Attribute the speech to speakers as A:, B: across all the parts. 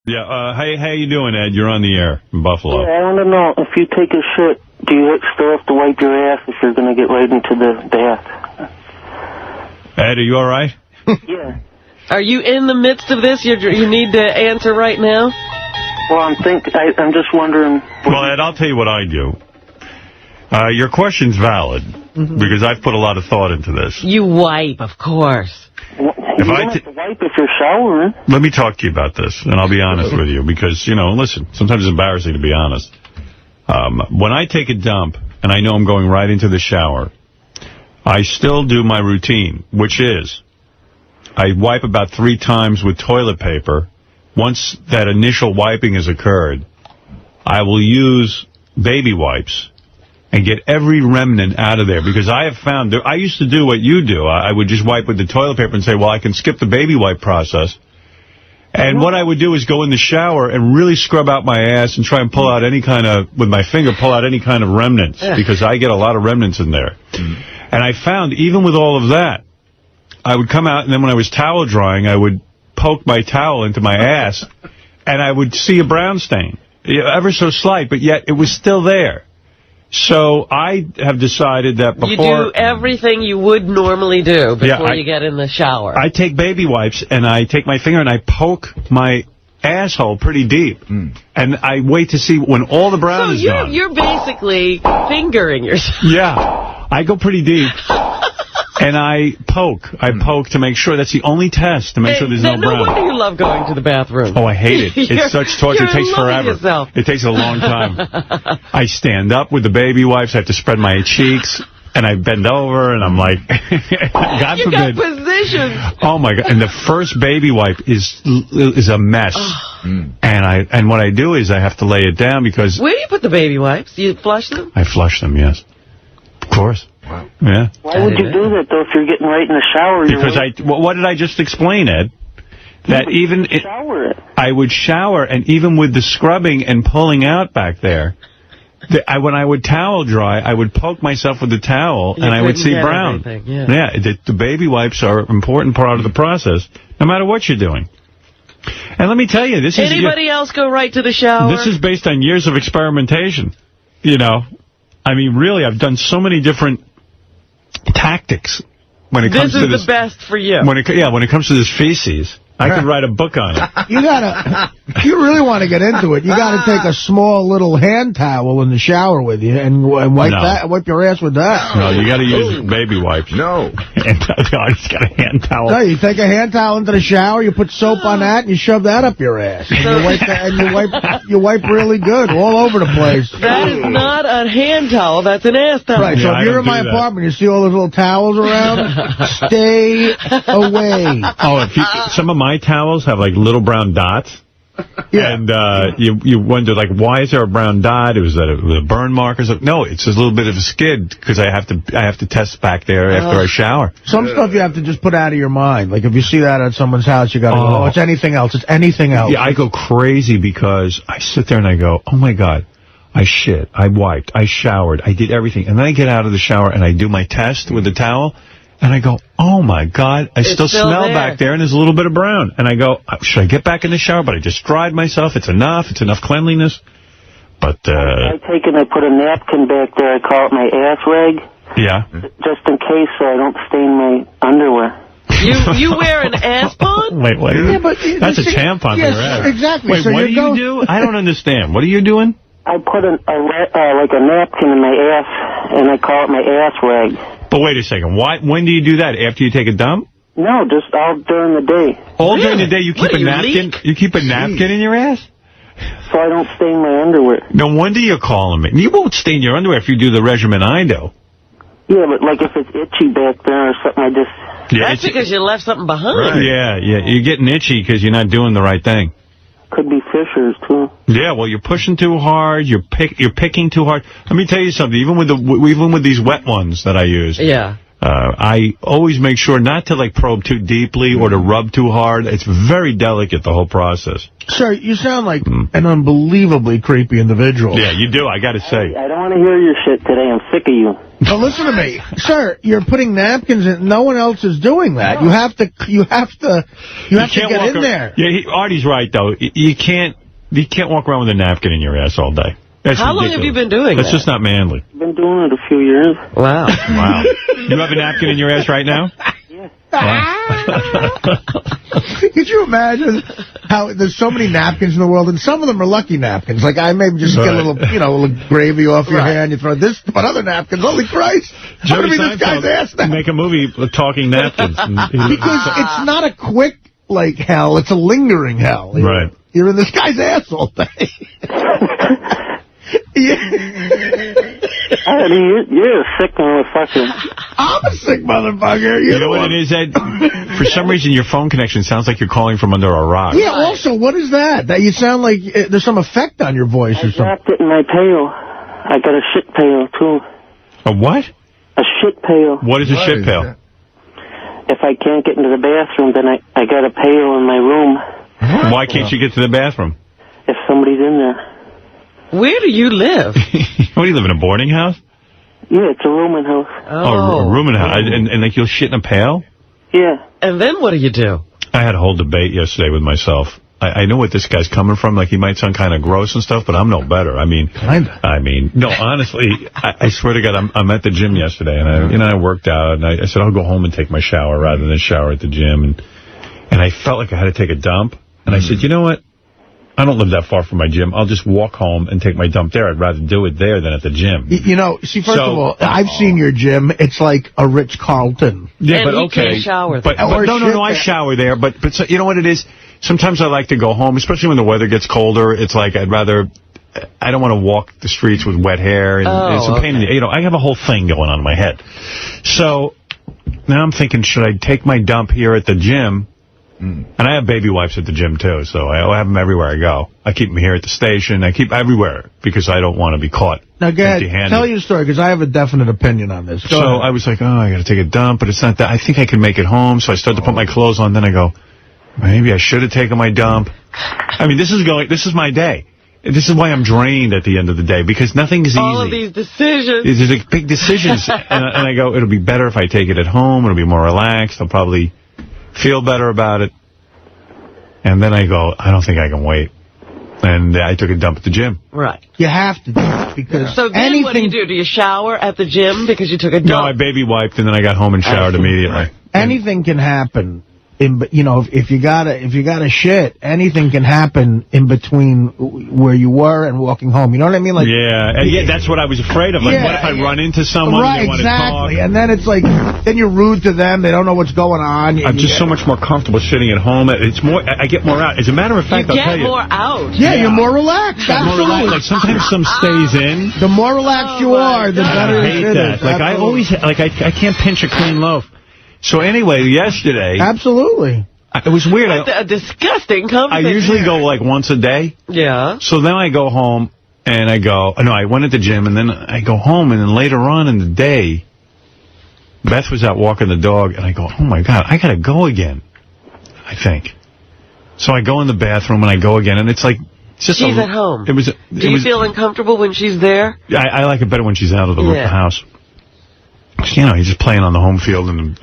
A: Yeah, how you doing, Ed? You're on the air in Buffalo.
B: Yeah, I want to know, if you take a shit, do you still have to wipe your ass if you're going to get right into the bath?
A: Ed, are you all right?
B: Yeah.
C: Are you in the midst of this? You need to answer right now?
B: Well, I'm just wondering...
A: Well, Ed, I'll tell you what I do. Your question's valid, because I've put a lot of thought into this.
C: You wipe, of course.
B: You don't have to wipe if you're showering.
A: Let me talk to you about this, and I'll be honest with you, because, listen, sometimes it's embarrassing to be honest. When I take a dump, and I know I'm going right into the shower, I still do my routine, which is I wipe about 3 times with toilet paper. Once that initial wiping has occurred, I will use baby wipes and get every remnant out of there. Because I have found, I used to do what you do. I would just wipe with the toilet paper and say, well, I can skip the baby wipe process. And what I would do is go in the shower and really scrub out my ass and try and pull out any kind of, with my finger, pull out any kind of remnants. Because I get a lot of remnants in there. And I found, even with all of that, I would come out, and then when I was towel drying, I would poke my towel into my ass, and I would see a brown stain. Ever so slight, but yet it was still there. So I have decided that before...
C: You do everything you would normally do before you get in the shower.
A: I take baby wipes, and I take my finger, and I poke my asshole pretty deep. And I wait to see when all the brown is gone.
C: So you're basically fingering yourself.
A: Yeah. I go pretty deep. And I poke to make sure. That's the only test, to make sure there's no brown.
C: No wonder you love going to the bathroom.
A: Oh, I hate it. It's such torture. It takes forever.
C: Yourself.
A: It takes a long time. I stand up with the baby wipes. I have to spread my cheeks. And I bend over, and I'm like, God
C: you
A: forbid.
C: got positions.
A: Oh, my God. And the first baby wipe is a mess. And what I do is I have to lay it down because...
C: Where do you put the baby wipes? Do you flush them?
A: I flush them, yes. Of course.
D: Wow.
A: Yeah.
B: Why would you do that, though, if you're getting right in the shower?
A: Because what did I just explain, Ed? That even...
B: shower it.
A: I would shower, and even with the scrubbing and pulling out back there... when I would towel dry, I would poke myself with the towel, and I would see brown. The baby wipes are an important part of the process, no matter what you're doing. And let me tell you, this is...
C: Anybody else go right to the shower?
A: This is based on years of experimentation. I mean, really, I've done so many different tactics when it comes to this.
C: This is the best for you.
A: When it comes to this feces. I could write a book on it.
E: If you really want to get into it, you got to take a small little hand towel in the shower with you and wipe your ass with that.
A: No, you got to use baby wipes.
D: No.
A: I just got a hand towel.
E: No, you take a hand towel into the shower, you put soap on that, and you shove that up your ass. And you wipe really good all over the place.
C: That is not a hand towel. That's an ass towel.
E: Right, so if you're in my apartment, you see all those little towels around, stay away.
A: Oh, some of my towels have, like, little brown dots. Yeah. And you wonder, like, why is there a brown dot? Was that a burn mark or something? No, it's just a little bit of a skid because I have to test back there after I shower.
E: Some stuff you have to just put out of your mind. Like, if you see that at someone's house, you got to go, it's anything else. It's anything else.
A: Yeah, I go crazy because I sit there and I go, oh, my God. I shit. I wiped. I showered. I did everything. And then I get out of the shower and I do my test with the towel. And I go, oh, my God, I still smell back there, and there's a little bit of brown. And I go, should I get back in the shower? But I just dried myself. It's enough cleanliness. But
B: I take and I put a napkin back there. I call it my ass rag.
A: Yeah.
B: Just in case so I don't stain my underwear.
C: You wear an ass pond?
A: Wait.
E: Yeah, but
A: that's a tampon for your ass.
E: Exactly.
A: Wait,
E: so
A: what do you do? I don't understand. What are you doing?
B: I put like a napkin in my ass, and I call it my ass rag.
A: But wait a second. When do you do that? After you take a dump?
B: No, just all during the day.
A: All during the day you keep a napkin? You keep a napkin in your ass?
B: So I don't stain my underwear.
A: No wonder you're calling me. You won't stain your underwear if you do the regimen I do.
B: Yeah, but like if it's itchy back there or something, I just...
C: Yeah, that's because you left something behind.
A: Right. Yeah, you're getting itchy because you're not doing the right thing.
B: Could be fissures, too.
A: Yeah, well, you're pushing too hard. You're picking too hard. Let me tell you something. Even with these wet ones that I use, I always make sure not to, like, probe too deeply or to rub too hard. It's very delicate, the whole process.
E: Sir, you sound like an unbelievably creepy individual.
A: Yeah, you do, I got to say.
B: I don't want to hear your shit today. I'm sick of you.
E: But listen to me, sir. You're putting napkins in. No one else is doing that. You have to get in there.
A: Yeah, Artie's right though. You can't walk around with a napkin in your ass all day. That's
C: How long have you been doing that?
A: That's just not manly.
B: I've been doing it a few years.
C: Wow.
A: Wow. You have a napkin in your ass right now?
B: Yeah.
A: Wow.
E: Could you imagine how there's so many napkins in the world, and some of them are lucky napkins. Like, I maybe just get a little, a little gravy off your hand, you throw this, but other napkins, holy Christ. I'm going to be this guy's ass now.
A: Make a movie with talking napkins.
E: Because it's not a quick, hell, it's a lingering hell.
A: Right.
E: You're in this guy's ass all day.
B: You're a sick motherfucker.
E: I'm a sick motherfucker.
A: You know what it is, Ed? For some reason, your phone connection sounds like you're calling from under a rock.
E: Yeah, also, what is that? That you sound like there's some effect on your voice or something.
B: I dropped it in my pail. I got a shit pail, too.
A: A what?
B: A shit pail.
A: What is a shit pail?
B: If I can't get into the bathroom, then I got a pail in my room.
A: Why can't you get to the bathroom?
B: If somebody's in there.
C: Where do you live?
A: What, do you live in a boarding house?
B: Yeah, it's a rooming house.
A: Oh, a rooming house. And like, you'll shit in a pail?
B: Yeah.
C: And then what do you do?
A: I had a whole debate yesterday with myself. I know what this guy's coming from. Like, he might sound kind of gross and stuff, but I'm no better. I mean, no, honestly, I swear to God, I'm at the gym yesterday, and I worked out, and I said, I'll go home and take my shower rather than shower at the gym. And I felt like I had to take a dump. And I said, you know what? I don't live that far from my gym. I'll just walk home and take my dump there. I'd rather do it there than at the gym.
E: See, first of all, I've seen your gym. It's like a Ritz Carlton.
A: Yeah,
C: and
A: but
C: you can't shower there.
A: No, I shower there. But so, you know what it is? Sometimes I like to go home, especially when the weather gets colder. It's like I don't want to walk the streets with wet hair. And it's a pain in the, I have a whole thing going on in my head. So now I'm thinking, should I take my dump here at the gym? And I have baby wipes at the gym, too, so I have them everywhere I go. I keep them here at the station. I keep everywhere because I don't want to be caught empty-handed.
E: Tell your story, because I have a definite opinion on this. Go ahead.
A: I was like, I got to take a dump, but it's not that. I think I can make it home, so I start to put my clothes on. Then I go, maybe I should have taken my dump. I mean, this is my day. This is why I'm drained at the end of the day, because nothing's easy.
C: All of these decisions.
A: There's like big decisions. and I go, it'll be better if I take it at home. It'll be more relaxed. I'll probably feel better about it. And then I go, I don't think I can wait. And I took a dump at the gym.
C: Right.
E: You have to do it, because
C: so then what do you do? Do you shower at the gym because you took a dump?
A: No, I baby wiped, and then I got home and showered immediately.
E: Anything can happen. If you gotta shit, anything can happen in between where you were and walking home. You know what I mean? Like,
A: yeah, that's what I was afraid of. Like, what if I run into someone and they want to talk?
E: And then it's like, then you're rude to them. They don't know what's going on.
A: I'm just so much more comfortable sitting at home. It's more. I get more out. As a matter of fact, I'll tell you.
C: You get more out.
E: Yeah, you're more relaxed. Absolutely.
A: Like, sometimes some stays in.
E: The more relaxed you are, the better it is.
A: Like, I always, I can't pinch a clean loaf. So anyway, yesterday...
E: Absolutely.
A: It was weird.
C: A disgusting conversation.
A: I usually go like once a day.
C: Yeah.
A: So then I go home and I go... No, I went at the gym and then I go home, and then later on in the day, Beth was out walking the dog, and I go, oh my God, I got to go again, I think. So I go in the bathroom and I go again, and it's like...
C: She's at home.
A: Do
C: you feel uncomfortable when she's there?
A: I like it better when she's out of the house. You're just playing on the home field, and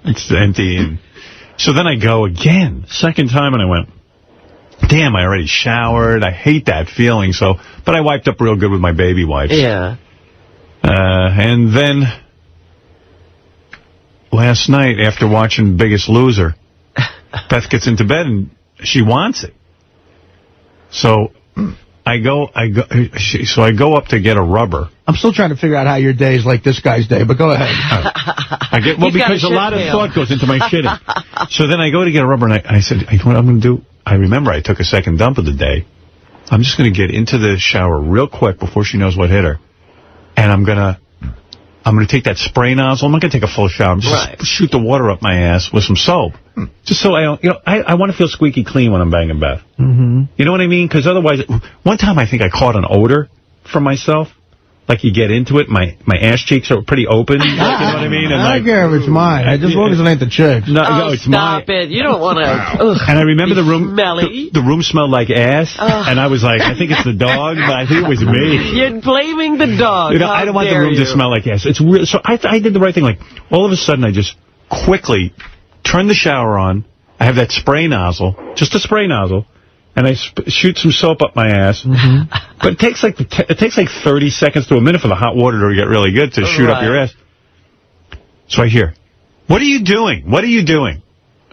A: it's empty. And so then I go again, second time, and I went, damn, I already showered. I hate that feeling. But I wiped up real good with my baby wipes.
C: Yeah.
A: And then last night, after watching Biggest Loser, Beth gets into bed, and she wants it. So I go up to get a rubber.
E: I'm still trying to figure out how your day is like this guy's day, but go ahead.
A: Because a lot of thought goes into my shitting. So then I go to get a rubber, and I said, you know what I'm going to do? I remember I took a second dump of the day. I'm just going to get into the shower real quick before she knows what hit her. And I'm going to take that spray nozzle. I'm not going to take a full shower. I'm just shoot the water up my ass with some soap. Just so I don't, I want to feel squeaky clean when I'm banging Beth.
E: Mm-hmm.
A: You know what I mean? Because otherwise, one time I think I caught an odor from myself. like you get into it, my ass cheeks are pretty open. You know what I mean? And
E: I don't care if it's mine. As long as it ain't the chick.
A: No, it's
C: stop it. You don't want to.
A: And I remember the room.
C: Smelly.
A: The room smelled like ass, and I was like, I think it's the dog, but I think it was me.
C: You're blaming the dog.
A: You know, I don't want the room to smell like ass. It's real. So I did the right thing. Like, all of a sudden, I just quickly turned the shower on. I have that spray nozzle, just a spray nozzle, and I shoot some soap up my ass. But it takes like 30 seconds to a minute for the hot water to get really good to shoot up your ass. So I hear, "What are you doing? What are you doing?"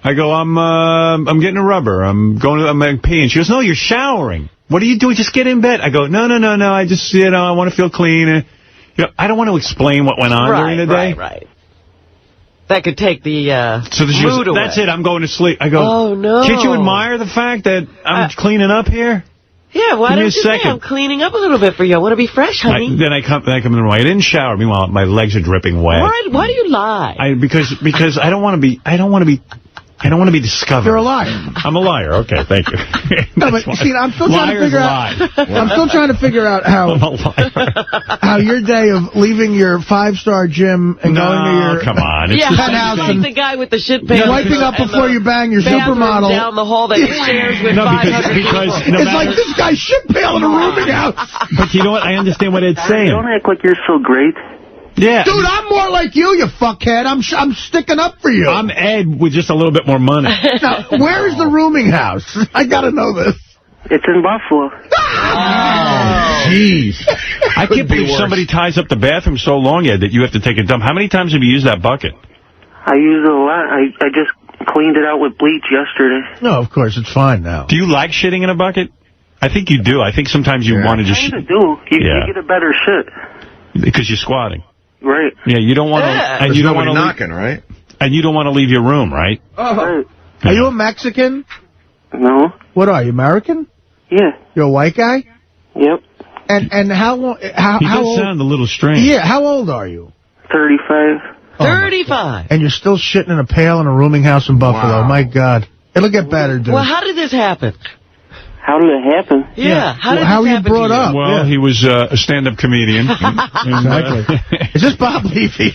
A: I go, I'm getting a rubber. I'm peeing. She goes, "No, you're showering. What are you doing? Just get in bed." I go, No. I just, I want to feel clean. I don't want to explain what went on during the day.
C: Right. That could take the
A: mood away. That's it. I'm going to sleep. I go,
C: oh, no.
A: Can't you admire the fact that I'm cleaning up here?
C: Yeah, why don't you say I'm cleaning up a little bit for you? I want to be fresh, honey.
A: Then I come in the room. I didn't shower. Meanwhile, my legs are dripping wet.
C: Why do you lie?
A: Because I don't want to be discovered.
E: You're a liar.
A: I'm a liar. Okay, thank you.
E: No, but see, I'm still trying to figure out. I'm still trying to figure out how your day of leaving your 5-star gym and going to your
A: come on,
C: it's penthouse and the guy with the shit pants,
E: wiping up before you bang your supermodel
C: down the hall that he shares with 500
A: because
E: it's like this guy's shit pail in a rooming house.
A: But you know what? I understand what it's saying.
B: Don't act like you're so great.
A: Yeah.
E: Dude, I'm more like you fuckhead. I'm sticking up for you.
A: I'm Ed with just a little bit more money.
E: Now, where is the rooming house? I got to know this.
B: It's in Buffalo.
A: Oh, jeez. I can't believe somebody ties up the bathroom so long, Ed, that you have to take a dump. How many times have you used that bucket?
B: I use it a lot. I just cleaned it out with bleach yesterday.
E: No, of course. It's fine now.
A: Do you like shitting in a bucket? I think you do. I think sometimes you want to just...
B: I kind of do. You get a better shit.
A: Because you're squatting.
B: Right.
A: Yeah, you don't want to... And you don't want to
D: knocking, right?
A: And you don't want to leave your room, right?
B: Right.
E: Are you a Mexican?
B: No.
E: What are you, American?
B: Yeah.
E: You're a white guy?
B: Yep.
E: And how long...
A: He does sound a little strange.
E: Yeah, how old are you?
B: 35.
C: 35.
E: And you're still shitting in a pail in a rooming house in Buffalo. Wow. My God. It'll get better, dude.
C: Well, how did this happen?
B: How did it happen?
C: Yeah.
E: How were you brought up?
A: Well, he was a stand-up comedian.
E: Exactly. Is this Bob Levy?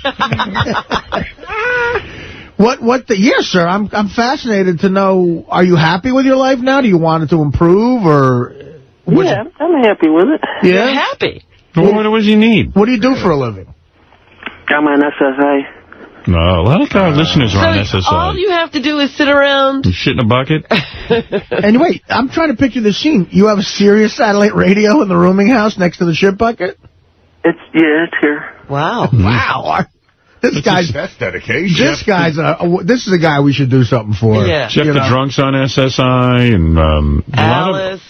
E: Yes, sir. I'm fascinated to know, are you happy with your life now? Do you want it to improve, or...
B: Yeah, I'm happy with it.
E: Yeah?
C: You're happy.
A: Well, what does he need?
E: What do you do for a living?
B: I'm on SSI.
A: No, a lot of our listeners are on SSI.
C: All you have to do is sit around.
A: You shit in a bucket?
E: And wait, I'm trying to picture the scene. You have a Sirius satellite radio in the rooming house next to the shit bucket?
B: It's here.
C: Wow.
E: Wow.
D: That's dedication.
E: This is a guy we should do something for.
C: Yeah.
A: Jeff the Drunk's on SSI and
C: Alice.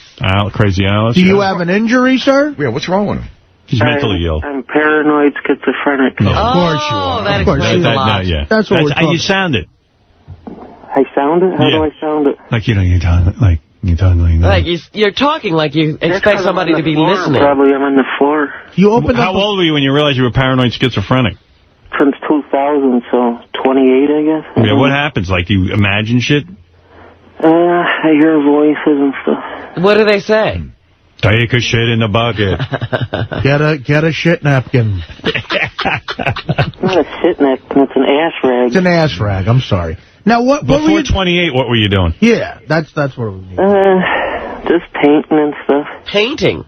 A: Crazy Alice.
E: Do you have an injury, sir?
D: Yeah, what's wrong with him?
A: He's mentally ill.
B: I'm paranoid schizophrenic.
E: Of course you are.
C: That
E: of course
C: explains a lot.
A: Yeah.
E: That's what we're talking.
A: You sound it.
B: I sound it? How do I sound it?
A: Like, you're talking like
C: you're talking like you expect somebody to be listening.
B: Probably I'm on the floor.
A: How old were you when you realized you were paranoid schizophrenic?
B: Since 2000, so 28, I guess.
A: Yeah, what happens? Like, do you imagine shit?
B: I hear voices and stuff.
C: What do they say?
A: Take a shit in the bucket.
E: Get a shit napkin.
B: It's not a shit napkin, it's an ass rag.
E: It's an ass rag, I'm sorry. Now, what
A: Before
E: were you... 28,
A: what were you doing?
E: Yeah, that's what we need.
B: Just painting and stuff.
C: Painting?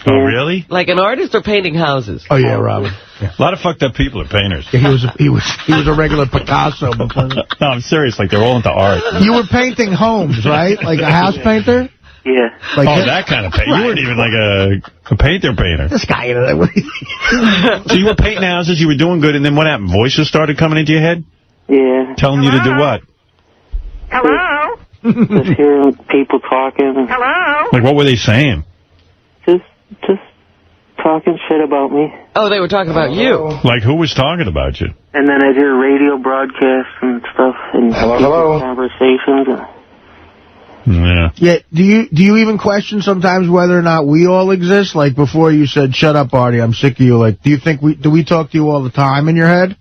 A: Oh, really?
C: Like an artist or painting houses?
E: Oh, yeah, Robin. Yeah.
A: A lot of fucked up people are painters.
E: Yeah, he was a regular Picasso. Before.
A: No, I'm serious. Like, they're all into art.
E: You were painting homes, right? Like a house painter?
B: Yeah.
E: Like
A: that kind of paint. Right. You weren't even like a painter. This guy. So you were painting houses, you were doing good, and then what happened? Voices started coming into your head?
B: Yeah.
A: Telling you to do what?
B: Hello? Just hearing people talking.
F: Hello?
A: Like, what were they saying?
B: Just talking shit about me.
C: Oh, they were talking about you.
A: Like, who was talking about you?
B: And then I'd hear radio broadcasts and stuff, and conversations.
A: Yeah.
E: Yeah. Do you even question sometimes whether or not we all exist? Like before you said, "Shut up, Artie, I'm sick of you." Like, do you think do we talk to you all the time in your head?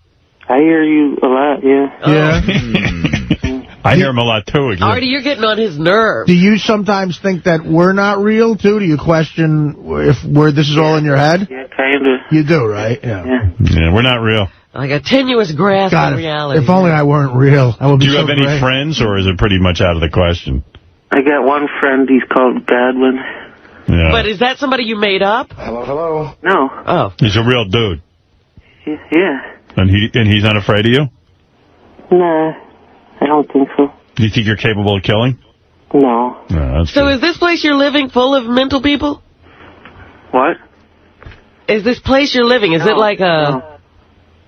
B: I hear you a lot. Yeah.
E: Yeah.
A: I hear him a lot too. Again.
C: Artie, you're getting on his nerves.
E: Do you sometimes think that we're not real too? Do you question if this is all in your head?
B: Yeah, kind kind of.
E: You do, right?
B: Yeah.
A: Yeah, we're not real.
C: Like a tenuous grasp
E: God,
C: of reality.
E: if only I weren't real. I would be
A: Do you
E: so
A: have any
E: great.
A: friends, or is it pretty much out of the question?
B: I got one friend, he's called Godwin.
A: Yeah.
C: But is that somebody you made up?
D: Hello.
B: No.
C: Oh.
A: He's a real dude.
B: Yeah.
A: And he's not afraid of you?
B: Nah, I don't think so.
A: Do you think you're capable of killing?
B: No.
A: No, that's
C: So
A: good.
C: is this place you're living full of mental people?
B: What?
C: Is this place you're living, is it like a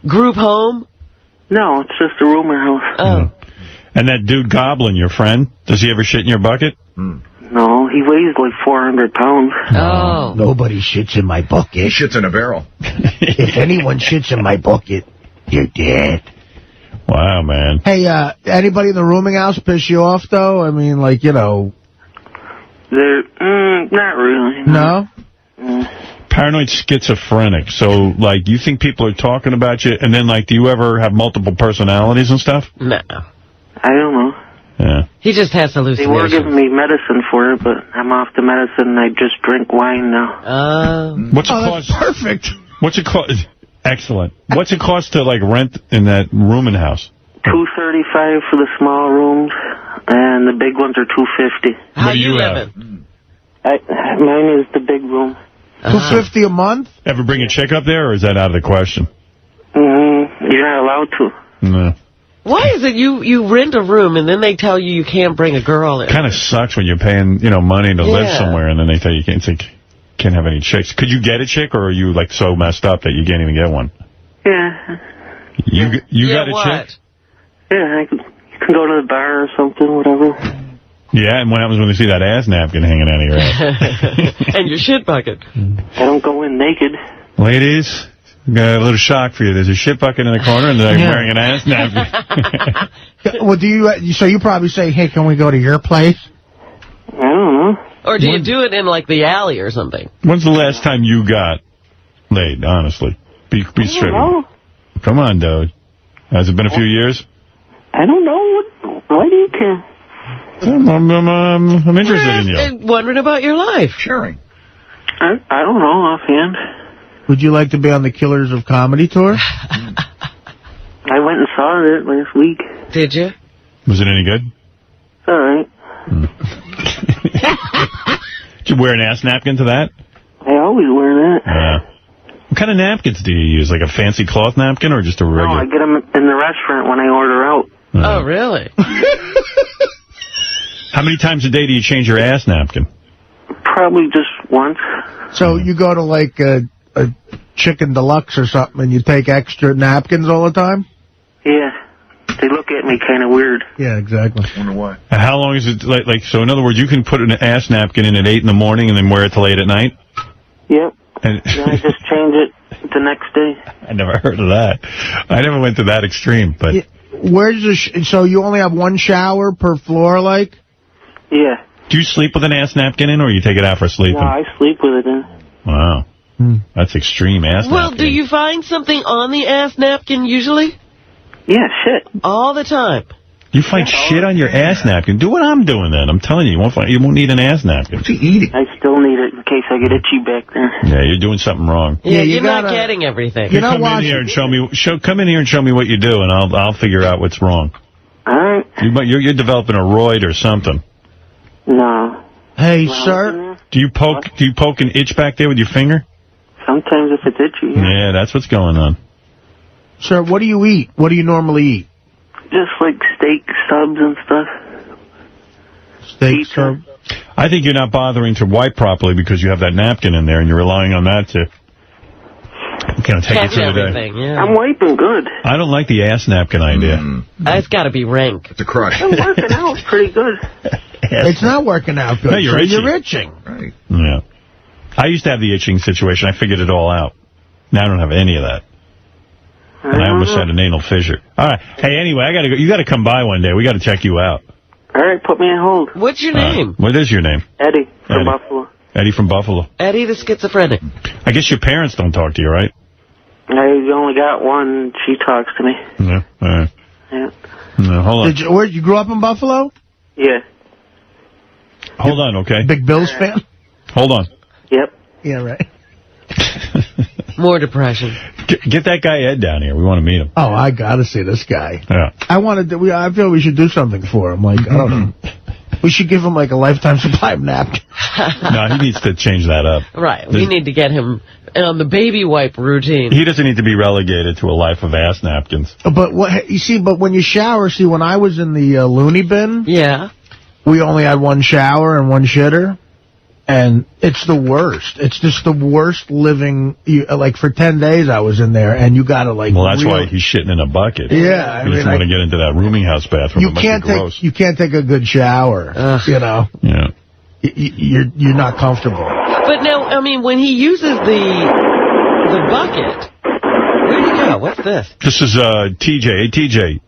C: group home?
B: No, it's just a rumor house.
C: Oh.
A: And that dude Goblin, your friend, does he ever shit in your bucket?
B: No, he weighs like 400 pounds.
C: Oh.
E: Nobody shits in my
D: He
E: bucket.
D: shits in a barrel.
E: If anyone shits in my bucket, you're dead.
A: Wow, man.
E: Hey, anybody in the rooming house piss you off, though? I mean, like, you know...
B: They're, not really.
E: No?
A: Paranoid schizophrenic. So, like, you think people are talking about you, and then, like, do you ever have multiple personalities and stuff?
C: No.
B: I don't know.
A: Yeah.
C: He just has
B: They were
C: hallucinations.
B: giving me medicine for it, but I'm off the medicine and I just drink wine now.
A: What's it
E: Oh,
A: cost?
E: that's perfect.
A: What's it cost? Excellent. What's it cost to, like, rent in that rooming house?
B: $235 for the small rooms, and the big ones are $250.
C: How
A: What do you have?
C: living?
B: Mine is the big room.
E: $250 a month?
A: Ever bring a chick up there, or is that out of the question?
B: You're not allowed to.
A: No.
C: Why is it you rent a room and then they tell you can't bring a girl in?
A: Kind of sucks when you're paying, money to live somewhere, and then they tell you can't have any chicks. Could you get a chick, or are you, like, so messed up that you can't even get one?
B: Yeah.
A: You got a chick?
B: Yeah, you can go to the bar or something, whatever.
A: Yeah, and what happens when they see that ass napkin hanging out of your ass?
C: And your shit bucket.
B: I don't go in naked.
A: Ladies, got a little shock for you. There's a shit bucket in the corner, and they're wearing an ass napkin.
E: Well, so you probably say, hey, can we go to your place?
B: I don't know.
C: Or do you do it in, like, the alley or something?
A: When's the last time you got laid, honestly? Be straight.
B: No,
A: Come on, dude. Has it been a few years?
B: I don't know. Why do you care?
A: I'm interested in you.
C: And wondering about your life.
D: Sharing.
B: I don't know offhand.
E: Would you like to be on the Killers of Comedy tour?
B: I went and saw it last week.
C: Did you?
A: Was it any good?
B: It's all right.
A: Did you wear an ass napkin to that?
B: I always wear that.
A: What kind of napkins do you use? Like a fancy cloth napkin or just a
B: No,
A: regular?
B: I get them in the restaurant when I order out.
C: Oh, really?
A: How many times a day do you change your ass napkin?
B: Probably just once.
E: So you go to, like, a Chicken Deluxe or something, and you take extra napkins all the time?
B: Yeah. They look at me kind of weird.
E: Yeah, exactly.
D: Wonder why.
A: And how long is it? Like, so in other words, you can put an ass napkin in at 8 in the morning and then wear it till 8 at night?
B: Yep.
A: And
B: Then I just change it the next day.
A: I never heard of that. I never went to that extreme, but...
E: Yeah. Where's the... so you only have one shower per floor, like?
B: Yeah.
A: Do you sleep with an ass napkin in, or you take it out for sleeping?
B: No, I sleep with it in.
A: Wow. That's extreme ass napkin.
C: Well, do you find something on the ass napkin usually?
B: Yeah, shit.
C: All the time.
A: You find shit on your ass napkin. Do what I'm doing then. I'm telling you, you won't need an ass napkin.
D: What's he eating?
B: I still need it in case I get itchy back there.
A: Yeah, you're doing something wrong.
C: Yeah,
E: you
C: you're not
E: gotta-
C: getting everything.
E: You know
A: Come
E: what?
A: in here and come in here and show me what you do, and I'll figure out what's wrong.
B: All right.
A: You're developing a roid or something.
B: No.
E: Hey,
B: Well,
E: sir.
A: Do you poke an itch back there with your finger?
B: Sometimes if it's itchy.
A: Yeah, that's what's going on.
E: Sir, what do you eat? What do you normally eat?
B: Just like steak subs and stuff.
E: Steak,
B: Pizza.
E: sir.
A: I think you're not bothering to wipe properly because you have that napkin in there, and you're relying on that to take you
C: Catch
A: through the day.
C: everything, yeah.
B: I'm wiping good.
A: I don't like the ass napkin idea.
C: It's got to be rank.
D: It's a crush.
B: I'm working out pretty good.
E: It's not working out good.
A: No, you're
E: sir.
A: itchy.
E: You're itching.
D: Right.
A: Yeah. I used to have the itching situation. I figured it all out. Now I don't have any of that. And I almost had an anal fissure. All right. Hey, anyway, I gotta go. You got to come by one day. We got to check you out.
B: All right, put me on hold.
C: What's your name?
A: What is your name?
B: Eddie from
A: Eddie.
B: Buffalo.
A: Eddie from Buffalo.
C: Eddie the schizophrenic.
A: I guess your parents don't talk to you, right?
B: I only got one. She talks to me.
A: Yeah. All right.
B: Yeah.
A: No, hold on.
E: Where you grew up in Buffalo?
B: Yeah.
A: Hold on, okay?
E: Big Bills fan?
A: Hold on.
B: Yep.
E: Yeah, right.
C: More depression.
A: Get that guy Ed down here. We want to meet him.
E: Oh, I got to see this guy.
A: Yeah.
E: I feel we should do something for him. Like, I don't know. We should give him, like, a lifetime supply of napkins.
A: No, he needs to change that up.
C: Right. We need to get him on the baby wipe routine.
A: He doesn't need to be relegated to a life of ass napkins.
E: But when you shower, when I was in the loony bin,
C: Yeah.
E: we only had one shower and one shitter. And it's the worst. It's just the worst living. Like, for 10 days I was in there, and you got to, like...
A: Well, that's why he's shitting in a bucket.
E: Yeah.
A: He doesn't want to get into that rooming house bathroom.
E: You can't take a good shower, you know.
A: Yeah.
E: You're not comfortable.
C: But now, I mean, when he uses the bucket, where'd he go? What's this?
A: This is TJ. Hey, TJ.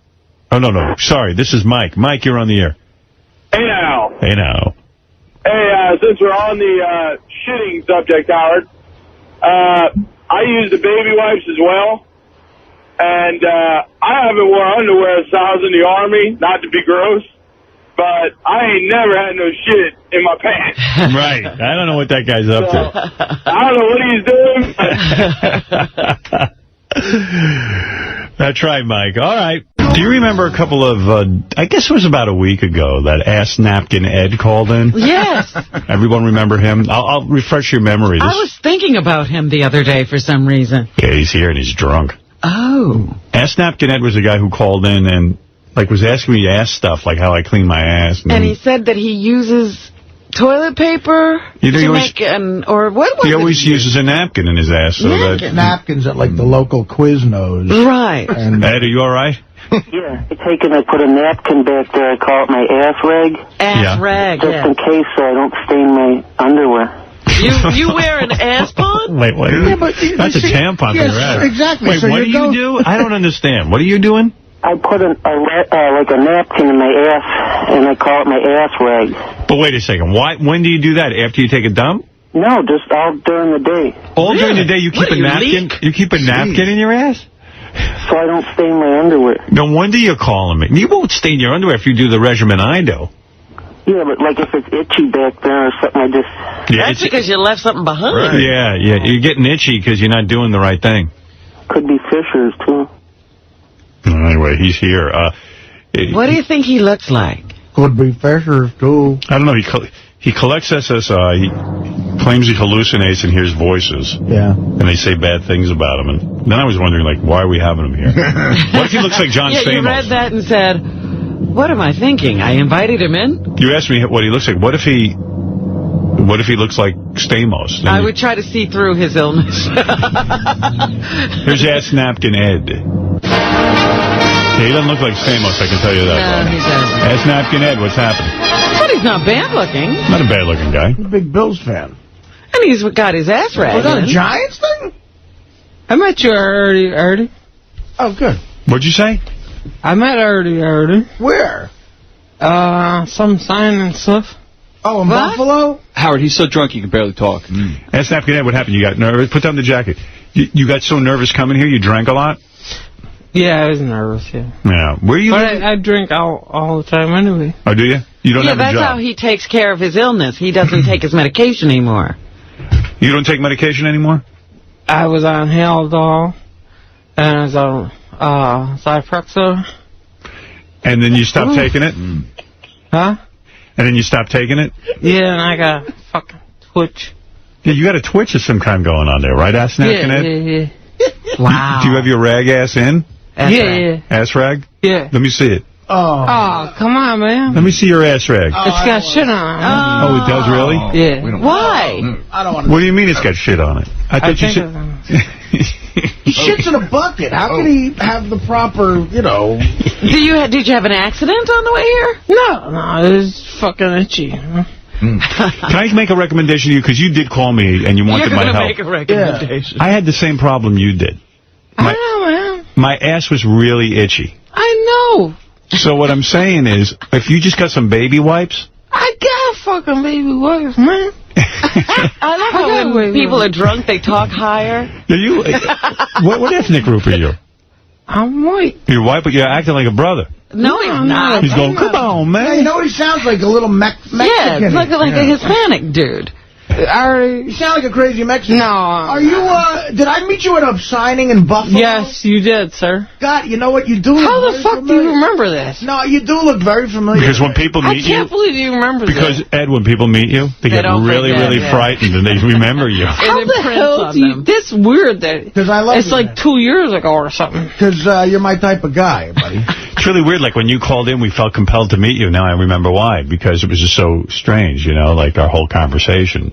A: Oh, no. Sorry, this is Mike. Mike, you're on the air.
F: Hey, now.
A: Hey, now.
F: Hey, since we're on the shitting subject, Howard, I use the baby wipes as well. And I haven't worn underwear since I was in the Army, not to be gross, but I ain't never had no shit in my pants.
A: Right. I don't know what that guy's up to.
F: I don't know what he's doing.
A: That's right, Mike. All right. Do you remember a couple of, I guess it was about a week ago, that Ass Napkin Ed called in?
C: Yes.
A: Everyone remember him? I'll refresh your memory.
G: I was thinking about him the other day for some reason.
A: Yeah, he's here and he's drunk.
G: Oh.
A: Ass Napkin Ed was the guy who called in and, like, was asking me ass stuff, like how I clean my ass.
C: And he said that he uses toilet paper to make or what was it?
A: He always uses a napkin in his ass. So
E: napkins at, like, the local Quiznos.
C: Right.
E: And
A: Ed, are you all right?
B: Yeah, I put a napkin back there. I call it my ass rag.
C: Ass rag,
B: just in case so I don't stain my underwear.
C: You wear an ass pond?
A: Wait.
E: Yeah, but
A: that's a tampon.
E: Yes, exactly.
A: Wait,
E: so
A: what do you do? I don't understand. What are you doing?
B: I put like a napkin in my ass, and I call it my ass rag.
A: But wait a second. When do you do that? After you take a dump?
B: No, just all during the day.
A: All during the day you keep a napkin? You keep a napkin in your ass?
B: So I don't stain my underwear.
A: No wonder you're calling me. You won't stain your underwear if you do the regimen I do.
B: Yeah, but like if it's itchy back there or something, I just...
A: Yeah,
C: that's because you left something behind.
A: Right. Yeah, you're getting itchy because you're not doing the right thing.
B: Could be fissures, too.
A: Anyway, he's here.
C: What do you think he looks like?
E: Could be fissures, too.
A: I don't know. He collects SSI. He claims he hallucinates and hears voices.
E: Yeah.
A: And they say bad things about him. And then I was wondering, like, why are we having him here? What if he looks like John Stamos?
C: You read that and said, what am I thinking? I invited him in?
A: You asked me what he looks like. What if he looks like Stamos?
C: I would try to see through his illness.
A: Here's Ass Napkin Ed. Yeah, he doesn't look like Stamos, I can tell you that.
C: No, he doesn't.
A: Ass Napkin Ed, what's happening?
C: But he's not bad looking.
A: Not a bad looking guy.
E: He's a big Bills fan.
C: And he's got his ass rag.
E: Was that a Giants thing?
G: I met you early.
E: Oh, good.
A: What'd you say?
G: I met early.
E: Where?
G: Some sign and stuff.
E: Oh, in Buffalo?
H: Howard, he's so drunk he can barely talk.
A: Ask Napkin Ed, what happened? You got nervous? Put down the jacket. You got so nervous coming here? You drank a lot?
G: Yeah, I was nervous, yeah.
A: Yeah. Where are you
G: But I drink all the time anyway.
A: Oh, do you? You don't have a job?
C: Yeah, that's how he takes care of his illness. He doesn't take his medication anymore.
A: You don't take medication anymore?
G: I was on Haldol, and I was on Zyprexa.
A: And then you stopped taking it?
G: Huh?
A: And then you stopped taking it?
G: Yeah, and I got a fucking twitch.
A: Yeah, you got a twitch of some kind going on there, right, Ass Napkin Ed?
G: Yeah.
C: Wow.
A: Do you have your rag ass in?
G: Yeah.
A: Ass rag?
G: Yeah.
A: Let me see it.
G: Oh, come on, man.
A: Let me see your ass rag.
G: It's got shit on it.
A: Oh, it does really?
G: Yeah.
C: Why?
E: I don't want to...
A: What do you mean it's got shit on it? I thought you said...
E: He shits in a bucket. How can he have the proper,
C: Did you have an accident on the way here?
G: No, it's fucking itchy.
A: Can I make a recommendation to you? Because you did call me and you wanted my help.
C: You're going to make a recommendation.
A: I had the same problem you did.
G: I know, man.
A: My ass was really itchy.
G: I know.
A: So what I'm saying is, if you just got some baby wipes...
G: I got fucking baby wipes, man.
C: I love how when people are drunk, they talk higher.
A: Are you? What ethnic group are you?
G: I'm white.
A: You're white, but you're acting like a brother.
C: No, he's not.
A: He's going, come on, man.
E: Yeah, you know what he sounds like? A little Mexican.
C: Yeah, it's like a Hispanic dude.
E: You sound like a crazy Mexican.
G: No.
E: Are you, did I meet you at a signing in Buffalo?
G: Yes, you did, sir.
E: God, you know what? You do
G: How
E: look
G: the fuck do you remember this?
E: No, you do look very familiar.
A: Because when people meet you...
G: I can't believe you remember this.
A: Because, Ed, when people meet you, they get really, really frightened, and they remember you.
G: How the hell do you... This weird that...
E: Because I love
G: It's like 2 years ago or something.
E: Because you're my type of guy, buddy.
A: It's really weird. Like, when you called in, we felt compelled to meet you. Now I remember why. Because it was just so strange, you know, like our whole conversation.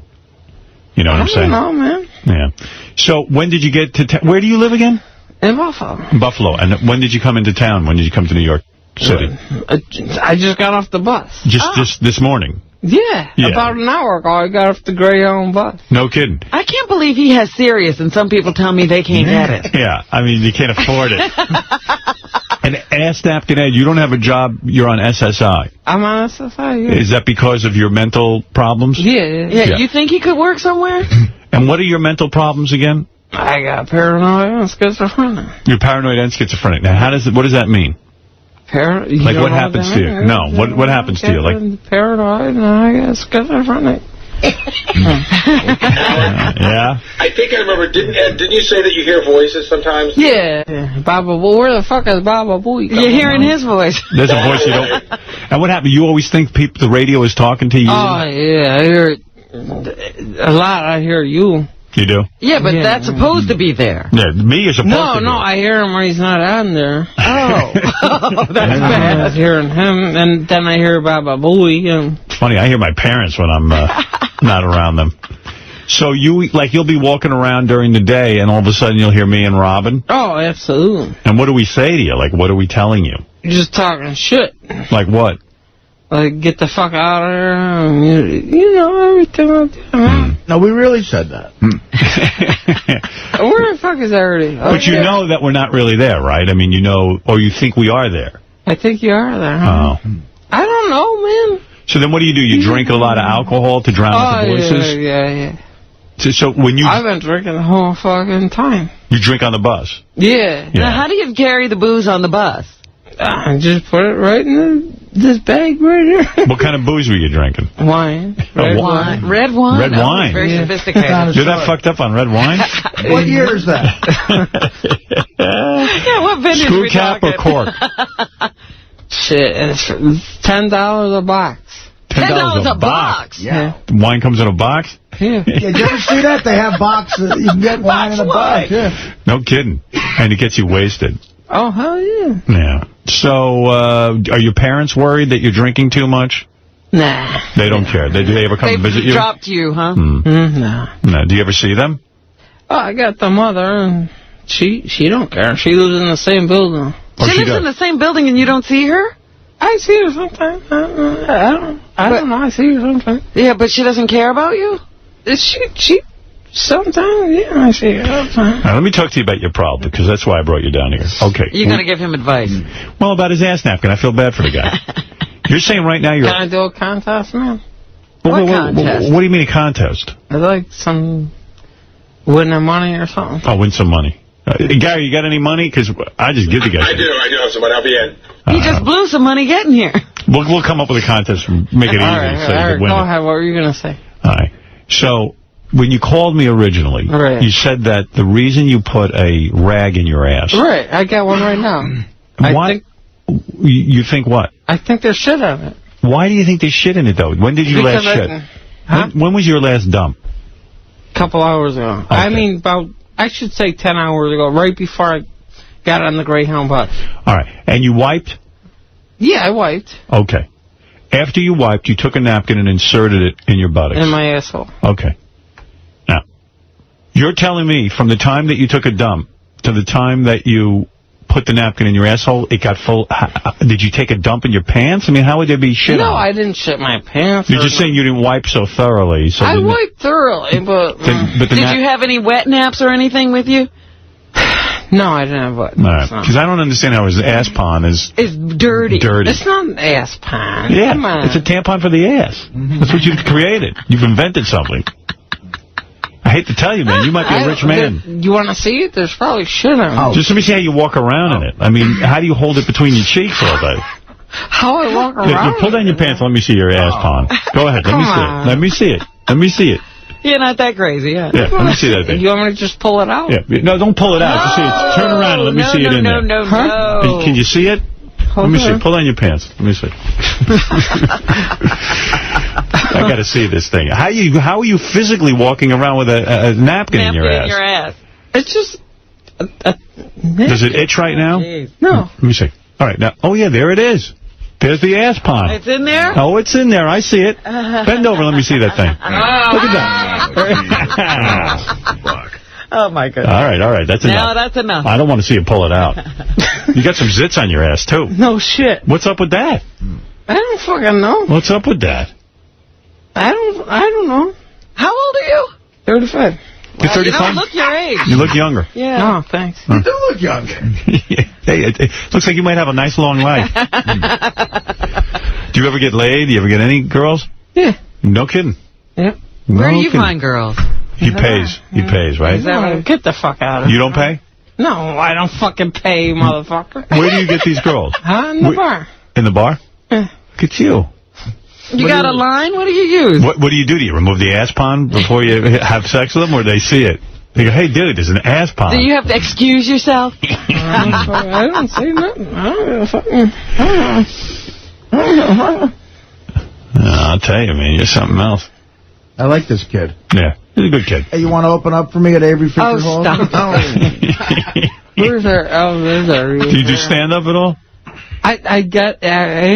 A: You know what I'm saying?
G: I don't know, man.
A: Yeah. So, when did you get to... Where do you live again?
G: In Buffalo.
A: In Buffalo. And when did you come into town? When did you come to New York City?
G: I just got off the bus.
A: Just this morning?
G: Yeah. About an hour ago, I got off the Greyhound bus.
A: No kidding.
C: I can't believe he has Sirius, and some people tell me they can't get it.
A: Yeah, I mean, you can't afford it. And ask Napkin Ed, you don't have a job, you're on SSI.
G: I'm on SSI, yeah.
A: Is that because of your mental problems?
G: Yeah.
C: You think he could work somewhere?
A: And what are your mental problems again?
G: I got paranoid and schizophrenic.
A: You're paranoid and schizophrenic. Now, what does that mean? Like, what happens to you? No, what happens to you? Like
G: paranoid and I got schizophrenic.
A: Yeah?
I: I think I remember, didn't you say that you hear voices sometimes?
G: Yeah. Baba Booey. Where the fuck is Baba Booey?
C: You're hearing his voice.
A: There's a voice you don't... And what happened? You always think the radio is talking to you?
G: Oh, yeah. I hear it a lot. I hear you.
A: You do?
C: Yeah, but that's supposed to be there.
A: Yeah, me is supposed to be.
G: No, I hear him when he's not on there.
C: Oh, that's bad.
G: I was hearing him, and then I hear Baba Booey.
A: It's funny, I hear my parents when I'm not around them. So you'll be walking around during the day, and all of a sudden you'll hear me and Robin?
G: Oh, absolutely.
A: And what do we say to you? Like, what are we telling you?
G: You're just talking shit.
A: Like what?
G: Like, get the fuck out of here. You know, everything like that, man.
E: No, we really said that.
G: Where the fuck is everybody?
A: But you know that we're not really there, right? I mean, you know, or you think we are there.
G: I think you are there, huh?
A: Oh.
G: I don't know, man.
A: So then what do? You drink a lot of alcohol to drown out the voices?
G: Yeah.
A: So when you...
G: I've been drinking the whole fucking time.
A: You drink on the bus?
G: Yeah.
C: Now, how do you carry the booze on the bus?
G: I just put it right in this bag right here.
A: What kind of booze were you drinking?
G: Wine.
C: Red wine. Red wine?
A: Red wine.
C: Very sophisticated.
A: You're that fucked up on red wine?
E: What year is that?
C: Yeah, what vintage
A: Screw
C: we
A: cap
C: talking?
A: or cork?
G: Shit, it's $10 a box.
C: $10 a box?
E: Yeah.
A: Wine comes in a box?
G: Yeah.
E: Did you ever see that? They have boxes. You can get wine in a box. Yeah.
A: No kidding. And it gets you wasted.
G: Oh, hell yeah.
A: Yeah. So, are your parents worried that you're drinking too much?
G: Nah.
A: They don't care. Do they ever come to visit you?
C: They dropped you, huh?
G: No.
A: No. Do you ever see them?
G: Oh, I got the mother, and she don't care. She lives in the same building.
C: She lives in the same building and you don't see her?
G: I see her sometimes. I don't know. I see her sometimes.
C: Yeah, but she doesn't care about you?
G: She sometimes, yeah, I see her all the time.
A: Now, let me talk to you about your problem, because that's why I brought you down here. Okay.
C: You're going to give him advice?
A: Well, about his ass napkin. I feel bad for the guy. You're saying right now you're...
G: Can I do a contest, man?
C: What contest?
A: What do you mean a contest?
G: I like some winning money or something.
A: Oh, win some money. Gary, you got any money? Because I just give the guy.
I: I do have some money. I'll be in.
C: He just blew some money getting here.
A: We'll come up with a contest and make it easy so you can win
G: go
A: it.
G: ahead. What were you going to say?
A: All right. So, when you called me originally, you said that the reason you put a rag in your ass...
G: Right. I got one right now.
A: You think what?
G: I think there's shit on it.
A: Why do you think there's shit in it, though? When did you last shit? When was your last dump?
G: A couple hours ago. Okay. I mean, I should say 10 hours ago, right before I got on the Greyhound bus.
A: All right. And you wiped?
G: Yeah, I wiped.
A: Okay. After you wiped, you took a napkin and inserted it in your buttocks.
G: In my asshole.
A: Okay. Now, you're telling me from the time that you took a dump to the time that you put the napkin in your asshole, it got full... Did you take a dump in your pants? I mean, how would there be shit on?
G: No, I didn't shit my pants.
A: You're just saying you didn't wipe so thoroughly. So
G: I wiped thoroughly, but...
C: Did you have any wet naps or anything with you?
G: No, I didn't have wet
A: naps. Because I don't understand how his ass pond is...
C: It's dirty.
G: It's not an ass pond.
A: Yeah,
G: come on.
A: It's a tampon for the ass. That's what you've created. You've invented something. I hate to tell you, man. You might be a rich man.
G: You want to see it? There's probably shit on it.
A: Just let me see how you walk around in it. I mean, how do you hold it between your cheeks all day?
G: How I walk around?
A: Pull down your pants and let me see your ass pond. Go ahead. Let me see it. Let me see it.
C: You're not that crazy, huh?
A: Yeah, let me see that thing.
G: You want me to just pull it out?
A: Yeah. No, don't pull it out. Just see it. Turn around and let me see it in there.
C: No.
A: Can you see it? Let me see. Pull down your pants. Let me see. I got to see this thing. How are you physically walking around with a napkin in your ass?
G: It's just...
A: Does it itch right now?
G: No.
A: Let me see. All right. Now, oh, yeah, there it is. There's the ass pond.
C: It's in there?
A: Oh, it's in there. I see it. Bend over. Let me see that thing. Look at that. Fuck.
C: Oh, my goodness.
A: All right. That's enough.
C: No, that's enough.
A: I don't want to see you pull it out. You got some zits on your ass, too.
G: No shit.
A: What's up with that?
G: I don't fucking know.
A: What's up with that?
G: I don't know.
C: How old are you? 35.
A: You're 35?
C: You don't look your age.
A: You look younger.
C: Yeah.
G: Oh, thanks.
E: You do look younger.
A: Hey, it looks like you might have a nice long life. Do you ever get laid? Do you ever get any girls?
G: Yeah.
A: No kidding.
G: Yep.
C: Where do you find girls?
A: He pays. He pays, right?
G: No, get the fuck out of here.
A: You don't pay?
G: No, I don't fucking pay, motherfucker.
A: Where do you get these girls?
G: Huh? In the bar.
A: In the bar?
G: Yeah.
A: Look at you.
C: You got a line? What do you use?
A: What do you do? Do you remove the ass pond before you have sex with them, or do they see it? They go, hey, dude, there's an ass pond.
C: Do you have to excuse yourself?
G: I don't say nothing. I don't give a fucking...
A: I'll tell you, man, you're something else.
E: I like this kid.
A: Yeah, he's a good kid.
E: Hey, you want to open up for me at Avery Fisher Hall?
C: Stop.
G: Where's our... Oh, there's our...
A: Do you do stand-up at all?
G: I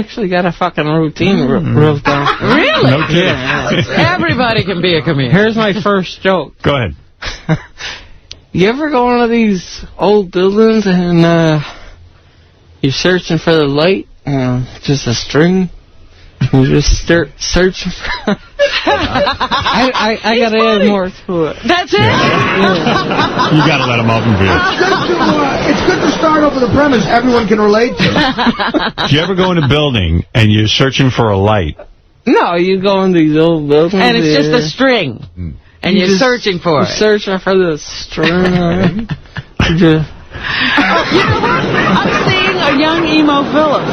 G: actually got a fucking routine real down.
C: Really?
A: No kidding.
C: Yeah. Everybody can be a comedian.
G: Here's my first joke.
A: Go ahead.
G: You ever go into these old buildings and you're searching for the light, just a string? You just start searching for... I got to add more to it.
C: That's it?
A: Yeah. You got to let him open for you.
E: It's good to start off with a premise everyone can relate to.
A: Do you ever go in a building and you're searching for a light?
G: No, you go in these old buildings.
C: And it's just a string. And you're searching for it.
G: Searching for the string.
C: You know what? I'm seeing a young emo Philip.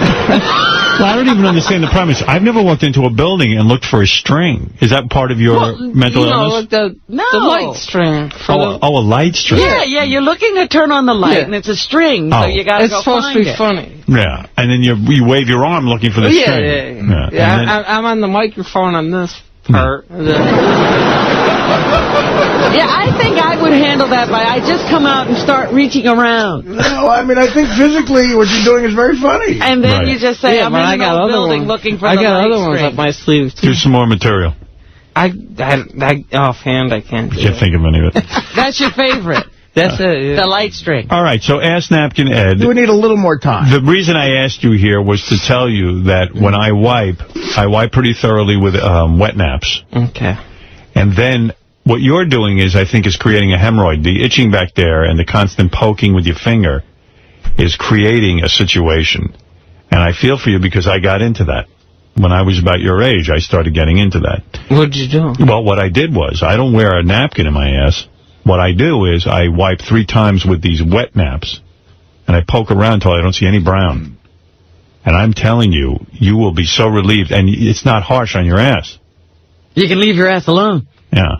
A: Well, I don't even understand the premise. I've never walked into a building and looked for a string. Is that part of your mental illness?
G: The light string.
A: A light string.
C: Yeah, you're looking to turn on the light, and it's a string, so you got to go find it.
G: It's supposed to be funny.
A: Yeah, and then you wave your arm looking for the string.
G: Yeah, I'm on the microphone on this part.
C: Yeah, I think I would handle that by I just come out and start reaching around.
E: No, I mean, I think physically what you're doing is very funny.
C: And then you just say, I'm in an old building looking for the light string.
G: I got other ones up my sleeve, too.
A: Do some more material.
G: I offhand, I can't do
A: Can't think of any of it.
C: That's your favorite.
G: That's it. Yeah.
C: The light string.
A: All right, so ask Napkin Ed.
E: You would need a little more time.
A: The reason I asked you here was to tell you that when I wipe pretty thoroughly with wet naps.
G: Okay.
A: And then what you're doing is creating a hemorrhoid. The itching back there and the constant poking with your finger is creating a situation. And I feel for you because I got into that. When I was about your age, I started getting into that.
G: What'd you do?
A: Well, what I did was, I don't wear a napkin in my ass. What I do is I wipe 3 times with these wet naps, and I poke around until I don't see any brown. And I'm telling you, you will be so relieved, and it's not harsh on your ass.
C: You can leave your ass alone.
A: Yeah.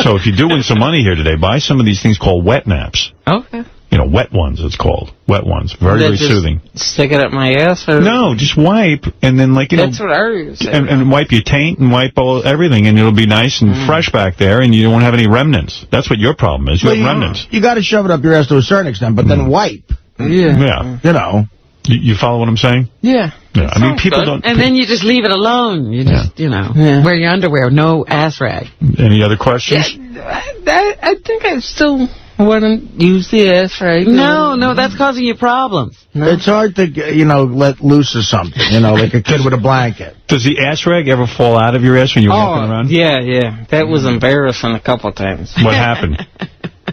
A: So if you do win some money here today, buy some of these things called wet naps.
G: Okay.
A: You know, wet ones, it's called. Wet ones. Very soothing.
G: Stick it up my ass? Or?
A: No, just wipe, and then,
G: That's what I was saying.
A: And wipe your taint and wipe everything, and it'll be nice and fresh back there, and you won't have any remnants. That's what your problem is. You have remnants.
E: You got to shove it up your ass to a certain extent, but then wipe.
A: Yeah.
E: You know.
A: You follow what I'm saying?
G: Yeah.
A: I mean, people don't...
C: And then you just leave it alone. You just, wear your underwear, no ass rag.
A: Any other questions?
G: I think I still wouldn't use the ass rag.
C: No, that's causing you problems.
E: No. It's hard to, let loose or something, like a kid with a blanket.
A: Does the ass rag ever fall out of your ass when you're walking around?
G: Yeah. That was embarrassing a couple times.
A: What happened?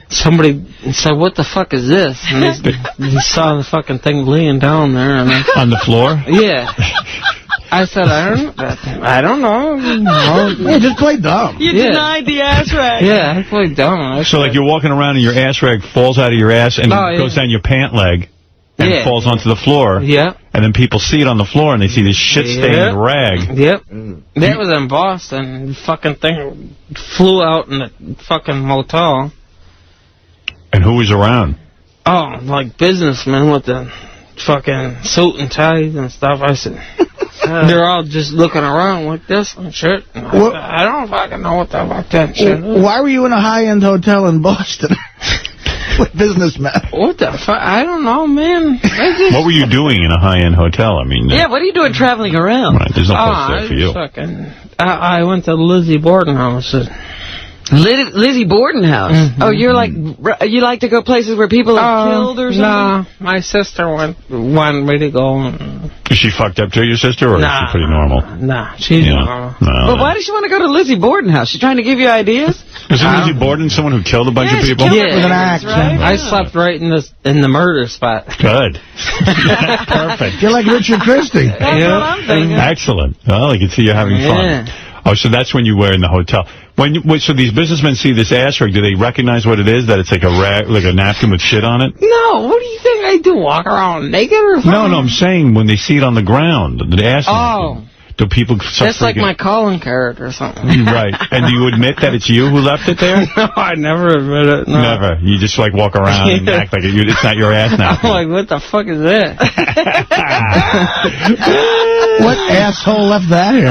G: Somebody said, what the fuck is this? And they saw the fucking thing laying down there. And
A: on the floor?
G: Yeah. I said, I don't know.
E: Yeah, just play dumb.
C: You denied the ass rag.
G: Yeah, I played dumb.
A: So like you're walking around and your ass rag falls out of your ass and goes down your pant leg. and it falls onto the floor.
G: Yeah.
A: And then people see it on the floor, and they see this shit-stained rag.
G: Yep. That was in Boston. The fucking thing flew out in the fucking motel.
A: And who was around?
G: Oh, like businessmen with the fucking suit and ties and stuff. I said, they're all just looking around like this and shit. And I don't fucking know what the fuck that shit is.
E: Why were you in a high-end hotel in Boston with businessmen?
G: What the fuck? I don't know, man.
A: What were you doing in a high-end hotel? I mean,
C: yeah, what are you doing traveling around?
A: Right, there's no place there for you.
G: I went to Lizzie Borden house.
C: Lizzie Borden house. Mm-hmm. Oh, you like to go places where people are killed or something?
G: Nah, my sister wanted me to go.
A: Is she fucked up too, your sister, or is she pretty normal?
G: Nah, she's normal.
C: But why does she want to go to Lizzie Borden house? She trying to give you ideas?
A: Is Lizzie Borden someone who killed a bunch of people?
G: Yeah, with an axe. Right? I slept right in the murder spot.
A: Good. Perfect.
E: You're like Richard Christie.
C: That's what I'm thinking.
A: Excellent. Well, I can see you're having fun. Oh, so that's when you were in the hotel. So these businessmen see this ass rag, do they recognize what it is? That it's like a rag, like a napkin with shit on it?
G: No, what do you think I do? Walk around naked or something?
A: No, I'm saying when they see it on the ground, the ass.
G: Oh.
A: Do people...
G: That's like my calling card or something.
A: Right. And do you admit that it's you who left it there?
G: No, I never admit it. No.
A: Never. You just like walk around and act like it's not your ass now.
G: I'm like, what the fuck is that?
E: What asshole left that here?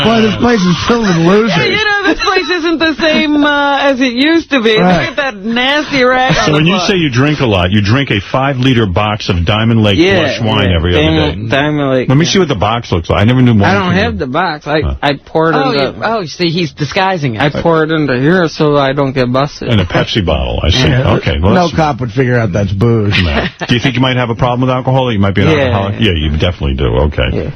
E: Boy, this place is filled with losers.
C: Yeah, you know, this place isn't the same as it used to be.
E: Right.
C: Look at that nasty rag on
A: So when you say you drink a lot, you drink a 5-liter box of Diamond Lake Flush wine every other day.
G: Diamond Lake.
A: Let me see what the box looks like. I never knew wine.
G: I don't have the box. I pour it into...
C: Oh, see, he's disguising it.
G: I pour it into here so I don't get busted.
A: In a Pepsi bottle, I see.
E: Yeah.
A: Okay. Well,
E: no cop would figure out that's booze.
A: No. Do you think you might have a problem with alcohol? Or you might be an alcoholic? Yeah, you definitely do. Okay.
G: Yeah.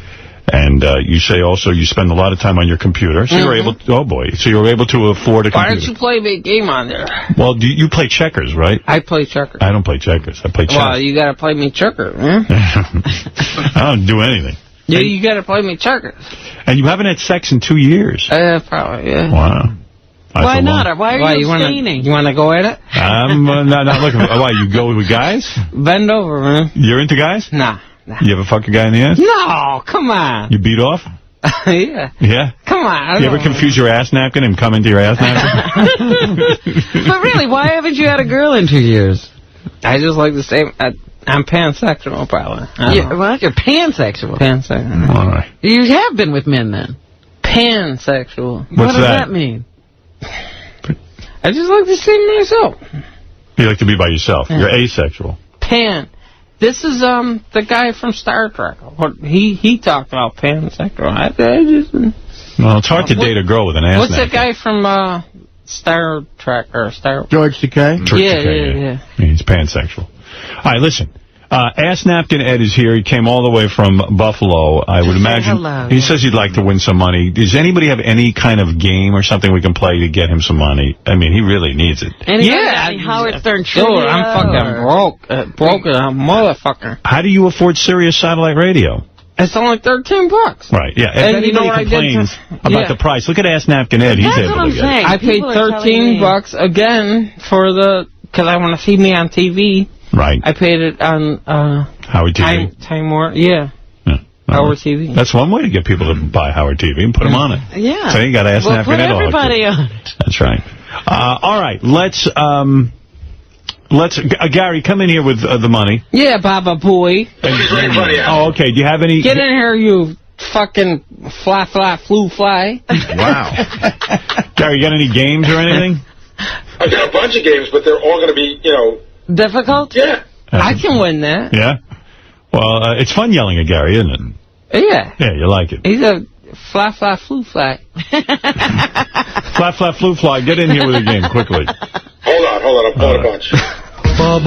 A: And you say also you spend a lot of time on your computer. So you're able to, oh boy, so you're able to afford a computer.
G: Why don't you play a big game on there?
A: Well, you play checkers, right?
G: I play checkers.
A: I don't play checkers. I play chess.
G: Well, you got to play me checkers, man.
A: I don't do anything.
G: Yeah, you got to play me checkers.
A: And you haven't had sex in 2 years.
G: Probably, yeah.
A: Wow.
C: Why not? Why are you abstaining?
G: You want to go at it?
A: I'm not looking for... Why, you go with guys?
G: Bend over, man.
A: You're into guys?
G: Nah.
A: You ever fuck a guy in the ass?
G: No, come on.
A: You beat off?
G: Yeah.
A: Yeah?
G: Come on.
A: You ever confuse your ass napkin and come into your ass napkin?
C: But really, why haven't you had a girl in 2 years?
G: I just like the same... I'm pansexual, probably.
C: Well, you're pansexual.
G: Pansexual.
A: All right.
C: You have been with men, then?
G: Pansexual.
C: What does that mean?
G: I just like to see myself.
A: You like to be by yourself.
G: Yeah.
A: You're asexual.
G: This is the guy from Star Trek. He talked about pansexual.
A: Well, it's hard to date a girl with an ass
G: What's
A: napkin.
G: that guy from Star Trek or Star...
E: George Takei?
G: Yeah.
A: He's pansexual. All right, listen. Ass Napkin Ed is here. He came all the way from Buffalo. I would imagine.
C: Hello.
A: He says he'd like to win some money. Does anybody have any kind of game or something we can play to get him some money? I mean, he really needs it.
C: Any Howard Stern trivia?
G: Dude, I'm fucking broke. Broke as a motherfucker.
A: How do you afford Sirius satellite radio?
G: It's only $13.
A: Right, yeah. If
G: And
A: anybody
G: you know what
A: complains about the price, look at Ass Napkin Ed. He's
C: That's
A: able
C: what I'm
A: to get
C: saying.
A: it.
G: I paid $13 again for because I want to see me on TV.
A: Right.
G: I paid it on
A: Howard TV.
G: Time Warner. Yeah. Howard TV.
A: That's one way to get people to buy Howard TV and put them on it.
C: Yeah.
A: So you got to Ass Napkin
C: put
A: Ed all
C: everybody on it.
A: That's right. All right. Let's Gary, come in here with the money.
G: Yeah, Baba Booey.
A: Oh, okay. Do you have any...
G: Get in here, you fucking fly, flew, fly.
D: Wow.
A: Gary, you got any games or anything?
I: I've got a bunch of games, but they're all going to be,
C: Difficult?
I: Yeah.
G: I can win that.
A: Yeah? Well, it's fun yelling at Gary, isn't it?
G: Yeah.
A: Yeah, you like it.
G: He's a fly, flew, fly.
A: Flat, flew, fly. Get in here with a game, quickly.
I: Hold on. I'm pulling a bunch.
J: Baba,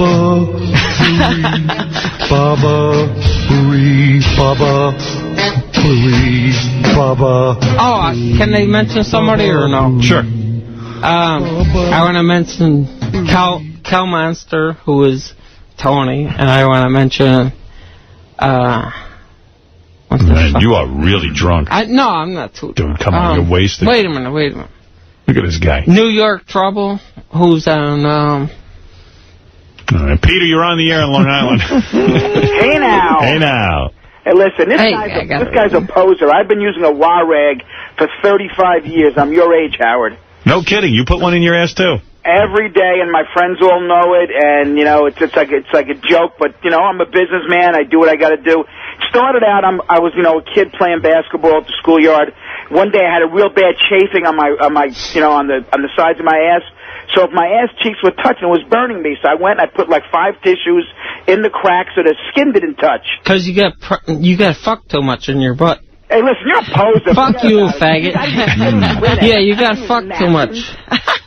J: Booey, Baba, Booey, Baba.
G: Oh, can they mention somebody or no?
A: Sure.
G: I want to mention Cal Monster, who is Tony, and I want to mention, what's the
A: Man, you are really drunk.
G: No, I'm not too drunk.
A: Dude, come on, you're wasted.
G: Wait a minute.
A: Look at this guy.
G: New York Trouble, who's on,
A: All right. Peter, you're on the air in Long Island.
K: Hey, now.
A: Hey, now.
K: Hey, listen, this guy's a poser. I've been using a wah rag for 35 years. I'm your age, Howard.
A: No kidding. You put one in your ass, too?
K: Every day, and my friends all know it, and, you know, it's like a joke, but, you know, I'm a businessman. I do what I got to do. Started out, I was, you know, a kid playing basketball at the schoolyard. One day I had a real bad chafing on my, you know, on the sides of my ass. So if my ass cheeks were touching, it was burning me. So I went and I put like 5 tissues in the cracks so the skin didn't touch.
G: Because you got fucked too much in your butt.
K: Hey, listen, you're a poser.
G: Fuck you, faggot. Yeah, you got fucked too much.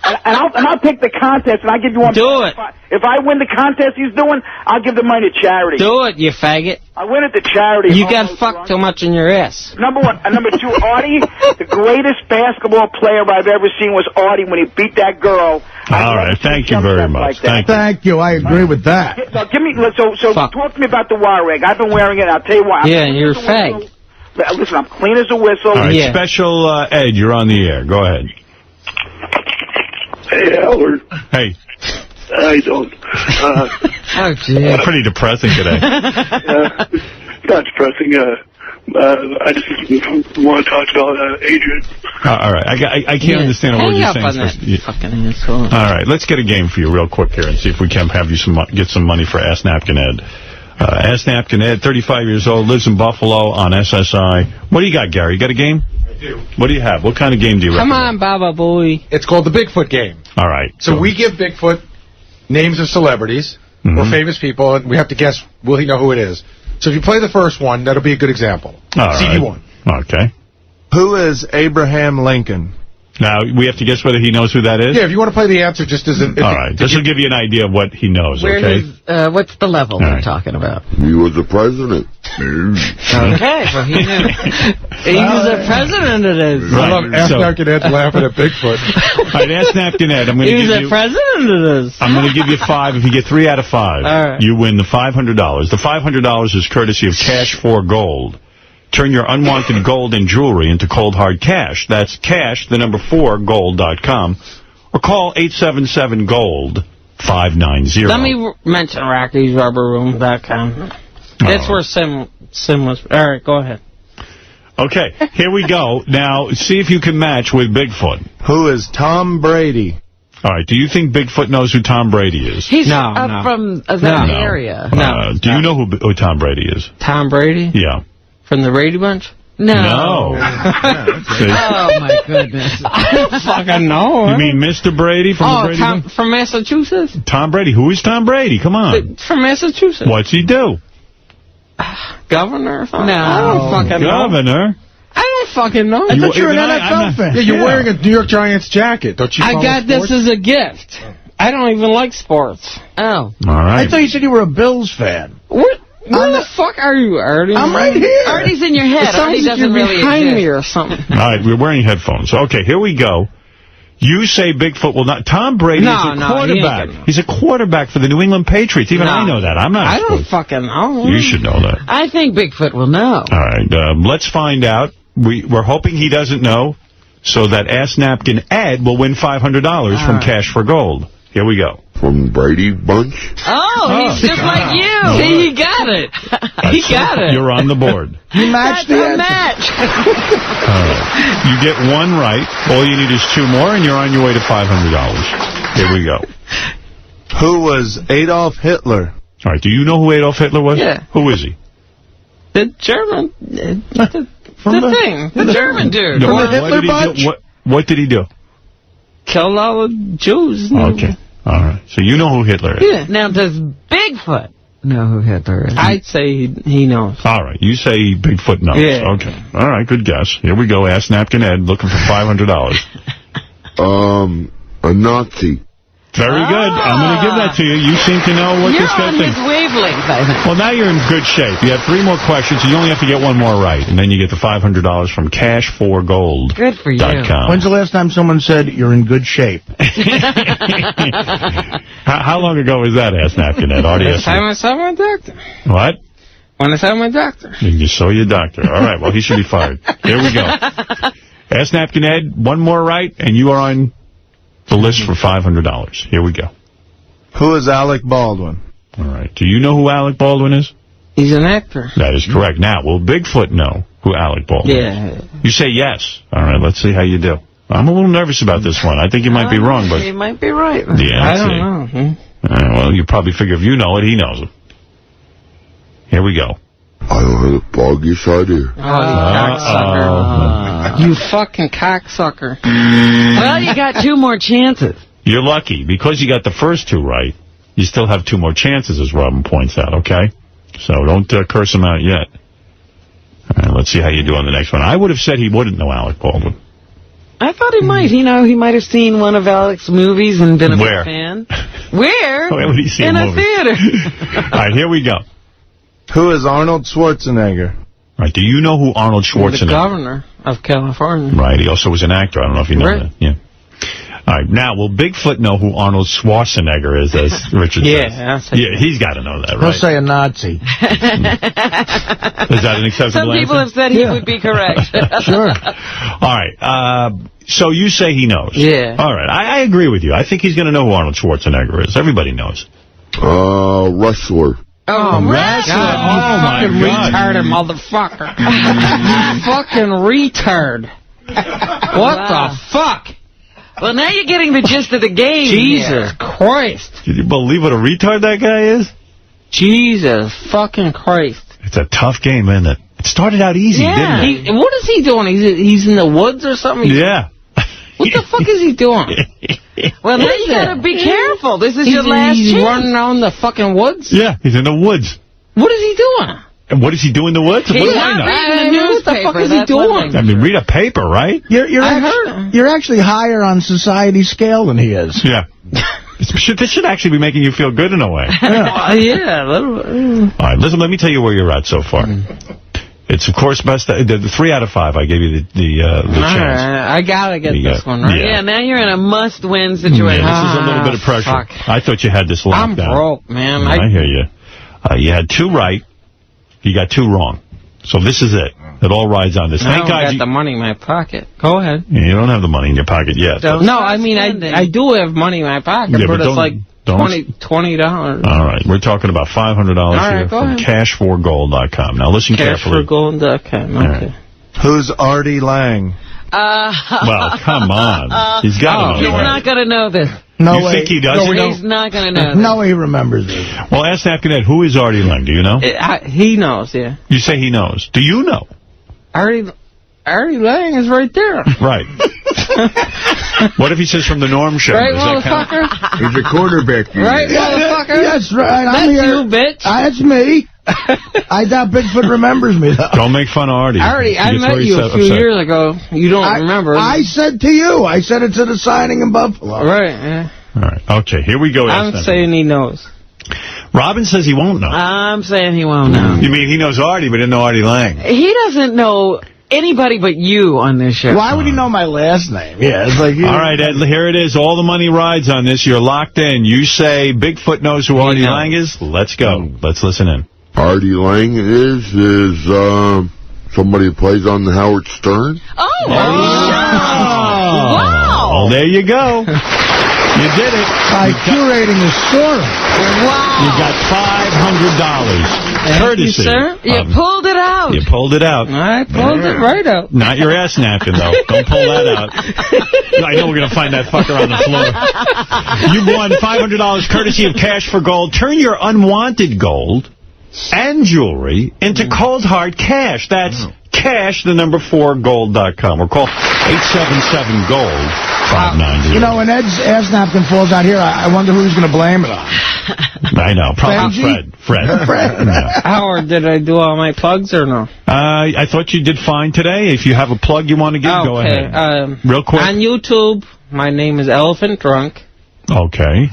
K: And I'll take the contest, and I'll give you one.
G: Do it.
K: If I win the contest he's doing, I'll give the money to charity.
G: Do it, you faggot.
K: I win it to charity.
G: You got fucked too much in your ass.
K: Number one. And number two, Artie, the greatest basketball player I've ever seen was Artie when he beat that girl.
A: All right, thank you very much.
K: Like
E: Thank you. I agree with that.
K: Now, give me, so talk to me about the wire rag. I've been wearing it, and I'll tell you why.
G: Yeah, you're a fag.
K: Listen, I'm clean as a whistle.
A: All right, Special Ed, you're on the air. Go ahead.
L: Hey, Howard.
A: Hey.
L: How you doing?
C: Oh, gee.
A: Pretty depressing today.
L: Not depressing. I just want to talk about Adrian.
A: All right. I can't understand what you're saying.
G: Hang up on that fucking asshole.
A: All right. Let's get a game for you real quick here and see if we can have you get some money for Ask Napkin Ed. Ask Napkin Ed, 35 years old, lives in Buffalo on SSI. What do you got, Gary? You got a game? I do. What do you have? What kind of game do you recommend?
G: Come on, Baba boy.
M: It's called the Bigfoot game.
A: All right.
M: So we give Bigfoot names of celebrities or famous people, and we have to guess, will he know who it is? So if you play the first one, that'll be a good example.
A: All
M: CD1.
A: Right. Okay.
N: Who is Abraham Lincoln?
A: Now, we have to guess whether he knows who that is?
M: Yeah, if you want to play the answer just as an...
A: All right. This will give you an idea of what he knows, okay?
C: What's the level we're talking about?
D: He was the president.
C: Okay, well, he knew.
G: He was the president of this.
M: I love Ask Napkin Ed laughing at Bigfoot.
A: All right, Ask Napkin Ed. I'm going to give you...
G: He was the president of this.
A: I'm going to give you 5. If you get 3 out of 5,
G: right.
A: You win the $500. The $500 is courtesy of Cash for Gold. Turn your unwanted gold and jewelry into cold, hard cash. That's cash, the number 4, gold.com. Or call 877-GOLD-590.
G: Let me mention Rocky'sRubberRoom.com. That's where Sim was. All right, go ahead.
A: Okay, here we go. Now, see if you can match with Bigfoot.
N: Who is Tom Brady?
A: All right, do you think Bigfoot knows who Tom Brady is?
C: He's from that area.
A: Do you know who Tom Brady is?
G: Tom Brady?
A: Yeah.
G: From the Brady Bunch?
A: No.
C: Oh, my goodness.
G: I don't fucking know.
A: You mean Mr. Brady from the Brady Bunch?
G: From Massachusetts?
A: Tom Brady. Who is Tom Brady? Come on.
G: From Massachusetts.
A: What's he do?
G: Governor or something?
C: No.
G: I don't fucking know.
A: Governor?
G: I don't fucking know.
E: I thought you were an NFL fan.
M: Yeah, you're wearing a New York Giants jacket. Don't you?
G: I got
M: sports?
G: this as a gift. I don't even like sports.
C: Oh.
A: All right.
E: I thought you said you were a Bills fan.
G: Where the fuck are you, Artie?
E: I'm right here.
C: Artie's in your head. Artie doesn't really
G: behind
C: exist.
G: me or something.
A: All right, we're wearing headphones. Okay, here we go. You say Bigfoot will not... Tom Brady is a quarterback. He's a quarterback for the New England Patriots. Even I know that. I'm not.
G: I don't fucking know.
A: You should know that.
C: I think Bigfoot will know.
A: All right, let's find out. We're hoping he doesn't know, so that Ask Napkin Ed will win $500 from Cash for Gold. Here we go.
D: From Brady Bunch?
C: Oh, he's just like you.
G: See, he got it. He got it.
A: You're on the board.
E: You matched the answer.
C: match.
A: You get 1 right. All you need is 2 more, and you're on your way to $500. Here we go.
N: Who was Adolf Hitler?
A: All right, do you know who Adolf Hitler was?
G: Yeah.
A: Who is he?
G: The German... The German dude.
A: No, what did he do?
G: Killed all the Jews.
A: Okay. All right. So you know who Hitler is.
G: Yeah.
C: Now, does Bigfoot know who Hitler is?
G: I'd say he knows.
A: All right. You say Bigfoot knows.
G: Yeah.
A: Okay. All right. Good guess. Here we go. Ask Napkin Ed looking for $500.
D: A Nazi.
A: Very good. I'm going to give that to you. You seem to know what this guy thinks.
C: You're on his wavelength, I think.
A: Well, now you're in good shape. You have 3 more questions. You only have to get 1 more right, and then you get the $500 from Cash4Gold.com.
C: Good for you.
E: When's the last time someone said you're in good shape?
A: How long ago was that, Ask Napkin Ed?
G: When I saw my doctor.
A: What?
G: When I saw my doctor.
A: You saw your doctor. All right, well, he should be fired. Here we go. Ask Napkin Ed, 1 more right, and you are on the list for $500. Here we go.
N: Who is Alec Baldwin?
A: All right. Do you know who Alec Baldwin is?
G: He's an actor.
A: That is correct. Now, will Bigfoot know who Alec Baldwin is? You say yes. All right, let's see how you do. I'm a little nervous about this one. I think you might be wrong, but...
C: You might be right.
A: Yeah,
G: I don't know.
A: All right, well, you probably figure if you know it, he knows it. Here we go.
D: I don't have the foggiest idea.
G: Oh, you cocksucker. You fucking cocksucker.
C: Well, you got 2 more chances.
A: You're lucky. Because you got the first 2 right, you still have 2 more chances, as Robin points out, okay? So don't curse him out yet. All right, let's see how you do on the next one. I would have said he wouldn't know Alec Baldwin.
C: I thought he might. You know, he might have seen one of Alec's movies and been a big
A: Where?
C: fan. Where?
A: Where would he see
C: In
A: a
C: a
A: movie?
C: theater.
A: All right, here we go.
N: Who is Arnold Schwarzenegger?
A: All right, do you know who Arnold Schwarzenegger is?
G: The governor of California.
A: Right, he also was an actor. I don't know if you know that. Yeah. All right, now, will Bigfoot know who Arnold Schwarzenegger is, as Richard says? Yeah, he's got to know that, right?
E: He'll say a Nazi.
A: Is that an acceptable
C: Some people have said he would be correct.
E: Sure.
A: All right, so you say he knows.
G: Yeah.
A: All right, I agree with you. I think he's going to know who Arnold Schwarzenegger is. Everybody knows.
D: Wrestler.
C: Oh,
G: wrestler.
A: Oh, my
G: fucking
A: God.
G: retarded motherfucker. You fucking retard. What the fuck?
C: Well, now you're getting the gist of the game.
G: Jesus Christ.
A: Can you believe what a retard that guy is?
G: Jesus fucking Christ.
A: It's a tough game, isn't it? It started out easy, didn't it?
G: What is he doing? He's in the woods or something?
A: Yeah.
G: What the fuck is he doing?
C: Well, now you got to be careful. This is your last
G: He's
C: chance.
G: running around the fucking woods?
A: Yeah, he's in the woods.
G: What is he doing?
A: And what does he do in the woods? What do I know?
C: Reading the
G: What the fuck
C: newspaper,
G: is he
C: that's
G: doing?
C: one thing.
A: I mean, read a paper, right?
E: You're actually higher on society scale than he is.
A: Yeah. This should actually be making you feel good in a way.
G: Yeah, a little bit.
A: All right, listen, let me tell you where you're at so far. It's, of course, best. The 3 out of 5, I gave you the chance.
G: I gotta get this one, right?
C: Yeah, now you're in a must-win situation.
A: Yeah, this is a little bit of pressure.
G: Fuck.
A: I thought you had this locked
G: I'm
A: down.
G: broke, man.
A: I hear you. You had 2 right. You got 2 wrong. So this is it. It all rides on this.
G: I
A: Thank
G: don't
A: God
G: got the money in my pocket. Go ahead.
A: You don't have the money in your pocket yet.
G: No, I mean, I do have money in my pocket,
A: Yeah,
G: but
A: but
G: it's like $20.
A: All right, we're talking about $500
G: right,
A: here
G: go
A: from
G: ahead.
A: cashforgold.com. Now listen carefully.
G: Cashforgold.com, okay.
N: Who's Artie Lang?
A: Well, come on. He's got to know.
C: He's
A: Right?
C: not going to know this.
E: No
A: You
E: way.
A: think he does?
C: He's not going to know this.
E: No way he remembers this.
A: Well, ask Napkin Ed, who is Artie Lang? Do you know?
G: He knows, yeah.
A: You say he knows. Do you know?
G: Artie Lang is right there.
A: Right. What if he says from the Norm Show?
G: Right,
A: Does that count?
G: motherfucker?
D: He's a quarterback.
G: Right, motherfucker?
E: That's right.
G: That's
E: I'm here.
G: you, bitch.
E: That's me. I doubt Bigfoot remembers me, though.
A: Don't make fun of Artie.
G: Artie, I
A: He gets
G: met
A: very
G: you a few
A: upset.
G: years ago. You don't remember.
E: I said to you. I said it to the signing in Buffalo.
G: Right, yeah.
A: All right. Okay, here we go.
G: I'm saying he knows.
A: Robin says he won't know.
C: I'm saying he won't know.
A: You mean he knows Artie, but didn't know Artie Lang?
C: He doesn't know anybody but you on this show.
E: Why would he know my last name? Yeah, it's like...
A: All right, Ed, here it is. All the money rides on this. You're locked in. You say Bigfoot knows who Artie Lang is? Let's go. Let's listen in.
D: Artie Lang is somebody who plays on the Howard Stern.
C: Oh, wow.
A: Well, there you go. You did it.
E: By curating the story.
C: Wow.
A: You got $500. Courtesy.
G: you, sir.
C: You pulled it out.
A: You pulled it out.
G: I pulled it right out.
A: Not your ass napkin, though. Don't pull that out. I know we're going to find that fucker on the floor. You won $500 courtesy of Cash for Gold. Turn your unwanted gold and jewelry into cold hard cash. That's cash, the number 4, gold.com. Or call 877-GOLD. 590.
E: You know, when Ed's ass napkin falls out here, I wonder who he's going to blame it on.
A: I know. Probably
E: Benji?
A: Fred. Yeah.
G: Howard, did I do all my plugs or no?
A: I thought you did fine today. If you have a plug you want to give, go ahead. Real quick.
G: On YouTube, my name is Elephant Drunk.
A: Okay.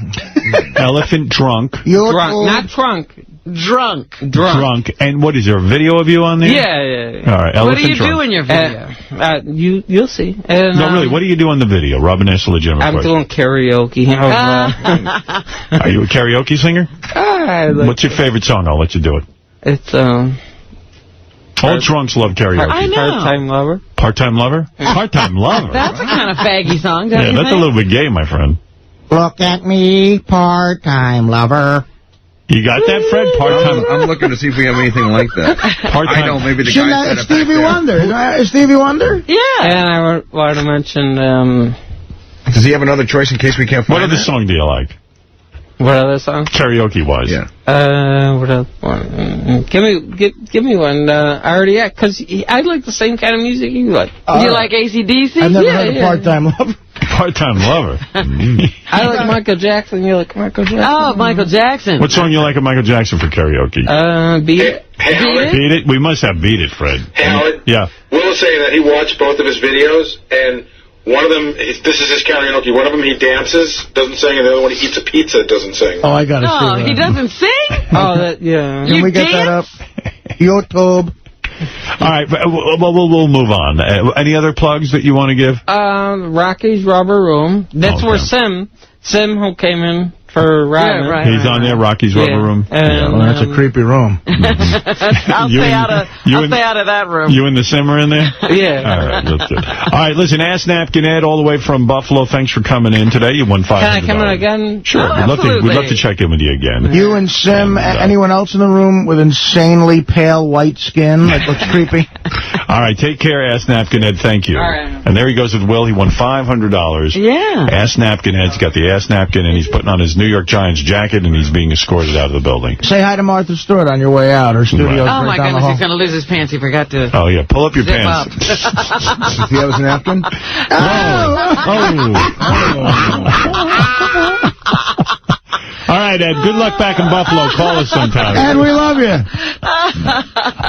A: Elephant Drunk.
G: Drunk, not trunk.
C: Drunk.
A: And what is there, a video of you on there?
G: Yeah.
A: All right,
C: What
A: Elephant
C: do you
A: Drunk.
C: do in your video?
G: You'll see. And,
A: No, really, what do you do on the video? Robin asked a legitimate
G: I'm
A: question.
G: doing karaoke.
A: Are you a karaoke singer? What's your favorite song? I'll let you do it.
G: It's,
A: All drunks love karaoke.
C: I know.
G: Part-time lover.
A: Part-time lover? Part-time lover?
C: That's a kind of faggy song, don't
A: Yeah,
C: you
A: that's
C: think?
A: a little bit gay, my friend.
E: Look at me, part-time lover.
A: You got that, Fred? Part-time.
O: I'm looking to see if we have anything like that.
A: Part-time.
O: I know, maybe the guy said it
E: Stevie
O: back
E: Wonder. Is Stevie Wonder?
C: Yeah.
G: And I want to mention...
O: Does he have another choice in case we can't find
A: What other song do you like?
G: What other song?
A: Karaoke-wise.
O: Yeah.
G: What else? Give me one. I already had, because I like the same kind of music you like.
C: You like AC/DC?
E: I've never heard of Part-Time Lover.
A: Part-time lover.
G: I like Michael Jackson. You like Michael Jackson?
C: Oh, Michael Jackson.
A: What song you like of Michael Jackson for karaoke?
G: Beat It.
A: Beat It? We must have Beat It, Fred.
I: Hey, Howard.
A: Yeah.
I: Will was saying that he watched both of his videos, and one of them, this is his karaoke, one of them he dances, doesn't sing, and the other one he eats a pizza, doesn't sing.
E: Oh, I got to see that.
C: Oh, he doesn't sing?
G: Oh, that, yeah.
E: Can we get that up? YouTube.
A: All right, we'll move on. Any other plugs that you want to give?
G: Rocky's Rubber Room. That's where Sim who came in for Robin.
C: Yeah, right.
A: He's on there, Rocky's Rubber Room.
G: And,
E: Well, that's a creepy room.
C: I'll stay out of that room.
A: You and the Sim are in there?
G: Yeah.
A: All right, that's good. All right, listen, Ask Napkin Ed all the way from Buffalo. Thanks for coming in today. You won $500.
G: Can I come in again?
A: Sure.
C: Oh,
A: We'd love to check in with you again.
E: You and Sim, anyone else in the room with insanely pale white skin that looks creepy?
A: All right, take care, Ask Napkin Ed. Thank you.
G: All right.
A: And there he goes with Will. He won $500.
C: Yeah.
A: Ask Napkin Ed's got the Ask Napkin, and he's putting on his New York Giants jacket, and he's being escorted out of the building.
E: Say hi to Martha Stewart on your way out. Her studio's
C: Oh, my
E: right down the
C: goodness,
E: hall.
C: he's going to lose his pants. He forgot to
A: Oh, yeah. Pull up your
C: zip
A: pants.
C: up.
O: Does he have his napkin?
A: All right, Ed. Good luck back in Buffalo. Call us sometime.
E: Ed, we love you.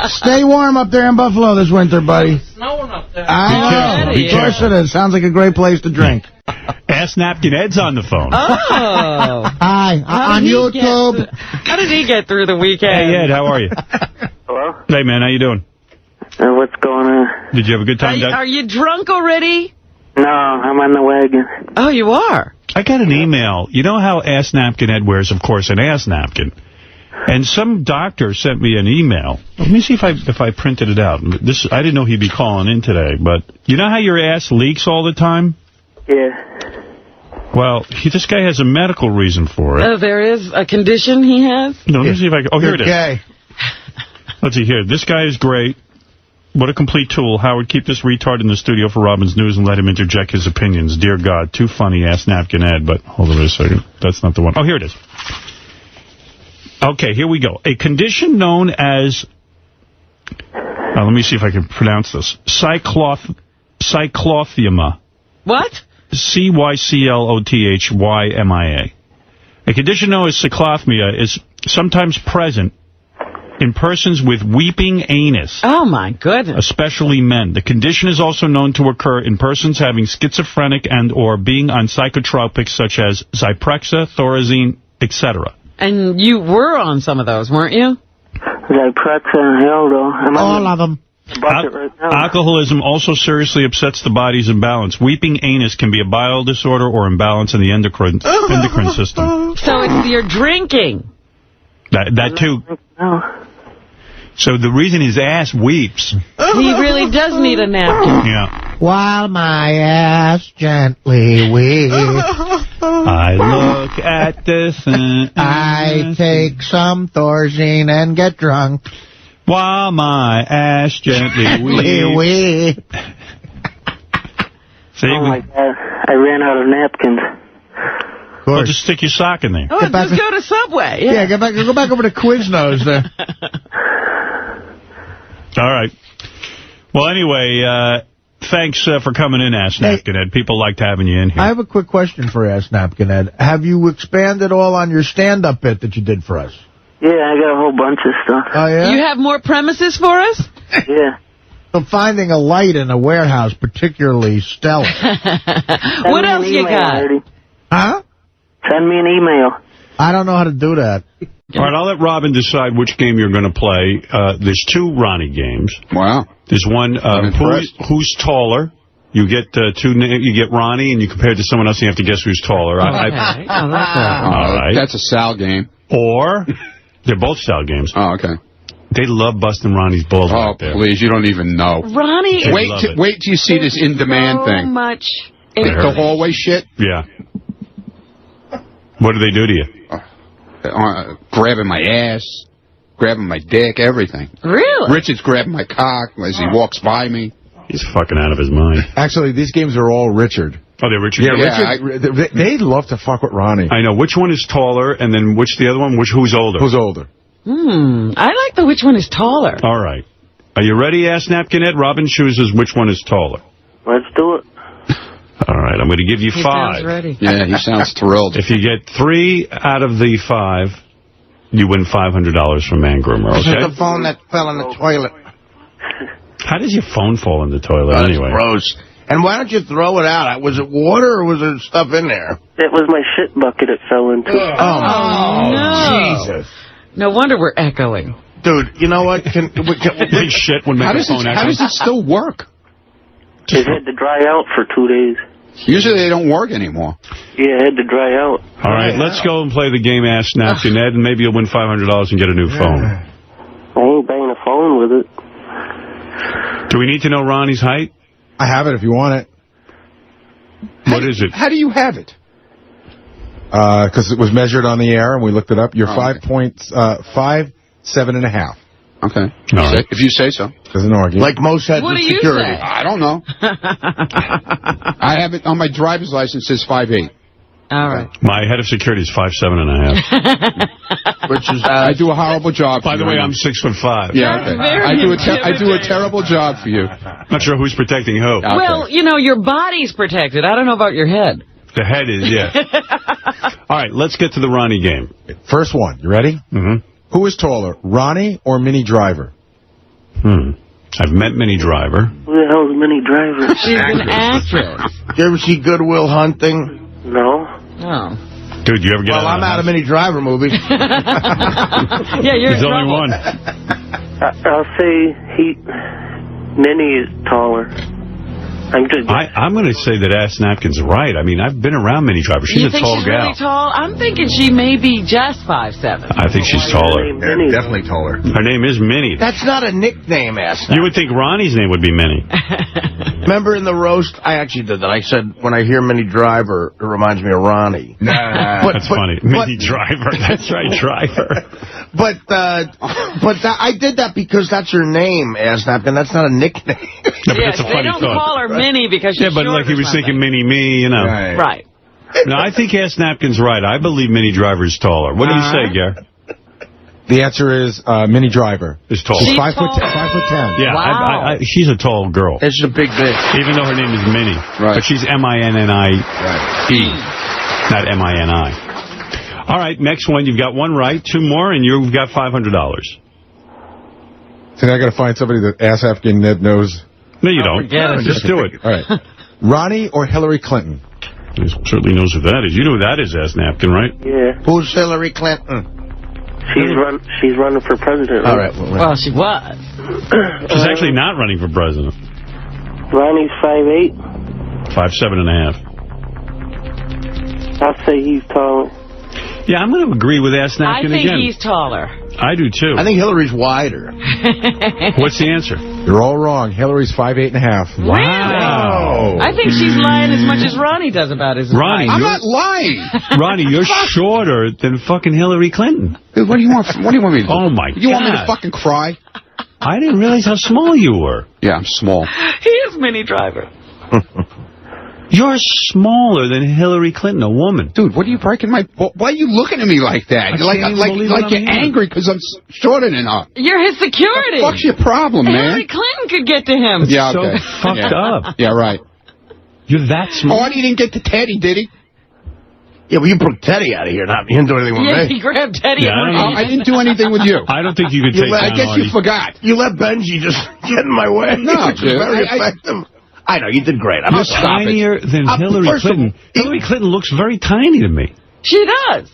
E: Stay warm up there in Buffalo this winter, buddy.
G: It's snowing up there.
E: I know.
A: Be
E: Of course it is. Sounds like a great place to drink.
A: Ask Napkin Ed's on the phone.
C: Oh.
E: Hi, on YouTube.
C: How did he get through the weekend?
A: Hey, Ed, how are you?
B: Hello?
A: Hey, man, how you doing?
B: What's going on?
A: Did you have a good time, Dad?
C: Are you drunk already?
B: No, I'm on the wagon.
C: Oh, you are?
A: I got an email. You know how Ask Napkin Ed wears, of course, an ass napkin? And some doctor sent me an email. Let me see if I printed it out. I didn't know he'd be calling in today, but you know how your ass leaks all the time?
B: Yeah.
A: Well, this guy has a medical reason for it.
C: Oh, there is a condition he has?
A: No, let me see if I can... Oh, here it is.
E: Okay.
A: Let's see here. This guy is great. What a complete tool. Howard, keep this retard in the studio for Robin's News and let him interject his opinions. Dear God, too funny, Ask Napkin Ed. But hold on a second. That's not the one. Oh, here it is. Okay, here we go. A condition known as... let me see if I can pronounce this. Cyclothymia.
C: What?
A: Cyclothymia. A condition known as cyclothymia is sometimes present in persons with weeping anus.
C: Oh, my goodness.
A: Especially men. The condition is also known to occur in persons having schizophrenic and or being on psychotropics such as Zyprexa, Thorazine, etc.
C: And you were on some of those, weren't you?
B: Zyprexa and Hildo.
E: All of them.
B: Right now.
A: Alcoholism also seriously upsets the body's imbalance. Weeping anus can be a bile disorder or imbalance in the endocrine system.
C: So it's your drinking.
A: That too.
B: No.
A: So the reason his ass weeps.
C: He really does need a napkin.
A: Yeah.
E: While my ass gently weeps,
A: I look at this and
E: I take some Thorazine and get drunk.
A: While my ass gently weeps.
B: Oh, my God. I ran out of napkins.
A: Well, just stick your sock in there.
C: Oh, just go to Subway.
E: Yeah, go back over to Quiznos there.
A: All right. Well, anyway, thanks for coming in, Ask Napkin Ed. People liked having you in here.
E: I have a quick question for Ask Napkin Ed. Have you expanded all on your stand-up bit that you did for us?
B: Yeah, I got a whole bunch of stuff.
E: Oh, yeah?
C: You have more premises for us?
B: Yeah.
E: So finding a light in a warehouse particularly stellar.
C: What else you got?
B: Already.
E: Huh?
B: Send me an email.
E: I don't know how to do that.
A: All right, I'll let Robin decide which game you're going to play. There's 2 Ronnie games.
O: Wow.
A: There's one, who's taller. You get you get Ronnie, and you compare it to someone else, and you have to guess who's taller.
C: All right.
O: That's a Sal game.
A: Or, they're both Sal games.
O: Oh, okay.
A: They love busting Ronnie's balls out there.
O: Oh, please, you don't even know.
C: Ronnie,
O: wait till you see this in-demand thing.
C: So much.
O: The hallway shit?
A: Yeah. What do they do to you?
O: Grabbing my ass, grabbing my dick, everything.
C: Really?
O: Richard's grabbing my cock as he walks by me.
A: He's fucking out of his mind.
M: Actually, these games are all Richard.
A: Oh, they're Richard?
M: Yeah, Richard. They love to fuck with Ronnie.
A: I know. Which one is taller, and then which the other one? Who's older?
M: Who's older?
C: I like the which one is taller.
A: All right. Are you ready, Ask Napkin Ed? Robin chooses which one is taller.
B: Let's do it.
A: All right, I'm going to give you
C: He
A: 5.
C: sounds ready.
O: Yeah, he sounds thrilled.
A: If you get 3 out of the 5, you win $500 from Man Groomer,
E: This is
A: okay?
E: the phone that fell in the toilet.
A: How does your phone fall in the toilet anyway?
E: Gross. And why don't you throw it out? Was it water or was there stuff in there?
B: It was my shit bucket it fell into.
C: No.
E: Jesus.
C: No wonder we're echoing.
E: Dude, you know what?
A: Big shit would make
O: How
A: the
O: does
A: phone
O: it,
A: echo.
O: how does it still work?
B: It had to dry out for 2 days.
O: Usually they don't work anymore.
B: Yeah, it had to dry out.
A: All right, let's go and play the game Ask Napkin Ed, and maybe you'll win $500 and get a new phone.
B: I ain't banging a phone with it.
A: Do we need to know Ronnie's height?
M: I have it if you want it.
A: What is it?
O: How do you have it?
M: Because it was measured on the air, and we looked it up. You're 5'7.5".
O: Okay.
A: All right.
O: If you say so.
M: Doesn't argue.
E: Like most heads
C: What
E: of
C: do you
E: security.
C: say?
O: I don't know. I have it on my driver's license. It says 5'8".
C: All right.
A: My head of security is 5'7.5".
E: Which is,
O: I do a horrible job.
A: By the way, I'm 6'5".
O: Yeah, okay. I do a terrible job for you.
A: Not sure who's protecting who.
O: Okay.
C: Well, you know, your body's protected. I don't know about your head.
A: The head is, yeah. All right, let's get to the Ronnie game.
M: First one. You ready?
A: Mm-hmm.
M: Who is taller, Ronnie or Minnie Driver?
A: I've met Minnie Driver.
B: Who the hell's Minnie Driver?
C: She's an actress.
E: you ever see Good Will Hunting?
B: No.
C: Oh.
A: Dude, you ever get
E: Well, I'm out of Minnie Driver movies.
C: Yeah, you're
A: There's
C: in
A: only
C: trouble.
A: one.
B: I'll say Minnie is taller. I'm
A: going to say that Ass Napkin's right. I mean, I've been around Minnie Driver. She's
C: You
A: a
C: think
A: tall
C: she's
A: gal.
C: really tall? I'm thinking she may be just 5'7".
A: I think she's taller.
E: Yeah, definitely taller.
A: Her name is Minnie.
E: That's not a nickname, Ass.
A: You would think Ronnie's name would be Minnie.
E: Remember in the roast, I actually did that. I said, when I hear Minnie Driver, it reminds me of Ronnie.
A: That's funny. Minnie Driver. That's right, Driver.
E: But I did that because that's her name, Ass Napkin. That's not a nickname.
A: No, but that's a
C: they
A: funny
C: don't
A: thought.
C: call her Minnie because she's
A: Yeah, but
C: short
A: like he
C: or
A: was
C: something.
A: thinking Mini-Me, you know.
C: Right.
A: No, I think Ass Napkin's right. I believe Minnie Driver's taller. What do you say, Gare?
M: The answer is Minnie Driver.
A: Is taller.
M: She's
C: She's
M: 5'10".
C: tall.
M: Yeah.
C: Wow.
A: She's a tall girl.
E: It's a big bitch.
A: Even though her name is Minnie.
O: Right.
A: But she's M-I-N-N-I-E, not M-I-N-I. All right, next one. You've got one right, 2 more, and you've got $500.
M: So now I got to find somebody that Ass Napkin Ned knows.
A: No, you don't.
C: forget it.
A: Just do it.
M: All right. Ronnie or Hillary Clinton?
A: He certainly knows who that is. You know who that is, Ass Napkin, right?
B: Yeah.
E: Who's Hillary Clinton?
B: She's running for president.
E: All right.
C: Well, she was.
A: She's actually not running for president.
B: Ronnie's 5'8".
A: 5'7.5".
B: I'll say he's taller.
A: Yeah, I'm going to agree with Ass
C: I
A: Napkin
C: think
A: again.
C: he's taller.
A: I do, too.
E: I think Hillary's wider.
A: What's the answer?
M: You're all wrong. Hillary's 5'8.5".
A: Wow.
C: I think she's lying as much as Ronnie does about his
A: Ronnie,
C: height.
O: I'm not lying.
A: Ronnie, you're shorter than fucking Hillary Clinton.
O: Dude, what do you want? What do you want me to do?
A: Oh, my God.
O: You want me to fucking cry?
A: I didn't realize how small you were.
O: Yeah, I'm small.
C: He is Minnie Driver.
A: You're smaller than Hillary Clinton, a woman.
O: Dude, what are you breaking my... Why are you looking at me like that?
A: I can't even believe what I'm
O: you're
A: hearing.
O: angry because I'm shorter than her.
C: You're his security.
O: What's your problem, man?
C: Hillary Clinton could get to him.
O: Yeah,
A: So
O: okay.
A: fucked up.
O: Yeah, right.
A: You're that small.
O: Oh, he didn't get to Teddy, did he?
E: Yeah, well, you broke Teddy out of here. Not, you didn't do anything with
C: Yeah,
E: me.
C: he grabbed Teddy.
A: Yeah, I don't know.
O: I didn't do anything with you.
A: I don't think you could take
O: I
A: down
O: guess
A: Artie.
O: you forgot.
E: You let Benji just get in my way.
O: No,
E: Which is
O: dude.
E: very effective. I know, you did great. I'm
A: You're
E: not
A: tinier than Hillary
E: first of all,
A: Clinton. Hillary Clinton looks very tiny to me.
C: She does.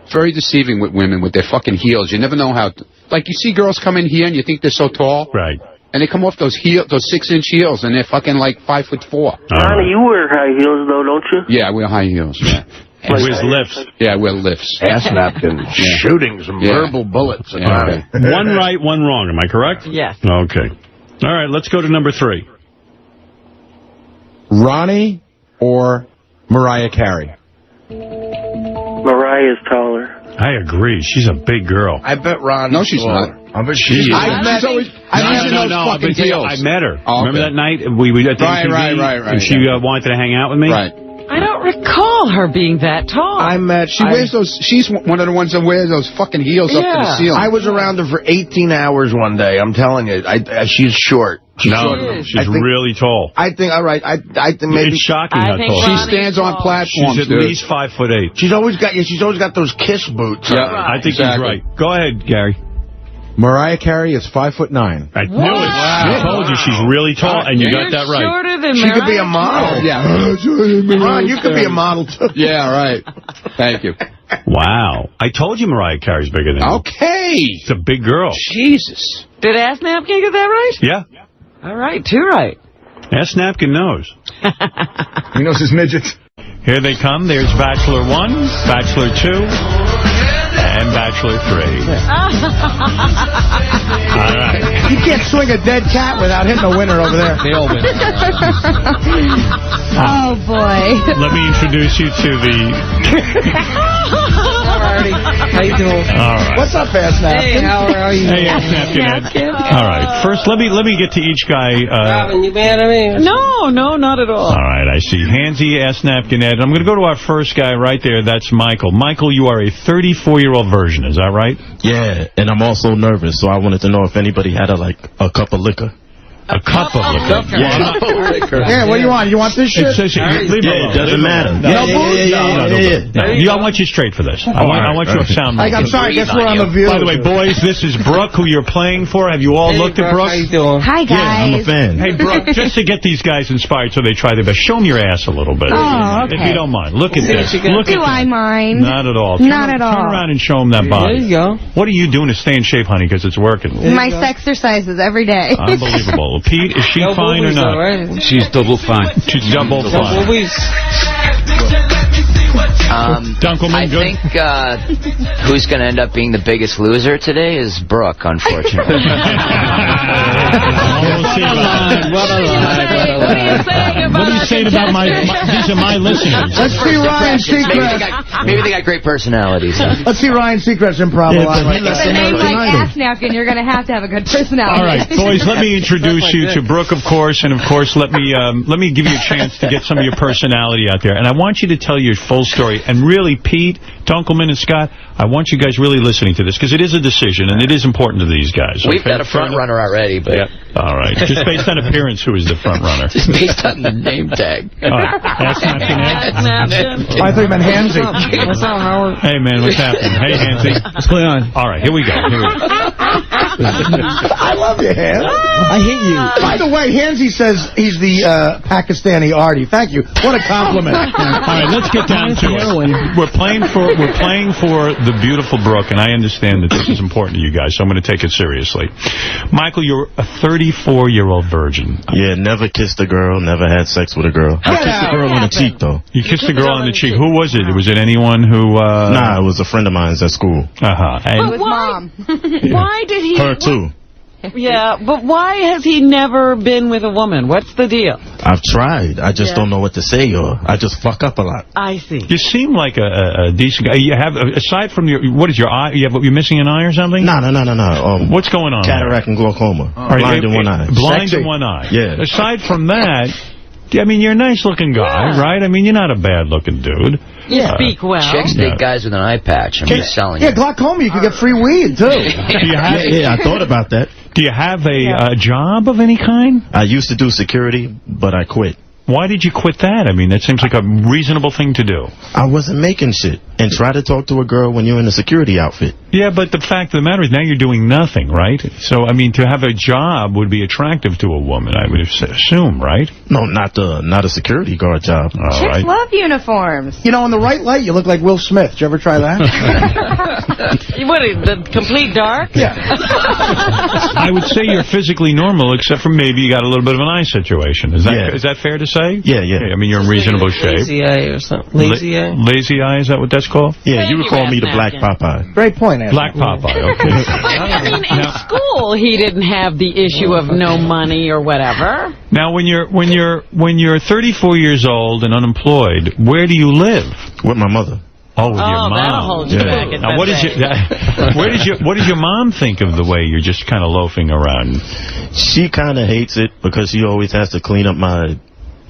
O: It's very deceiving with women with their fucking heels. You never know how... Like, you see girls come in here and you think they're so tall.
A: Right.
O: And they come off those 6-inch heels and they're fucking like 5'4".
B: Ronnie, you wear high heels, though, don't you?
O: Yeah, I wear high heels. Yeah.
A: Where's lifts?
O: Yeah, I wear lifts.
E: Ass Napkin shooting some verbal bullets.
O: Yeah, okay.
A: One right, one wrong. Am I correct?
C: Yes.
A: Okay. All right, let's go to number 3.
M: Ronnie or Mariah Carey?
B: Mariah's taller.
A: I agree. She's a big girl.
E: I bet Ron.
O: No, she's not.
E: I bet she is.
O: I met her.
A: I met her. Remember that night? We at the MTV,
O: Right.
A: And she wanted to hang out with me?
O: Right.
C: I don't recall her being that tall.
O: She wears those. She's one of the ones that wears those fucking heels up to the ceiling.
E: I was around her for 18 hours one day. I'm telling you, she's short.
A: She's really tall.
E: I think. All right. I think maybe
A: it's shocking how tall
O: she stands on platforms.
A: She's at least 5'8".
E: She's always got those Kiss boots.
A: Yeah, I think he's right. Go ahead, Gary.
M: Mariah Carey is 5'9".
A: I knew it. I told you she's really tall, and you got that right.
C: Shorter than
E: she could be a model. Ron, you could be a model too.
O: Yeah, right. Thank you.
A: Wow. I told you Mariah Carey's bigger than you.
O: Okay.
A: It's a big girl.
O: Jesus.
C: Did Ass Napkin get that right?
A: Yeah.
C: All right, 2 right.
A: Ass Napkin knows.
M: He knows his midgets.
A: Here they come. There's Bachelor 1, Bachelor 2. And Bachelor 3. All right.
E: You can't swing a dead cat without hitting a winner over there.
O: They all win.
P: Oh, boy.
A: Let me introduce you to the...
G: How you doing?
A: All right.
E: What's up, Ass Napkin?
G: Hey, how are you?
A: Hey, Ass Napkin. All right. First, let me get to each guy.
G: Robin, you mad at me?
C: No, not at all.
A: All right. I see Hansy, Ass Napkin, Ed. I'm going to go to our first guy right there. That's Michael. Michael, you are a 34-year-old virgin. Is that right?
Q: Yeah, and I'm also nervous, so I wanted to know if anybody had a cup of liquor.
A: A cup of liquor.
Q: Yeah.
E: Yeah, what do you want? You want this shit?
Q: It doesn't matter.
A: No, I want you straight for this. I want you to sound.
E: I'm sorry, I guess we're on The View.
A: By the way, boys, this is Brooke, who you're playing for. Have you all looked at Brooke?
G: How you doing?
P: Hi, guys.
Q: Yeah, I'm a fan.
A: Hey, Brooke, just to get these guys inspired so they try their best, show them your ass a little bit.
P: Oh, okay.
A: If you don't mind. Look at this.
P: Do I mind?
A: Not at all.
P: Not at all.
A: Turn around and show them that body.
G: There you go.
A: What are you doing to stay in shape, honey, because it's working?
P: My exercises every day.
A: Unbelievable. Pete, is she fine or not?
G: Right?
H: She's double fine.
A: She's double fine. Dunkelman,
R: I think who's going to end up being the biggest loser today is Brooke, unfortunately.
A: What are you saying about these are my listeners?
E: Let's see Ryan Seacrest.
R: Maybe they got great personalities. Huh?
E: Let's see Ryan Seacrest improv.
P: With a name like Ass Napkin, you're going to have a good personality.
A: All right, boys, let me introduce you to Brooke, of course, and of course, let me give you a chance to get some of your personality out there. And I want you to tell your full story. And really, Pete, Dunkelman, and Scott, I want you guys really listening to this, because it is a decision, and it is important to these guys.
R: We've got a front runner already, but...
A: Yeah. All right. Just based on appearance, who is the front runner?
R: Just based on the name tag.
A: All right. That's Napkin Ed.
E: I thought you meant Hansy.
G: What's up, Howard?
A: Hey, man, what's happening? Hey, Hansy.
H: What's going on?
A: All right, here we go.
E: I love you, Hans.
H: I hate you.
E: By the way, Hansy says he's the Pakistani Artie. Thank you. What a compliment.
A: All right, let's get down to it. We're playing for the beautiful Brooke, and I understand that this is important to you guys, so I'm going to take it seriously. Michael, you're a 34-year-old virgin.
Q: Yeah, never kissed a girl, never had sex with a girl. I kissed a girl on the cheek, though.
A: You kissed a girl on the cheek. Who was it? Was it anyone who...
Q: Nah, it was a friend of mine's at school.
P: It was Mom.
C: Why did he...
Q: Her, too.
C: Yeah, but why has he never been with a woman? What's the deal?
Q: I've tried. I just don't know what to say, or I just fuck up a lot.
C: I see.
A: You seem like a decent guy. You have, aside from what is your eye? You're missing an eye or something?
Q: No.
A: What's going on?
Q: Cataract and glaucoma. Blind in one eye.
A: Blind in one eye.
Q: Yeah.
A: Aside from that, I mean, you're a nice-looking guy, right? I mean, you're not a bad-looking dude.
C: You speak well.
R: Chicks dig guys with an eye patch. I'm just selling you.
E: Yeah, glaucoma, you can get free weed, too.
Q: Yeah, I thought about that.
A: Do you have a job of any kind?
Q: I used to do security, but I quit.
A: Why did you quit that? I mean, that seems like a reasonable thing to do.
Q: I wasn't making shit. And try to talk to a girl when you're in a security outfit.
A: Yeah, but the fact of the matter is now you're doing nothing, right? So, I mean, to have a job would be attractive to a woman, I would assume, right?
Q: No, not a security guard job.
P: Chicks love uniforms.
E: You know, in the right light, you look like Will Smith. Did you ever try that?
C: What, the complete dark?
E: Yeah.
A: I would say you're physically normal, except for maybe you got a little bit of an eye situation. Is that fair to say?
Q: Yeah.
A: I mean, you're in reasonable shape.
G: Lazy eye or something. Lazy eye?
A: Lazy eye, is that what that's called?
Q: Yeah, you would call me the Black Popeye.
E: Great point, Anthony.
A: Black Popeye, okay.
C: I mean, in school, he didn't have the issue of no money or whatever.
A: Now, when you're 34 years old and unemployed, where do you live?
Q: With my mother.
A: Oh, with your mom.
C: that'll hold you back at
A: Now, what does your mom think of the way you're just kind of loafing around?
Q: She kind of hates it because she always has to clean up my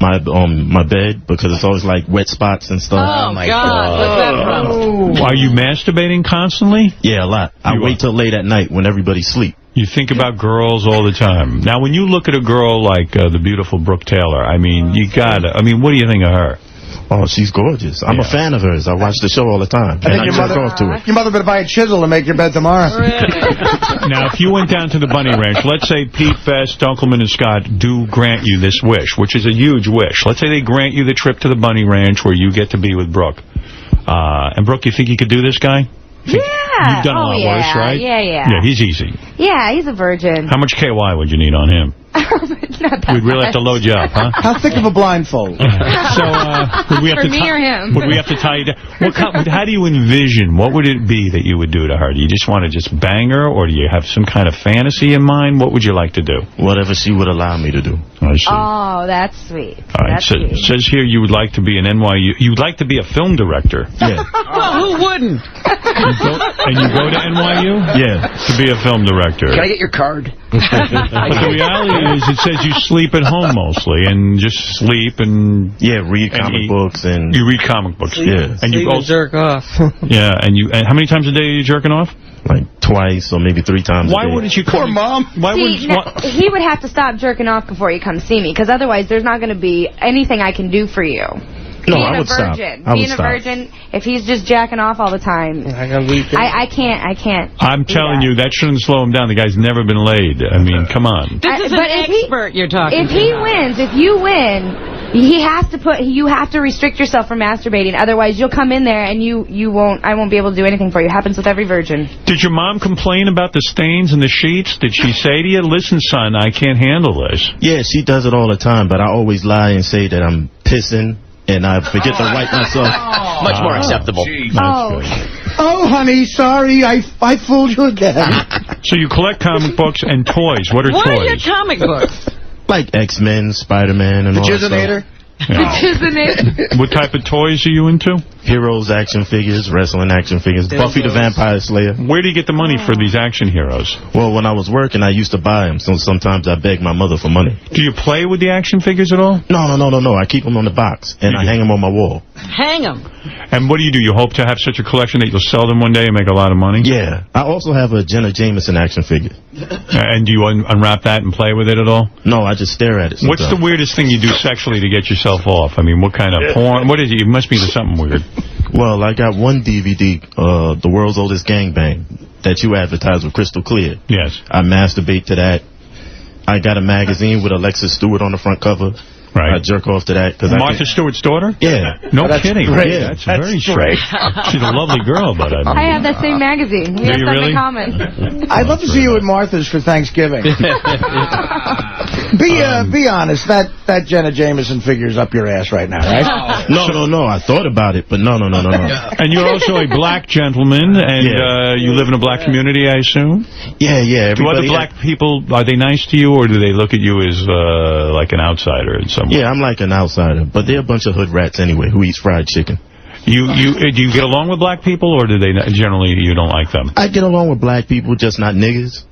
Q: bed because it's always like wet spots and stuff.
C: Oh, my God. What's that from?
A: Are you masturbating constantly?
Q: Yeah, a lot. I wait till late at night when everybody's asleep.
A: You think about girls all the time. Now, when you look at a girl like the beautiful Brooke Taylor, I mean, what do you think of her?
Q: Oh, she's gorgeous. I'm a fan of hers. I watch the show all the time.
E: I think your mother better buy a chisel to make your bed tomorrow.
A: Now, if you went down to the Bunny Ranch, let's say Pete Best, Dunkelman, and Scott do grant you this wish, which is a huge wish. Let's say they grant you the trip to the Bunny Ranch where you get to be with Brooke. And Brooke, you think you could do this guy?
P: Yeah.
A: You've done a lot worse, right?
P: Yeah.
A: Yeah, he's easy.
P: Yeah, he's a virgin.
A: How much KY would you need on him?
P: Not that
A: We'd really have to load you up, huh?
E: How thick of a blindfold?
A: So, would we have
P: For
A: to
P: me or him?
A: Would we have to tie you down? How do you envision? What would it be that you would do to her? Do you just want to just bang her, or do you have some kind of fantasy in mind? What would you like to do?
Q: Whatever she would allow me to do.
A: I see.
P: Oh, that's sweet.
A: All right, so it says here you would like to be an NYU. You'd like to be a film director.
Q: Yeah.
C: Well, who wouldn't?
A: You go to NYU?
Q: Yeah.
A: To be a film director.
R: Can I get your card?
A: But the reality is, it says you sleep at home mostly, and just sleep and
Q: read comic books and
A: you read comic books.
Q: Yeah,
G: and you also jerk off.
A: Yeah, and how many times a day are you jerking off?
Q: Like twice or maybe 3 times.
A: Why
Q: a day.
A: wouldn't you?
E: Poor mom.
A: Why wouldn't
P: he would have to stop jerking off before you come see me, because otherwise there's not going to be anything I can do for you.
Q: No,
P: Being
Q: I would stop.
P: Being a virgin, if he's just jacking off all the time, I can't.
A: I'm telling you, that shouldn't slow him down. The guy's never been laid. I mean, come on.
C: This is an expert you're talking
P: If he wins, if you win, you have to restrict yourself from masturbating. Otherwise, you'll come in there and I won't be able to do anything for you. It happens with every virgin.
A: Did your mom complain about the stains in the sheets? Did she say to you, listen, son, I can't handle this?
Q: Yeah, she does it all the time, but I always lie and say that I'm pissing. And I forget to wipe myself.
R: Much more acceptable.
E: Oh, honey, sorry, I fooled you again.
A: So you collect comic books and toys. What are toys?
C: What are your comic books?
Q: Like X-Men, Spider-Man, and all that stuff.
A: What type of toys are you into?
Q: Heroes, action figures, wrestling action figures, Buffy the Vampire Slayer.
A: Where do you get the money for these action heroes?
Q: Well, when I was working, I used to buy them, so sometimes I beg my mother for money.
A: Do you play with the action figures at all?
Q: No. I keep them on the box, and I hang them on my wall.
C: Hang them.
A: And what do? You hope to have such a collection that you'll sell them one day and make a lot of money?
Q: Yeah. I also have a Jenna Jameson action figure.
A: And do you unwrap that and play with it at all?
Q: No, I just stare at it sometimes.
A: What's the weirdest thing you do sexually to get yourself off? I mean, what kind of porn? What is it? It must be something weird.
Q: Well, I got one DVD, The World's Oldest Gangbang, that you advertise with Crystal Clear.
A: Yes.
Q: I masturbate to that. I got a magazine with Alexis Stewart on the front cover.
A: Right.
Q: I jerk off to that.
A: Martha Stewart's daughter?
Q: Yeah.
A: No kidding.
E: Great.
A: Yeah, that's very strange. She's a lovely girl, but I mean...
P: I have that same magazine. We have something in common.
E: I'd love to see you at Martha's for Thanksgiving. Be honest. That Jenna Jameson figure's up your ass right now, right?
Q: No. I thought about it, but no.
A: And you're also a black gentleman, and you live in a black community, I assume?
Q: Yeah.
A: Do other black people, are they nice to you, or do they look at you as like an outsider in some way?
Q: Yeah, I'm like an outsider, but they're a bunch of hood rats anyway who eats fried chicken.
A: Do you get along with black people, or do they generally you don't like them?
Q: I get along with black people, just not niggas.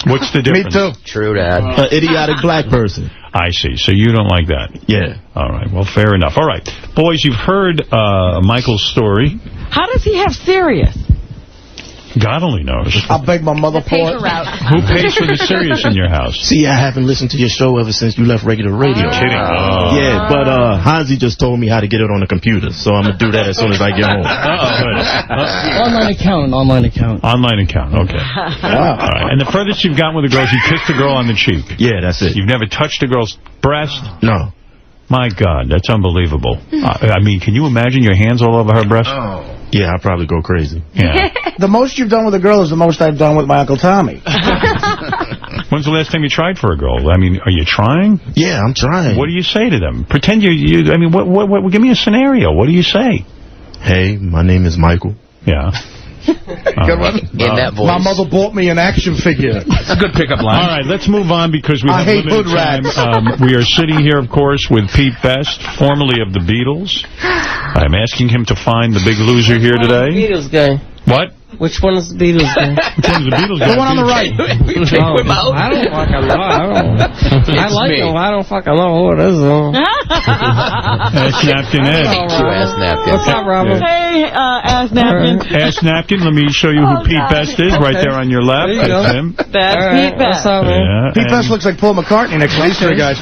A: What's the difference?
E: Me too.
R: True, Dad.
Q: An idiotic black person.
A: I see. So you don't like that?
Q: Yeah.
A: All right. Well, fair enough. All right. Boys, you've heard Michael's story.
C: How does he have Sirius?
A: God only knows.
E: I'll beg my mother for it.
A: Who pays for the Sirius in your house?
Q: See, I haven't listened to your show ever since you left regular radio.
A: Kidding.
Q: Yeah, but Hansi just told me how to get it on the computer, so I'm going to do that as soon as I get home.
G: Online account.
A: Online account, okay. All right. And the furthest you've gotten with a girl is you kissed a girl on the cheek.
Q: Yeah, that's it.
A: You've never touched a girl's breast?
Q: No.
A: My God, that's unbelievable. I mean, can you imagine your hands all over her breast?
Q: Oh. Yeah, I'd probably go crazy.
A: Yeah.
E: The most you've done with a girl is the most I've done with my Uncle Tommy.
A: When's the last time you tried for a girl? I mean, are you trying?
Q: Yeah, I'm trying.
A: What do you say to them? Pretend I mean, what? Give me a scenario. What do you say?
Q: Hey, my name is Michael.
A: Yeah.
E: Good one.
R: In that voice.
E: My mother bought me an action figure.
O: That's a good pickup line.
A: All right, let's move on because we
E: I
A: have
E: hate
A: limited
E: hood
A: time.
E: rats.
A: We are sitting here, of course, with Pete Best, formerly of the Beatles. I'm asking him to find the big loser here today.
G: Beatles guy.
A: What?
G: Which one is the Beatles guy?
A: Which one's the Beatles guy?
E: The one on the right.
G: I don't fucking know. I like him. I don't fucking know who it is, though.
A: Ask Napkin Ed.
R: Ask Napkin.
G: What's up, Robin?
C: Hey, Ask Napkin.
A: Ask Napkin. Let me show you who Pete Best is. Right there on your left.
G: There you
A: That's
G: go.
A: him.
C: That's Pete Best.
G: What's up, man?
A: Yeah,
E: Pete Best looks like Paul McCartney next to these three guys.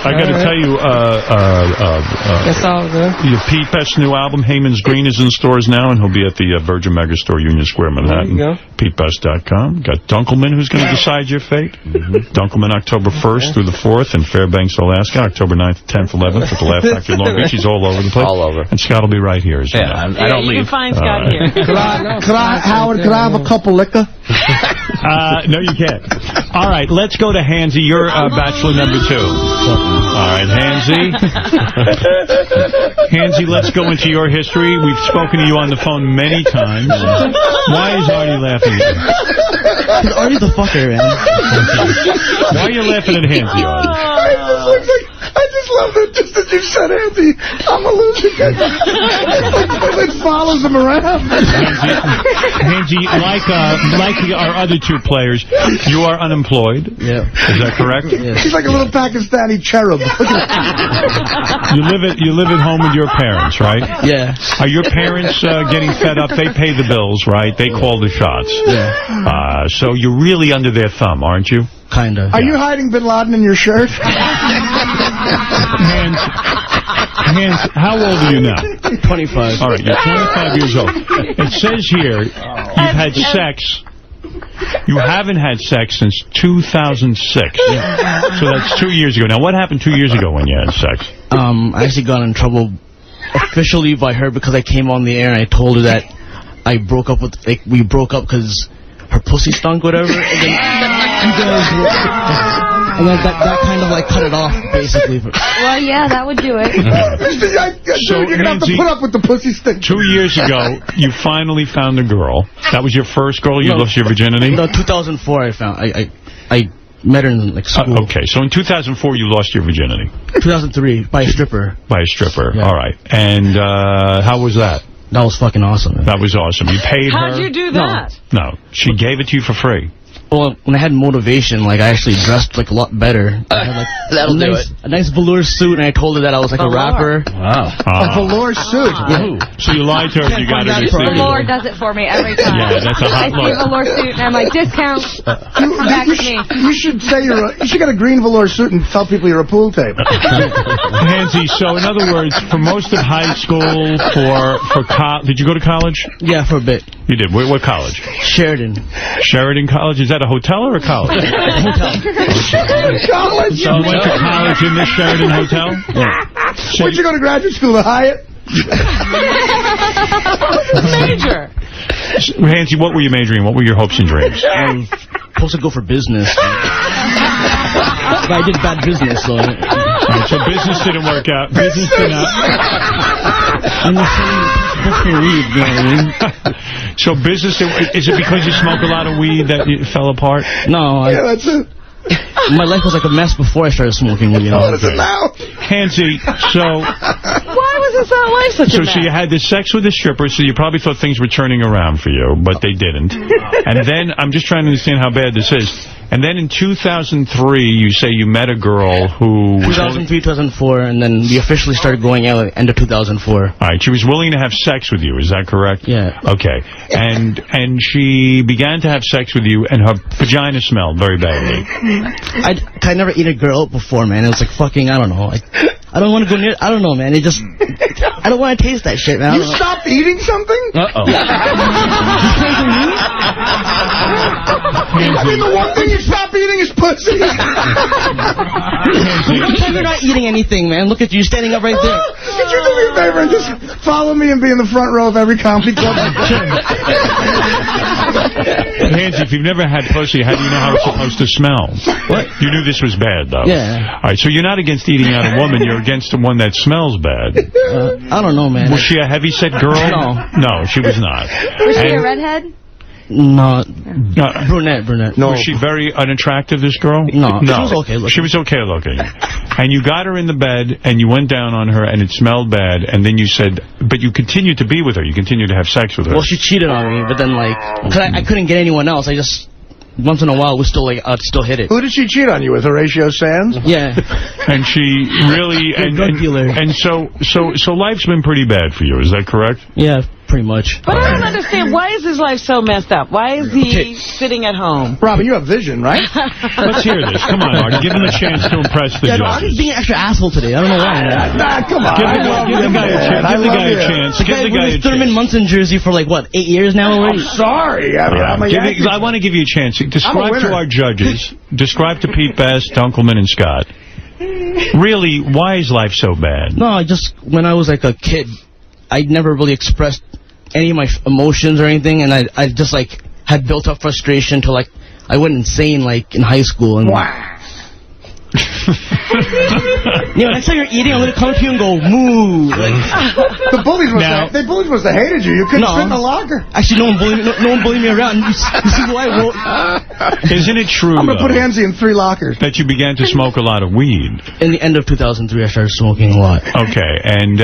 A: I got to tell you,
G: It's all good.
A: Pete Best's new album, Heyman's Green, is in stores now, and he'll be at the Virgin Megastore, Union Square, Manhattan.
G: There you go.
A: PeteBest.com. Got Dunkelman, who's going to decide your fate. Dunkelman, October 1st through the 4th in Fairbanks, Alaska. October 9th, 10th, 11th at the Laugh Factory, Long Beach. He's all over the place.
R: All over.
A: And Scott will be right here, as you know.
C: I don't leave. You can find Scott here.
E: Howard, could I have a cup of liquor?
A: No, you can't. All right, let's go to Hansy. You're bachelor number 2. All right, Hansy. Hansy, let's go into your history. We've spoken to you on the phone many times. Why is Artie laughing at you?
H: Because Artie's the fucker, man.
A: Why are you laughing at Hansy, Artie?
E: I just love that, just as you said, Andy, I'm a loser. It follows him around.
A: Hansy, like our other 2 players, you are unemployed.
H: Yeah.
A: Is that correct?
H: Yeah.
E: He's like a little Pakistani cherub.
A: You live at home with your parents, right?
H: Yeah.
A: Are your parents getting fed up? They pay the bills, right? They call the shots.
H: Yeah.
A: So you're really under their thumb, aren't you?
H: Kind of.
E: Are you hiding Bin Laden in your shirt?
A: Hans, how old are you now?
H: 25.
A: All right, you're 25 years old. It says here you've had sex. You haven't had sex since 2006. Yeah. So that's 2 years ago. Now, what happened 2 years ago when you had sex?
H: I actually got in trouble officially by her because I came on the air and I told her that I broke up with, like, we broke up because her pussy stunk, whatever. And then that kind of like cut it off, basically.
P: Well, yeah, that would do it.
A: So,
E: you're going to have to put up with the pussy stink.
A: 2 years ago, you finally found a girl. That was your first girl? You lost your virginity?
H: No, 2004 I found. I met her in like school.
A: Okay, so in 2004 you lost your virginity.
H: 2003, by a stripper.
A: By a stripper,
H: yeah.
A: All right. And how was that?
H: That was fucking awesome. Man.
A: That was awesome. You paid her?
C: How'd you do that?
A: No, she gave it to you for free.
H: Well, when I had motivation, like, I actually dressed, like, a lot better. I had, like,
R: That'll do it.
H: A nice velour suit, and I told her that I was, like, a rapper.
A: Wow.
E: A velour suit?
H: Yeah.
A: So you lied to her and you got her to see
P: Velour does it for me every time.
A: Yeah, that's a hot
P: I see a velour suit, and I'm like, discount. Come back to me.
E: You should say you should get a green velour suit and tell people you're a pool table.
A: Hansy, so in other words, for most of high school, did you go to college?
H: Yeah, for a bit.
A: You did. What college?
H: Sheridan.
A: Sheridan College? Is that a hotel or a college?
E: Sheridan College?
A: So you went to college in this Sheridan hotel?
H: Yeah.
A: So
E: Where'd you go to graduate school, the Hyatt?
C: Major.
A: Hansy, what were you majoring in? What were your hopes and dreams?
H: I was supposed to go for business. But I did bad business, so...
A: Right, so business didn't work out. Business didn't
H: I'm just saying, weed, you know what I mean?
A: So business, is it because you smoke a lot of weed that it fell apart?
H: No,
E: yeah, that's it.
H: My life was like a mess before I started smoking weed. You know?
E: What is it now?
A: Hansy, so...
C: Why was this our life such a mess?
A: So you had this sex with a stripper, so you probably thought things were turning around for you, but they didn't. And then, I'm just trying to understand how bad this is. And then in 2003, you say you met a girl who...
H: 2003, 2004, and then we officially started going out at the end of 2004.
A: All right, she was willing to have sex with you, is that correct?
H: Yeah.
A: Okay. And she began to have sex with you, and her vagina smelled very badly.
H: I never eat a girl before, man. It was like fucking, I don't know. I don't want to go near, I don't know, man. It just, I don't want to taste that shit, man.
E: You stopped eating something?
H: Uh-oh.
E: I mean, the one thing you stop eating is pussy.
H: Pretend you're not eating anything, man. Look at you standing up right there.
E: Could you do me a favor and just follow me and be in the front row of every comedy club?
A: Hansy, if you've never had pussy, how do you know how it's supposed to smell?
H: What?
A: You knew this was bad, though.
H: Yeah.
A: All right, so you're not against eating out a woman. You're against the one that smells bad.
H: I don't know, man.
A: Was she a heavyset girl?
H: No.
A: No, she was not.
P: Was she a redhead?
H: No. Brunette.
A: No. Was she very unattractive, this girl?
H: No. She was okay looking.
A: She was okay looking. And you got her in the bed, and you went down on her, and it smelled bad, and then you said, but you continued to be with her. You continued to have sex with her.
H: Well, she cheated on me, but then, like, cause I couldn't get anyone else. I just, once in a while, I'd still hit it.
E: Who did she cheat on you with, Horatio Sands?
H: Yeah.
A: And she really, and so life's been pretty bad for you, is that correct?
H: Yeah, pretty much.
C: But I don't understand, why is his life so messed up? Why is he sitting at home?
E: Robin, you have vision, right?
A: Let's hear this. Come on, Artie. Give him a chance to impress the judges.
H: Artie's being an extra asshole today. I don't know why.
E: Come on.
A: Give the guy a chance. Give the guy a chance.
H: Thurman Munson jersey for, like, what, 8 years now already?
E: I'm sorry. I
A: want to give you a chance. Describe to our judges, describe to Pete Best, Dunkelman, and Scott, really, why is life so bad?
H: No, when I was, like, a kid, I never really expressed any of my emotions or anything, and I just, like, had built up frustration till, like, I went insane, like, in high school. And wow. Next time you're eating, I'm going to come to you and go, moo. Like,
E: the bullies must have hated you. You couldn't sit in the locker.
H: Actually, no one bullied me around. You see who I wrote?
A: Isn't it true,
E: I'm going to put Hamzy in 3 lockers.
A: That you began to smoke a lot of weed?
H: In the end of 2003, I started smoking a lot.
A: Okay, and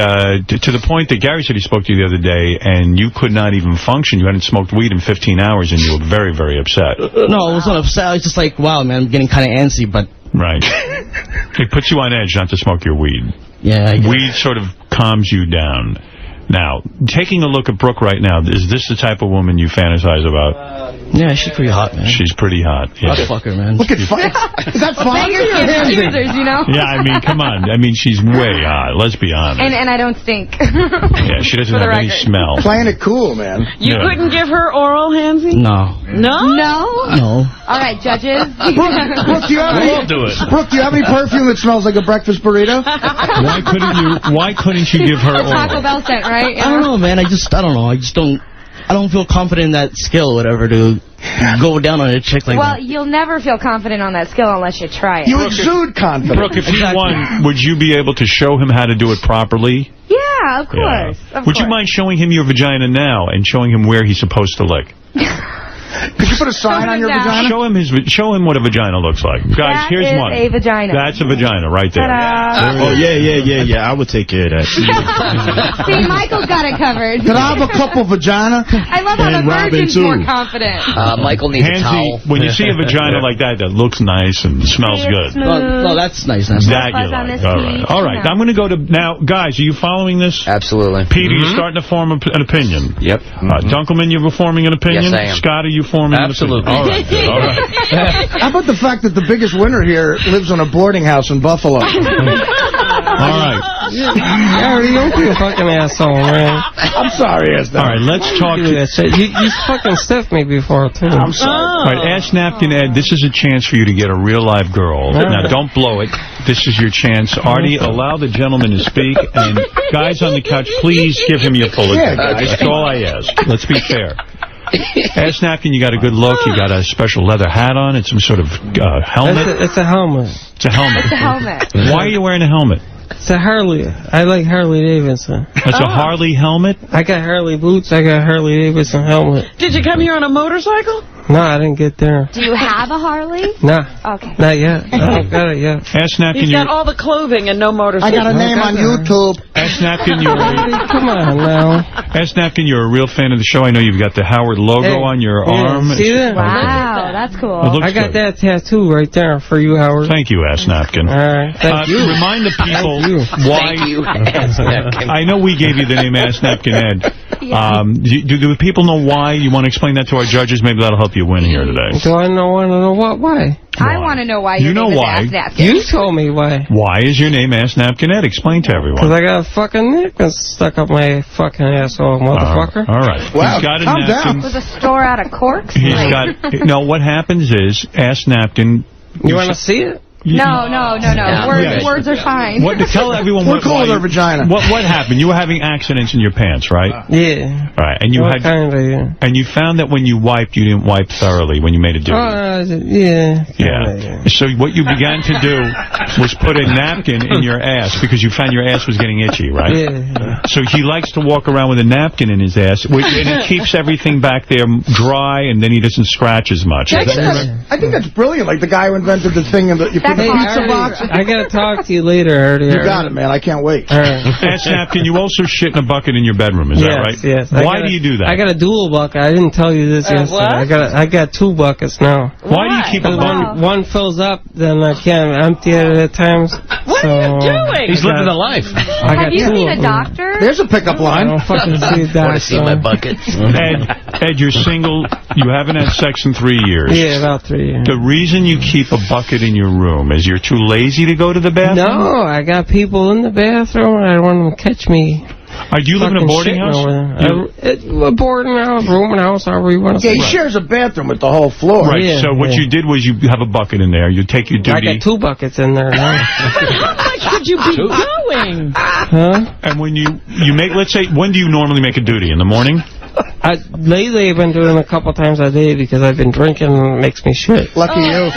A: to the point that Gary said he spoke to you the other day, and you could not even function. You hadn't smoked weed in 15 hours, and you were very, very upset.
H: No, I was not upset. I was just like, wow, man, I'm getting kind of antsy, but...
A: Right. It puts you on edge not to smoke your weed.
H: Yeah.
A: Weed sort of calms you down. Now, taking a look at Brooke right now, is this the type of woman you fantasize about?
H: Yeah, she's pretty hot, man.
A: She's pretty hot. Yeah.
H: I'd fuck her, man.
E: Look at fun. Is that fun?
P: Users, you know?
A: Yeah, I mean, come on. I mean, she's way hot. Let's be honest.
P: And I don't stink.
A: Yeah, she doesn't have any smell.
E: Playing it cool, man.
C: You couldn't give her oral, Hansy?
H: No.
C: No?
H: No.
P: All right, judges.
E: Brooke, do you have any perfume that smells like a breakfast burrito?
A: Why couldn't you give her oral?
P: Taco Bell scent, right?
H: I don't know, man. I don't know. I don't feel confident in that skill, whatever, to go down on a chick like that.
P: Well, you'll never feel confident on that skill unless you try it.
E: You exude confidence.
A: Brooke, if you won, would you be able to show him how to do it properly?
P: Yeah, of course.
A: Yeah. Would you mind showing him your vagina now and showing him where he's supposed to lick?
E: Could you put a sign on your vagina?
A: Show him what a vagina looks like. Guys, here's one.
P: That is a vagina.
A: That's a vagina right there.
Q: Oh, yeah. I would take care of that.
P: See, Michael's got it covered.
E: Could I have a couple vagina?
P: I love how the virgin's more confident.
R: Michael needs a towel.
A: When you see a vagina like that looks nice and smells good.
H: No, that's nice.
A: That you like. All right. I'm going to go to... Now, guys, are you following this?
R: Absolutely.
A: Pete, are you starting to form an opinion?
R: Yep.
A: Dunkelman, you're forming an opinion?
R: Yes, I am.
A: Scott, are you forming an opinion? All right.
E: How about the fact that the biggest winner here lives on a boarding house in Buffalo?
A: All right.
S: Gary, don't be a fucking asshole, man.
E: I'm sorry,
A: All right, let's talk.
S: You fucking stiffed me before, too.
E: I'm sorry.
A: All right, Ask Napkin Ed, this is a chance for you to get a real live girl. Now, don't blow it. This is your chance. Artie, allow the gentleman to speak. And guys on the couch, please give him your full attention. That's all I ask. Let's be fair. Ask Napkin, you got a good look. You got a special leather hat on and some sort of helmet.
S: It's a helmet.
A: It's a helmet.
P: It's a helmet.
A: Why are you wearing a helmet?
S: It's a Harley. I like Harley Davidson.
A: It's a Harley helmet?
S: I got Harley boots. I got Harley Davidson helmet.
C: Did you come here on a motorcycle?
S: No, I didn't get there.
P: Do you have a Harley?
S: Nah.
P: Okay.
S: Not yet. I don't got it yet.
A: Ask Napkin,
C: He's got all the clothing and no motorcycle.
E: I got a name on YouTube.
A: Ask Napkin,
S: come on now.
A: Ask Napkin, you're a real fan of the show. I know you've got the Howard logo on your arm.
S: See that?
P: Wow, that's cool.
S: I got that tattoo right there for you, Howard.
A: Thank you, Ask Napkin.
S: All right. Thank you.
A: Remind the people why.
R: Thank you, Ask Napkin.
A: I know we gave you the name Ask Napkin Ed.
P: Yeah.
A: Do people know why? You want to explain that to our judges? Maybe that'll help you win here today.
S: Do I want to know what? Why?
P: I want to know why your name is Ask Napkin.
S: You told me why.
A: Why is your name Ask Napkin Ed? Explain to everyone.
S: Because I got a fucking napkin stuck up my fucking asshole, motherfucker.
A: All right.
E: Wow,
A: he's got a
E: calm
A: napkin.
E: down.
P: Was a store out of corks?
A: He's got... No, what happens is, Ask Napkin...
S: You want to see it?
P: No. Words are fine.
A: Tell everyone
E: We're cool with our vagina.
A: What happened? You were having accidents in your pants, right?
S: Yeah.
A: Right, and you and you found that when you wiped, you didn't wipe thoroughly when you made a duty.
S: Yeah.
A: So what you began to do was put a napkin in your ass because you found your ass was getting itchy, right?
S: Yeah.
A: So he likes to walk around with a napkin in his ass, and it keeps everything back there dry, and then he doesn't scratch as much.
E: I think that's brilliant. Like the guy who invented the thing that you put in the pizza box.
S: I gotta talk to you later, Artie.
E: You got it, man. I can't wait.
A: Ass napkin, you also shit in a bucket in your bedroom, is that right?
S: Yes.
A: Why do you do that?
S: I got a dual bucket. I didn't tell you this yesterday. I got 2 buckets now.
A: Why do you keep
S: one fills up, then I can't empty it at times.
C: What are you doing?
O: He's living a life.
P: Have you seen a doctor?
E: There's a pickup line.
S: I don't fucking see a doctor.
R: Want to see my bucket?
A: Ed, you're single. You haven't had sex in 3 years.
S: Yeah, about 3 years.
A: The reason you keep a bucket in your room is you're too lazy to go to the bathroom?
S: No, I got people in the bathroom, and I don't want them to catch me.
A: Do you live in a boarding house?
S: A boarding house, rooming house, however you want to say it.
E: Yeah, he shares a bathroom with the whole floor.
A: Right, so what you did was you have a bucket in there. You take your duty.
S: I got 2 buckets in there now.
C: How much could you be doing?
S: Huh?
A: And when you make, let's say, when do you normally make a duty? In the morning?
S: Lately, I've been doing it a couple times a day because I've been drinking and it makes me shit.
E: Lucky you.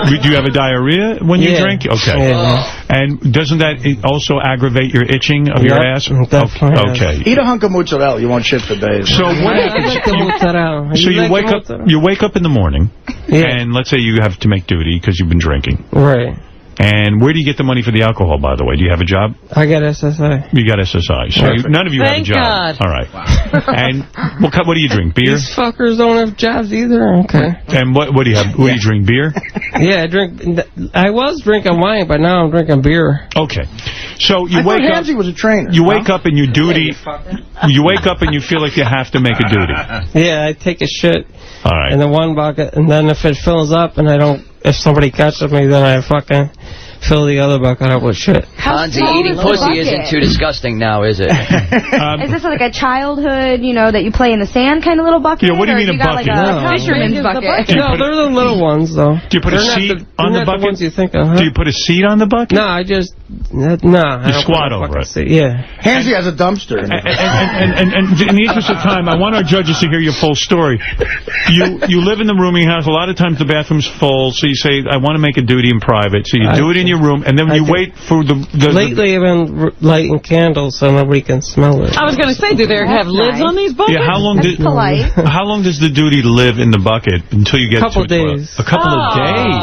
A: Do you have a diarrhea when you drink? Okay.
S: Yeah.
A: And doesn't that also aggravate your itching of your ass? Okay.
E: Eat a hunk of mozzarella. You won't shit for days.
A: So you wake up in the morning, and let's say you have to make duty because you've been drinking.
S: Right.
A: And where do you get the money for the alcohol, by the way? Do you have a job?
S: I got SSI.
A: You got SSI. So none of you have a job.
C: God.
A: All right. And what do you drink? Beer?
S: These fuckers don't have jobs either. Okay.
A: And what do you have? What do you drink? Beer?
S: Yeah, I was drinking wine, but now I'm drinking beer.
A: Okay. So you
E: I
A: wake up.
E: Hansy was a trainer.
A: You wake up and you duty. You wake up and you feel like you have to make a duty.
S: Yeah, I take a shit.
A: All right.
S: In the one bucket, and then if it fills up and if somebody catches me, then I fucking fill the other bucket up with shit.
R: Hansi, eating pussy isn't too disgusting now, is it?
P: Is this like a childhood, that you play in the sand kind of little bucket?
A: Yeah, what do you mean a bucket?
P: Like a fisherman's bucket?
S: No, they're the little ones, though.
A: Do you put a seat on the bucket?
S: The ones you think of, huh?
A: Do you put a seat on the bucket?
S: No, I just... You
A: squat over it.
S: Yeah.
E: Hansy has a dumpster.
A: And in the interest of time, I want our judges to hear your full story. You live in the rooming house. A lot of times the bathroom's full, so you say, I want to make a duty in private. So you do it in your room, and then you wait for the...
S: Lately, I've been lighting candles so nobody can smell it.
C: I was going to say, do they have lids on these buckets?
A: Yeah, how long does the duty live in the bucket until you get to it? A couple of days.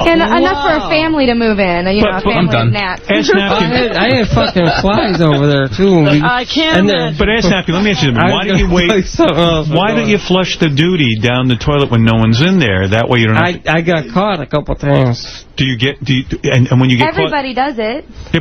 P: And enough for a family to move in, a family of gnats.
S: I had fucking flies over there, too.
C: I can't imagine.
A: But Ass Napkin, let me ask you something. Why don't you flush the duty down the toilet when no one's in there? That way you don't have to...
S: I got caught a couple times.
A: And when you get
P: Everybody does it.
A: Yeah,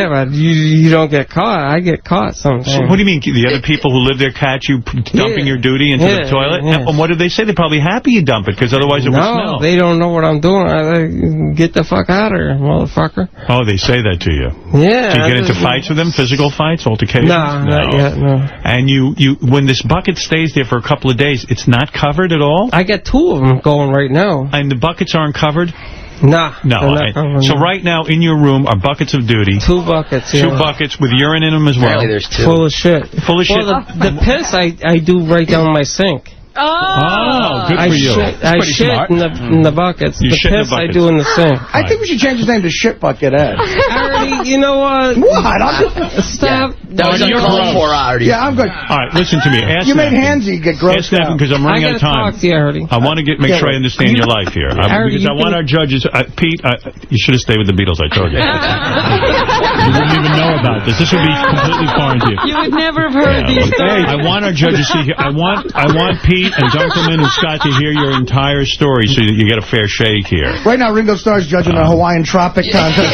A: but
S: you don't get caught. I get caught sometimes.
A: So what do you mean? The other people who live there catch you dumping your duty into the toilet?
S: Yeah.
A: And what do they say? They're probably happy you dump it, because otherwise it would smell.
S: No, they don't know what I'm doing. Get the fuck out of here, motherfucker.
A: Oh, they say that to you?
S: Yeah.
A: Do you get into fights with them? Physical fights? Altercations?
S: No, not yet, no.
A: And when this bucket stays there for a couple of days, it's not covered at all?
S: I got 2 of them going right now.
A: And the buckets aren't covered?
S: Nah.
A: No. So right now in your room are buckets of duty.
S: 2 buckets,
A: 2 buckets with urine in them as well.
R: Apparently there's 2.
S: Full of shit.
A: Full of shit?
S: Well, the piss I do right down my sink.
A: Oh, good for you.
S: I shit in the buckets. The piss I do in the sink.
E: I think we should change his name to Shit Bucket Ed.
S: Artie, you know what?
E: What?
S: Stop.
R: Yeah. That was uncalled for, Artie.
E: Yeah, I'm good.
A: All right, listen to me.
E: You made Hansy get grossed out.
A: Because I'm running out of time.
S: Talk to you, Artie.
A: I want to make sure I understand your life here. Because I want our judges... Pete, you should have stayed with the Beatles, I told you. You wouldn't even know about this. This would be completely foreign to you.
C: You would never have heard these stories.
A: I want our judges to hear... I want Pete and Dunkelman and Scott to hear your entire story so that you get a fair shake here.
E: Right now, Ringo Starr's judging a Hawaiian Tropic contest.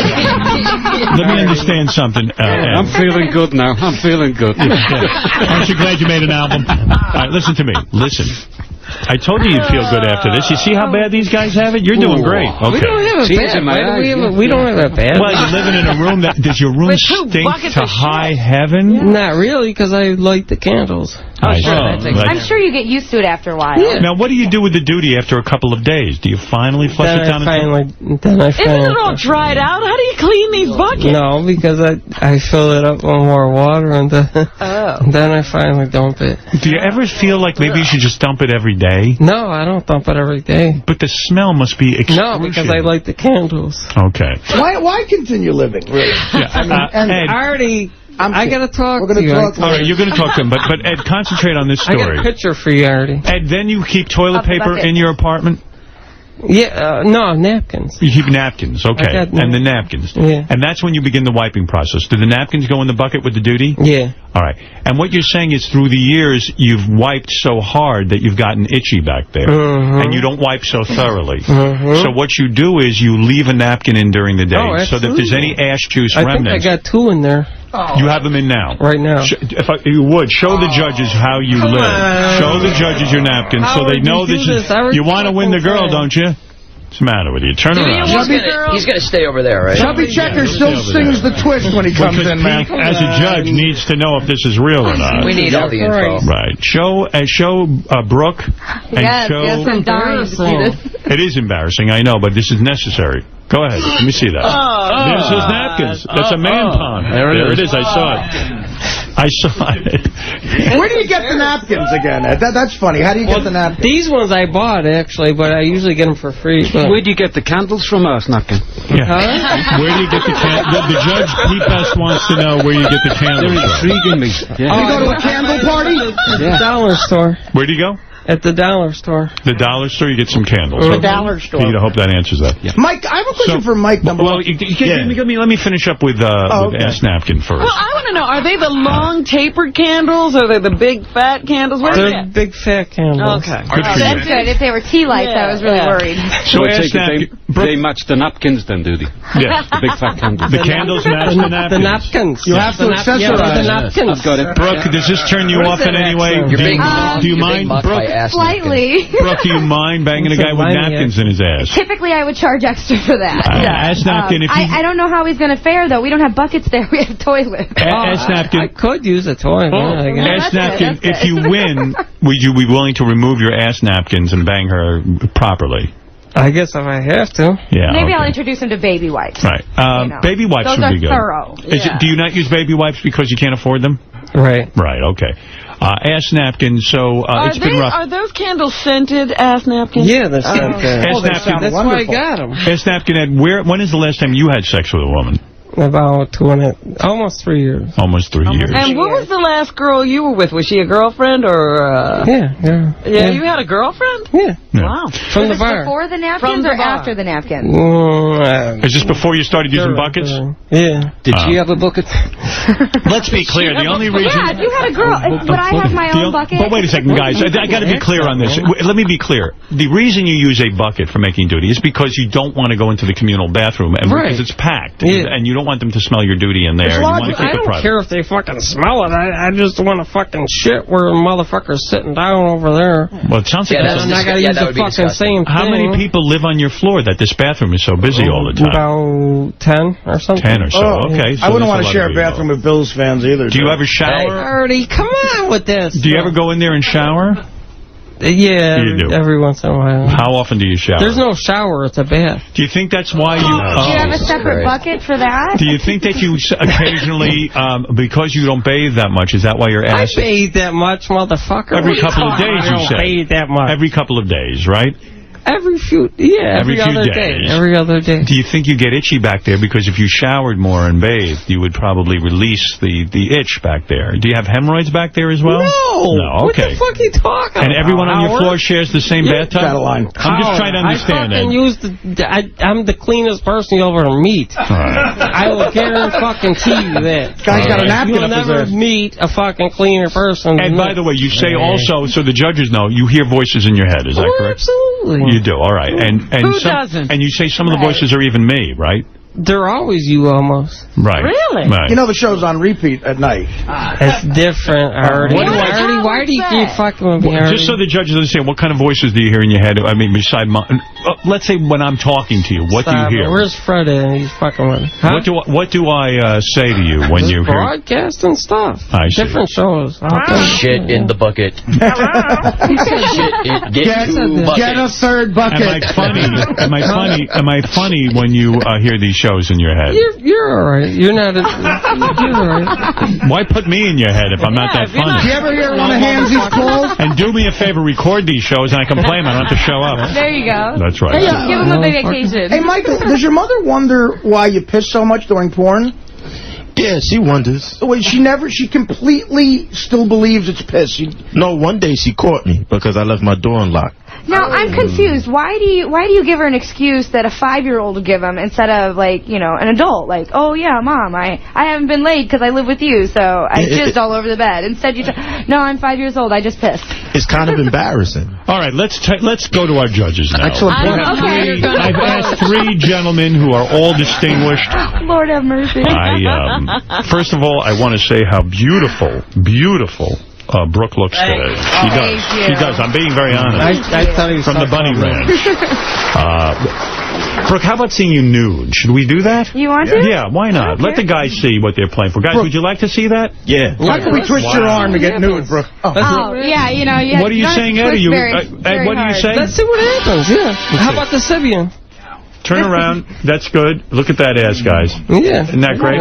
A: Let me understand something.
T: I'm feeling good now. I'm feeling good.
A: Aren't you glad you made an album? All right, listen to me. Listen. I told you you'd feel good after this. You see how bad these guys have it? You're doing great. Okay.
S: We don't have it bad. We don't have it bad.
A: Well, you're living in a room that... Does your room stink to high heaven?
S: Yeah. Not really, because I light the candles.
P: I'm sure you get used to it after a while.
S: Yeah.
A: Now, what do you do with the duty after a couple of days? Do you finally flush it down?
C: Isn't it all dried out? How do you clean these buckets?
S: No, because I fill it up with more water and then I finally dump it.
A: Do you ever feel like maybe you should just dump it every day?
S: No, I don't dump it every day.
A: But the smell must be excruciating.
S: No, because I light the candles.
A: Okay.
E: Why continue living, really?
A: Ed,
S: I got to talk to you.
A: All right, you're going to talk to him, but Ed, concentrate on this story.
S: I got a picture for you, Artie.
A: Ed, then you keep toilet paper in your apartment?
S: Yeah, no, napkins.
A: You keep napkins, okay. And the napkins.
S: Yeah.
A: And that's when you begin the wiping process. Do the napkins go in the bucket with the duty?
S: Yeah.
A: All right. And what you're saying is through the years, you've wiped so hard that you've gotten itchy back there. And you don't wipe so thoroughly. So what you do is you leave a napkin in during the day so that if there's any ash juice remnants...
S: I think I got 2 in there.
A: You have them in now?
S: Right now.
A: If you would, show the judges how you live. Show the judges your napkins so they know this is... You want to win the girl, don't you? What's the matter with you? Turn around.
R: He's going to stay over there, right?
E: Chubby Checker still sings the twist when he comes in, man.
A: Pete, as a judge, needs to know if this is real or not.
R: We need all the info.
A: Right. Show Brooke. And
P: Yes, I'm dying to see this.
A: It is embarrassing, I know, but this is necessary. Go ahead. Let me see that. There's those napkins. That's a man pond. There it is. I saw it. I saw it.
E: Where do you get the napkins again, Ed? That's funny. How do you get the napkins?
S: These ones I bought, actually, but I usually get them for free.
T: Where do you get the candles from us, Napkin?
A: Yeah. Where do you get the candles? The judge, Pete Best, wants to know where you get the candles.
T: They're intriguing me. Yeah.
E: You go to a candle party?
S: The dollar store.
A: Where do you go?
S: At the dollar store.
A: The dollar store, you get some candles.
S: The dollar store.
A: Pete, I hope that answers that.
E: Yeah. Mike, I have a question for Mike.
A: Let me finish up with Ass Napkin first.
C: Well, I want to know, are they the long tapered candles, or are they the big fat candles? What
S: They're big fat candles.
C: Okay.
P: That's good. If they were tea lights, I was really worried.
T: So they match the napkins then, do they?
A: Yeah.
T: The big fat candles.
A: The candles match the napkins.
S: The napkins.
E: You have to accessorize
S: the napkins.
T: I've got it.
A: Brooke, does this turn you off in any way? Do you mind, Brooke?
P: Slightly.
A: Brooke, do you mind banging a guy with napkins in his ass?
P: Typically, I would charge extra for that.
A: Ass napkin.
P: I don't know how he's going to fare, though. We don't have buckets there. We have toilets.
A: Ass napkin.
S: I could use a toilet.
A: Ass napkin. If you win, would you be willing to remove your ass napkins and bang her properly?
S: I guess if I have to.
A: Yeah.
P: Maybe I'll introduce him to baby wipes.
A: Right. Baby wipes
P: Those
A: would be good.
P: thorough.
A: Do you not use baby wipes because you can't afford them?
S: Right.
A: Right. Okay. Ass napkins. So it's been rough.
C: Are those candles scented, ass napkins?
S: Yeah, they're scented.
A: Ass napkin.
S: That's why I got them.
A: Ass napkin. Ed, when is the last time you had sex with a woman?
S: About almost 3 years.
A: Almost 3 years.
C: And what was the last girl you were with? Was she a girlfriend or?
S: Yeah.
C: You had a girlfriend?
S: Yeah.
C: Wow.
S: From the bar.
P: Before the napkins or after the napkins?
A: Is this before you started using buckets?
S: Yeah.
T: Did she have a bucket?
A: Let's be clear. The only reason...
P: Yeah, if you had a girl, would I have my own bucket?
A: But wait a second, guys. I got to be clear on this. Let me be clear. The reason you use a bucket for making duty is because you don't want to go into the communal bathroom and because it's packed. And you don't want them to smell your duty in there. You want to keep
S: I
A: it
S: don't
A: private.
S: care if they fucking smell it. I just want to fucking shit where a motherfucker's sitting down over there.
A: Well, it sounds like
S: I gotta use the fucking same thing.
A: How many people live on your floor that this bathroom is so busy all the time?
S: About 10 or something.
A: 10 or so. Okay. So
E: I wouldn't want to share a bathroom with Bills fans either.
A: Do you ever shower?
S: Artie, come on with this.
A: Do you ever go in there and shower?
S: Yeah,
A: you do.
S: Every once in a while.
A: How often do you shower?
S: There's no shower, it's a bath.
A: Do you think that's why you...
P: Do you have a separate bucket for that?
A: Do you think that you occasionally, because you don't bathe that much, is that why your ass...
S: I bathe that much, motherfucker.
A: Every couple of days, you say.
S: I don't bathe that much.
A: Every couple of days, right?
S: Every
A: few
S: other
A: days.
S: day. Every other day.
A: Do you think you get itchy back there? Because if you showered more and bathed, you would probably release the itch back there. Do you have hemorrhoids back there as well? No. Okay.
S: What the fuck are you talking about?
A: And everyone on your floor shares the same bathtub? I'm just trying to understand that.
S: I'm the cleanest person you'll ever meet. I will guarantee you that.
E: Guy's got a napkin
S: You'll never meet a fucking cleaner person.
A: And by the way, you say also, so the judges know, you hear voices in your head. Is that correct?
S: Absolutely.
A: You do, all right. And
C: Who doesn't?
A: And you say some of the voices are even me, right?
S: they're always you almost.
A: Right.
C: Really?
A: Right.
E: You know the show's on repeat at night.
S: It's different, Artie.
C: Artie,
S: Why do you keep fucking with me,
A: Well,
S: Artie?
A: just so the judges understand, what kind of voices do you hear in your head? I mean, beside let's say when I'm talking to you, what do you hear?
S: Where's Fred and he's fucking with me? Huh?
A: What do I say to you when you hear?
S: Broadcast and stuff.
A: I see.
S: Different shows.
R: Shit in the bucket.
E: Get a third bucket.
A: Am I funny when you hear these shows in your head?
S: You're all right. You're not. You're all right.
A: Why put me in your head if I'm not that funny?
E: Do you ever hear one of Hansy's calls?
A: And do me a favor, record these shows, and I can play them. I don't have to show up.
P: There you go.
A: That's right.
P: Hey, give him a big vacation.
E: Hey, Michael, does your mother wonder why you piss so much during porn?
Q: Yeah, she wonders.
E: Wait, she completely still believes it's piss.
Q: No, one day she caught me because I left my door unlocked.
P: Now, I'm confused. Why do you give her an excuse that a 5-year-old would give him instead of, like, you know, an adult? Like, oh, yeah, Mom, I haven't been laid because I live with you, so I jizzed all over the bed. Instead, no, I'm 5 years old. I just pissed.
Q: It's kind of embarrassing.
A: All right, let's go to our judges now.
E: Excellent point.
A: I've asked 3 gentlemen who are all distinguished.
P: Lord have mercy.
A: First of all, I want to say how beautiful Brooke looks today. She does. I'm being very honest.
S: I thought he was
A: from the Bunny Ranch. Brooke, how about seeing you nude? Should we do that?
P: You want to?
A: Yeah, why not? Let the guys see what they're playing for. Guys, would you like to see that?
Q: Yeah.
E: Why can we twist your arm to get nude, Brooke?
P: Oh, yeah, you know.
A: What are you saying, Ed? Ed, what are you saying?
S: Let's see what happens, yeah. How about the Sibian?
A: Turn around. That's good. Look at that ass, guys.
S: Yeah.
A: Isn't that great?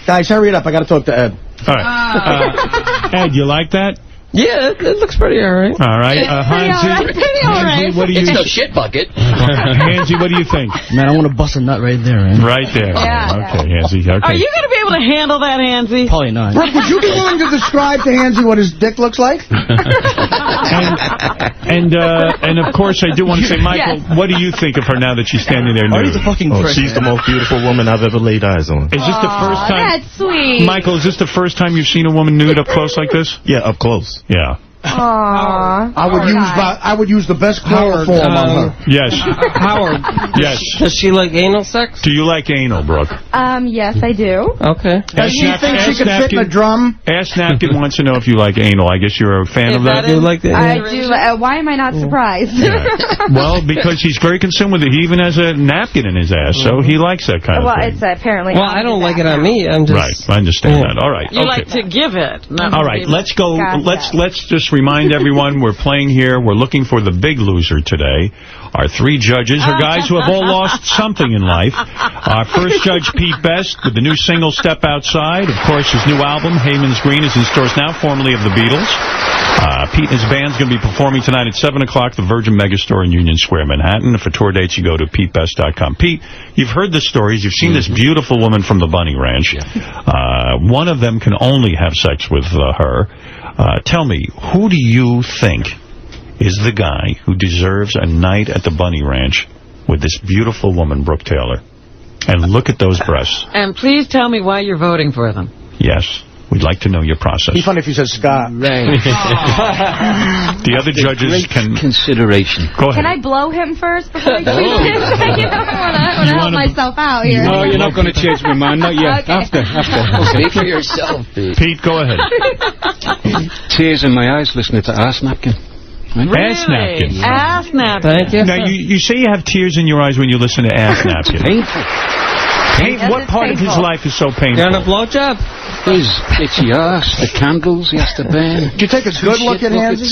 E: Guys, hurry it up. I got to talk to Ed.
A: All right. Ed, you like that?
S: Yeah, it looks pretty all right.
A: All right. Hansy, what do you...
R: It's no shit bucket.
A: Hansy, what do you think?
H: Man, I want to bust a nut right there, man.
A: Right there.
P: Yeah.
A: Okay, Hansy. Okay.
C: Are you going to be able to handle that, Hansy?
H: Probably not.
E: Brooke, would you be willing to describe to Hansy what his dick looks like?
A: And of course, I do want to say, Michael, what do you think of her now that she's standing there nude?
Q: She's the most beautiful woman I've ever laid eyes on.
A: Is this the first time?
P: That's sweet.
A: Michael, is this the first time you've seen a woman nude up close like this?
Q: Yeah, up close.
A: Yeah.
P: Aww.
E: I would use the best chloroform on her.
A: Yes.
S: Howard.
A: Yes.
S: Does she like anal sex?
A: Do you like anal, Brooke?
P: Yes, I do.
S: Okay.
E: Does she think she could fit in a drum?
A: Ask Napkin wants to know if you like anal. I guess you're a fan of that?
S: You like the
P: I do. Why am I not surprised?
A: Well, because he's very consumed with it. He even has a napkin in his ass, so he likes that kind of thing.
P: Well, it's apparently.
S: Well, I don't like it on me. I'm just...
A: Right, I understand that. All right.
C: You like to give it.
A: All right, let's go.
P: Gotcha.
A: Let's just remind everyone we're playing here. We're looking for the big loser today. Our 3 judges are guys who have all lost something in life. Our first judge, Pete Best, with the new single Step Outside. Of course, his new album, Heyman's Green, is in stores now, formerly of the Beatles. Pete and his band's going to be performing tonight at 7 o'clock, the Virgin Megastore in Union Square, Manhattan. For tour dates, you go to PeteBest.com. Pete, you've heard the stories. You've seen this beautiful woman from the Bunny Ranch. One of them can only have sex with her. Tell me, who do you think is the guy who deserves a night at the Bunny Ranch with this beautiful woman, Brooke Taylor? And look at those breasts.
C: And please tell me why you're voting for them.
A: Yes. We'd like to know your process.
E: It'd be funny if you said Scott.
C: Right.
A: The other judges can...
T: consideration.
A: Go ahead.
P: Can I blow him first before I choose him? I want to help myself out here.
T: No, you're not going to change my mind. Not yet.
P: Okay.
T: After.
R: Speak for yourself, Pete.
A: Pete, go ahead.
T: Tears in my eyes listening to Ass Napkin.
C: Really?
A: Ass Napkin.
C: Ass Napkin.
S: Thank you.
A: Now, you say you have tears in your eyes when you listen to Ass Napkin.
T: Painful.
A: What part of his life is so painful?
S: You want a blowjob?
T: His itchy ass, the candles he has to burn.
E: Did you take a good look at Hansy?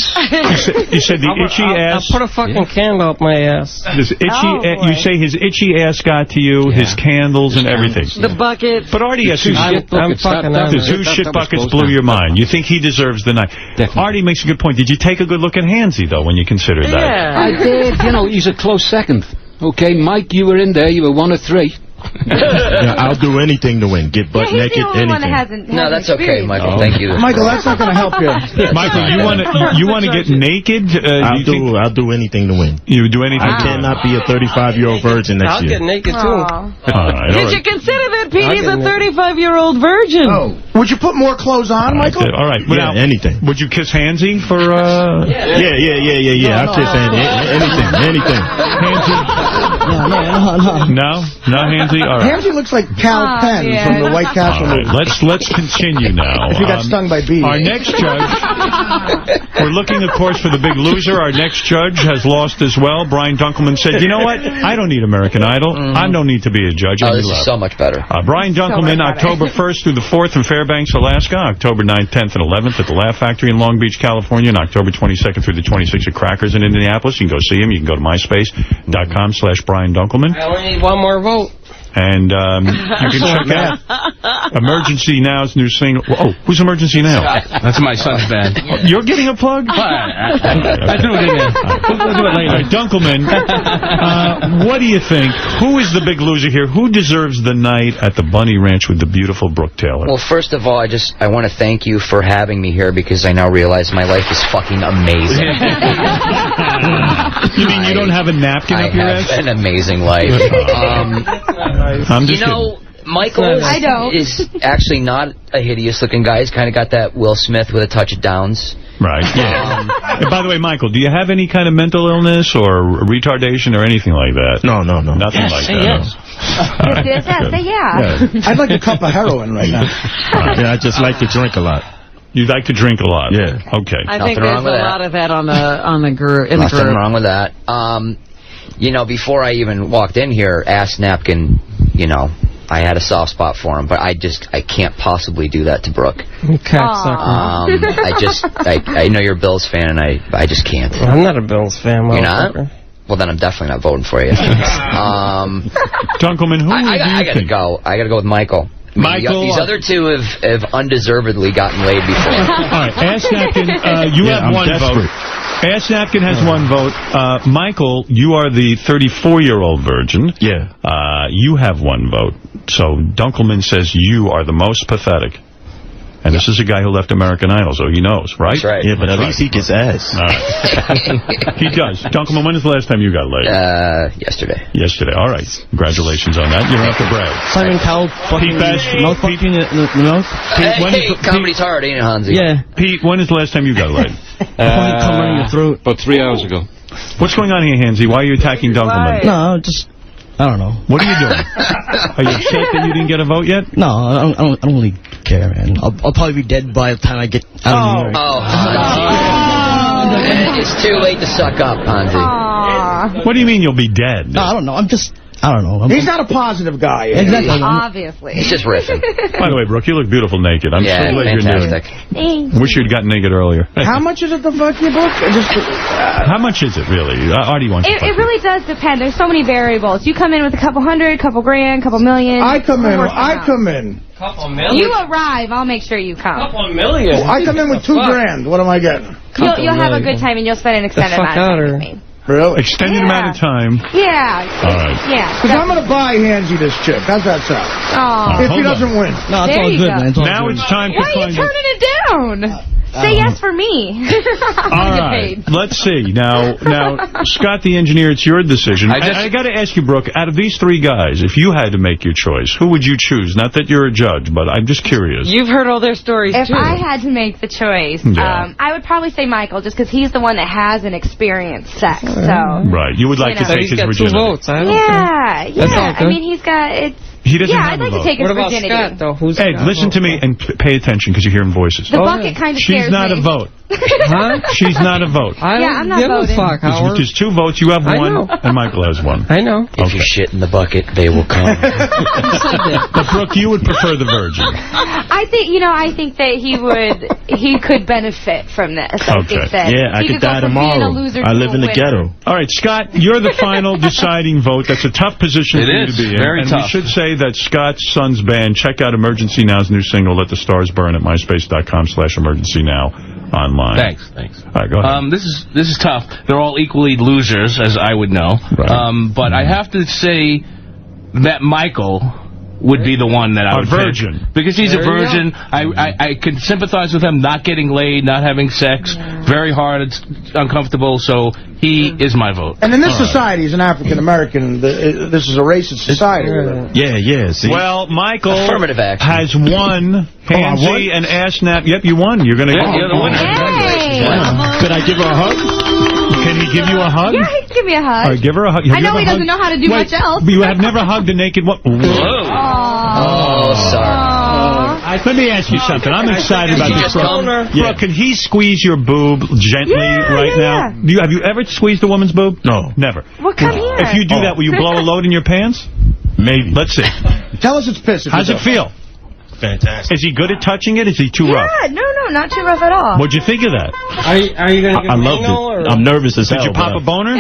A: You said the itchy ass.
S: I'll put a fucking candle up my ass.
A: This itchy. You say his itchy ass got to you, his candles and everything.
C: The bucket.
A: But Artie has the 2 shit buckets blew your mind. You think he deserves the night. Definitely. Artie makes a good point. Did you take a good look at Hansy, though, when you considered that?
C: Yeah.
T: I did. You know, he's a close second. Okay, Mike, you were in there. You were 1 of 3.
Q: Yeah, I'll do anything to win. Get butt naked, anything.
R: No, that's okay, Michael. Thank you.
E: Michael, that's not going to help you.
A: Michael, you want to get naked?
Q: I'll do anything to win.
A: You do anything?
Q: I cannot be a 35-year-old virgin next year.
S: I'll get naked, too.
A: All right,
C: Did you consider that said Petey's a 35-year-old virgin.
E: Oh. Would you put more clothes on, Michael?
A: All right.
Q: Yeah, anything.
A: Would you kiss Hansy for...
Q: Yeah. I'll kiss anything.
A: Hansy? No, Hansy? All right.
E: Hansy looks like Cal Penn from the White Castle movie.
A: Let's continue now.
E: If he got stung by bees.
A: Our next judge, we're looking, of course, for the big loser. Our next judge has lost as well. Brian Dunkelman said, you know what? I don't need American Idol. I don't need to be a judge.
R: Oh, this is so much better.
A: Brian Dunkelman, October 1st through the 4th in Fairbanks, Alaska. October 9th, 10th, and 11th at the Laugh Factory in Long Beach, California. And October 22nd through the 26th at Crackers in Indianapolis. You can go see him. You can go to myspace.com/Brian Dunkelman.
S: I only need one more vote.
A: And you can check out Emergency Now's new single. Oh, who's Emergency Now?
U: That's my son's band.
A: Oh, you're getting a plug?
U: I threw it in there. We'll do it later.
A: All right, Dunkelman, what do you think? Who is the big loser here? Who deserves the night at the Bunny Ranch with the beautiful Brooke Taylor?
R: Well, first of all, I want to thank you for having me here because I now realize my life is fucking amazing.
A: You mean you don't have a napkin up your ass?
R: I have an amazing life. Michael is actually not a hideous-looking guy. He's kind of got that Will Smith with a touch of Downs.
A: Right, yeah. And by the way, Michael, do you have any kind of mental illness or retardation or anything like that?
Q: No.
A: Nothing like that.
P: Yes. Yeah.
E: I'd like a cup of heroin right now.
Q: Yeah, I just like to drink a lot.
A: You like to drink a lot?
Q: Yeah.
A: Okay.
C: I think there's a lot of that on the group.
R: Nothing wrong with that. Before I even walked in here, asked Napkin, I had a soft spot for him, but I can't possibly do that to Brooke. I know you're a Bills fan, and I just can't.
S: I'm not a Bills fan.
R: You're not? Well, then I'm definitely not voting for you.
A: Dunkelman, who
R: I gotta go. I gotta go with Michael. These other two have undeservedly gotten laid before.
A: All right, Ass Napkin, you have one vote. Ass Napkin has one vote. Michael, you are the 34-year-old virgin.
Q: Yeah.
A: You have one vote. So Dunkelman says you are the most pathetic. And this is a guy who left American Idol, so he knows, right?
R: That's right.
Q: Yeah, but at least he gets ass.
A: All right. He does. Dunkelman, when is the last time you got laid?
R: Yesterday.
A: Yesterday. All right. Congratulations on that. You don't have to brag.
H: Simon Cowell fucking mouth fucking in the mouth.
R: Comedy's hard, ain't it, Hansi?
H: Yeah.
A: Pete, when is the last time you got laid?
H: Come in your throat.
U: About 3 hours ago.
A: What's going on here, Hansi? Why are you attacking Dunkelman?
H: No, I don't know.
A: What are you doing? Are you upset that you didn't get a vote yet?
H: No, I don't really care, man. I'll probably be dead by the time I get out of New York.
R: It's too late to suck up, Hansi.
A: What do you mean you'll be dead?
H: No, I don't know. I don't know.
E: He's not a positive guy.
H: Exactly.
P: Obviously.
R: He's just riffing.
A: By the way, Brooke, you look beautiful naked. I'm so glad
R: fantastic.
A: you're nude. Wish you'd gotten naked earlier.
E: How much is it to fuck your book?
A: How much is it, really? Artie wants to fuck
P: It really does depend. There's so many variables. You come in with a couple hundred, couple grand, couple million.
E: I come in.
S: Couple million?
P: You arrive, I'll make sure you come.
S: Couple million?
E: I come in with $2 grand. What am I getting?
P: You'll have a good time and you'll spend an extended amount of time with me.
E: Really?
A: Extended amount of time.
P: Yeah.
A: All right.
P: Yeah.
E: Because I'm going to buy Hansy this chick. How's that sound? If he doesn't win.
H: No, it's all good, man.
A: Now it's time to
P: Why are you turning it down? Say yes for me.
A: All right. Let's see. Now, Scott the engineer, it's your decision. I got to ask you, Brooke, out of these three guys, if you had to make your choice, who would you choose? Not that you're a judge, but I'm just curious.
C: You've heard all their stories,
P: If
C: too.
P: I had to make the choice, I would probably say Michael, just because he's the one that has an experienced sex. So.
A: Right. You would like to take his virginity.
S: He's got 2 votes.
P: Yeah. I mean, he's got...
A: He doesn't
P: I'd
A: have
P: like
A: a vote.
P: to take his
S: What about
P: virginity.
S: Scott, though? Who's
A: Ed, listen to me and pay attention because you're hearing voices.
P: The bucket kind of scares
A: She's not
P: me.
A: a vote.
S: Huh?
A: She's not a vote.
P: I'm not
S: give
P: voting.
S: a fuck, Howard.
A: There's 2 votes. You have
S: I
A: 1,
S: know.
A: and Michael has 1.
S: I know.
R: If you shit in the bucket, they will come.
A: But Brooke, you would prefer the virgin.
P: I think that he could benefit from this.
A: Okay.
Q: Yeah, I could die tomorrow. I live in the ghetto.
A: All right, Scott, you're the final deciding vote. That's a tough position for you to be in.
U: Very tough.
A: We should say that Scott's son's band, check out Emergency Now's new single, Let the Stars Burn, at myspace.com/emergencynow online.
U: Thanks.
A: All right, go ahead.
U: This is tough. They're all equally losers, as I would know.
A: Right.
U: But I have to say that Michael would be the one that I would
A: virgin.
U: pick. Because he's a virgin. I can sympathize with him not getting laid, not having sex. Very hard. It's uncomfortable. So he is my vote.
E: And in this society, as an African-American, this is a racist society.
Q: Yeah, see?
A: Well, Michael
R: Affirmative action.
A: has won Handsy and Ass Nap. Yep, you won. You're going to
U: you're the winner.
Q: Could I give her a hug?
A: Can he give you a hug?
P: Yeah, he can give me a hug.
A: All right, give her a hug.
P: I know he doesn't know how to do much else.
A: You have never hugged a naked woman.
R: Oh, sorry.
A: Let me ask you something. I'm excited about this. Brooke, can he squeeze your boob gently now? Have you ever squeezed a woman's boob?
Q: No.
A: Never.
P: Well, come here.
A: If you do that, will you blow a load in your pants?
Q: Maybe.
A: Let's see.
E: Tell us it's piss.
A: How's it feel?
Q: Fantastic.
A: Is he good at touching it? Is he too rough?
P: Yeah, no, not too rough at all.
A: What'd you think of that?
S: Are you going to give
A: I
S: me
A: loved it.
S: or?
Q: I'm nervous as hell.
A: Did you pop a boner?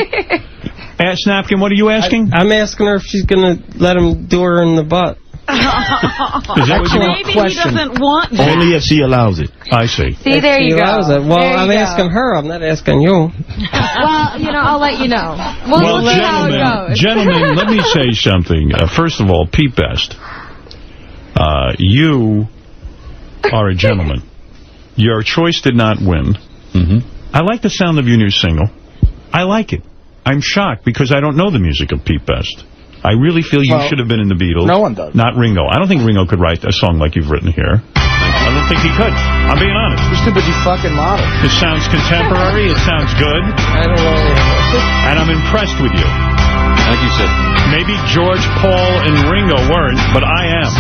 A: Ass Napkin, what are you asking?
S: I'm asking her if she's going to let him do her in the butt.
A: Is that what you
C: Maybe he doesn't want that.
Q: Only if she allows it.
A: I see.
P: See, there you go.
S: Well, I'm asking her. I'm not asking you.
P: Well, I'll let you know. We'll see how it goes.
A: Gentlemen, let me say something. First of all, Pete Best, you are a gentleman. Your choice did not win. I like the sound of your new single. I like it. I'm shocked because I don't know the music of Pete Best. I really feel you should have been in the Beatles.
E: No one does.
A: Not Ringo. I don't think Ringo could write a song like you've written here. I don't think he could. I'm being honest.
E: He's too busy fucking model.
A: It sounds contemporary. It sounds good.
S: I don't know.
A: And I'm impressed with you.
U: Thank you, sir.
A: Maybe George, Paul, and Ringo weren't, but I am.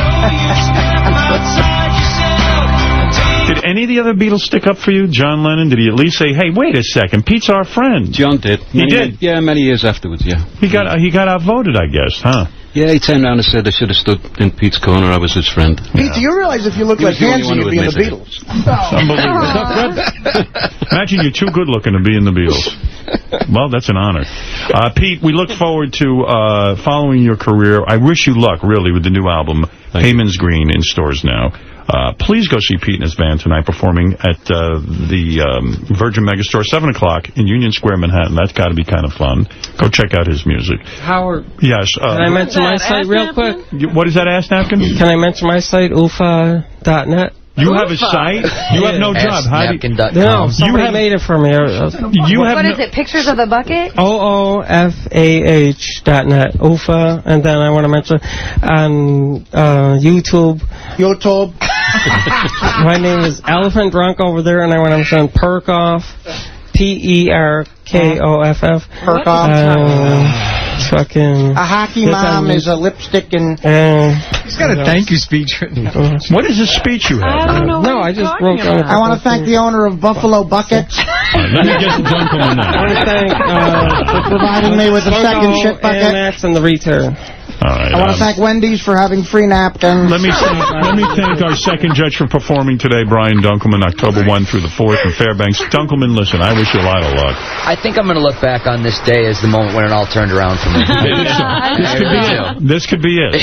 A: Did any of the other Beatles stick up for you? John Lennon, did he at least say, hey, wait a second, Pete's our friend?
U: John did.
A: He did?
U: Yeah, many years afterwards, yeah.
A: He got outvoted, I guess, huh?
U: Yeah, he turned around and said I should have stood in Pete's corner. I was his friend.
E: Pete, do you realize if you look like Handsy, you'd be in the Beatles?
A: Unbelievable. Imagine you're too good looking to be in the Beatles. Well, that's an honor. Pete, we look forward to following your career. I wish you luck, really, with the new album, Heyman's Green, in stores now. Please go see Pete and his band tonight performing at the Virgin Megastore, 7 o'clock in Union Square, Manhattan. That's got to be kind of fun. Go check out his music.
S: Howard.
A: Yes.
S: Can I mention my site real quick?
A: What is that, Ass Napkin?
S: Can I mention my site, ufa.net?
A: You have a site? You have no job.
S: No, somebody made it for me.
P: What is it, pictures of the bucket?
S: OOFAH.net, UFA, and then I want to mention on YouTube. My name is Elephant Drunk over there, and I want to mention Perkoff, Perkoff.
E: Perkoff.
S: Fucking
E: a hockey mom is a lipstick and
F: he's got a thank you speech written.
A: What is the speech you have?
S: I don't know. No, I just wrote down.
E: I want to thank the owner of Buffalo Buckets.
A: Let me get the Dunkelman now.
S: I want to thank
E: for providing me with a second shit bucket.
S: And the return.
A: All right,
E: I want to thank Wendy's for having free napkins.
A: Let me thank our second judge for performing today, Brian Dunkelman, October 1 through the 4th in Fairbanks. Dunkelman, listen, I wish you a lot of luck.
R: I think I'm going to look back on this day as the moment when it all turned around for me.
A: This could be it.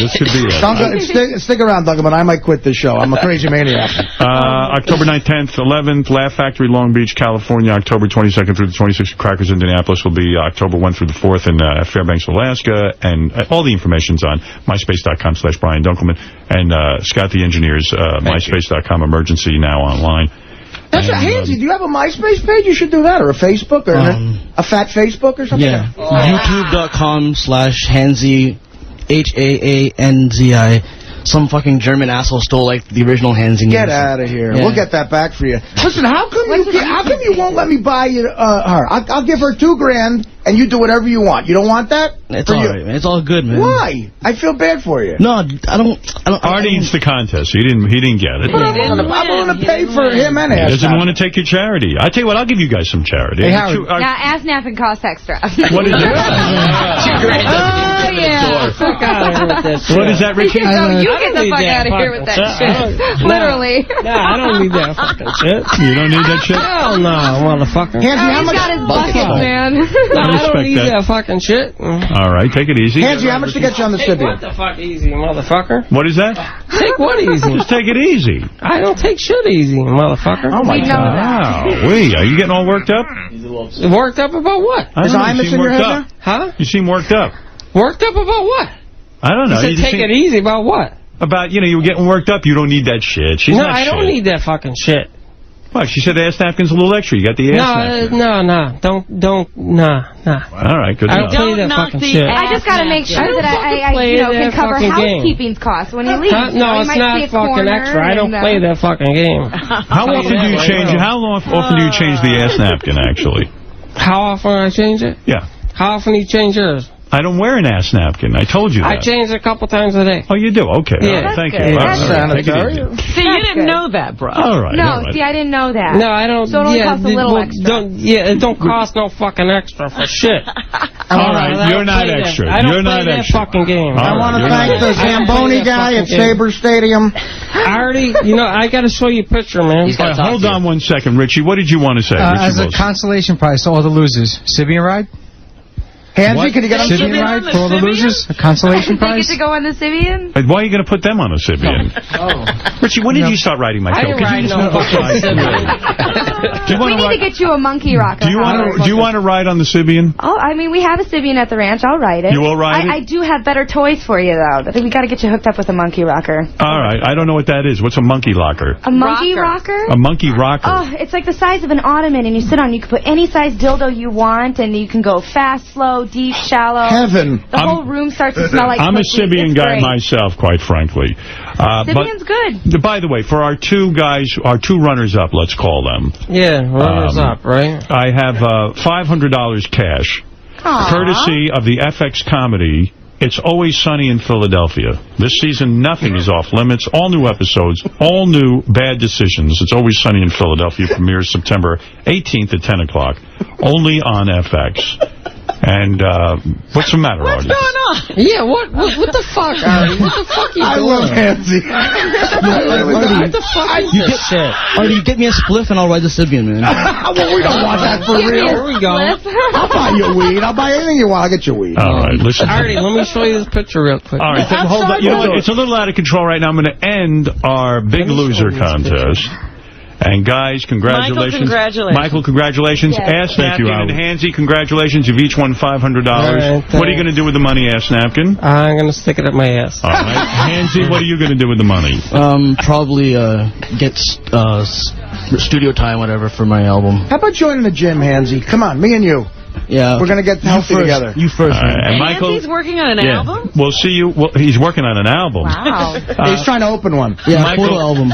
E: Stick around, Dunkelman. I might quit this show. I'm a crazy maniac.
A: October 9th, 10th, 11th, Laugh Factory, Long Beach, California. October 22nd through the 26th, Crackers, Indianapolis will be October 1 through the 4th in Fairbanks, Alaska. And all the information's on myspace.com/Brian Dunkelman. And Scott the Engineer's myspace.com emergency now online.
E: That's Handsy, do you have a MySpace page? You should do that, or a Facebook, or a fat Facebook or something?
H: Yeah. YouTube.com/Hansi, HAANZI. Some fucking German asshole stole, like, the original Hansi.
E: Get out of here. Yeah. We'll get that back for you. Listen, how come you won't let me buy you her? I'll give her $2,000, and you do whatever you want. You don't want that?
H: It's all right, man. It's all good, man.
E: Why? I feel bad for you.
H: No, I don't.
A: Artie needs the contest. He didn't get it.
E: I'm willing to pay for him and
A: He doesn't want to take your charity. I tell you what, I'll give you guys some charity.
E: Hey, Howard.
P: Now, ass napping costs extra.
A: What is it?
P: Oh, yeah.
S: Fuck out of here with that shit.
A: What is that, Ricky?
P: No, you get the fuck out of here with that shit. Literally.
S: Nah, I don't need that fucking shit.
A: You don't need that shit?
S: Hell no, motherfucker.
P: He's got his bucket, man.
S: I don't need that fucking shit.
A: All right, take it easy.
E: Handsy, how much to get you on the
S: Take
E: Sibian?
S: what the fuck easy, motherfucker?
A: What is that?
S: Take what easy?
A: Just take it easy.
S: I don't take shit easy, motherfucker.
E: Oh, my God.
A: Wow. Wait, are you getting all worked up?
S: Worked up about what?
E: Is Imus in your head now?
S: Huh?
A: You seem worked up.
S: Worked up about what?
A: I don't know.
S: You said take it easy about what?
A: About, you were getting worked up. You don't need that shit. She's
S: no,
A: not
S: I don't need that fucking shit.
A: What? She said the ass napkin's a little extra. You got the ass napkin.
S: No. Nah.
A: All right, good
S: I
A: enough.
S: don't play that fucking shit.
P: I just got to make sure that I can cover housekeeping costs when he leaves.
S: No, it's not fucking extra. I don't play that fucking game.
A: How often do you change? How often do you change the ass napkin? Actually.
S: How often I change it?
A: Yeah.
S: How often do you change yours?
A: I don't wear an ass napkin. I told you that.
S: I change it a couple times a day.
A: Oh, you do? Okay.
S: Yeah.
A: Thank you.
S: That's
A: sanitary.
C: See, you didn't know that, bro.
A: All right.
P: No, see, I didn't know that.
S: No, I don't.
P: So it only costs a little extra.
S: It don't cost no fucking extra for shit.
A: All right, you're not extra.
S: You're not extra. Fucking game.
E: I want to thank the Zamboni guy at Sabre Stadium.
S: I already, I got to show you a picture, man.
A: Hold on 1 second, Richie. What did you want to say?
F: As a consolation prize to all the losers, Sibian ride?
E: Hansie, can you get on
F: Sibian ride for all the losers? A consolation
P: They
F: prize?
P: get to go on the Sibian?
A: Why are you going to put them on a Sibian? Richie, when did you start riding my
P: I
A: show?
P: didn't ride no fucking Sibian. We need to get you a monkey rocker.
A: Do you want to ride on the Sibian?
P: Oh, I mean, we have a Sibian at the ranch. I'll ride it.
A: You will ride it?
P: I do have better toys for you, though. I think we got to get you hooked up with a monkey rocker.
A: All right. I don't know what that is. What's a monkey locker?
P: A monkey rocker?
A: A monkey rocker.
P: Oh, it's like the size of an ottoman, and you sit on. You can put any size dildo you want, and you can go fast, slow, deep, shallow.
E: Heaven.
P: The whole room starts to smell like
A: I'm a
P: pussy.
A: Sibian
P: It's
A: guy
P: great.
A: myself, quite frankly.
P: Sibian's good.
A: By the way, for our two guys, our two runners-up, let's call them.
S: Yeah, runners up, right?
A: I have $500 cash, courtesy of the FX comedy It's Always Sunny in Philadelphia. This season, nothing is off limits. All new episodes, all new bad decisions. It's Always Sunny in Philadelphia premieres September 18th at 10 o'clock, only on FX. And what's the matter, Artie?
C: What's going on?
S: Yeah, what the fuck, Artie? What the fuck are you doing?
E: I love Hansie.
S: What the fuck is this shit?
H: Artie, you get me a spliff and I'll ride the Sibian, man.
E: Well, we don't want that for real.
S: Here we go.
E: I'll buy you weed. I'll buy anything you want. I'll get you weed.
A: All right, listen.
S: Artie, let me show you this picture real quick.
A: All right, then hold on. You know what? It's a little out of control right now. I'm going to end our Big Loser contest. And guys, congratulations. Michael, congratulations.
P: Yes.
A: Ass Napkin and Hansie, congratulations. You've each won $500.
S: Right,
A: what are you going to do with the money, Ass Napkin?
S: I'm going to stick it up my ass.
A: All right. Hansie, what are you going to do with the money?
H: Probably get studio time, whatever, for my album.
E: How about joining the gym, Hansie? Come on, me and you.
H: Yeah.
E: We're going to get healthy together.
H: You first.
A: And Michael,
C: He's working on an album?
A: We'll see you. Well, he's working on an album.
P: Wow.
E: He's trying to open one.
H: Yeah,
A: Michael,
H: photo album.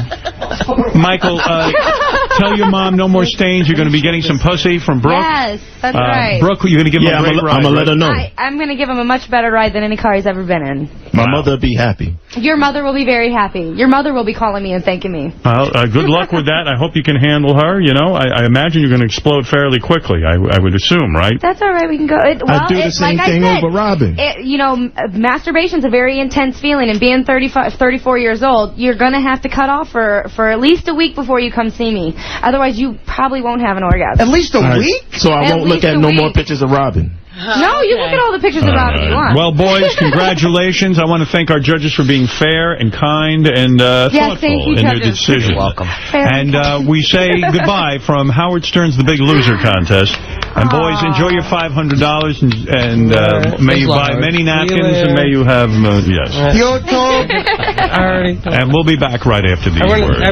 A: Michael, tell your mom no more stains. You're going to be getting some pussy from Brooke.
P: Yes, that's right.
A: Brooke, you're going to give him a great ride.
Q: I'm going to let her know.
P: I'm going to give him a much better ride than any car he's ever been in.
Q: My mother will be happy.
P: Your mother will be very happy. Your mother will be calling me and thanking me.
A: Well, good luck with that. I hope you can handle her. You know, I imagine you're going to explode fairly quickly, I would assume, right?
P: That's all right. We can go.
Q: I do the same thing over Robin.
P: Masturbation's a very intense feeling, and being 34 years old, you're going to have to cut off for at least a week before you come see me. Otherwise, you probably won't have an orgasm.
E: At least a week?
Q: So I won't look at no more pictures of Robin.
P: No, you look at all the pictures of Robin you want.
A: Well, boys, congratulations. I want to thank our judges for being fair and kind and thoughtful
P: thank you,
A: in their
P: judges.
A: decision.
R: You're welcome.
A: And we say goodbye from Howard Stern's The Big Loser contest. And boys, enjoy your $500 and may you buy many napkins and may you have, yes. And we'll be back right after these words.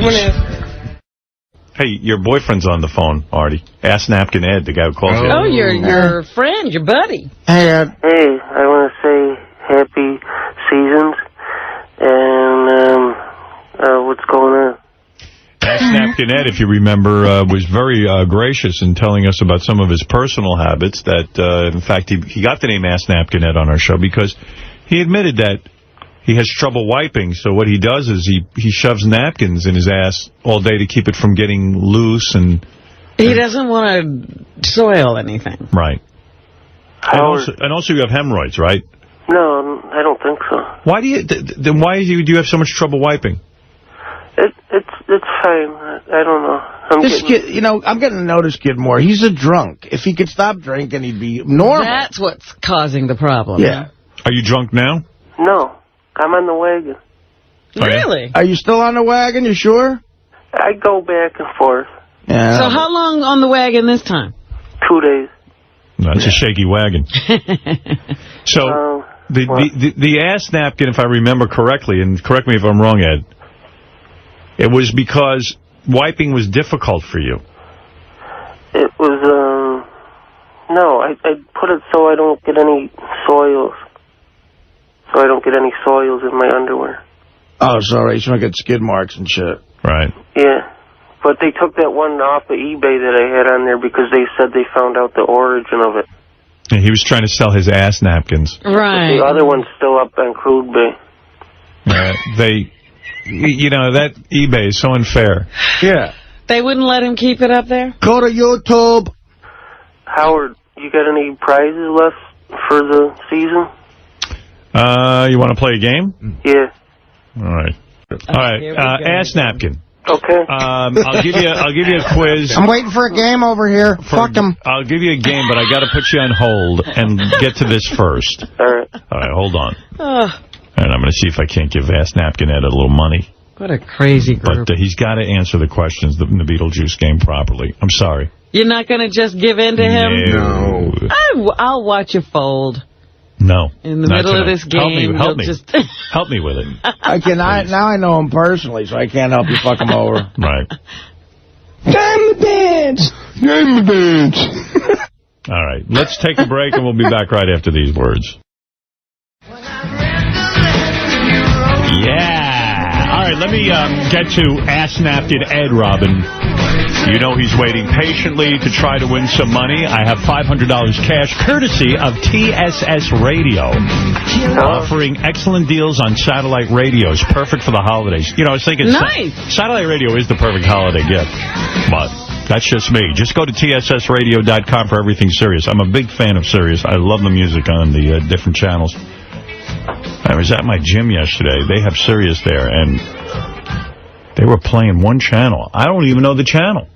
A: Hey, your boyfriend's on the phone, Artie. Ask Napkin Ed, the guy who calls you.
C: Oh, your friend, your buddy.
B: Hey, Ed. Hey, I want to say happy seasons, and what's going on?
A: Ask Napkin Ed, if you remember, was very gracious in telling us about some of his personal habits that, in fact, he got the name Ask Napkin Ed on our show because he admitted that he has trouble wiping, so what he does is he shoves napkins in his ass all day to keep it from getting loose. And
C: He doesn't want to soil anything.
A: Right. And also you have hemorrhoids, right?
B: No, I don't think so.
A: Why do you? Then why do you have so much trouble wiping?
B: It's fine. I don't know.
E: This kid, I'm getting to know this kid more. He's a drunk. If he could stop drinking, he'd be normal.
C: That's what's causing the problem.
E: Yeah.
A: Are you drunk now?
B: No, I'm on the wagon.
C: Really?
E: Are you still on the wagon? You sure?
B: I go back and forth.
E: Yeah.
C: So how long on the wagon this time?
B: 2 days.
A: That's a shaky wagon. So The ass napkin, if I remember correctly, and correct me if I'm wrong, Ed, it was because wiping was difficult for you.
B: It was, no, I put it so I don't get any soils. So I don't get any soils in my underwear.
E: Oh, sorry, so I get skid marks and shit.
A: Right.
B: Yeah. But they took that one off of eBay that I had on there because they said they found out the origin of it.
A: And he was trying to sell his ass napkins.
C: Right.
B: The other one's still up on Crude Bay.
A: You know, that eBay is so unfair.
E: Yeah.
C: They wouldn't let him keep it up there?
E: Go to YouTube.
B: Howard, you got any prizes left for the season?
A: You want to play a game?
B: Yeah.
A: All right. All right. Ass napkin.
B: Okay.
A: I'll give you a quiz.
E: I'm waiting for a game over here. Fuck him.
A: I'll give you a game, but I got to put you on hold and get to this first.
B: All right.
A: All right, hold on. And I'm going to see if I can't give Ass Napkin Ed a little money.
C: What a crazy group.
A: But he's got to answer the questions in the Beetlejuice game properly. I'm sorry.
C: You're not going to just give in to him?
A: No.
C: I'll watch you fold.
A: No.
C: In the middle of this game.
A: Help me. Help me with it.
E: Now I know him personally, so I can't help you fuck him over.
A: Right.
E: Game the dance!
D: Game the dance!
A: All right. Let's take a break, and we'll be back right after these words. Yeah. All right, let me get to Ass Napkin Ed, Robin. You know he's waiting patiently to try to win some money. I have $500 cash, courtesy of TSS Radio, offering excellent deals on satellite radios, perfect for the holidays. You know, I was thinking satellite radio is the perfect holiday gift, but that's just me. Just go to TSSradio.com for everything Sirius. I'm a big fan of Sirius. I love the music on the different channels. I was at my gym yesterday. They have Sirius there, and they were playing one channel. I don't even know the channel.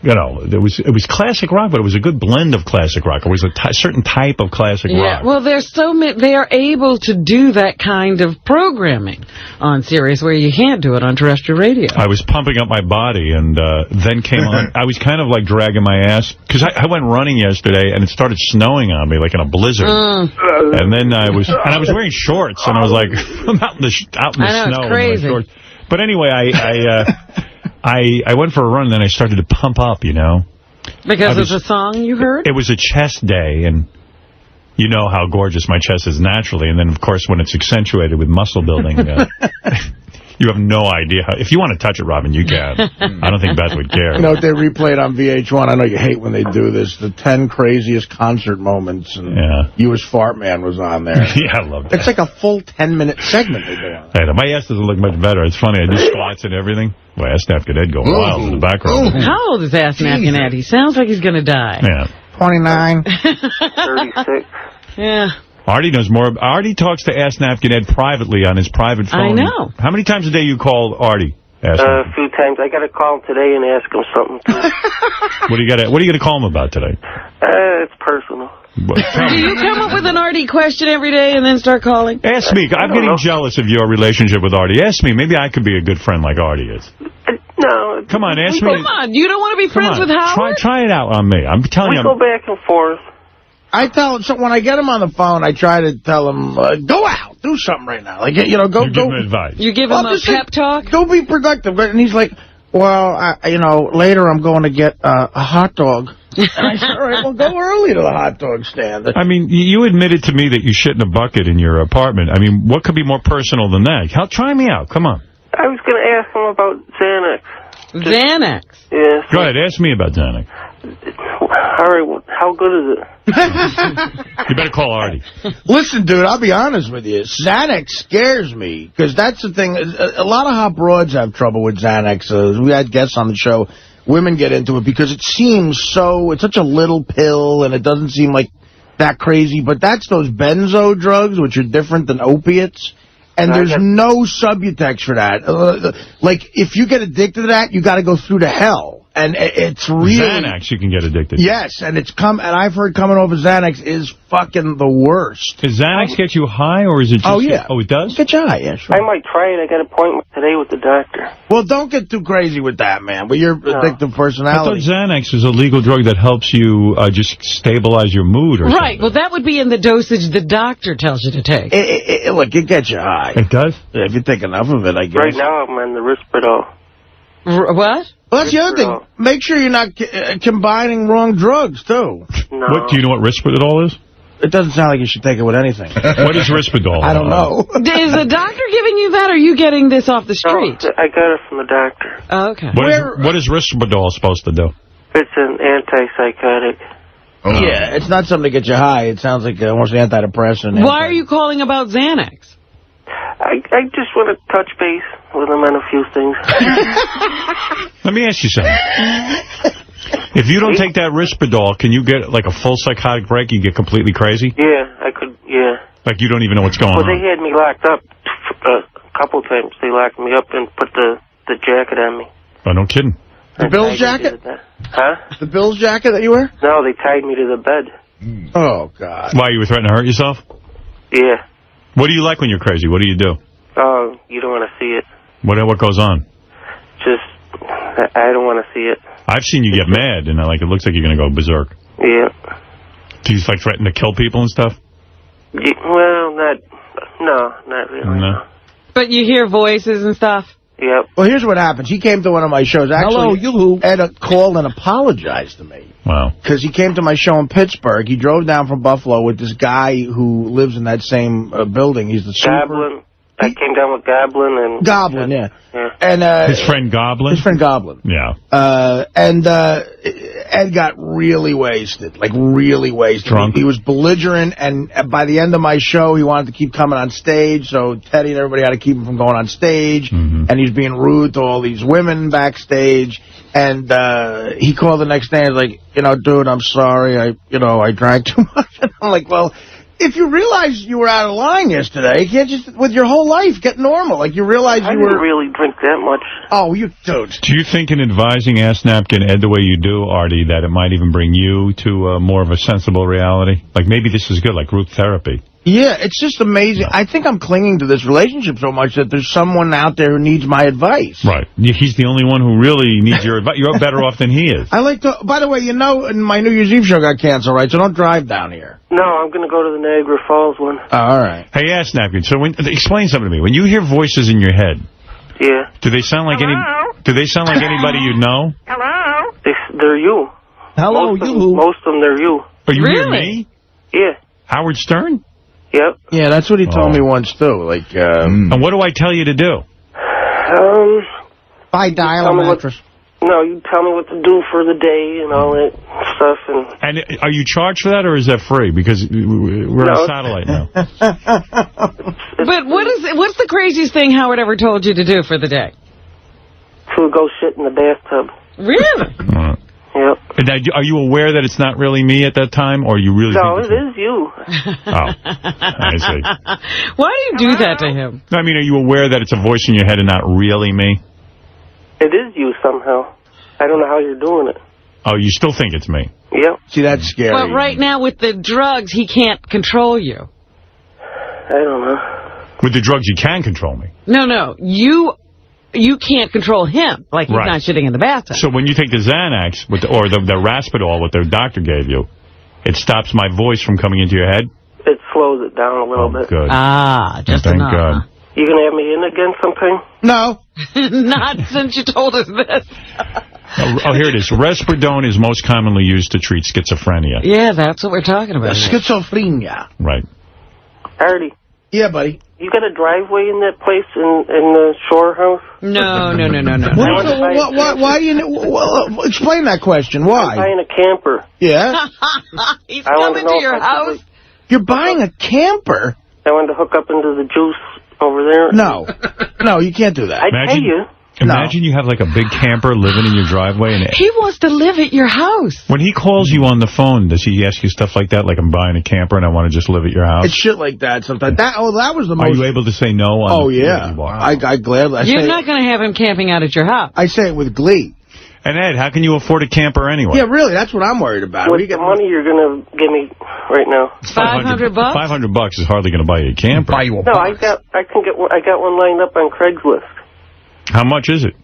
A: You know, it was classic rock, but it was a good blend of classic rock. It was a certain type of classic rock.
C: Well, there's so many. They are able to do that kind of programming on Sirius where you can't do it on terrestrial radio.
A: I was pumping up my body, and then came on. I was kind of like dragging my ass because I went running yesterday, and it started snowing on me like in a blizzard. And then I was wearing shorts, and I was like, I'm out in the snow.
C: It's crazy.
A: In my shorts. But anyway, I went for a run, and then I started to pump up, you know.
C: Because of the song you heard?
A: It was a chest day, and you know how gorgeous my chest is naturally. And then, of course, when it's accentuated with muscle building, you have no idea how. If you want to touch it, Robin, you can. I don't think Beth would care.
E: You know, they replayed on VH1. I know you hate when they do this. The 10 craziest concert moments. And You as Fart Man was on there.
A: Yeah, I love that.
E: It's like a full 10-minute segment they do on.
A: Hey, my ass doesn't look much better. It's funny. I do squats and everything. Well, Ass Napkin Ed going wild in the background.
C: How old is Ass Napkin Ed? He sounds like he's going to die.
A: Yeah.
E: 29.
B: 36.
C: Yeah.
A: Artie knows more. Artie talks to Ass Napkin Ed privately on his private phone.
C: I know.
A: How many times a day you call Artie?
B: A few times. I got to call him today and ask him something, too.
A: What are you going to call him about today?
B: It's personal.
C: Do you come up with an Artie question every day and then start calling?
A: Ask me. I'm getting jealous of your relationship with Artie. Ask me. Maybe I could be a good friend like Artie is.
B: No.
A: Come on, ask me.
C: Come on. You don't want to be friends with Howard?
A: Try it out on me. I'm telling you.
B: We go back and forth.
E: I tell him, so when I get him on the phone, I try to tell him, go out, do something right now. Like, you know, go.
A: You give him advice.
C: You give him a pep talk?
E: Go be productive. And he's like, well, you know, later I'm going to get a hot dog. And I said, all right, well, go early to the hot dog stand.
A: I mean, you admitted to me that you shit in a bucket in your apartment. I mean, what could be more personal than that? Try me out. Come on.
B: I was going to ask him about Xanax.
C: Xanax?
B: Yes.
A: Go ahead, ask me about Xanax.
B: All right, how good is it?
A: You better call Artie.
E: Listen, dude, I'll be honest with you. Xanax scares me, because that's the thing. A lot of hot broads have trouble with Xanax. We had guests on the show. Women get into it because it seems it's such a little pill, and it doesn't seem like that crazy. But that's those benzo drugs, which are different than opiates. And there's no Subutex for that. Like, if you get addicted to that, you got to go through to hell. And it's really...
A: Xanax you can get addicted to.
E: Yes, and I've heard coming off of Xanax is fucking the worst.
A: Does Xanax get you high, or is it just...
E: Oh, yeah.
A: Oh, it does?
E: Get you high, yeah, sure.
B: I might try it. I got an appointment today with the doctor.
E: Well, don't get too crazy with that, man. With your addictive personality.
A: I thought Xanax is a legal drug that helps you just stabilize your mood or something.
C: Right. Well, that would be in the dosage the doctor tells you to take.
E: Look, it gets you high.
A: It does?
E: Yeah, if you take enough of it, I guess.
B: Right now, I'm on the Risperdal.
C: What?
E: Well, that's the other thing. Make sure you're not combining wrong drugs, too.
B: No.
A: What, do you know what Risperdal is?
E: It doesn't sound like you should take it with anything.
A: What is Risperdal?
E: I don't know.
C: Is the doctor giving you that, or are you getting this off the street?
B: No, I got it from the doctor.
C: Oh, okay.
A: What is Risperdal supposed to do?
B: It's an antipsychotic.
E: Yeah, it's not something to get you high. It sounds like almost an antidepressant.
C: Why are you calling about Xanax?
B: I just want to touch base with him on a few things.
A: Let me ask you something. If you don't take that Risperdal, can you get like a full psychotic break? You get completely crazy?
B: Yeah, I could, yeah.
A: Like you don't even know what's going
B: Well,
A: on?
B: they had me locked up a couple times. They locked me up and put the jacket on me.
A: Oh, no kidding.
E: The Bills jacket?
B: Huh?
E: The Bills jacket that you wear?
B: No, they tied me to the bed.
E: Oh, God.
A: Why, you were threatening to hurt yourself?
B: Yeah.
A: What do you like when you're crazy? What do you do?
B: Oh, you don't want to see it.
A: What goes on?
B: Just, I don't want to see it.
A: I've seen you get mad, and it looks like you're going to go berserk.
B: Yeah.
A: Do you like threaten to kill people and stuff?
B: Yeah, well, not really.
A: No.
C: But you hear voices and stuff?
B: Yep.
E: Well, here's what happens. He came to one of my shows. Actually, Ed called and apologized to me.
A: Wow.
E: Because he came to my show in Pittsburgh. He drove down from Buffalo with this guy who lives in that same building. He's the
B: Goblin. I came down with Goblin and...
E: Goblin, yeah. And
A: his friend Goblin?
E: His friend Goblin.
A: Yeah.
E: And Ed got really wasted, like really wasted.
A: Drunk?
E: He was belligerent, and by the end of my show, he wanted to keep coming on stage, so Teddy and everybody had to keep him from going on stage, and he's being rude to all these women backstage, and he called the next day and was like, dude, I'm sorry, I drank too much. And I'm like, well... If you realize you were out of line yesterday, you can't just, with your whole life, get normal. Like, you realize
B: I
E: you
B: didn't
E: were...
B: really drink that much.
E: Oh, you dude.
A: Do you think in advising Ask Napkin Ed the way you do, Artie, that it might even bring you to more of a sensible reality? Like, maybe this is good, like group therapy.
E: Yeah, it's just amazing. I think I'm clinging to this relationship so much that there's someone out there who needs my advice.
A: Right. He's the only one who really needs your advice. You're better off than he is.
E: I like to... By the way, my New Year's Eve show got canceled, right? So don't drive down here.
B: No, I'm going to go to the Niagara Falls one.
E: Oh, all right.
A: Hey, Ask Napkin, so explain something to me. When you hear voices in your head,
B: yeah,
A: do they sound like anybody you know?
B: Hello? They're you.
E: Hello,
B: most of them, they're you.
A: Are you hear me?
B: Yeah.
A: Howard Stern?
B: Yep.
E: Yeah, that's what he told me once, too. Like,
A: And what do I tell you to do?
E: Buy dial mattress.
B: No, you tell me what to do for the day and all that stuff.
A: And are you charged for that, or is that free? Because we're on satellite now.
C: But what's the craziest thing Howard ever told you to do for the day?
B: To go shit in the bathtub.
C: Really?
B: Yep.
A: And are you aware that it's not really me at that time, or you really
B: No,
A: think
B: it is you.
A: Oh, I see.
C: Why do you do that to him?
A: I mean, are you aware that it's a voice in your head and not really me?
B: It is you somehow. I don't know how you're doing it.
A: Oh, you still think it's me?
B: Yep.
E: See, that's scary.
C: But right now with the drugs, he can't control you.
B: I don't know.
A: With the drugs, you can control me.
C: No. You can't control him, like he's not shitting in the bathtub.
A: So when you take the Xanax or the Risperdal, what their doctor gave you, it stops my voice from coming into your head?
B: It slows it down a little bit.
A: Good.
C: Just
A: Thank
C: enough.
A: God.
B: You going to have me in again sometime?
E: No.
C: Not since you told us this.
A: Oh, here it is. Risperdal is most commonly used to treat schizophrenia.
C: Yeah, that's what we're talking about.
E: Schizophrenia.
A: Right.
B: Artie.
E: Yeah, buddy.
B: You got a driveway in that place in the shore house?
C: No.
E: Why do you... explain that question. Why?
B: I'm buying a camper.
E: Yeah?
C: He's coming to your house?
E: You're buying a camper?
B: I wanted to hook up into the juice over there.
E: No, you can't do that.
B: I pay you.
A: Imagine you have like a big camper living in your driveway. And
C: he wants to live at your house.
A: When he calls you on the phone, does he ask you stuff like that? Like, I'm buying a camper and I want to just live at your house?
E: It's shit like that sometimes. That was the most...
A: Are you able to say no?
E: Yeah. I gladly...
C: You're not going to have him camping out at your house.
E: I say it with glee.
A: And Ed, how can you afford a camper anyway?
E: Yeah, really, that's what I'm worried about.
B: What's the money you're going to give me right now?
C: $500?
A: $500 is hardly going to buy you a camper.
B: I got one lined up on Craigslist.
A: How much is it?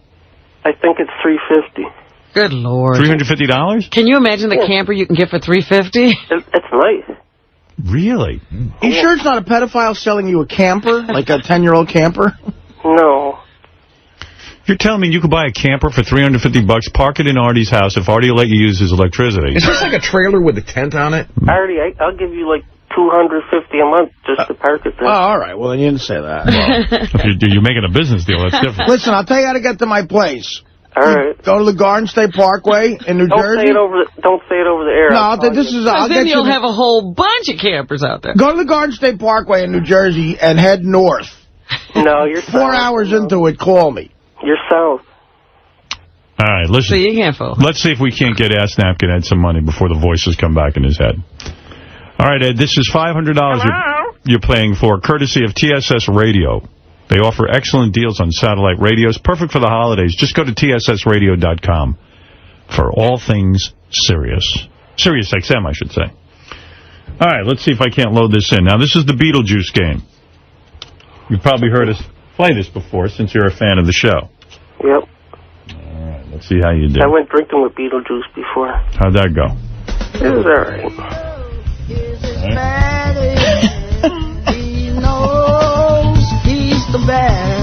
B: I think it's $350.
C: Good Lord.
A: $350?
C: Can you imagine the camper you can get for $350?
B: It's nice.
A: Really?
E: You sure it's not a pedophile selling you a camper, like a 10-year-old camper?
B: No.
A: You're telling me you could buy a camper for $350, park it in Artie's house if Artie will let you use his electricity?
J: Is this like a trailer with a tent on it?
B: Artie, I'll give you like $250 a month just to park it there.
E: Oh, all right. Well, then you didn't say that.
A: Well, if you're making a business deal, that's different.
E: Listen, I'll tell you how to get to my place.
B: All right.
E: Go to the Garden State Parkway in New Jersey.
B: Don't say it over the air.
E: No, this is. I'll
C: then
E: get
C: you'll
E: you
C: have a whole bunch of campers out there.
E: Go to the Garden State Parkway in New Jersey and head north.
B: No, you're
E: 4 hours into it. Call me.
B: You're south.
A: All right, listen.
C: So you can't fool.
A: Let's see if we can't get Ass Napkin Ed some money before the voices come back in his head. All right, Ed, this is $500 you're paying for, courtesy of TSS Radio. They offer excellent deals on satellite radios, perfect for the holidays. Just go to tssradio.com for all things Sirius. Sirius XM, I should say. All right, let's see if I can't load this in. Now, this is the Beetlejuice game. You've probably heard us play this before since you're a fan of the show.
B: Yep.
A: All right, let's see how you do.
B: I went drinking with Beetlejuice before.
A: How'd that go?
B: It was all right.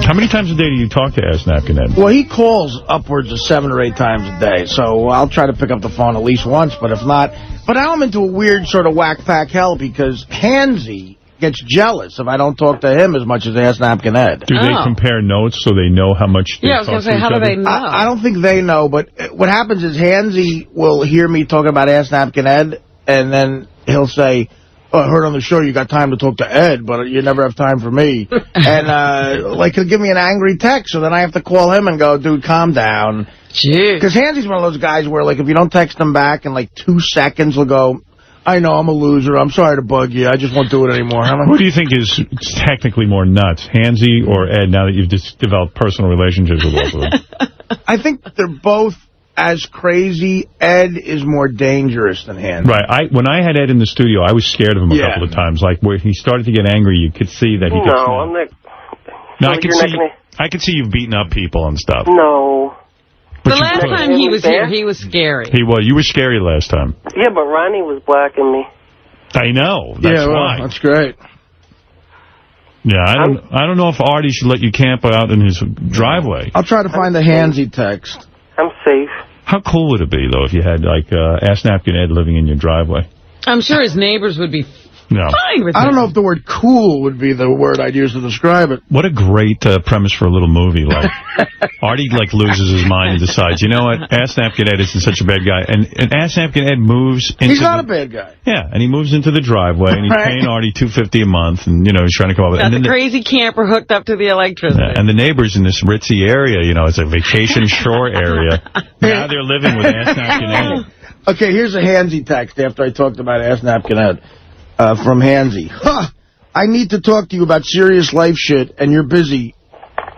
A: How many times a day do you talk to Ass Napkin Ed?
E: Well, he calls upwards of 7 or 8 times a day, so I'll try to pick up the phone at least once, but if not... But now I'm into a weird sort of whack-pack hell because Hansy gets jealous if I don't talk to him as much as Ass Napkin Ed.
A: Do they compare notes so they know how much they talk to each other?
C: how do they know?
E: I don't think they know, but what happens is Hansy will hear me talking about Ass Napkin Ed, and then he'll say... Oh, I heard on the show you got time to talk to Ed, but you never have time for me. And, like, he'll give me an angry text, so then I have to call him and go, dude, calm down.
C: Jeez.
E: Because Hansy's one of those guys where, like, if you don't text him back in, like, 2 seconds, he'll go, I know, I'm a loser. I'm sorry to bug you. I just won't do it anymore.
A: Who do you think is technically more nuts, Hansy or Ed, now that you've just developed personal relationships with both of them?
E: I think they're both as crazy. Ed is more dangerous than Hansy.
A: Right. When I had Ed in the studio, I was scared of him a couple of times. Like, where he started to get angry, you could see that he gets...
B: No, I'm not...
A: No, I could see you've beaten up people and stuff.
B: No.
C: The last time he was here, he was scary.
A: He was. You were scary last time.
B: Yeah, but Ronnie was blacking me.
A: I know. That's why.
E: That's great.
A: Yeah, I don't know if Artie should let you camp out in his driveway.
E: I'll try to find the Hansy text.
B: I'm safe.
A: How cool would it be, though, if you had, like, Ass Napkin Ed living in your driveway?
C: I'm sure his neighbors would be fine with it.
E: I don't know if the word cool would be the word I'd use to describe it.
A: What a great premise for a little movie. Like, Artie, like, loses his mind and decides, you know what, Ass Napkin Ed isn't such a bad guy. And Ass Napkin Ed moves into...
E: He's not a bad guy.
A: Yeah, and he moves into the driveway, and he's paying Artie $250 a month, and, you know, he's trying to come up with...
C: Got the crazy camper hooked up to the electricity.
A: Yeah, and the neighbors in this ritzy area, you know, it's a vacation shore area. Now they're living with Ass Napkin Ed.
E: Okay, here's a Hansy text after I talked about Ass Napkin Ed. From Hansy. I need to talk to you about serious life shit, and you're busy,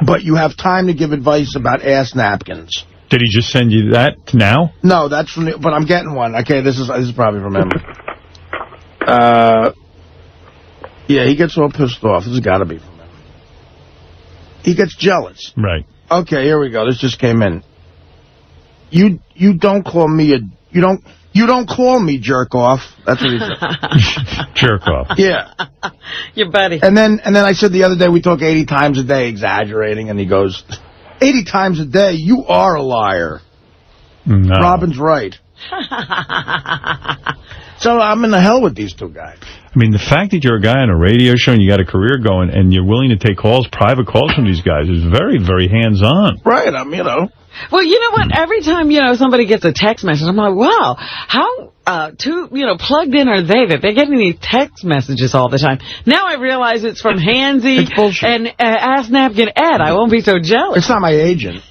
E: but you have time to give advice about ass napkins.
A: Did he just send you that now?
E: No, that's from the, but I'm getting one. Okay, this is probably from him. Yeah, he gets all pissed off. This has got to be from him. He gets jealous.
A: Right.
E: Okay, here we go. This just came in. You don't call me You don't call me jerk off. That's what he said.
A: Jerk off.
E: Yeah.
C: Your buddy.
E: And then I said the other day we talk 80 times a day, exaggerating, and he goes, 80 times a day? You are a liar.
A: No.
E: Robin's right. So I'm in the hell with these two guys.
A: I mean, the fact that you're a guy on a radio show and you got a career going and you're willing to take calls, private calls from these guys is very, very hands-on.
E: Right, you know.
C: Well, you know what? Every time, somebody gets a text message, I'm like, wow, how plugged in are they that they're getting these text messages all the time? Now I realize it's from Hansy and Ass Napkin Ed. I won't be so jealous.
E: It's not my agent.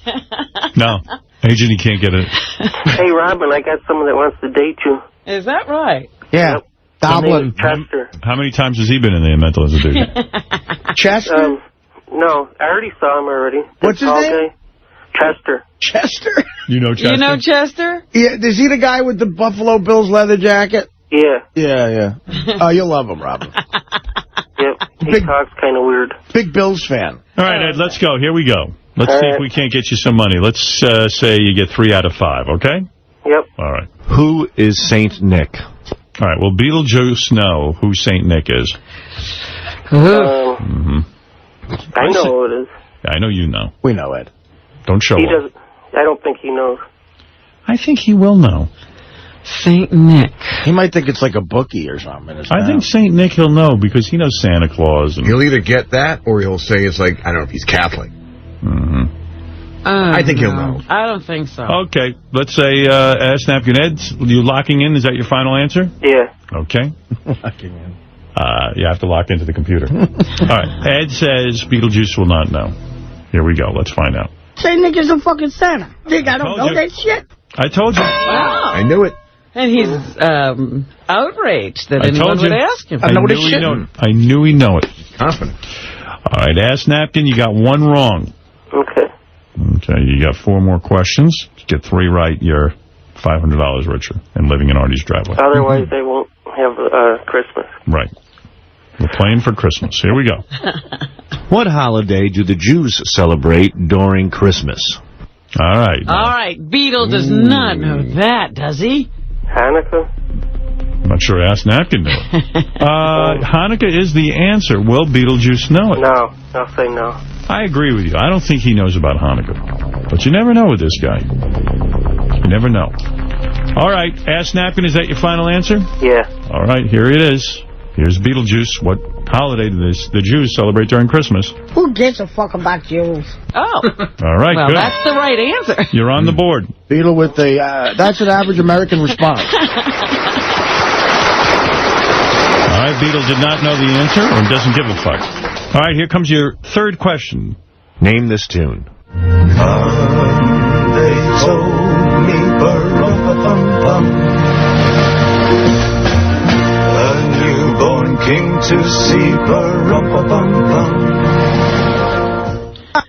A: No. Agent, he can't get it.
B: Hey, Robin, I got someone that wants to date you.
C: Is that right?
E: Yeah.
B: Yep.
E: Goblin.
B: Chester.
A: How many times has he been in the mental institution?
E: Chester?
B: No, I already saw him already.
E: What's his name?
B: Chester.
E: Chester?
A: You know Chester?
C: You know Chester?
E: Yeah, is he the guy with the Buffalo Bills leather jacket?
B: Yeah.
E: Yeah. Oh, you'll love him, Robin.
B: Yep. He talks kind of weird.
E: Big Bills fan.
A: All right, Ed, let's go. Here we go. Let's see if we can't get you some money. Let's say you get 3 out of 5, okay?
B: Yep.
A: All right.
N: Who is Saint Nick?
A: All right, well, Beetlejuice know who Saint Nick is.
B: I know who it is.
A: Yeah, I know you know.
E: We know, Ed.
A: Don't show
B: He
A: up.
B: doesn't. I don't think he knows.
A: I think he will know.
C: Saint Nick.
E: He might think it's like a bookie or something.
A: I think Saint Nick he'll know because he knows Santa Claus. And
J: He'll either get that or he'll say it's like, I don't know if he's Catholic. I think he'll know.
C: I don't think so.
A: Okay, let's say Ask Napkin Ed. You locking in? Is that your final answer?
B: Yeah.
A: Okay.
E: Locking in.
A: You have to lock into the computer. All right. Ed says Beetlejuice will not know. Here we go. Let's find out.
K: Saint Nick is a fucking Santa. Think I don't know that shit?
A: I told you.
C: Wow.
J: I knew it.
C: And he's outraged that anyone would ask him.
A: I knew he'd know it.
J: Confident.
A: All right, Ask Napkin, you got 1 wrong.
B: Okay.
A: Okay, you got 4 more questions. Get 3 right, you're $500 richer and living in Artie's driveway.
B: Otherwise, they won't have Christmas.
A: Right. We're playing for Christmas. Here we go.
N: What holiday do the Jews celebrate during Christmas?
A: All right.
C: All right, Beetle does not know that, does he?
B: Hanukkah?
A: I'm not sure Ask Napkin knew it. Hanukkah is the answer. Will Beetlejuice know it?
B: No. I'll say no.
A: I agree with you. I don't think he knows about Hanukkah. But you never know with this guy. You never know. All right, Ask Napkin, is that your final answer?
B: Yeah.
A: All right, here it is. Here's Beetlejuice. What holiday do the Jews celebrate during Christmas?
K: Who gives a fuck about Jews?
C: Oh.
A: All right,
C: well,
A: good.
C: that's the right answer.
A: You're on the board.
E: Beetle with the, that's an average American response.
A: All right, Beetle did not know the answer or doesn't give a fuck. All right, here comes your 3rd question.
N: Name this tune.
V: They told me ba-rum-pa-pum-pum, a newborn king to see ba-rum-pa-pum-pum.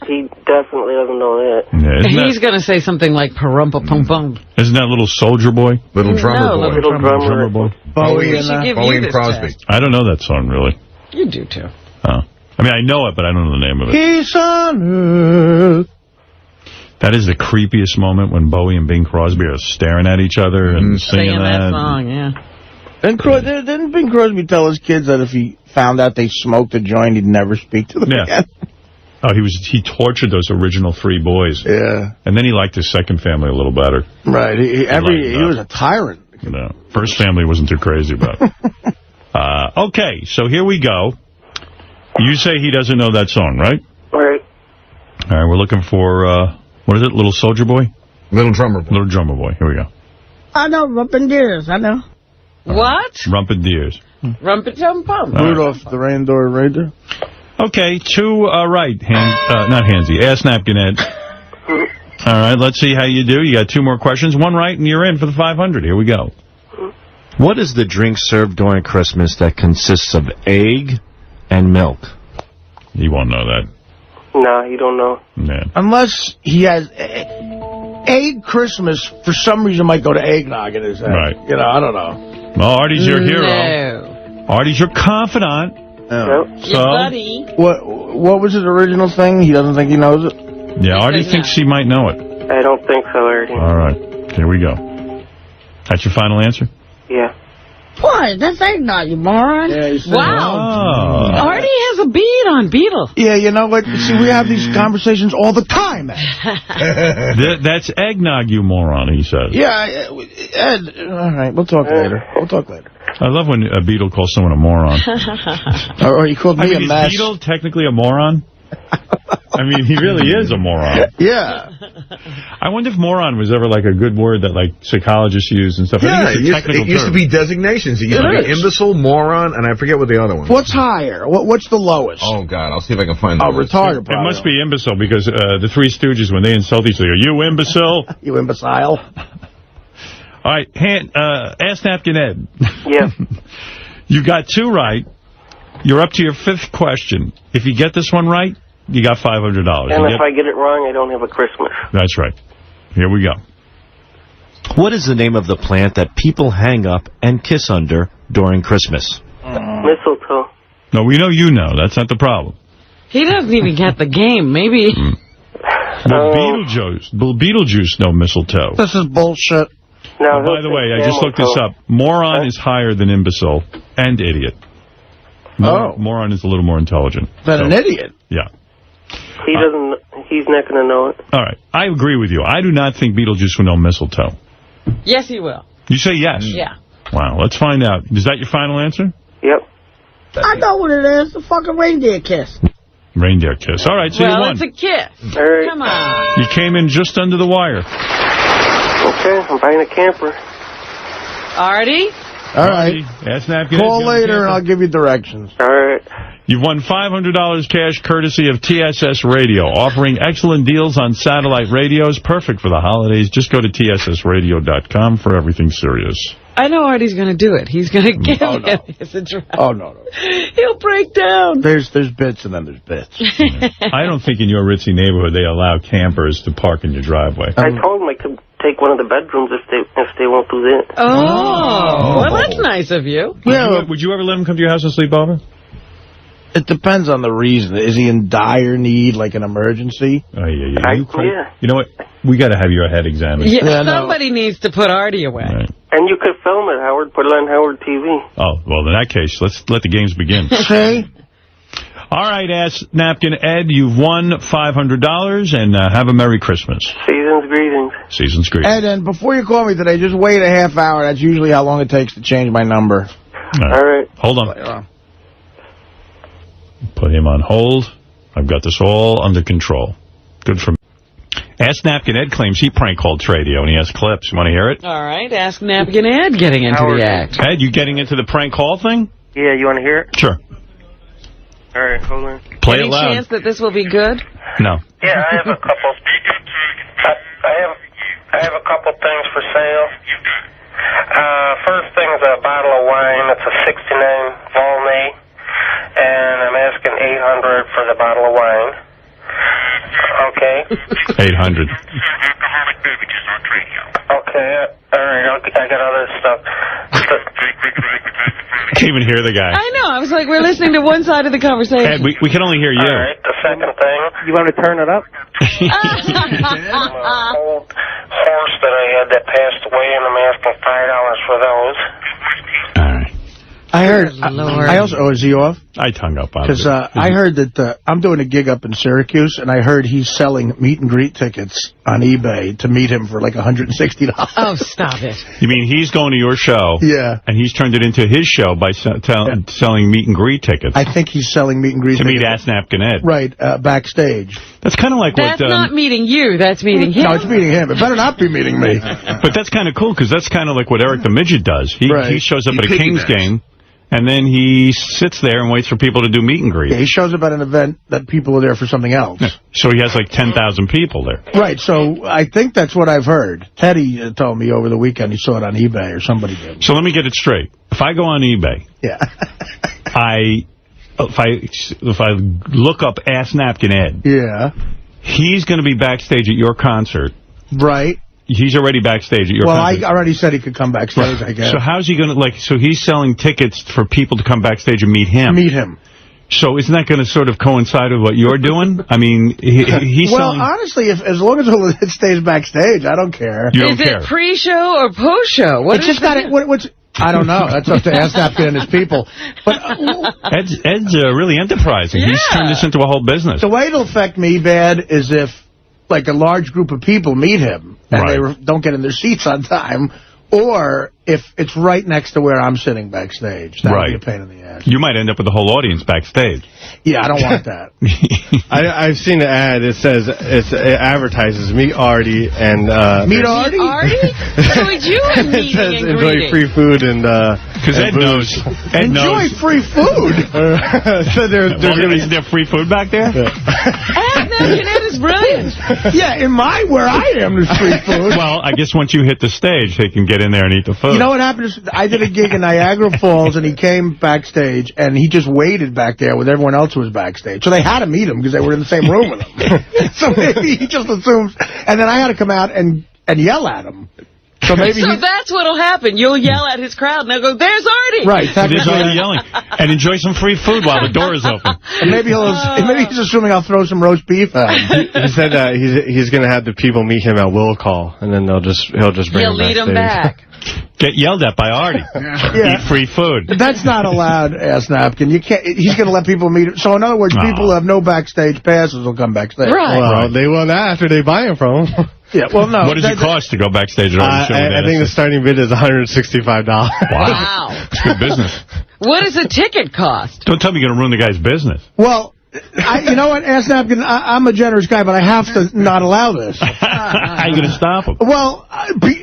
B: He definitely doesn't know that.
A: Yeah,
C: he's going to say something like parumpa-pum-pum.
A: Isn't that Little Soldier Boy?
J: Little Drummer Boy.
B: Little drummer
A: Boy.
E: Bowie
J: and Crosby.
C: Test.
A: I don't know that song, really.
C: You do, too.
A: Oh. I mean, I know it, but I don't know the name of it.
E: He's on earth.
A: That is the creepiest moment when Bowie and Bing Crosby are staring at each other and singing that
C: song, yeah.
E: And didn't Bing Crosby tell his kids that if he found out they smoked a joint, he'd never speak to them again?
A: Oh, he tortured those original 3 boys.
E: Yeah.
A: And then he liked his second family a little better.
E: Right. He was a tyrant.
A: No. First family wasn't too crazy about it. Okay, so here we go. You say he doesn't know that song, right?
B: Right.
A: All right, we're looking for, what is it, Little Soldier Boy?
J: Little Drummer Boy.
A: Little Drummer Boy. Here we go.
K: I know, Rumpin' Deers, I know.
C: What?
A: Rumpin' Deers.
C: Rumpin'-tum-pum.
E: Rudolph the Reindeer.
A: Okay, 2 right. Not handsy. Ask Napkin Ed. All right, let's see how you do. You got 2 more questions. 1 right, and you're in for the 500. Here we go.
N: What is the drink served during Christmas that consists of egg and milk?
A: He won't know that.
B: No, you don't know.
A: Yeah.
E: Unless he has egg Christmas, for some reason might go to eggnog in his head.
A: Right.
E: You know, I don't know.
A: Well, Artie's your hero.
C: No.
A: Artie's your confidant.
E: Oh.
C: Your buddy.
E: What was his original thing? He doesn't think he knows it?
A: Yeah, Artie thinks he might know it.
B: I don't think so, Artie.
A: All right, here we go. That's your final answer?
B: Yeah.
K: What? That's eggnog, you moron.
E: Yeah,
C: Wow. Artie has a bead on Beetle.
E: Yeah, you know what? See, we have these conversations all the time, Ed.
A: That's eggnog, you moron, he says.
E: Yeah, Ed, all right, we'll talk later.
A: I love when a Beetle calls someone a moron.
E: Or he called me a mess.
A: Is Beetle technically a moron? I mean, he really is a moron.
E: Yeah.
A: I wonder if moron was ever like a good word that like psychologists use and stuff.
J: Yeah,
A: I think it's a
J: it used to be designations. It used to be imbecile, moron, and I forget what the other one was.
E: What's higher? What's the lowest?
J: Oh, God, I'll see if I can find
E: Oh,
J: the list.
E: retarded.
A: It must be imbecile because the Three Stooges, when they insult each other, you imbecile.
E: You imbecile.
A: All right, Ask Napkin Ed.
B: Yeah.
A: You got 2 right. You're up to your 5th question. If you get this one right, You got $500.
B: And if I get it wrong, I don't have a Christmas.
A: That's right. Here we go.
N: What is the name of the plant that people hang up and kiss under during Christmas?
B: Mistletoe.
A: No, we know you know. That's not the problem.
C: He doesn't even get the game. Maybe.
A: Beetlejuice, no mistletoe.
E: This is bullshit.
B: No,
A: by the way, I just looked this up. Moron is higher than imbecile and idiot. Moron is a little more intelligent.
E: Than an idiot?
A: Yeah.
B: He doesn't. He's not going to know it.
A: All right. I agree with you. I do not think Beetlejuice will know mistletoe.
C: Yes, he will.
A: You say yes?
C: Yeah.
A: Wow. Let's find out. Is that your final answer?
B: Yep.
K: I know what it is. The fucking reindeer kiss.
A: Reindeer kiss. All right, so you won.
C: Well, it's a kiss.
B: Right.
C: Come on.
A: You came in just under the wire.
B: Okay, I'm buying a camper.
C: Artie?
E: All right.
A: Ask Napkin.
E: Call later and I'll give you directions.
B: All right.
A: You've won $500 cash courtesy of TSS Radio, offering excellent deals on satellite radios, perfect for the holidays. Just go to tssradio.com for everything serious.
C: I know Artie's going to do it. He's going to give him his address.
E: Oh, no.
C: He'll break down.
E: There's bits and then there's bits.
A: I don't think in your ritzy neighborhood they allow campers to park in your driveway.
B: I told them I could take one of the bedrooms if they won't do that.
C: Oh, well, that's nice of you.
A: Would you ever let him come to your house and sleep over?
E: It depends on the reason. Is he in dire need, like an emergency?
A: Oh, yeah. You know what? We got to have your head examined.
C: Yeah, somebody needs to put Artie away.
A: Right.
B: And you could film it, Howard. Put it on Howard TV.
A: Oh, well, in that case, let's let the games begin.
E: Okay.
A: All right, Ask Napkin Ed, you've won $500, and have a Merry Christmas.
B: Season's greetings.
A: Season's greetings.
E: Ed, and before you call me today, just wait a half hour. That's usually how long it takes to change my number.
A: All right. Hold on. Put him on hold. I've got this all under control. Good for me. Ask Napkin Ed claims he prank called Tradio, and he has clips. You want to hear it?
C: All right, Ask Napkin Ed getting into the act.
A: Ed, you getting into the prank call thing?
B: Yeah, you want to hear it?
A: Sure.
B: All right, hold on.
A: Play
C: Any
A: it loud.
C: chance that this will be good?
A: No.
B: Yeah, I have a couple. I have a couple things for sale. First thing's a bottle of wine. It's a '69 Volney, and I'm asking $800 for the bottle of wine. Okay.
A: 800.
B: Okay. All right. I got other stuff.
A: Can't even hear the guy.
C: I know. I was like, we're listening to one side of the conversation.
A: Ed, we can only hear you.
B: All right. The second thing. You want to turn it up? An old horse that I had that passed away, and I'm asking $5 for those.
A: All right.
E: I heard. I also. Oh, is he off?
A: I hung up on it.
E: Because I heard that I'm doing a gig up in Syracuse, and I heard he's selling meet and greet tickets on eBay to meet him for like $160.
C: Oh, stop it.
A: You mean he's going to your show?
E: Yeah.
A: And he's turned it into his show by selling meet and greet tickets.
E: I think he's selling meet and greet
A: to
E: tickets.
A: meet Ask Napkin Ed.
E: Right, backstage.
A: That's kind of like
C: that's
A: what...
C: not meeting you, that's meeting him.
E: No, it's meeting him. It better not be meeting me.
A: But that's kind of cool, because that's kind of like what Eric the Midget does. He shows up at a Kings game, and then he sits there and waits for people to do meet and greet.
E: Yeah, he shows up at an event that people are there for something else.
A: Yeah. So he has like 10,000 people there.
E: Right, so I think that's what I've heard. Teddy told me over the weekend he saw it on eBay, or somebody did.
A: So let me get it straight. If I go on eBay, if I look up Ask Napkin Ed, he's going to be backstage at your concert.
E: Right.
A: He's already backstage at your concert.
E: Well, I already said he could come backstage, I guess.
A: So how's he going to, so he's selling tickets for people to come backstage and meet him.
E: Meet him.
A: So isn't that going to sort of coincide with what you're doing? I mean, he's selling...
E: Well, honestly, as long as it stays backstage, I don't care.
A: You don't care.
C: Is it pre-show or post-show? What
E: it's just got it. What's... I don't know. That's up to Ask Napkin and his people. But
A: Ed's really enterprising. Yeah. He's turned this into a whole business.
E: The way it'll affect me bad is if, like, a large group of people meet him and they don't get in their seats on time, or if it's right next to where I'm sitting backstage. That would be a pain in the ass.
A: You might end up with the whole audience backstage.
E: Yeah, I don't want that.
I: I've seen the ad. It says it advertises Meet Artie and
E: Meet Artie?
C: Artie? Who would you be meeting
I: it says
C: and
I: enjoy
C: greeting?
I: free food and
A: Because Ed knows.
E: Enjoy free food.
I: So
A: isn't there free food back there?
C: Napkin Ed is brilliant.
E: Yeah, where I am, there's free food.
A: Well, I guess once you hit the stage, they can get in there and eat the food.
E: You know what happened? I did a gig in Niagara Falls, and he came backstage, and he just waited back there with everyone else who was backstage. So they had to meet him because they were in the same room with him. So maybe he just assumes. And then I had to come out and yell at him. So maybe
C: that's what'll happen. You'll yell at his crowd, and they'll go, "There's Artie!"
E: Right.
A: There's Artie yelling. And enjoy some free food while the door is open.
E: And maybe he's assuming I'll throw some roast beef at him.
I: He said that he's going to have the people meet him at will call, and then he'll just bring him backstage.
C: He'll lead him back.
A: Get yelled at by Artie.
E: Yeah.
A: Eat free food.
E: That's not allowed, ass napkin. You can't. He's going to let people meet. So in other words, people who have no backstage passes will come backstage.
C: Right.
I: Well, they will not after they buy him from him.
E: Yeah. Well, no.
A: What does it cost to go backstage at Artie's show?
I: I think the starting bid is $165.
C: Wow.
A: It's good business.
C: What does a ticket cost?
A: Don't tell me you're going to ruin the guy's business.
E: Well, you know what, ass napkin, I'm a generous guy, but I have to not allow this.
A: How are you going to stop him?
E: Well,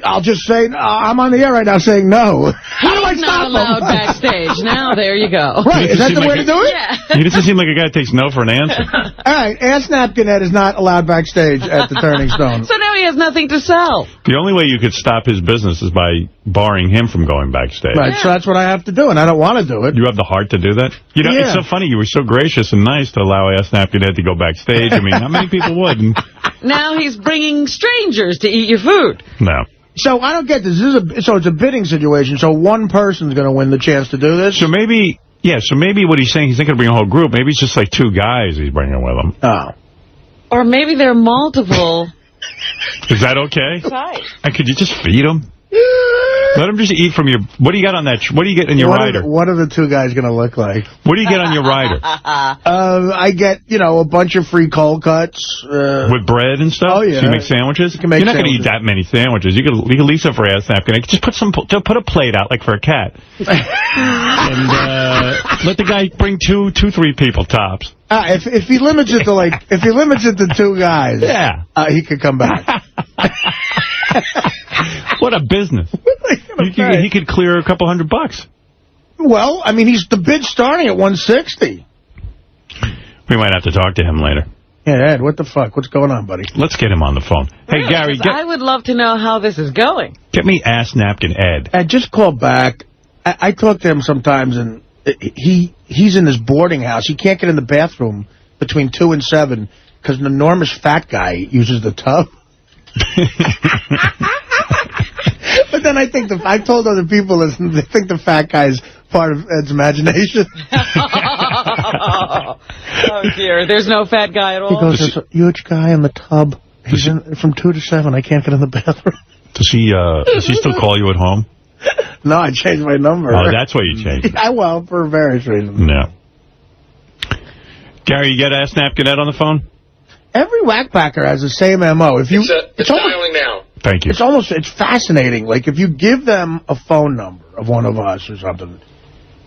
E: I'll just say, I'm on the air right now saying no. How do I
C: He's
E: stop
C: not allowed backstage. Now, there you go.
E: Right, is that the way to do it?
C: Yeah.
A: He doesn't seem like a guy that takes no for an answer.
E: All right, ass napkin Ed is not allowed backstage at the Turning Stone.
C: So now he has nothing to sell.
A: The only way you could stop his business is by barring him from going backstage.
E: Right, so that's what I have to do, and I don't want to do it.
A: You have the heart to do that? You know, It's so funny. You were so gracious and nice to allow Ass Napkin Ed to go backstage. I mean, how many people would?
C: Now he's bringing strangers to eat your food.
A: No.
E: So I don't get this. So it's a bidding situation. So one person's going to win the chance to do this?
A: So maybe what he's saying, he's not going to bring a whole group. Maybe it's just like 2 guys he's bringing with him.
E: Oh.
C: Or maybe there are multiple.
A: Is that okay?
C: Right.
A: Could you just feed him? Let him just eat from your... What do you got on that? What do you get in your rider?
E: What are the 2 guys going to look like?
A: What do you get on your rider?
E: I get, a bunch of free cold cuts.
A: With bread and stuff?
E: Oh, yeah.
A: So you make sandwiches?
E: You're not
A: going to eat that many sandwiches. You can leave some for Ass Napkin. Just put a plate out, like for a cat. And let the guy bring 2, 3 people tops.
E: If he limits it to 2 guys,
A: yeah,
E: he could come back.
A: What a business. He could clear a couple $100.
E: Well, I mean, the bid's starting at $160.
A: We might have to talk to him later.
E: Yeah, Ed, what the fuck? What's going on, buddy?
A: Let's get him on the phone. Hey, Gary,
C: I would love to know how this is going.
A: Get me Ass Napkin Ed.
E: Ed, just call back. I talk to him sometimes, and he's in his boarding house. He can't get in the bathroom between 2 and 7 because an enormous fat guy uses the tub. But then I told other people, listen, they think the fat guy's part of Ed's imagination.
C: Oh, dear. There's no fat guy at all?
E: He goes, there's a huge guy in the tub. He's in from 2 to 7. I can't get in the bathroom.
A: Does he still call you at home?
E: No, I changed my number.
A: Oh, that's why you changed it.
E: Well, for various reasons.
A: No. Gary, you get Ass Napkin Ed on the phone?
E: Every whackpacker has the same MO.
L: It's dialing now.
A: Thank you.
E: It's fascinating. Like, if you give them a phone number of one of us or something.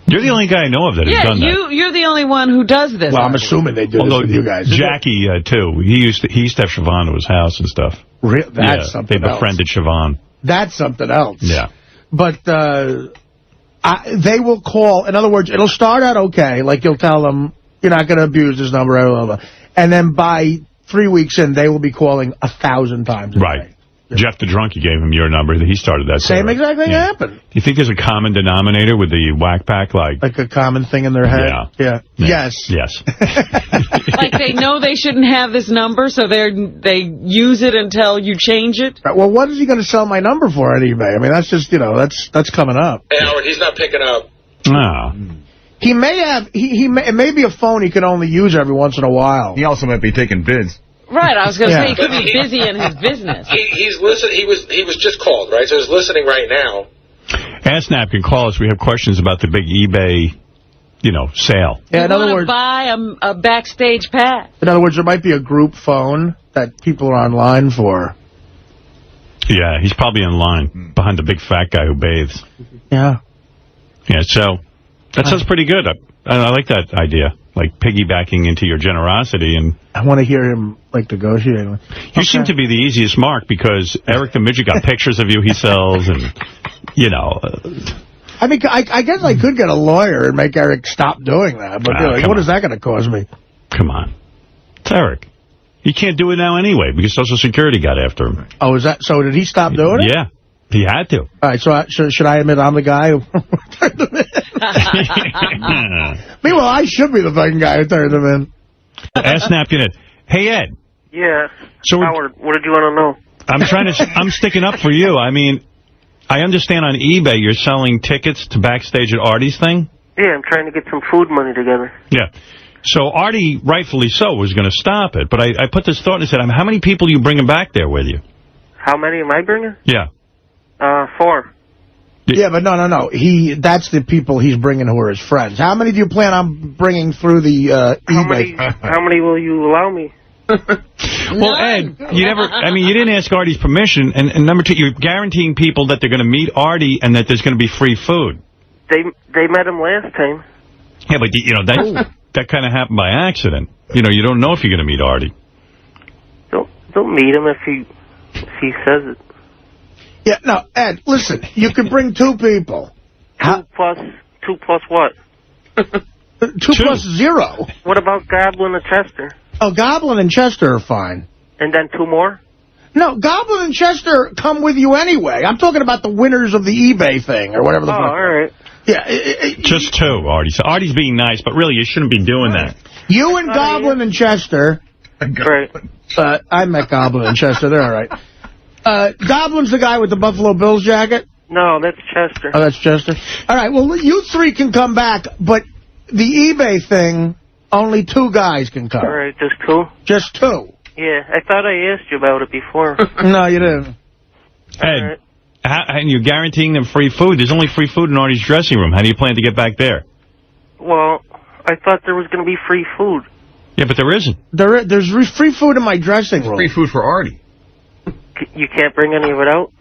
A: You're the only guy I know of that has done that.
C: You're the only one who does this.
E: Well, I'm assuming they do this with you guys.
A: Jackie, too. He used to have Siobhan to his house and stuff.
E: That's something else.
A: They befriended Siobhan.
E: That's something else.
A: Yeah.
E: But they will call. In other words, it'll start out okay. Like, you'll tell them, you're not going to abuse this number, blah, blah, blah. And then by 3 weeks in, they will be calling 1,000 times a day.
A: Jeff the Drunk, you gave him your number. He started that.
E: Same exact thing happened.
A: Do you think there's a common denominator with the whack pack? Like
E: a common thing in their head? Yeah. Yes.
C: Like they know they shouldn't have this number, so they use it until you change it?
E: Right. Well, what is he going to sell my number for on eBay? I mean, that's just, that's coming up.
L: Hey, Howard, he's not picking up.
A: No.
E: He may have, it may be a phone he can only use every once in a while.
J: He also might be taking bids.
C: Right, I was going to say he could be busy in his business.
L: He's listening. He was just called, right? So he's listening right now.
A: Ask Napkin, call us. We have questions about the big eBay, sale.
E: Yeah, in other
C: words, buy a backstage pass.
E: In other words, there might be a group phone that people are online for.
A: Yeah, he's probably in line behind the big fat guy who bathes.
E: Yeah.
A: Yeah, so that sounds pretty good. I like that idea. Like piggybacking into your generosity. And
E: I want to hear him, negotiating.
A: You seem to be the easiest mark because Eric the Midget got pictures of you he sells and,
E: I mean, I guess I could get a lawyer and make Eric stop doing that, but what is that going to cost me?
A: Come on. It's Eric. He can't do it now anyway because Social Security got after him.
E: Oh, is that so? Did he stop doing it?
A: Yeah. He had to.
E: All right, so should I admit I'm the guy who turned him in? Meanwhile, I should be the fucking guy who turned him in.
A: Ask Napkin Ed. Hey, Ed.
B: Yeah.
A: So
B: Howard, what did you want to know?
A: I'm sticking up for you. I mean, I understand on eBay you're selling tickets to backstage at Artie's thing.
B: Yeah, I'm trying to get some food money together.
A: Yeah. So Artie, rightfully so, was going to stop it. But I put this thought and said, how many people are you bringing back there with you?
B: How many am I bringing?
A: Yeah.
B: 4.
E: Yeah, but no. That's the people he's bringing who are his friends. How many do you plan on bringing through the eBay?
B: How many will you allow me?
A: Well, Ed, you didn't ask Artie's permission. And number 2, you're guaranteeing people that they're going to meet Artie and that there's going to be free food.
B: They met him last time.
A: Yeah, but, that kind of happened by accident. You don't know if you're going to meet Artie.
B: Don't meet him if he says it.
E: Yeah, no, Ed, listen, you can bring 2 people.
B: 2 plus what?
E: 2 plus 0.
B: What about Goblin and Chester?
E: Oh, Goblin and Chester are fine.
B: And then 2 more?
E: No, Goblin and Chester come with you anyway. I'm talking about the winners of the eBay thing or whatever the fuck.
B: All right.
E: Yeah.
A: Just 2, Artie. So Artie's being nice, but really you shouldn't be doing that.
E: You and Goblin and Chester.
B: Right.
E: I met Goblin and Chester. They're all right. Goblin's the guy with the Buffalo Bills jacket?
B: No, that's Chester.
E: Oh, that's Chester? All right, well, you 3 can come back, but the eBay thing, only 2 guys can come.
B: All right, just 2?
E: Just 2.
B: Yeah, I thought I asked you about it before.
E: No, you didn't.
A: Ed, and you're guaranteeing them free food. There's only free food in Artie's dressing room. How do you plan to get back there?
B: Well, I thought there was going to be free food.
A: Yeah, but there isn't.
E: There's free food in my dressing room.
J: Free food for Artie.
B: You can't bring any of it out?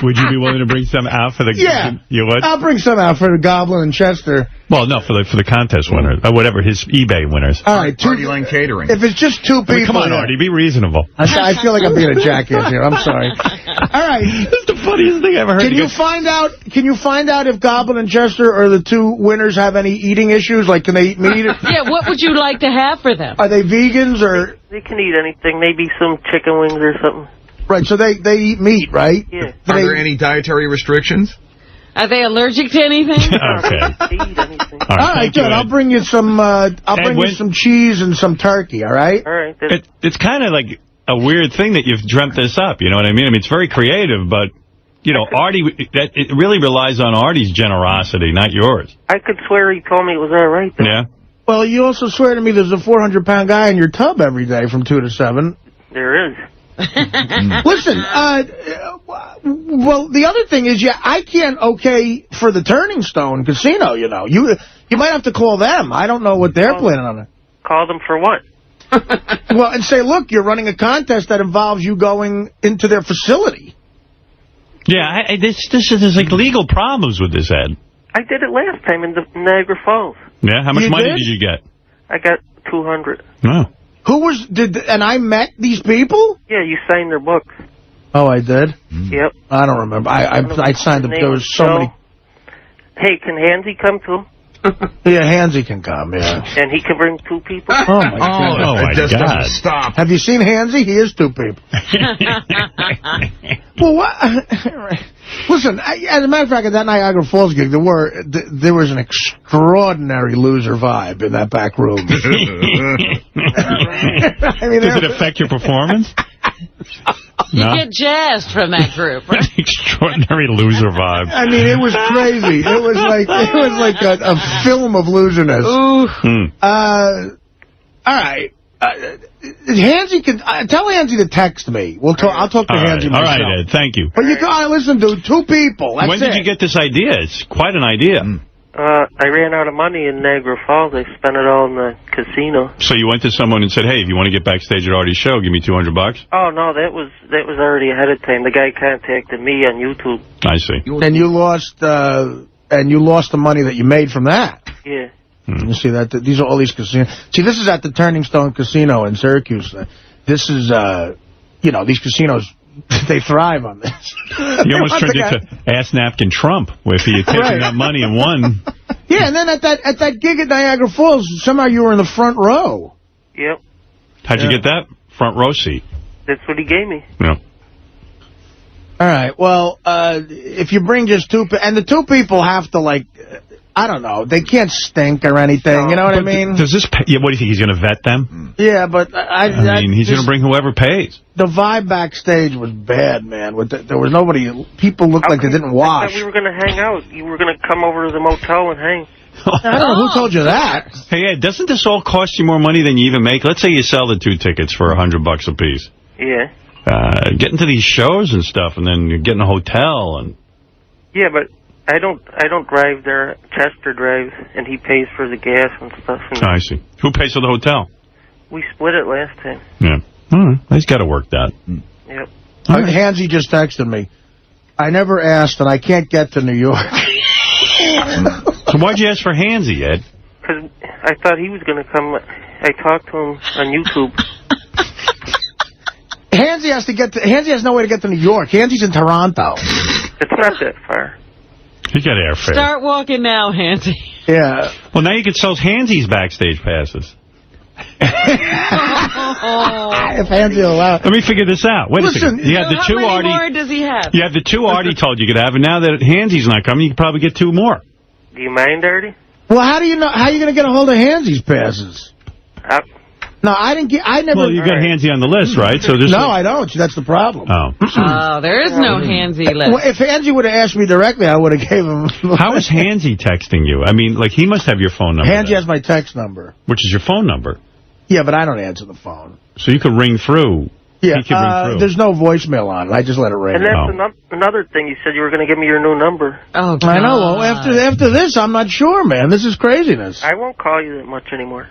A: Would you be willing to bring some out for the...
E: Yeah.
A: You would?
E: I'll bring some out for the Goblin and Chester.
A: Well, no, for the contest winners. Or whatever, his eBay winners.
E: All right.
J: Artie Lang Catering.
E: If it's just 2 people...
A: Come on, Artie, be reasonable.
E: I feel like I'm being a jackass here. I'm sorry. All right.
A: This is the funniest thing I've ever heard.
E: Can you find out if Goblin and Chester or the 2 winners have any eating issues? Like, can they eat meat?
C: Yeah, what would you like to have for them?
E: Are they vegans or...
B: They can eat anything. Maybe some chicken wings or something.
E: Right, so they eat meat, right?
B: Yeah.
J: Are there any dietary restrictions?
C: Are they allergic to anything?
A: Okay.
B: They eat anything.
E: All right, good. I'll bring you some. You some cheese and some turkey. All right.
B: All right.
A: It's kind of like a weird thing that you've dreamt this up. You know what I mean? I mean, it's very creative, but Artie. It really relies on Artie's generosity, not yours.
B: I could swear he told me it was all right. Though.
A: Yeah.
E: Well, you also swear to me there's a 400-pound guy in your tub every day from 2 to 7.
B: There is.
E: Listen, well, the other thing is, I can't for the Turning Stone Casino, You might have to call them. I don't know what they're planning on.
B: Call them for what?
E: Well, and say, look, you're running a contest that involves you going into their facility.
A: Yeah, there's like legal problems with this, Ed.
B: I did it last time in the Niagara Falls.
A: Yeah, how much money did you get?
B: I got $200.
A: Oh.
E: And I met these people?
B: Yeah, you signed their books.
E: Oh, I did?
B: Yep.
E: I don't remember. I signed them. There was so many.
B: Hey, can Hansy come too?
E: Yeah, Hansy can come, yeah.
B: And he can bring 2 people?
E: Oh, my God.
A: Oh, my
J: just
A: God.
J: doesn't stop.
E: Have you seen Hansy? He is 2 people. Well, what? Listen, as a matter of fact, at that Niagara Falls gig, there was an extraordinary loser vibe in that back room.
A: Does it affect your performance?
C: You get jazzed from that group, right?
A: Extraordinary loser vibe.
E: I mean, it was crazy. It was like a film of loserness.
C: Ooh.
E: All right. Hansy can tell Hansy to text me. I'll talk to Hansy myself.
A: All right, Ed. Thank you.
E: But you gotta listen to 2 people. That's
A: When did you get this idea? It's quite an idea.
B: I ran out of money in Niagara Falls. I spent it all in the casino.
A: So you went to someone and said, "Hey, if you want to get backstage at Artie's show, give me $200."
B: Oh no, that was already ahead of time. The guy contacted me on YouTube.
A: I see.
E: And you lost the money that you made from that.
B: Yeah.
E: You see that these are all these casinos. See, this is at the Turning Stone Casino in Syracuse. This is these casinos they thrive on this.
A: You almost turned into Ass Napkin Trump, if he had taken that money and won.
E: Yeah, and then at that gig at Niagara Falls, somehow you were in the front row.
B: Yep.
A: How'd you get that? Front row seat.
B: That's what he gave me.
A: Yeah.
E: All right, well, if you bring just two, and the two people have to, like, I don't know, they can't stink or anything, you know what I mean?
A: Does this pay, what do you think, he's going to vet them?
E: Yeah, but
A: I mean, he's going to bring whoever pays.
E: The vibe backstage was bad, man. There was nobody, people looked like they didn't wash.
B: I thought we were going to hang out. You were going to come over to the motel and hang.
E: I don't know who told you that.
A: Hey, Ed, doesn't this all cost you more money than you even make? Let's say you sell the 2 tickets for $100 a piece.
B: Yeah.
A: Getting to these shows and stuff, and then you're getting a hotel and.
B: Yeah, but I don't drive there. Chester drives, and he pays for the gas and stuff. And
A: I see. Who pays for the hotel?
B: We split it last time.
A: Yeah. All right. He's got to work that.
B: Yep.
E: Hansy just texted me. I never asked, and I can't get to New York.
A: So why'd you ask for Hansy, Ed?
B: Because I thought he was going to come. I talked to him on YouTube.
E: Hansy has no way to get to New York. Hansy's in Toronto.
B: It's not that far.
A: He got airfare.
C: Start walking now, Hansy.
E: Yeah.
A: Well, now you can sell Hansy's backstage passes.
E: If Hansy will allow.
A: Let me figure this out. Wait a second. You have the two
C: how many
A: Artie.
C: more does he have?
A: You have the 2 Artie told you could have, and now that Hansy's not coming, you could probably get 2 more.
B: Do you mind, Artie?
E: Well, how do you know? How are you going to get a hold of Hansy's passes? No, I didn't get. I never.
A: Well, you got Hansy on the list, right? So there's
E: no, I don't. That's the problem.
A: Oh.
C: There is no Hansy list.
E: Well, if Hansy would have asked me directly, I would have gave him.
A: How is Hansy texting you? I mean, like, he must have your phone number.
E: Hansy has my text number.
A: Which is your phone number.
E: Yeah, but I don't answer the phone.
A: So you could ring through.
E: Yeah,
A: he could ring through.
E: There's no voicemail on it. I just let it ring.
B: And that's another thing. You said you were going to give me your new number.
C: Oh, God.
E: I know. Well, after this, I'm not sure, man. This is craziness.
B: I won't call you that much anymore.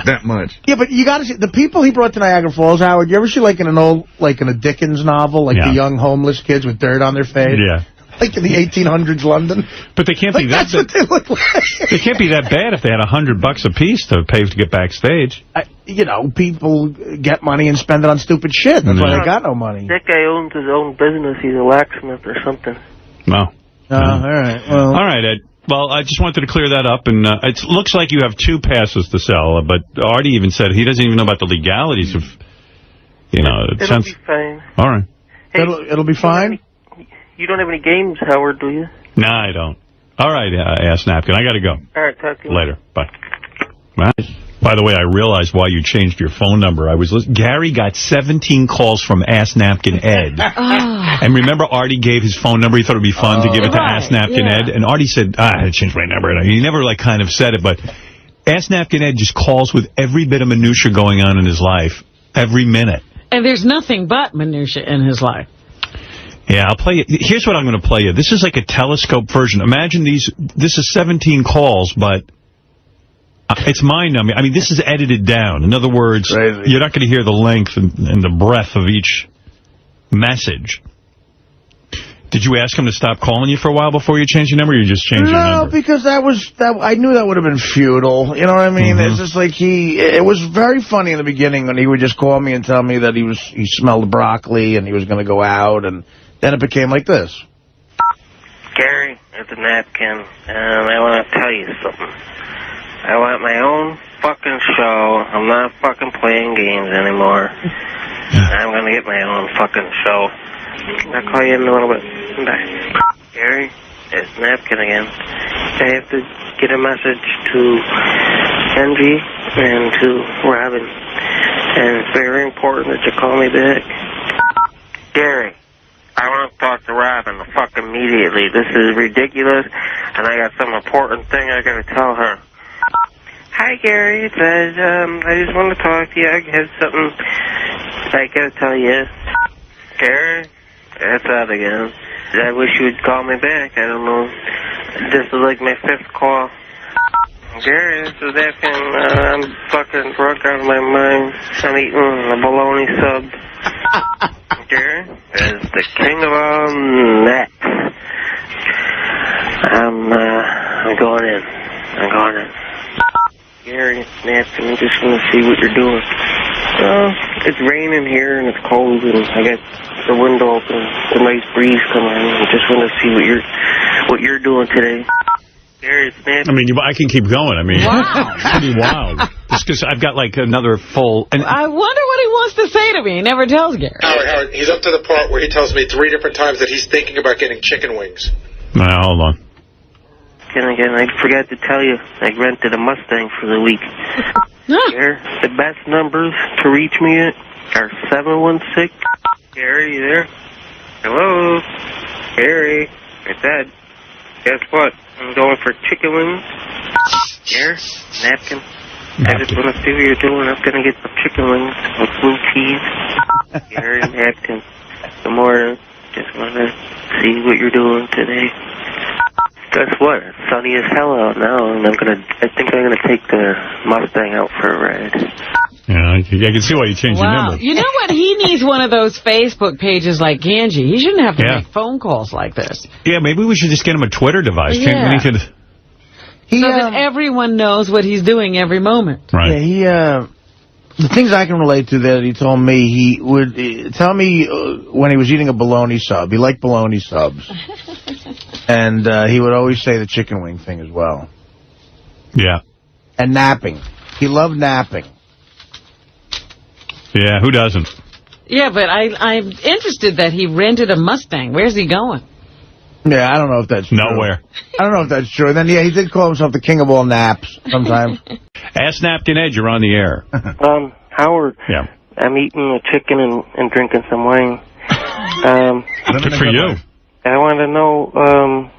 J: That much.
E: Yeah, but you got to see the people he brought to Niagara Falls. Howard, you ever see like in a Dickens novel, like the young homeless kids with dirt on their face? Yeah. Like in the 1800s London.
A: But they can't be that.
E: That's what they look like.
A: They can't be that bad if they had $100 a piece to pay to get backstage.
E: You know, people get money and spend it on stupid shit. That's why they got no money.
B: That guy owns his own business. He's a locksmith or something.
A: No.
E: All right. Well.
A: All right, Ed. Well, I just wanted to clear that up, and it looks like you have 2 passes to sell, but Artie even said he doesn't even know about the legalities of, you know.
B: It'll be fine.
A: All right.
B: Hey,
E: it'll be fine?
B: You don't have any games, Howard, do you?
A: No, I don't. All right, Ass Napkin, I got to go.
B: All right, talk to you
A: later. Bye. By the way, I realized why you changed your phone number. I was listening. Gary got 17 calls from Ass Napkin Ed. And remember, Artie gave his phone number. He thought it would be fun to give it to Ass Napkin Ed. And Artie said, I had to change my number. And he never, like, kind of said it. But Ass Napkin Ed just calls with every bit of minutia going on in his life, every minute.
C: And there's nothing but minutia in his life.
A: Yeah, I'll play you. Here's what I'm going to play you. This is like a telescope version. Imagine this is 17 calls, but it's my number. I mean, this is edited down. In other words, you're not going to hear the length and the breadth of each message. Did you ask him to stop calling you for a while before you changed your number, or you just changed your number?
E: No, because I knew that would have been futile. You know what I mean? It's just like it was very funny in the beginning when he would just call me and tell me that he smelled broccoli and he was going to go out, and then it became like this.
B: Gary, it's a Napkin, and I want to tell you something. I want my own fucking show. I'm not fucking playing games anymore. I'm going to get my own fucking show. I'll call you in a little bit. Bye. Gary, it's Napkin again. I have to get a message to Angie and to Robin. And it's very important that you call me back. Gary, I want to talk to Robin immediately. This is ridiculous, and I got some important thing I got to tell her. Hi, Gary. It says, I just want to talk to you. I have something I got to tell you. Gary? That's out again. I wish you would call me back. I don't know. This is like my 5th call. Gary, this is Napkin. I'm fucking drunk out of my mind. I'm eating a bologna sub. Gary is the king of all nuts. I'm going in. Gary, Napkin, I just want to see what you're doing. It's raining here and it's cold and I got the window open. It's a nice breeze coming in. I just want to see what you're doing today. Gary, it's Nancy.
A: I mean, I can keep going. I mean,
C: wow.
A: It's pretty wild. Just because I've got like another full... And
C: I wonder what he wants to say to me. He never tells Gary.
L: Howard, he's up to the part where he tells me 3 different times that he's thinking about getting chicken wings.
A: Now, hold on.
B: And again, I forgot to tell you, I rented a Mustang for the week. Here, the best numbers to reach me at are 716. Gary, you there? Hello? Gary, it's Ed. Guess what? I'm going for chicken wings. Here, napkin. I just want to see what you're doing. I'm going to get some chicken wings with blue cheese. Gary, napkin. Good morning. Just want to see what you're doing today. Guess what? It's sunny as hell out now, and I think I'm gonna take the Mustang out for a ride.
A: Yeah, I can see why you changed your number.
C: You know what? He needs one of those Facebook pages like Ganji. He shouldn't have to make phone calls like this.
A: Yeah, maybe we should just get him a Twitter device.
C: Yeah.
A: So
C: that everyone knows what he's doing every moment.
A: Right.
E: Yeah, the things I can relate to that he told me, he would tell me when he was eating a bologna sub. He liked bologna subs. And he would always say the chicken wing thing as well.
A: Yeah.
E: And napping. He loved napping.
A: Yeah, who doesn't?
C: Yeah, but I'm interested that he rented a Mustang. Where's he going?
E: Yeah, I don't know if that's true.
A: Nowhere.
E: I don't know if that's true. And then, yeah, he did call himself the king of all naps sometimes.
A: Ask Napkin Ed, you're on the air.
B: Howard.
A: Yeah.
B: I'm eating a chicken and drinking some wine.
A: Good for you.
B: I want to know,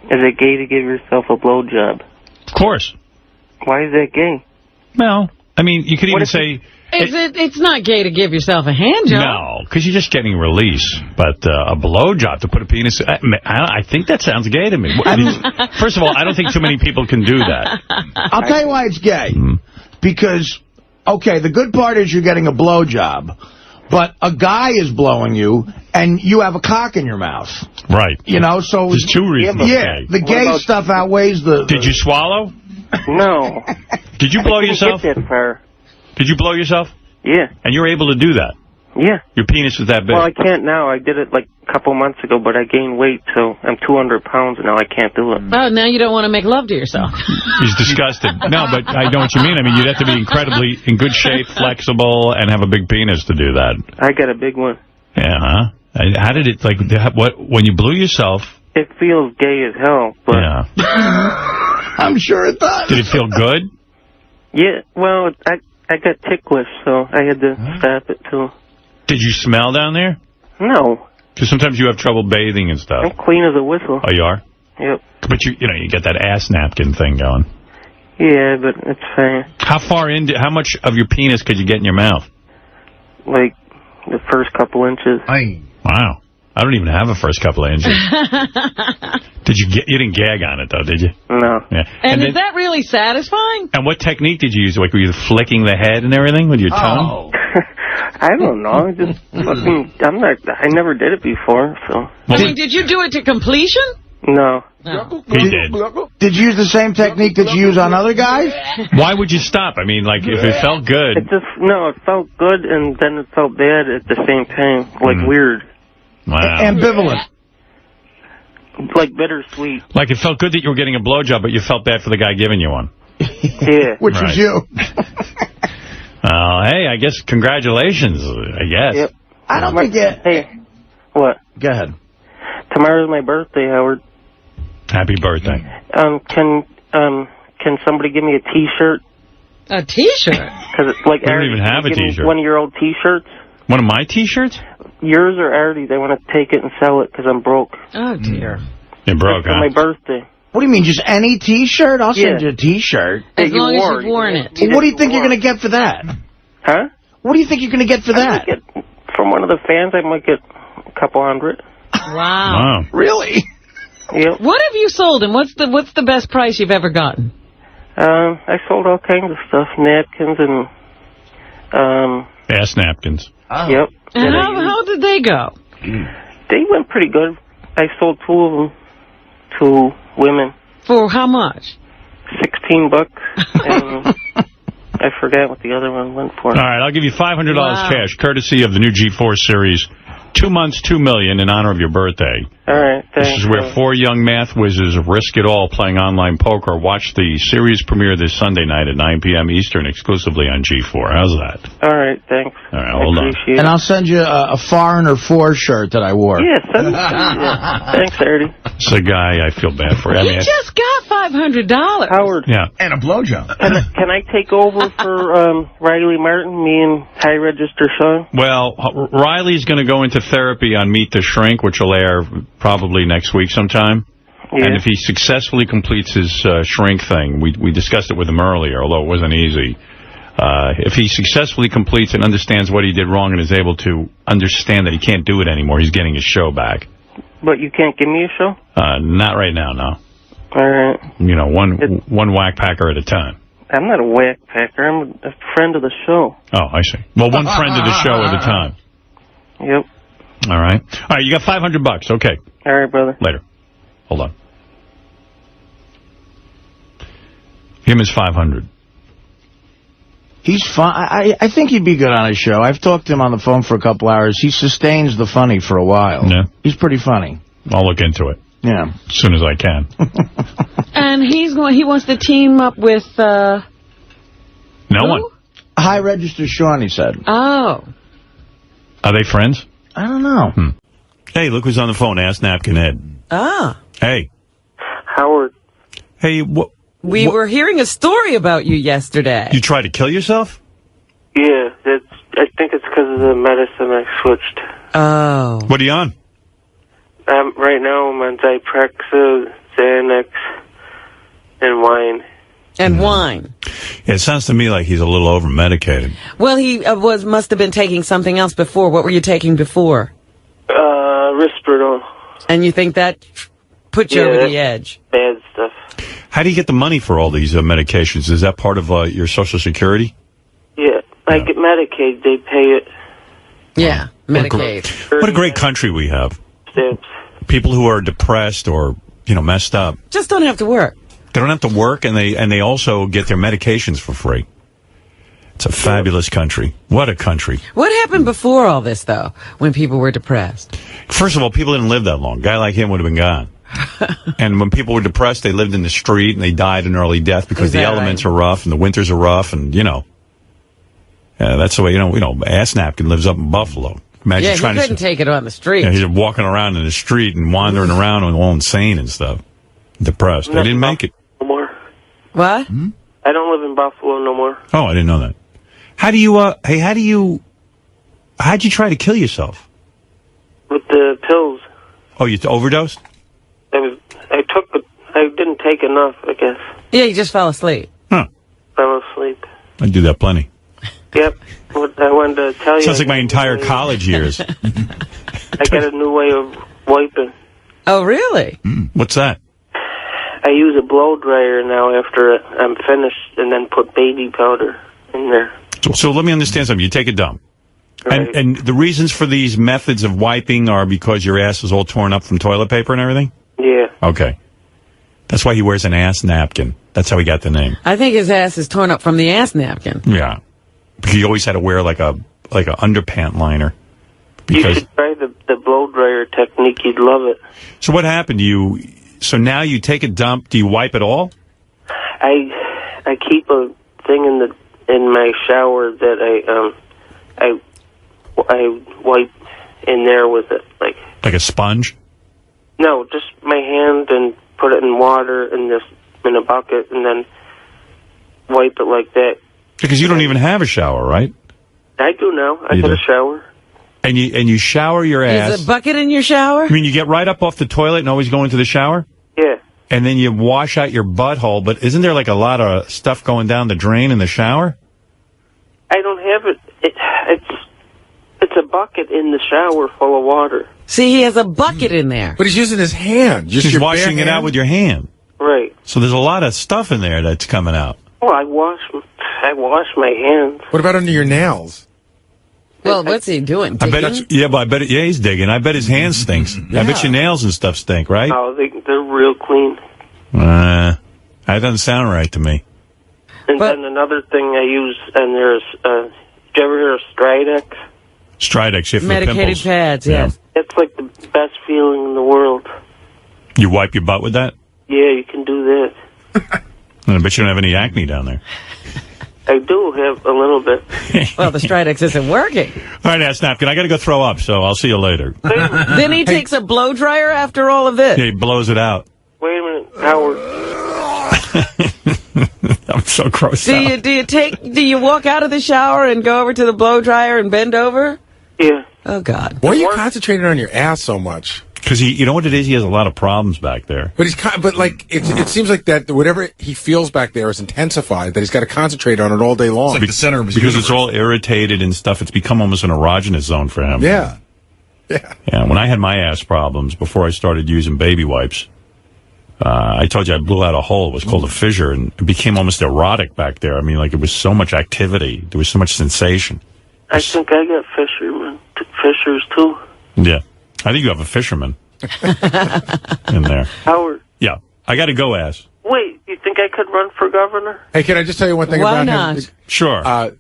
B: is it gay to give yourself a blowjob?
A: Of course.
B: Why is that gay?
A: Well, I mean, you could even say...
C: It's not gay to give yourself a hand job.
A: No, because you're just getting release. But a blowjob to put a penis... I think that sounds gay to me. First of all, I don't think too many people can do that.
E: I'll tell you why it's gay. Because, okay, the good part is you're getting a blowjob. But a guy is blowing you, and you have a cock in your mouth.
A: Right.
E: You know, so...
A: There's 2 reasons.
E: Yeah, the gay stuff outweighs the...
A: Did you swallow?
B: No.
A: Did you blow yourself?
B: Get that far.
A: Did you blow yourself?
B: Yeah.
A: And you were able to do that?
B: Yeah.
A: Your penis was that big?
B: Well, I can't now. I did it like a couple months ago, but I gained weight, so I'm 200 pounds, and now I can't do it.
C: Oh, now you don't want to make love to yourself.
A: He's disgusted. No, but I know what you mean. I mean, you'd have to be incredibly in good shape, flexible, and have a big penis to do that.
B: I got a big one.
A: Yeah, huh? How did it, like, when you blew yourself...
B: It feels gay as hell, but...
A: Yeah.
E: I'm sure it does.
A: Did it feel good?
B: Yeah, well, I got ticklish, so I had to stop it, too.
A: Did you smell down there?
B: No.
A: Because sometimes you have trouble bathing and stuff.
B: I'm clean as a whistle.
A: Oh, you are?
B: Yep.
A: But you get that ass napkin thing going.
B: Yeah, but it's fine.
A: How much of your penis could you get in your mouth?
B: Like, the first couple inches.
A: Wow. I don't even have a first couple of inches. You didn't gag on it, though, did you?
B: No.
A: Yeah.
C: And is that really satisfying?
A: And what technique did you use? Like, were you flicking the head and everything with your tongue?
B: I don't know. Just fucking, I never did it before, so.
C: Did you do it to completion?
B: No.
A: He did.
E: Did you use the same technique that you use on other guys?
A: Why would you stop? I mean, like, if it felt good.
B: It felt good, and then it felt bad at the same time. Like, weird.
A: Wow.
E: Ambivalent.
B: Like bittersweet.
A: Like, it felt good that you were getting a blowjob, but you felt bad for the guy giving you one.
B: Yeah.
E: Which was you.
A: Hey, I guess congratulations, I guess.
B: Yep.
E: I don't think it...
B: Hey, what?
E: Go ahead.
B: Tomorrow's my birthday, Howard.
A: Happy birthday.
B: Can somebody give me a T-shirt?
C: A T-shirt?
B: Because it's like
A: we don't even have a T-shirt.
B: One of your old T-shirts.
A: One of my T-shirts?
B: Yours or Artie's. I want to take it and sell it because I'm broke.
C: Oh, dear.
A: You're broke,
B: huh? For my birthday.
E: What do you mean, just any T-shirt? I'll send you a T-shirt.
C: As long as you've worn it.
E: Well, what do you think you're going to get for that?
B: Huh?
E: What do you think you're going to get for that?
B: From one of the fans, I might get a couple hundred.
C: Wow.
E: Really?
B: Yep.
C: What have you sold, and what's the best price you've ever gotten?
B: I sold all kinds of stuff, napkins and...
A: ass napkins.
B: Oh. Yep.
C: And how did they go?
B: They went pretty good. I sold 2 of them to women.
C: For how much?
B: $16. And I forgot what the other one went for.
A: All right, I'll give you $500 cash, courtesy of the new G4 series. 2 months, $2 million in honor of your birthday.
B: All right, thanks.
A: This is where 4 young math whizzes risk it all playing online poker. Watch the series premiere this Sunday night at 9 p.m. Eastern, exclusively on G4. How's that?
B: All right, thanks.
A: All right, hold on.
K: And I'll send you a Foreigner 4 shirt that I wore.
B: Yeah, send it to me. Yeah. Thanks, Artie.
A: It's a guy I feel bad for.
C: He just got $500.
B: Howard.
A: Yeah.
J: And a blowjob.
B: Can I take over for Riley Martin, me and High Register Sean?
A: Well, Riley's going to go into therapy on Meet the Shrink, which will air probably next week sometime. Yeah. And if he successfully completes his shrink thing, we discussed it with him earlier, although it wasn't easy. If he successfully completes and understands what he did wrong and is able to understand that he can't do it anymore, he's getting his show back.
B: But you can't give me a show?
A: Not right now, no.
B: All right.
A: You know, one whack packer at a time.
B: I'm not a whack packer. I'm a friend of the show.
A: Oh, I see. Well, one friend of the show at a time.
B: Yep.
A: All right. All right, you got $500. Okay.
B: All right, brother.
A: Later. Hold on. Him is $500.
K: He's fun. I think he'd be good on a show. I've talked to him on the phone for a couple hours. He sustains the funny for a while.
A: Yeah.
K: He's pretty funny.
A: I'll look into it.
K: Yeah.
A: As soon as I can.
C: And he wants to team up with...
A: no one.
K: High Register Sean, he said.
C: Oh.
A: Are they friends?
K: I don't know.
A: Hey, look who's on the phone. Ask Napkin Ed.
C: Ah.
A: Hey.
B: Howard.
A: Hey,
C: We were hearing a story about you yesterday.
A: You tried to kill yourself?
B: Yeah, I think it's because of the medicine I switched.
C: Oh.
A: What are you on?
B: Right now I'm on Zyprexa, Xanax, and wine.
C: And wine.
A: Yeah, it sounds to me like he's a little over-medicated.
C: Well, he must have been taking something else before. What were you taking before?
B: Risperdal.
C: And you think that put you over the edge?
B: Bad stuff.
A: How do you get the money for all these medications? Is that part of your Social Security?
B: Yeah, I get Medicaid. They pay it.
C: Yeah, Medicaid.
A: What a great country we have.
B: Steps.
A: People who are depressed or, messed up.
C: Just don't have to work.
A: They don't have to work, and they also get their medications for free. It's a fabulous country. What a country.
C: What happened before all this, though, when people were depressed?
A: First of all, people didn't live that long. A guy like him would have been gone. And when people were depressed, they lived in the street, and they died an early death because the elements are rough, and the winters are rough, and, that's the way, Ass Napkin lives up in Buffalo. Imagine
C: he couldn't take it on the street.
A: He's walking around in the street and wandering around and all insane and stuff. Depressed. They didn't make it.
B: No more.
C: What?
B: I don't live in Buffalo no more.
A: Oh, I didn't know that. How'd you try to kill yourself?
B: With the pills.
A: Oh, you overdosed?
B: I didn't take enough, I guess.
C: Yeah, you just fell asleep.
B: Fell asleep.
A: I do that plenty.
B: Yep. What I wanted to tell you.
A: Sounds like my entire college years.
B: I got a new way of wiping.
C: Oh, really?
A: What's that?
B: I use a blow dryer now after I'm finished, and then put baby powder in there.
A: So let me understand something. You take a dump. Right. And the reasons for these methods of wiping are because your ass is all torn up from toilet paper and everything?
B: Yeah.
A: Okay. That's why he wears an ass napkin. That's how he got the name.
C: I think his ass is torn up from the ass napkin.
A: Yeah. He always had to wear like a underpant liner. Because
B: you should try the blow dryer technique. You'd love it.
A: So what happened to you? So now you take a dump. Do you wipe it all?
B: I keep a thing in my shower that I wipe in there with it, like
A: a sponge.
B: No, just my hand and put it in water and just in a bucket and then wipe it like that.
A: Because you don't even have a shower, right?
B: I do now. I got a shower.
A: And you shower your ass.
C: Is a bucket in your shower?
A: I mean, you get right up off the toilet and always go into the shower?
B: Yeah.
A: And then you wash out your butthole, but isn't there like a lot of stuff going down the drain in the shower?
B: I don't have it. It's a bucket in the shower full of water.
C: See, he has a bucket in there.
J: But he's using his hand.
A: He's washing it out with your hand.
B: Right.
A: So there's a lot of stuff in there that's coming out.
B: Well, I wash my hands.
J: What about under your nails?
C: Well, what's he doing?
A: I bet he's digging. I bet his hand stinks. I bet your nails and stuff stink, right?
B: Oh, they're real clean.
A: That doesn't sound right to me.
B: And then another thing I use, and there's, did you ever hear of Stridex?
A: Stridex, yeah, for
C: Medicated
A: pimples.
C: pads, yes.
B: It's like the best feeling in the world.
A: You wipe your butt with that?
B: Yeah, you can do that.
A: I bet you don't have any acne down there.
B: I do have a little bit.
C: Well, the Stridex isn't working.
A: All right, Ass Napkin, I got to go throw up, so I'll see you later.
C: Then he takes a blow dryer after all of this.
A: Yeah, he blows it out.
B: Wait a minute, Howard.
A: I'm so grossed out.
C: Do you walk out of the shower and go over to the blow dryer and bend over?
B: Yeah.
C: Oh, God.
G: Why are you concentrating on your ass so much?
A: Because you know what it is? He has a lot of problems back there.
G: But it seems like that whatever he feels back there is intensified, that he's got to concentrate on it all day long.
J: It's like the center of his
A: Because
J: universe.
A: it's all irritated and stuff. It's become almost an erogenous zone for him.
G: Yeah.
A: Yeah, when I had my ass problems, before I started using baby wipes, I told you I blew out a hole. It was called a fissure, and it became almost erotic back there. I mean, like, it was so much activity. There was so much sensation.
B: I think I got fissures, too.
A: Yeah. I think you have a fisherman in there.
B: Howard.
A: Yeah. I got to go, Ass.
B: Wait, you think I could run for governor?
G: Hey, can I just tell you one thing
C: Why
G: about
C: not?
G: him?
A: Sure.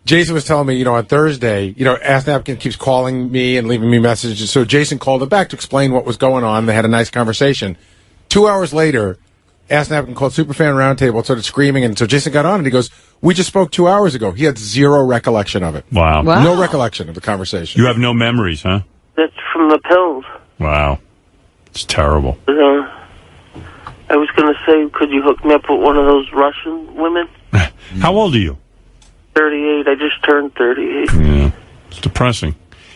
G: Jason was telling me, on Thursday, Ass Napkin keeps calling me and leaving me messages. So Jason called him back to explain what was going on. They had a nice conversation. 2 hours later, Ass Napkin called Superfan Roundtable and started screaming. And so Jason got on and he goes, "We just spoke 2 hours ago." He had zero recollection of it.
A: Wow.
G: No recollection of the conversation.
A: You have no memories, huh?
B: That's from the pills.
A: Wow. It's terrible.
B: I was going to say, could you hook me up with one of those Russian women?
A: How old are you?
B: 38. I just turned 38.
A: Yeah. It's depressing.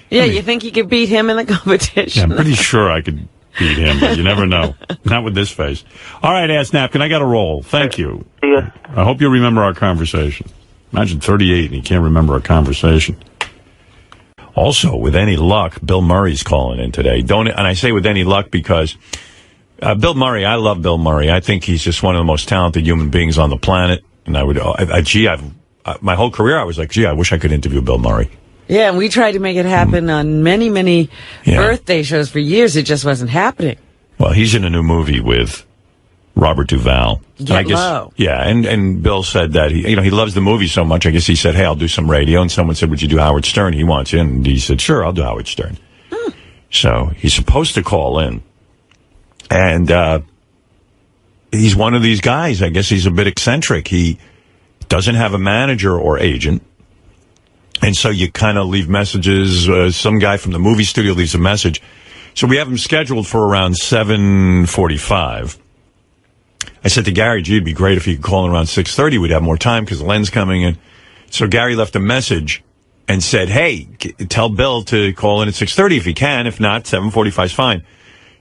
C: Yeah, you think you could beat him in the competition?
A: Yeah, I'm pretty sure I could beat him, but you never know. Not with this face. All right, Ass Napkin, I got to roll. Thank you.
B: Yeah.
A: I hope you remember our conversation. Imagine 38 and he can't remember our conversation. Also, with any luck, Bill Murray's calling in today. And I say with any luck because Bill Murray, I love Bill Murray. I think he's just one of the most talented human beings on the planet. And my whole career I was like, I wish I could interview Bill Murray.
C: Yeah, and we tried to make it happen on many, many birthday shows for years. It just wasn't happening.
A: Well, he's in a new movie with Robert Duvall.
C: Get Low.
A: Yeah, and Bill said that he loves the movie so much. I guess he said, "Hey, I'll do some radio." And someone said, "Would you do Howard Stern?" He wants in, and he said, "Sure, I'll do Howard Stern." So he's supposed to call in, and he's one of these guys. I guess he's a bit eccentric. He doesn't have a manager or agent, and so you kind of leave messages. Some guy from the movie studio leaves a message. So we have him scheduled for around 7:45. I said to Gary, it'd be great if he could call in around 6:30. We'd have more time because Len's coming in. So Gary left a message and said, hey, tell Bill to call in at 6:30 if he can. If not, 7:45 is fine.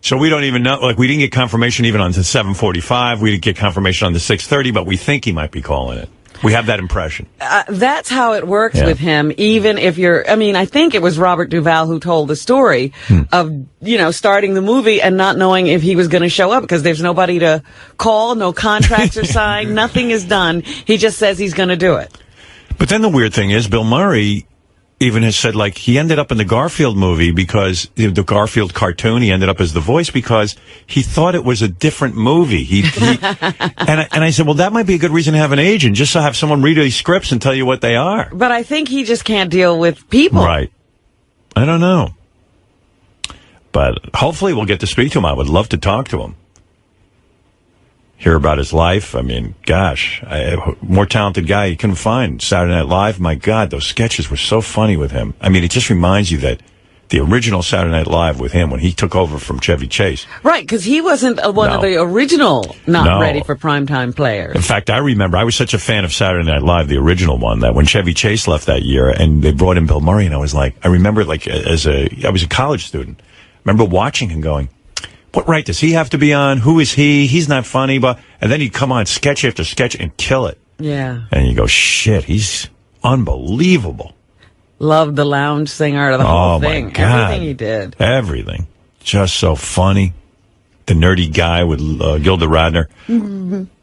A: So we don't even know. Like, we didn't get confirmation even on the 7:45. We didn't get confirmation on the 6:30, but we think he might be calling it. We have that impression.
C: That's how it works with him, even if I think it was Robert Duvall who told the story of, starting the movie and not knowing if he was going to show up because there's nobody to call, no contracts are signed, nothing is done. He just says he's going to do it.
A: But then the weird thing is, Bill Murray even has said, like, he ended up in the Garfield movie because the Garfield cartoon, he ended up as the voice because he thought it was a different movie. And I said, well, that might be a good reason to have an agent, just to have someone read these scripts and tell you what they are.
C: But I think he just can't deal with people.
A: Right. I don't know. But hopefully we'll get to speak to him. I would love to talk to him. Hear about his life. I mean, gosh, more talented guy you couldn't find. Saturday Night Live, my God, those sketches were so funny with him. I mean, it just reminds you that the original Saturday Night Live with him, when he took over from Chevy Chase.
C: Right, because he wasn't one of the original not ready for primetime players.
A: In fact, I remember, I was such a fan of Saturday Night Live, the original one, that when Chevy Chase left that year and they brought in Bill Murray, and I was like, I remember, like, I was a college student. I remember watching him going, what right does he have to be on? Who is he? He's not funny. And then he'd come on sketch after sketch and kill it.
C: Yeah.
A: And you go, shit, he's unbelievable.
C: Loved the lounge singer, the whole thing.
A: My God.
C: Everything he did.
A: Everything. Just so funny. The nerdy guy with Gilda Radner.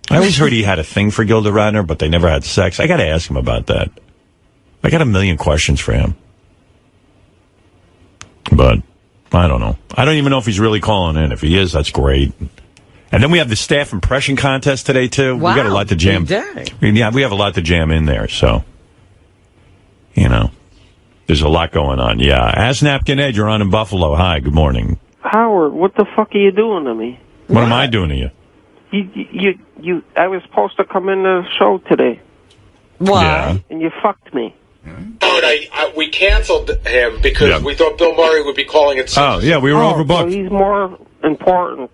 A: I always heard he had a thing for Gilda Radner, but they never had sex. I got to ask him about that. I got a million questions for him. But I don't know. I don't even know if he's really calling in. If he is, that's great. And then we have the staff impression contest today, too.
C: Wow,
A: we got a lot to jam.
C: big day.
A: Yeah, we have a lot to jam in there, so, you know, there's a lot going on. Yeah. Ask Napkin Ed, you're on in Buffalo. Hi, good morning.
B: Howard, what the fuck are you doing to me?
A: What am I doing to you?
B: I was supposed to come in the show today.
C: Why?
A: Yeah.
B: And you fucked me.
L: We canceled him because we thought Bill Murray would be calling it.
A: Oh, yeah, we were overbooked.
B: So he's more important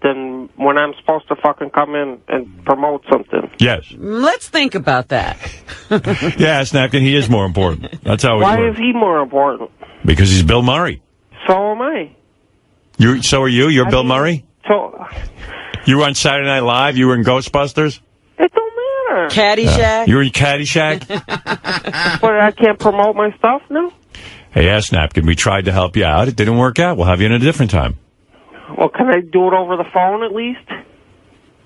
B: than when I'm supposed to fucking come in and promote something.
A: Yes.
C: Let's think about that.
A: Yeah, Ask Napkin, he is more important. That's how it
B: Why
A: works.
B: is he more important?
A: Because he's Bill Murray.
B: So am I.
A: So are you? You're Bill Murray?
B: So
A: You were on Saturday Night Live? You were in Ghostbusters?
B: it don't matter.
C: Caddyshack?
A: You were in Caddyshack?
B: But I can't promote my stuff now?
A: Hey, Ask Napkin, we tried to help you out. It didn't work out. We'll have you in a different time.
B: Well, can I do it over the phone at least?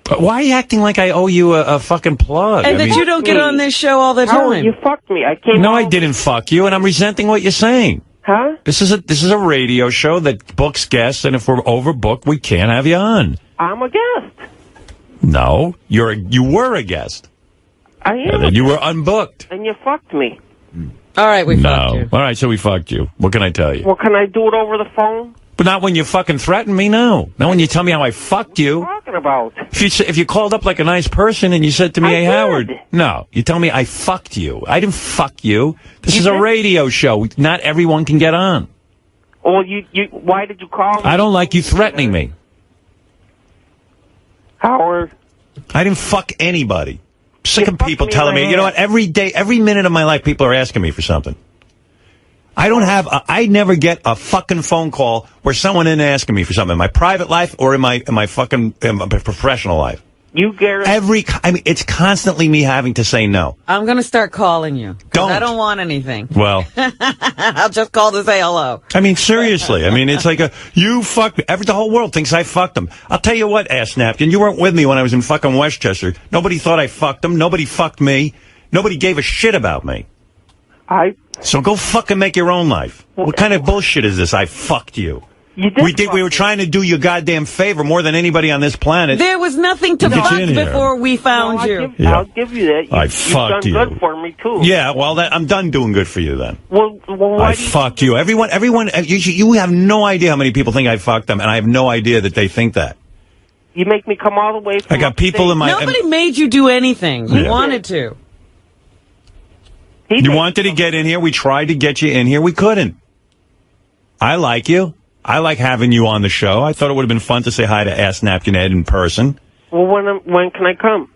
A: But why are you acting like I owe you a fucking plug?
C: And that you don't get on this show all the
B: Howard,
C: time.
B: you fucked me. I came
A: No, I didn't fuck you, and I'm resenting what you're saying.
B: Huh?
A: This is a radio show that books guests, and if we're overbooked, we can't have you on.
B: I'm a guest.
A: No, you were a guest.
B: I am.
A: And then you were unbooked.
B: And you fucked me.
C: All right, we fucked you.
A: All right, so we fucked you. What can I tell you?
B: Well, can I do it over the phone?
A: But not when you fucking threaten me, no. Not when you tell me how I fucked you.
B: What are you talking about?
A: If you called up like a nice person and you said to me, hey, Howard. No, you tell me I fucked you. I didn't fuck you. This is a radio show. Not everyone can get on.
B: Well, why did you call me?
A: I don't like you threatening me.
B: Howard.
A: I didn't fuck anybody. Sick of people
B: me
A: telling
B: in
A: me,
B: my
A: you know
B: head.
A: what, every day, every minute of my life, people are asking me for something. I never get a fucking phone call where someone isn't asking me for something in my private life or in my professional life. It's constantly me having to say no.
C: I'm going to start calling you.
A: Don't.
C: I don't want anything.
A: Well,
C: I'll just call to say hello.
A: I mean, seriously. I mean, it's like you fucked me. The whole world thinks I fucked them. I'll tell you what, Ass Napkin, you weren't with me when I was in fucking Westchester. Nobody thought I fucked them. Nobody fucked me. Nobody gave a shit about me. So go fucking make your own life. What kind of bullshit is this? I fucked you. We were trying to do you a goddamn favor more than anybody on this planet.
C: There was nothing to
A: Get you
C: fuck
A: in here.
C: before we found you.
A: Yeah.
B: I'll give you that.
A: I
B: You've
A: fucked
B: done
A: you.
B: good for me, too.
A: Yeah, well, I'm done doing good for you then.
B: Well, why
A: I fucked you. Everyone, you have no idea how many people think I fucked them, and I have no idea that they think that.
B: You make me come all the way from
A: I got people in my...
C: Nobody made you do anything. You
A: Yeah.
C: wanted to.
A: You wanted to get in here. We tried to get you in here. We couldn't. I like you. I like having you on the show. I thought it would have been fun to say hi to Ask Napkin Ed in person.
B: Well, when can I come?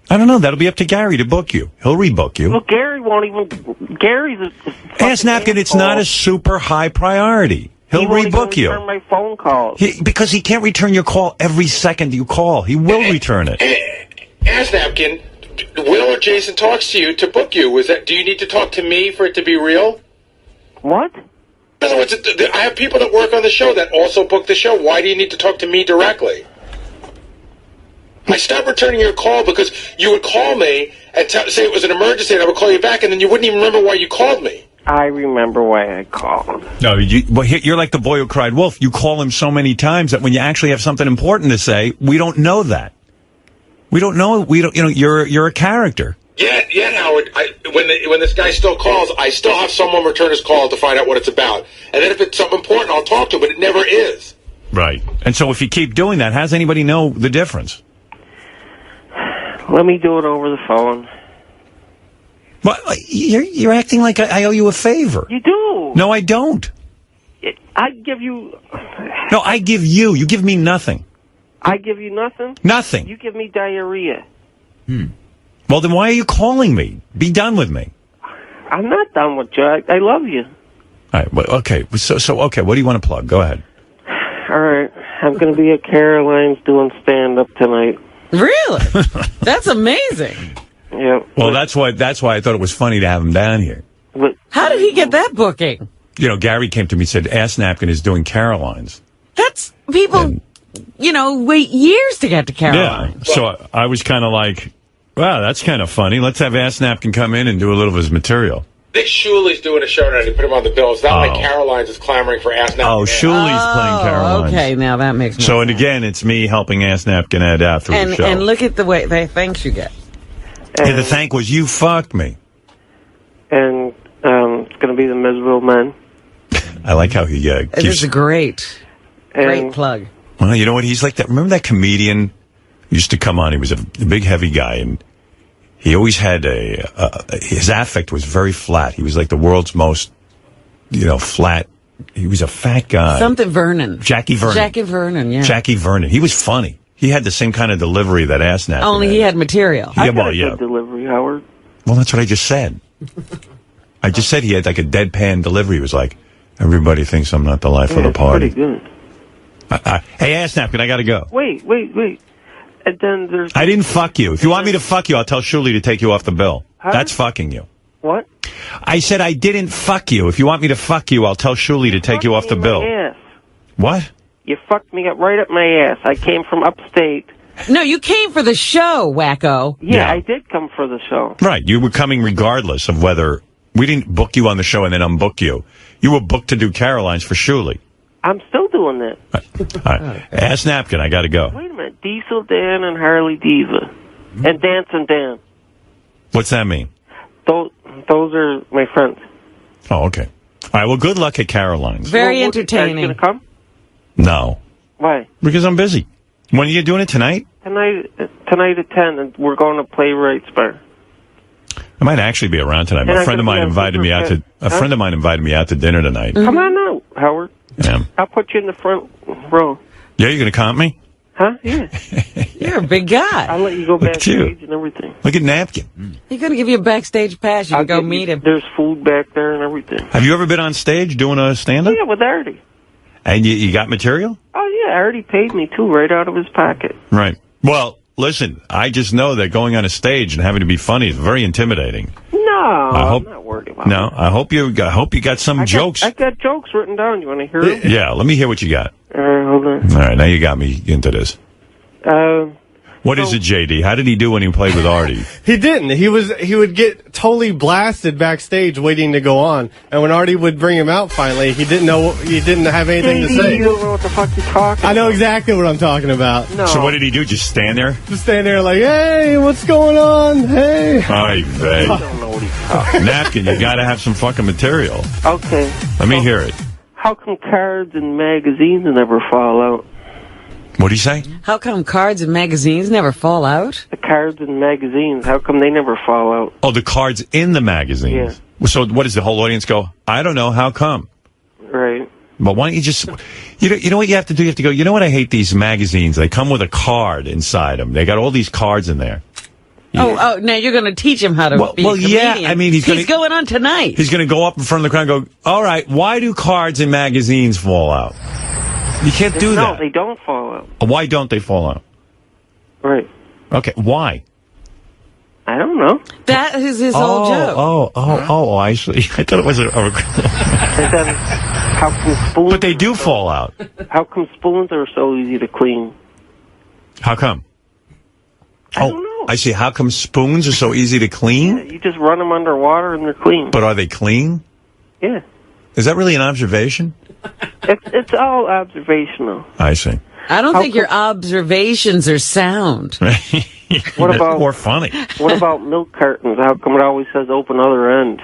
A: I don't know. That'll be up to Gary to book you. He'll rebook you.
B: Well, Gary won't even... Gary's a...
A: Ask Napkin, it's not a super high priority. He'll rebook you.
B: Return my phone calls.
A: Because he can't return your call every second you call. He will return it.
L: Ask Napkin, Will or Jason talks to you to book you. Do you need to talk to me for it to be real?
B: What?
L: In other words, I have people that work on the show that also book the show. Why do you need to talk to me directly? I stopped returning your call because you would call me and say it was an emergency, and I would call you back, and then you wouldn't even remember why you called me.
B: I remember why I called.
A: No, you're like the boy who cried wolf. You call him so many times that when you actually have something important to say, we don't know that. We don't know. You're a character.
L: Yeah, Howard. When this guy still calls, I still have someone return his call to find out what it's about. And then if it's something important, I'll talk to him, but it never is.
A: Right. And so if you keep doing that, how does anybody know the difference?
B: Let me do it over the phone.
A: Well, you're acting like I owe you a favor.
B: You do.
A: No, I don't.
B: I give you...
A: No, I give you. You give me nothing.
B: I give you nothing?
A: Nothing.
B: You give me diarrhea.
A: Well, then why are you calling me? Be done with me.
B: I'm not done with you. I love you.
A: All right. Well, okay. Okay. What do you want to plug? Go ahead.
B: All right. I'm going to be at Caroline's doing stand-up tonight.
C: Really? That's amazing.
B: Yeah.
A: Well, that's why I thought it was funny to have him down here.
C: How did he get that booking?
A: Gary came to me and said, Ass Napkin is doing Caroline's.
C: That's people, wait years to get to Caroline.
A: Yeah. So I was kind of like, wow, that's kind of funny. Let's have Ass Napkin come in and do a little of his material.
L: Dick Shuley's doing a show tonight. He put him on the bill. It's not like Caroline's is clamoring for Ass Napkin.
A: Oh, Shuley's playing Caroline.
C: Okay, now that makes more
A: So, and
C: sense.
A: again, it's me helping Ass Napkin Ed out through the show.
C: And look at the way they thanks you get.
A: Yeah, the thank was you fucked me.
B: And it's going to be the Miserable Men.
A: I like how he
C: This is a great plug.
A: Well, you know what? He's like that. Remember that comedian who used to come on? He was a big, heavy guy, and he always had his affect was very flat. He was like the world's most, flat. He was a fat guy.
C: Something Vernon.
A: Jackie Vernon.
C: Jackie Vernon, yeah.
A: Jackie Vernon. He was funny. He had the same kind of delivery that Ass Napkin
C: Only he had material.
A: Yeah, well, yeah.
B: Good delivery, Howard.
A: Well, that's what I just said. I just said he had like a deadpan delivery. He was like, everybody thinks I'm not the life of the party.
B: Pretty good.
A: Hey, Ass Napkin, I got to go.
B: Wait. And then there's...
A: I didn't fuck you. If you want me to fuck you, I'll tell Shuley to take you off the bill.
B: Huh?
A: That's fucking you.
B: What?
A: I said I didn't fuck you. If you want me to fuck you, I'll tell Shuley to take you off the bill.
B: Ass.
A: What?
B: You fucked me up right up my ass. I came from upstate.
C: No, you came for the show, wacko.
B: Yeah, I did come for the show.
A: Right. You were coming regardless of whether... We didn't book you on the show and then unbook you. You were booked to do Caroline's for Shuley.
B: I'm still doing that.
A: All right. Ass Napkin, I got to go.
B: Wait a minute. Diesel Dan and Harley Diva. And Dancing Dan.
A: What's that mean?
B: Those are my friends.
A: Oh, okay. All right, well, good luck at Caroline's.
C: Very entertaining.
B: Are you going to come?
A: No.
B: Why?
A: Because I'm busy. When are you doing it, tonight?
B: Tonight at 10, and we're going to Playwrights Bar.
A: I might actually be around tonight.
B: And
A: A friend of mine invited me out to dinner tonight.
B: Come on out, Howard.
A: Yeah.
B: I'll put you in the front row.
A: Yeah, you're going to comp me?
B: Huh? Yeah.
C: You're a big guy.
B: I'll let you go
A: Look at you.
B: backstage and everything.
A: Look at Napkin.
C: He's going to give you a backstage pass. You can go meet him.
B: There's food back there and everything.
A: Have you ever been on stage doing a stand-up?
B: Yeah, with Artie.
A: And you got material?
B: Oh, yeah. Artie paid me, too, right out of his pocket.
A: Right. Well, listen, I just know that going on a stage and having to be funny is very intimidating.
B: No,
A: I'm
B: not worried about
A: No, I hope you got some jokes.
B: I got jokes written down. You want to hear them?
A: Yeah, let me hear what you got.
B: All right, hold on.
A: All right, now you got me into this. What is it, JD? How did he do when he played with Artie?
I: He didn't. He would get totally blasted backstage waiting to go on. And when Artie would bring him out finally, he didn't have anything to say.
B: You don't know what the fuck you're talking
I: I know exactly what I'm talking about.
B: No.
A: So what did he do? Just stand there?
I: Just stand there like, hey, what's going on? Hey.
A: Ay vey.
B: I don't know what he's talking
A: Napkin, you got to have some fucking material.
B: Okay.
A: Let me hear it.
B: How come cards and magazines never fall out?
A: What do you say?
C: How come cards and magazines never fall out?
B: The cards and magazines, how come they never fall out?
A: Oh, the cards in the magazines. Yeah. So what does the whole audience go, I don't know, how come?
B: Right.
A: But why don't you just, you know what you have to do? You have to go, you know what, I hate these magazines. They come with a card inside them. They got all these cards in there.
C: Yeah. Oh, now you're going to teach him how to be a comedian.
A: Yeah, I mean, he's
C: going on tonight.
A: He's going to go up in front of the crowd and go, all right, why do cards and magazines fall out? You can't do that.
B: No, they don't fall out.
A: Why don't they fall out?
B: Right.
A: Okay, why?
B: I don't know.
C: That is his whole joke.
A: I see. I thought it was
B: And then, how come spoons...
A: But they do fall out.
B: How come spoons are so easy to clean?
A: How come?
B: I don't know.
A: I see. How come spoons are so easy to clean?
B: Yeah, you just run them under water and they're clean.
A: But are they clean?
B: Yeah.
A: Is that really an observation?
B: It's all observational.
A: I see.
C: I don't think your observations are sound.
B: What about...
A: Or funny.
B: What about milk cartons? How come it always says open other end?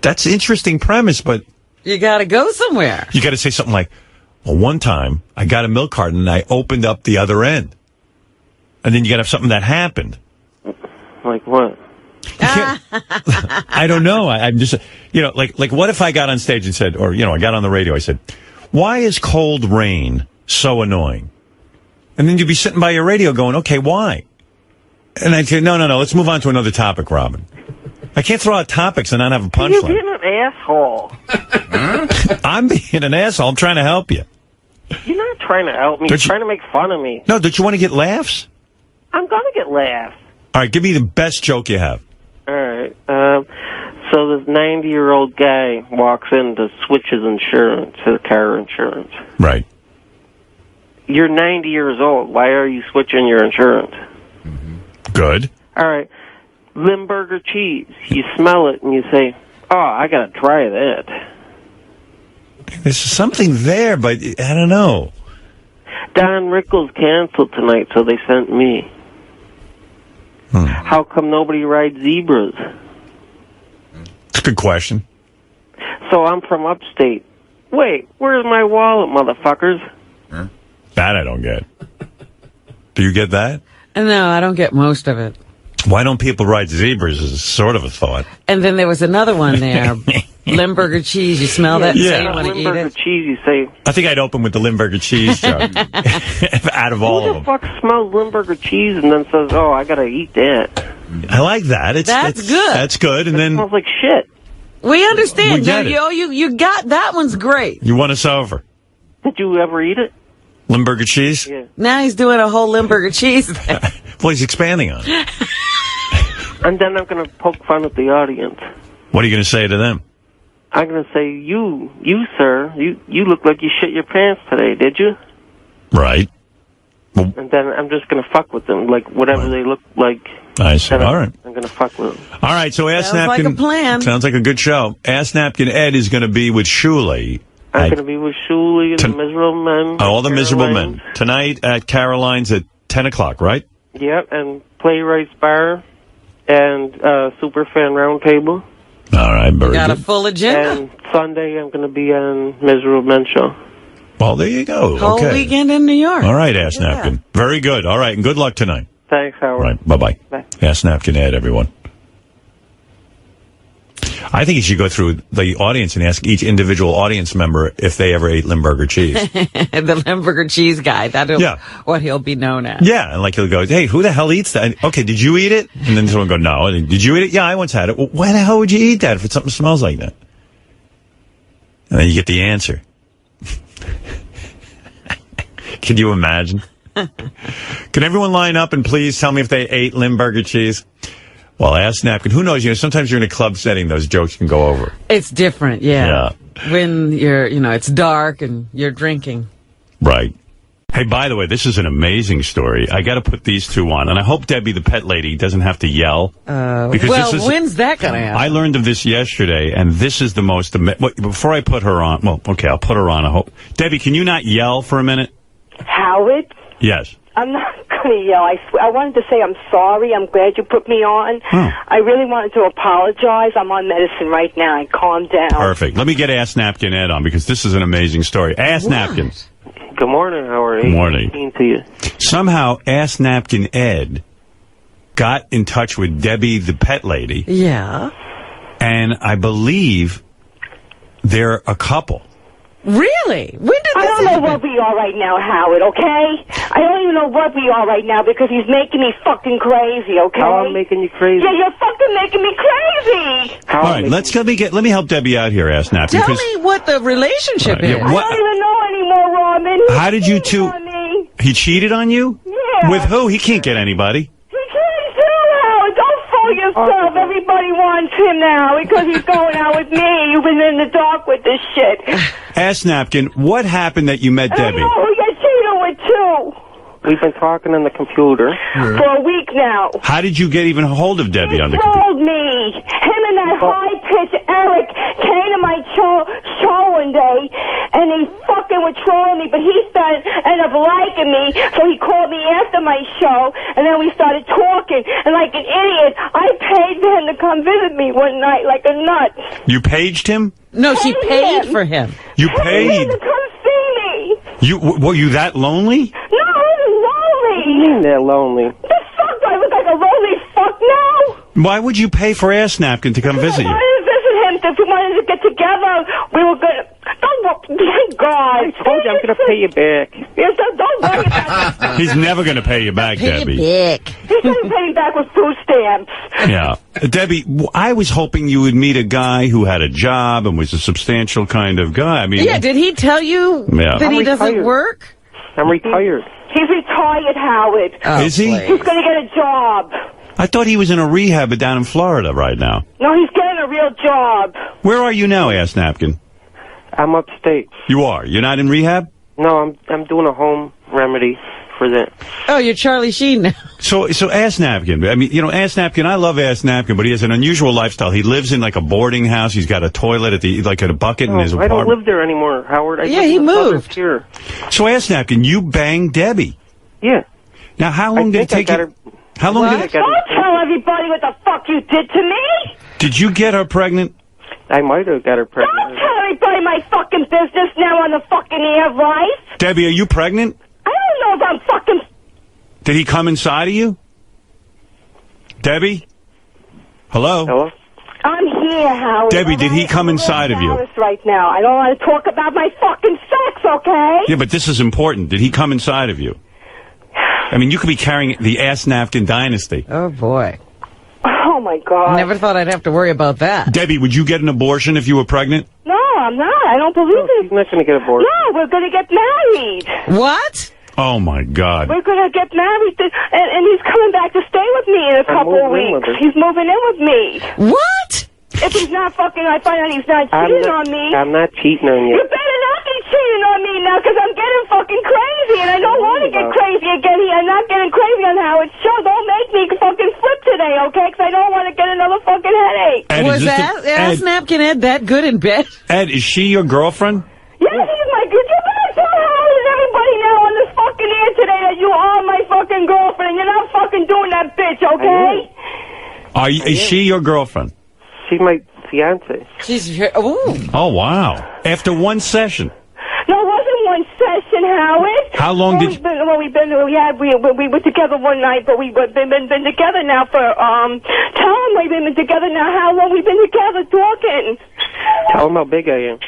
A: That's an interesting premise, but...
C: You got to go somewhere.
A: You got to say something like, well, one time I got a milk carton and I opened up the other end. And then you got to have something that happened.
B: Like what?
A: I don't know. I'm just, like what if I got on stage and said, or, I got on the radio, I said, why is cold rain so annoying? And then you'd be sitting by your radio going, okay, why? And I'd say, no, let's move on to another topic, Robin. I can't throw out topics and not have a punchline.
B: You're being an asshole.
A: I'm being an asshole. I'm trying to help you.
B: You're not trying to help me. You're trying to make fun of me.
A: No, don't you want to get laughs?
B: I'm going to get laughs.
A: All right, give me the best joke you have.
B: All right. So this 90-year-old guy walks in to switch his insurance, his car insurance.
A: Right.
B: You're 90 years old. Why are you switching your insurance?
A: Good.
B: All right. Limburger cheese. You smell it and you say, oh, I got to try that.
A: There's something there, but I don't know.
B: Don Rickles canceled tonight, so they sent me. How come nobody rides zebras?
A: It's a good question.
B: So I'm from upstate. Wait, where's my wallet, motherfuckers?
A: That I don't get. Do you get that?
C: No, I don't get most of it.
A: Why don't people ride zebras is sort of a thought.
C: And then there was another one there. Limburger cheese. You smell that?
A: Yeah.
C: Say you want to eat
B: Limburger
C: it?
B: cheese, you say.
A: I think I'd open with the Limburger cheese joke. Out of all of them.
B: Who the fuck smells Limburger cheese and then says, oh, I got to eat that?
A: I like that.
C: That's good.
A: That's good. And then
B: smells like shit.
C: We understand.
A: We get it.
C: You got that one's great.
A: You won us over.
B: Did you ever eat it?
A: Limburger cheese?
B: Yeah.
C: Now he's doing a whole Limburger cheese thing.
A: Well, he's expanding on it.
B: And then I'm going to poke fun at the audience.
A: What are you going to say to them?
B: I'm going to say, you, sir, you look like you shit your pants today, did you?
A: Right.
B: And then I'm just going to fuck with them, like whatever they look like.
A: I see. All right.
B: I'm going to fuck with them.
A: All right, so Ask
C: Sounds
A: Napkin.
C: like a plan.
A: Sounds like a good show. Ask Napkin Ed is going to be with Shuley.
B: I'm going to be with Shuley and the Miserable Men.
A: All the Miserable
B: Caroline's.
A: Men. Tonight at Caroline's at 10 o'clock, right?
B: Yep, and Playwrights Bar and Superfan Roundtable.
A: All right, very
C: Got a
A: good.
C: full agenda.
B: And Sunday I'm going to be on Miserable Men Show.
A: Well, there you go.
C: Whole
A: Okay.
C: weekend in New York.
A: All right, Ask Napkin. Very good. All right, and good luck tonight.
B: Thanks, Howard.
A: All right, bye-bye.
B: Bye.
A: Ask Napkin Ed, everyone. I think you should go through the audience and ask each individual audience member if they ever ate Limburger cheese.
C: The Limburger cheese guy. That's what he'll be known as.
A: Yeah, and like he'll go, hey, who the hell eats that? Okay, did you eat it? And then someone will go, no. And, did you eat it? Yeah, I once had it. Well, why the hell would you eat that if it something smells like that? And then you get the answer. Can you imagine? Can everyone line up and please tell me if they ate Limburger cheese? Well, Ask Napkin. Who knows? Sometimes you're in a club setting, those jokes can go over.
C: It's different, yeah. When you're, it's dark and you're drinking.
A: Right. Hey, by the way, this is an amazing story. I got to put these two on, and I hope Debbie, the pet lady, doesn't have to yell.
C: When's that going to happen?
A: I learned of this yesterday, and this is the most... before I put her on... Well, okay, I'll put her on. I hope. Debbie, can you not yell for a minute?
M: Howard?
A: Yes.
M: I'm not going to yell. I wanted to say I'm sorry. I'm glad you put me on. I really wanted to apologize. I'm on medicine right now. I calmed down.
A: Perfect. Let me get Ask Napkin Ed on, because this is an amazing story. Ask Napkin.
B: Good morning, Howard.
A: Good morning.
B: To you.
A: Somehow, Ask Napkin Ed got in touch with Debbie, the pet lady.
C: Yeah.
A: And I believe they're a couple.
C: Really? When did
M: I don't know what we are right now, Howard, okay? I don't even know what we are right now because he's making me fucking crazy, okay?
B: How I'm making you crazy?
M: Yeah, you're fucking making me crazy!
A: All right, let me help Debbie out here, Ask Napkin.
C: Tell me what the relationship is.
M: I don't even know anymore, Robin.
A: How did you two... He cheated on you?
M: Yeah.
A: With who? He can't get anybody.
M: Don't fool yourself. Everybody wants him now because he's going out with me. You've been in the dark with this shit.
A: Ask Napkin, what happened that you met Debbie?
M: I know who you're cheating with, too.
B: We've been talking on the computer.
M: For a week now.
A: How did you get even hold of Debbie on the computer?
M: Told me. Him and that high-pitched Eric came to my show one day, and he fucking was trolling me, but he ended up liking me, so he called me after my show, and then we started talking, and like an idiot, I paid for him to come visit me one night like a nut.
A: You paged him?
C: No, she paid for him.
A: You paid?
M: To come see me.
A: Were you that lonely?
M: No, I was lonely.
B: What do you mean they're lonely?
M: The fuck? Do I look like a lonely fuck now?
A: Why would you pay for Ask Napkin to come visit you?
M: I wanted to visit him. If we wanted to get together, we were going to... Thank God.
B: I told you I'm going to pay you back.
M: Yes, don't worry about it.
A: He's never going to pay you back, Debbie.
M: He's going to pay me back with food stamps.
A: Yeah. Debbie, I was hoping you would meet a guy who had a job and was a substantial kind of guy. I mean...
C: Yeah, did he tell you that he doesn't work?
B: I'm retired.
M: He's retired, Howard.
A: Is he?
M: He's going to get a job.
A: I thought he was in a rehab down in Florida right now.
M: No, he's getting a real job.
A: Where are you now, Ask Napkin?
B: I'm upstate.
A: You are? You're not in rehab?
B: No, I'm doing a home remedy for that.
C: Oh, you're Charlie Sheen now.
A: So Ass Napkin. I mean, Ass Napkin, I love Ass Napkin, but he has an unusual lifestyle. He lives in like a boarding house. He's got a toilet at a bucket in his
B: I
A: apartment.
B: don't live there anymore, Howard.
C: He moved.
B: Here.
A: So Ass Napkin, you banged Debbie.
B: Yeah.
A: Now, how long did it take you? How long did it?
M: Don't tell everybody what the fuck you did to me.
A: Did you get her pregnant?
B: I might have got her pregnant.
M: Don't tell everybody my fucking business now on the fucking air, right?
A: Debbie, are you pregnant?
M: I don't know if I'm fucking...
A: Did he come inside of you? Debbie? Hello?
B: Hello?
M: I'm here, Howard.
A: Debbie, did he come inside of you?
M: Right now. I don't want to talk about my fucking sex, okay?
A: Yeah, but this is important. Did he come inside of you? I mean, you could be carrying the Ass Napkin dynasty.
C: Oh, boy.
M: Oh, my God.
C: Never thought I'd have to worry about that.
A: Debbie, would you get an abortion if you were pregnant?
M: No, I'm not. I don't believe it.
B: She's not going to get aborted.
M: No, we're going to get married.
C: What?
A: Oh, my God.
M: We're going to get married, and he's coming back to stay with me in a couple of weeks. He's moving in with me.
C: What?
M: If he's not fucking, I find out he's not cheating on me.
B: I'm not cheating on you.
M: You better not be cheating on me now, because I'm getting fucking crazy, and I don't want to get crazy again here. I'm not getting crazy on Howard's show. Don't make me fucking flip today, okay? Because I don't want to get another fucking headache.
A: Ed,
C: Was Ass Napkin Ed that good in bed?
A: Ed, is she your girlfriend?
M: Yes, he's my good. You better tell Howard and everybody now on this fucking air today that you are my fucking girlfriend, and you're not fucking doing that bitch, okay?
A: Is she your girlfriend?
B: She's my fiance.
C: She's ooh.
A: Oh, wow. After one session.
M: No, it wasn't one session, Howard.
A: How long did you...
M: We were together one night, but we've been together now for, tell him we've been together now, how long we've been together talking.
B: Tell him how big I am.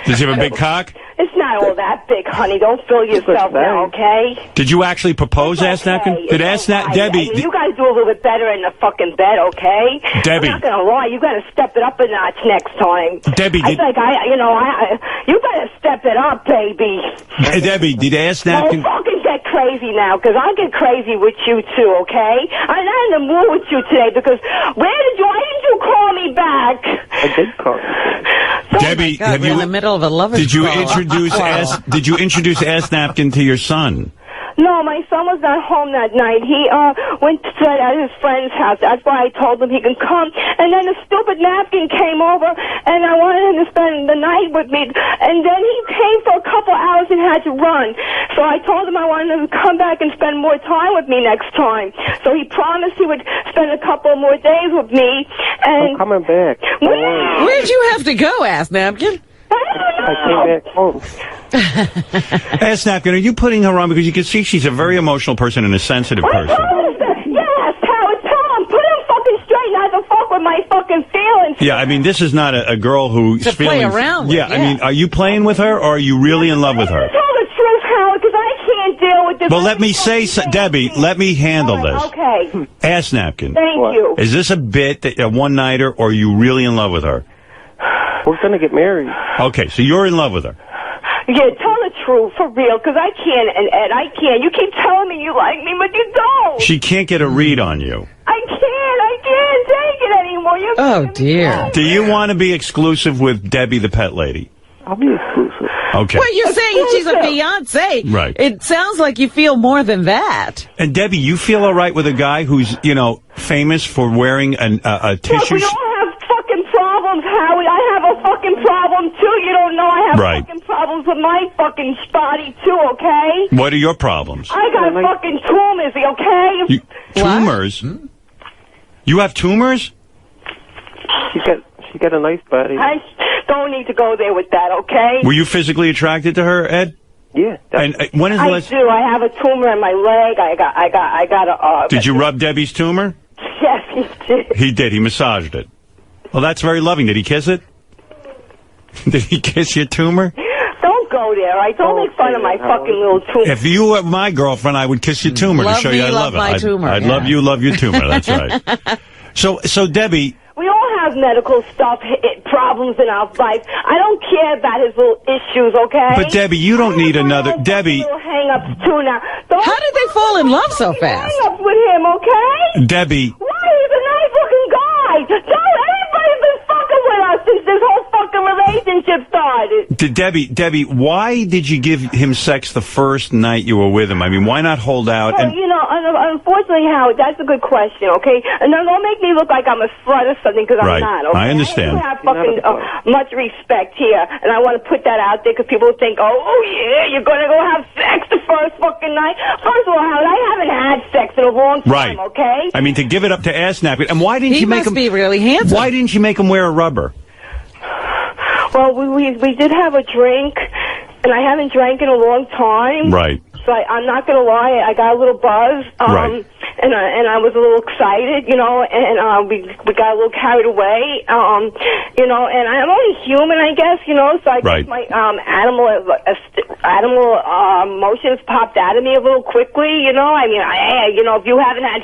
A: Does he have a big cock?
M: It's not all that big, honey. Don't fool yourself now, okay?
A: Did you actually propose, Ass Napkin? Did Ass Napkin... Debbie...
M: You guys do a little bit better in the fucking bed, okay?
A: Debbie...
M: I'm not gonna lie. You gotta step it up a notch next time.
A: Debbie...
M: you better step it up, baby.
A: Hey, Debbie, did Ass Napkin...
M: Don't fucking get crazy now, because I get crazy with you, too, okay? I'm not in the mood with you today, because why didn't you call me back?
B: I did call you.
A: Debbie,
C: God, we're in the middle of a lover's
A: Did you
C: quarrel.
A: introduce Ass Napkin to your son?
M: No, my son was not home that night. He went to his friend's house. That's why I told him he can come. And then the stupid Napkin came over, and I wanted him to spend the night with me. And then he came for a couple hours and had to run. So I told him I wanted him to come back and spend more time with me next time. So he promised he would spend a couple more days with me. And
B: I'm coming back.
C: Where'd you have to go, Ass Napkin?
B: I came back home.
A: Ass Napkin, are you putting her on? Because you can see she's a very emotional person and a sensitive person.
M: Yes, Howard, tell him. Put him fucking straight, not to fuck with my fucking feelings.
A: Yeah, I mean, this is not a girl who's
C: to play around with.
A: Yeah, I mean, are you playing with her, or are you really in love with her?
M: Tell the truth, Howard, because I can't deal with this.
A: Well, let me say, Debbie, let me handle this.
M: Okay.
A: Ass Napkin.
M: Thank you.
A: Is this a bit, a one-nighter, or are you really in love with her?
B: We're going to get married.
A: Okay, so you're in love with her.
M: Yeah, tell the truth, for real, because I can't, and Ed, I can't. You keep telling me you like me, but you don't.
A: She can't get a read on you.
M: I can't take it anymore.
C: Oh, dear.
A: Do you want to be exclusive with Debbie the pet lady?
B: I'll be exclusive.
A: Okay.
C: Well, you're saying she's a fiance.
A: Right.
C: It sounds like you feel more than that.
A: And Debbie, you feel all right with a guy who's, famous for wearing a tissue...
M: Look, we all have fucking problems, Howie. I have a fucking problem, too. You don't know I have fucking problems with my fucking body, too, okay?
A: What are your problems?
M: I got fucking tumors, okay?
A: Tumors? You have tumors?
B: She got a nice body.
M: I don't need to go there with that, okay?
A: Were you physically attracted to her, Ed?
B: Yeah.
A: And when is the last...
M: I do. I have a tumor in my leg. I got a...
A: Did you rub Debbie's tumor?
M: Yes, he did.
A: He did. He massaged it. Well, that's very loving. Did he kiss it? Did he kiss your tumor?
M: Don't go there. Don't make fun of my fucking little tumor.
A: If you were my girlfriend, I would kiss your tumor to show you I love it. I'd love you, love your tumor. That's right. So Debbie...
M: We all have medical stuff, problems in our life. I don't care about his little issues, okay?
A: But Debbie, you don't need another... Debbie...
M: Little hang-ups, too, now.
C: How did they fall in love so fast?
M: Hang-ups with him, okay?
A: Debbie...
M: Why? He's a nice-looking guy. Everybody's been fucking with us since this whole fucking relationship started.
A: Debbie, why did you give him sex the first night you were with him? I mean, why not hold out?
M: Well, unfortunately, Howard, that's a good question, okay? And now don't make me look like I'm a slut or something, because I'm not, okay?
A: I understand.
M: I do have fucking much respect here, and I want to put that out there because people think, oh, yeah, you're going to go have sex the first fucking night. First of all, Howard, I haven't had sex in a long time, okay?
A: I mean, to give it up to ass napkin. And why didn't you make him...
C: He must be really handsome.
A: Why didn't you make him wear a rubber?
M: Well, we did have a drink, and I haven't drank in a long time.
A: Right.
M: So I'm not going to lie, I got a little buzz.
A: Right.
M: And I was a little excited, and we got a little carried away, and I'm only human, I guess, so I guess my animal emotions popped out of me a little quickly, I mean, if you haven't had,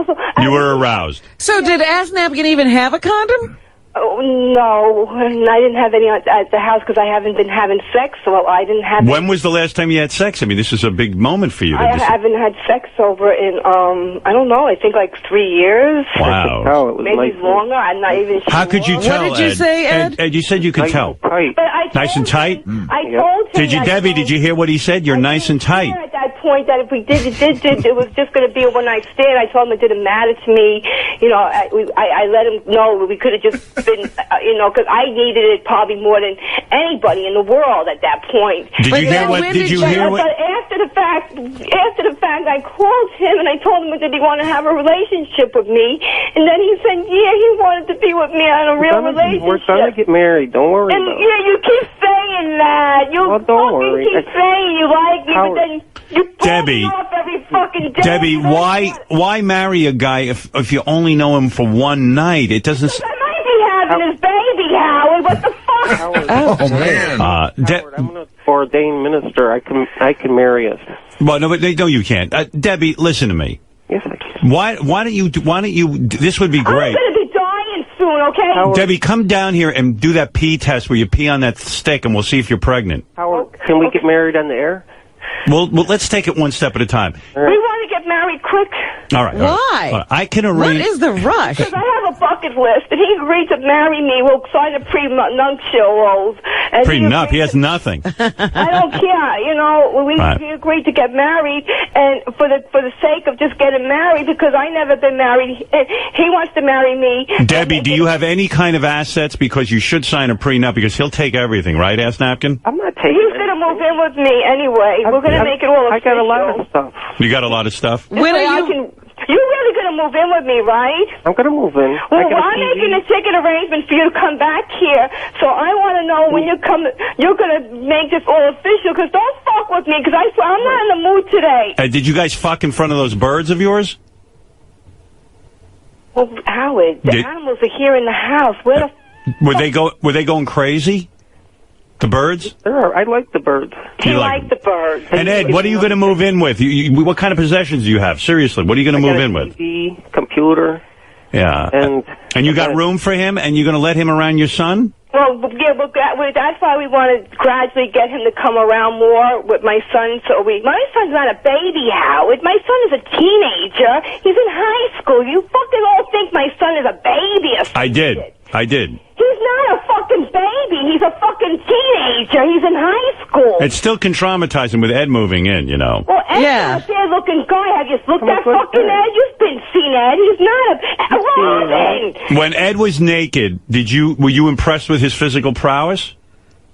M: so...
A: You were aroused.
C: So did Ass Napkin even have a condom?
M: Oh, no, and I didn't have any at the house because I haven't been having sex, so I didn't have...
A: When was the last time you had sex? I mean, this is a big moment for you.
M: I haven't had sex over in, I don't know, I think like 3 years.
A: Wow.
M: Maybe longer, I'm not even sure.
A: How could you tell,
C: What did you say, Ed?
A: Ed, you said you could tell.
M: But I
A: Nice and tight?
M: I told him...
A: Did you, Debbie, did you hear what he said? You're nice and tight.
M: At that point, that if we did, it was just going to be a one-night stand. I told him it didn't matter to me. I let him know we could have just been, because I needed it probably more than anybody in the world at that point.
A: Did you hear what? Did you hear what?
M: But after the fact, I called him and I told him that he wanted to have a relationship with me, and then he said, yeah, he wanted to be with me on a real relationship.
B: We're trying to get married. Don't worry about it.
M: Yeah, you keep saying that. You keep saying you like me, but then you pull me off every fucking day.
A: Debbie, why marry a guy if you only know him for one night? It doesn't.
M: Having his baby, Howard. What the fuck?
J: Oh man.
B: Howard, I'm an ordained minister. I can marry us.
A: Well, no, you can't. Debbie, listen to me.
B: Yes, I can.
A: Why don't you? This would be great.
M: I'm going to be dying soon, okay?
B: Howard,
A: Debbie, come down here and do that pee test where you pee on that stick, and we'll see if you're pregnant.
B: Howard, can we get married on the air?
A: Well, let's take it one step at a time.
M: We want to get married quick.
A: All right.
C: Why?
A: I can arrange.
C: What is the rush?
M: Because I have a bucket list. If he agreed to marry me, we'll sign a prenuptial oath.
A: Prenup? He has nothing.
M: I don't care. We agreed to get married, and for the sake of just getting married, because I never been married, he wants to marry me.
A: Debbie, do you have any kind of assets? Because you should sign a prenup, because he'll take everything, right, Ass Napkin?
B: I'm not taking
M: He's going to move in with me anyway. We're going to make it all official.
B: I got a lot of stuff.
A: You got a lot of stuff?
M: When are you... You're really going to move in with me, right?
B: I'm going to move in.
M: Well, I'm making a ticket arrangement for you to come back here. So I want to know when you come, you're going to make this all official, because don't fuck with me, because I'm not in the mood today.
A: Did you guys fuck in front of those birds of yours?
M: Well, Howard, the animals are here in the house. Where the...
A: Were they going crazy? The birds?
B: Sure, I like the birds.
M: You like the birds.
A: And Ed, what are you going to move in with? What kind of possessions do you have? Seriously, what are you going to move in with?
B: TV, computer.
A: Yeah. And you got room for him, and you're going to let him around your son?
M: Well, yeah, that's why we want to gradually get him to come around more with my son. My son's not a baby, Howard. My son is a teenager. He's in high school. You fucking all think my son is a baby or something.
A: I did.
M: He's not a fucking baby. He's a fucking teenager. He's in high school.
A: It still can traumatize him with Ed moving in,
M: Well, Ed's not a fair-looking guy. Have you looked at fucking Ed? You've been seen Ed. He's not a Robin.
A: When Ed was naked, were you impressed with his physical prowess?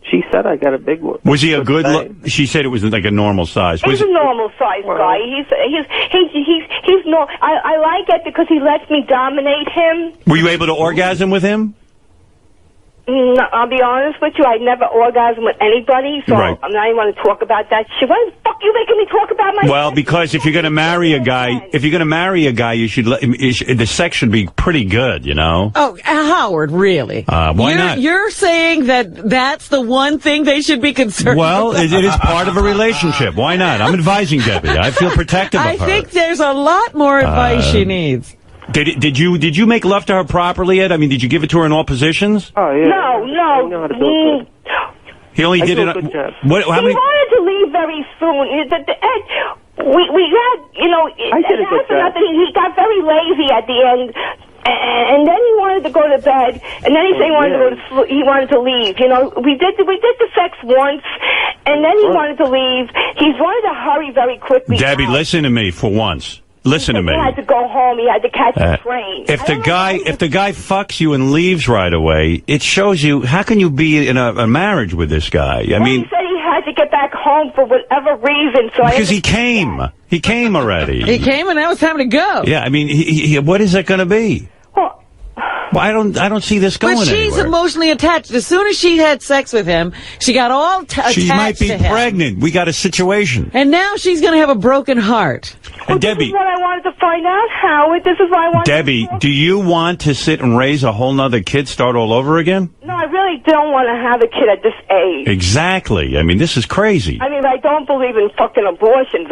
B: She said I got a big one.
A: Was he a good look? She said it was like a normal size.
M: He's a normal size guy. He's no. I like it because he lets me dominate him.
A: Were you able to orgasm with him?
M: No, I'll be honest with you. I never orgasm with anybody, so I'm not even going to talk about that shit. Why the fuck you making me talk about my?
A: Well, because if you're going to marry a guy, you should the sex should be pretty good, you know.
C: Oh, Howard, really?
A: Why not?
C: You're saying that's the one thing they should be concerned
A: Well,
C: about?
A: it is part of a relationship. Why not? I'm advising Debbie. I feel protective of her.
C: I think there's a lot more advice she needs.
A: Did you make love to her properly, Ed? I mean, did you give it to her in all positions?
B: Oh, yeah.
M: No.
B: I know how to do it.
A: He only did it.
B: Good job.
M: He wanted to leave very soon. We had,
B: I did a good job.
M: He got very lazy at the end. And then he wanted to go to bed, and then he said he wanted to go to sleep. He wanted to leave. You know, we did the sex once, and then he wanted to leave. He wanted to hurry very quickly.
A: Debbie, listen to me for once. Listen to me.
M: He had to go home. He had to catch the train.
A: If the guy fucks you and leaves right away, it shows you, how can you be in a marriage with this guy? I mean,
M: he said he had to get back home for whatever reason. So
A: because he came. He came already.
C: He came and now it's time to go.
A: Yeah, I mean, what is that going to be? Well, I don't see this going
C: anywhere. But she's
A: anywhere.
C: emotionally attached. As soon as she had sex with him, she got all attached to him.
A: She might be pregnant. We got a situation.
C: And now she's going to have a broken heart.
A: And Debbie,
M: this is what I wanted to find out, Howard. This is what I wanted
A: Debbie, do you want to sit and raise a whole nother kid, start all over again?
M: No, I really don't want to have a kid at this age.
A: Exactly. I mean, this is crazy.
M: I mean, I don't believe in fucking abortions.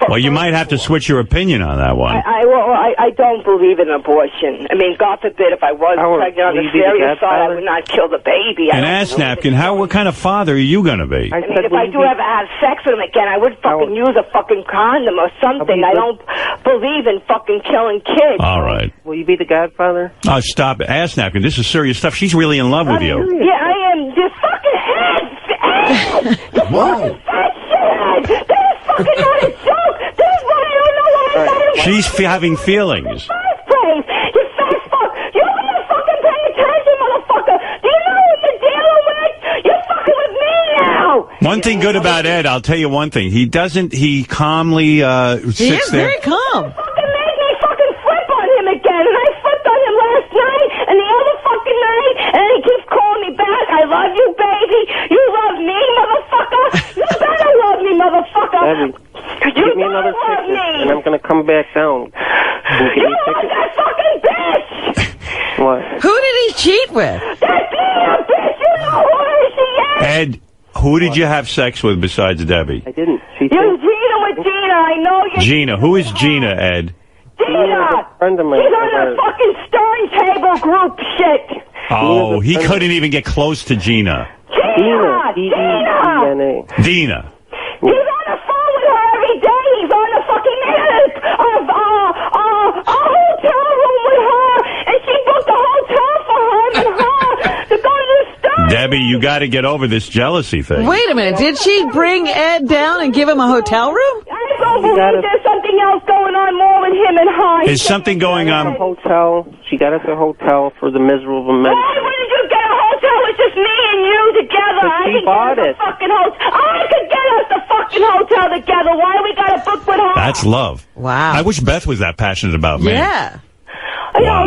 A: Well, you might have to switch your opinion on that one.
M: I don't believe in abortion. I mean, God forbid if I was pregnant on the serious side, I would not kill the baby.
A: And Ass Napkin, what kind of father are you going to be?
M: I mean, if I do ever have sex with him again, I would fucking use a fucking condom or something. I don't believe in fucking killing kids.
A: All right.
B: Will you be the godfather?
A: Oh, stop it. Ass Napkin, this is serious stuff. She's really in love with you.
M: Yeah, I am. This fucking head.
A: Whoa.
M: This is fucking not a joke. This is why I don't know why I got him.
A: She's having feelings.
M: You fat fuck. You ain't fucking paying attention, motherfucker. Do you know what you're dealing with? You're fucking with me now.
A: One thing good about Ed, I'll tell you one thing. He calmly sits there.
C: Very calm.
M: Fucking made me fucking flip on him again, and I flipped on him last night and the other fucking night, and he keeps calling me back. I love you, baby. You love me, motherfucker. You better love me, motherfucker.
B: Debbie, give me another ticket, and I'm going to come back down.
M: You want that fucking bitch?
B: What?
C: Who did he cheat with?
M: That bitch. You know who she is.
A: Ed, who did you have sex with besides Debbie?
B: I didn't.
M: You're Gina with Gina. I know you.
A: Gina. Who is Gina, Ed?
M: Gina.
B: Friend of mine.
M: She's on a fucking Stern Table group shit.
A: Oh, he couldn't even get close to Gina.
M: Gina.
A: Dina.
M: He's on the phone with her every day. He's on the fucking hotel room with her, and she booked a hotel for him and her to go to the Stern.
A: Debbie, you got to get over this jealousy thing.
C: Wait a minute. Did she bring Ed down and give him a hotel room?
M: I don't believe there's something else going on more with him and her.
A: Is something going on?
B: Hotel. She got us a hotel for the miserable men.
M: Why wouldn't you get a hotel with just me and you together?
B: But she bought it.
M: Fucking hotel. I could get us the fucking hotel together. Why we got to book with her?
A: That's love.
C: Wow.
A: I wish Beth was that passionate about me.
C: Yeah.
A: Wow.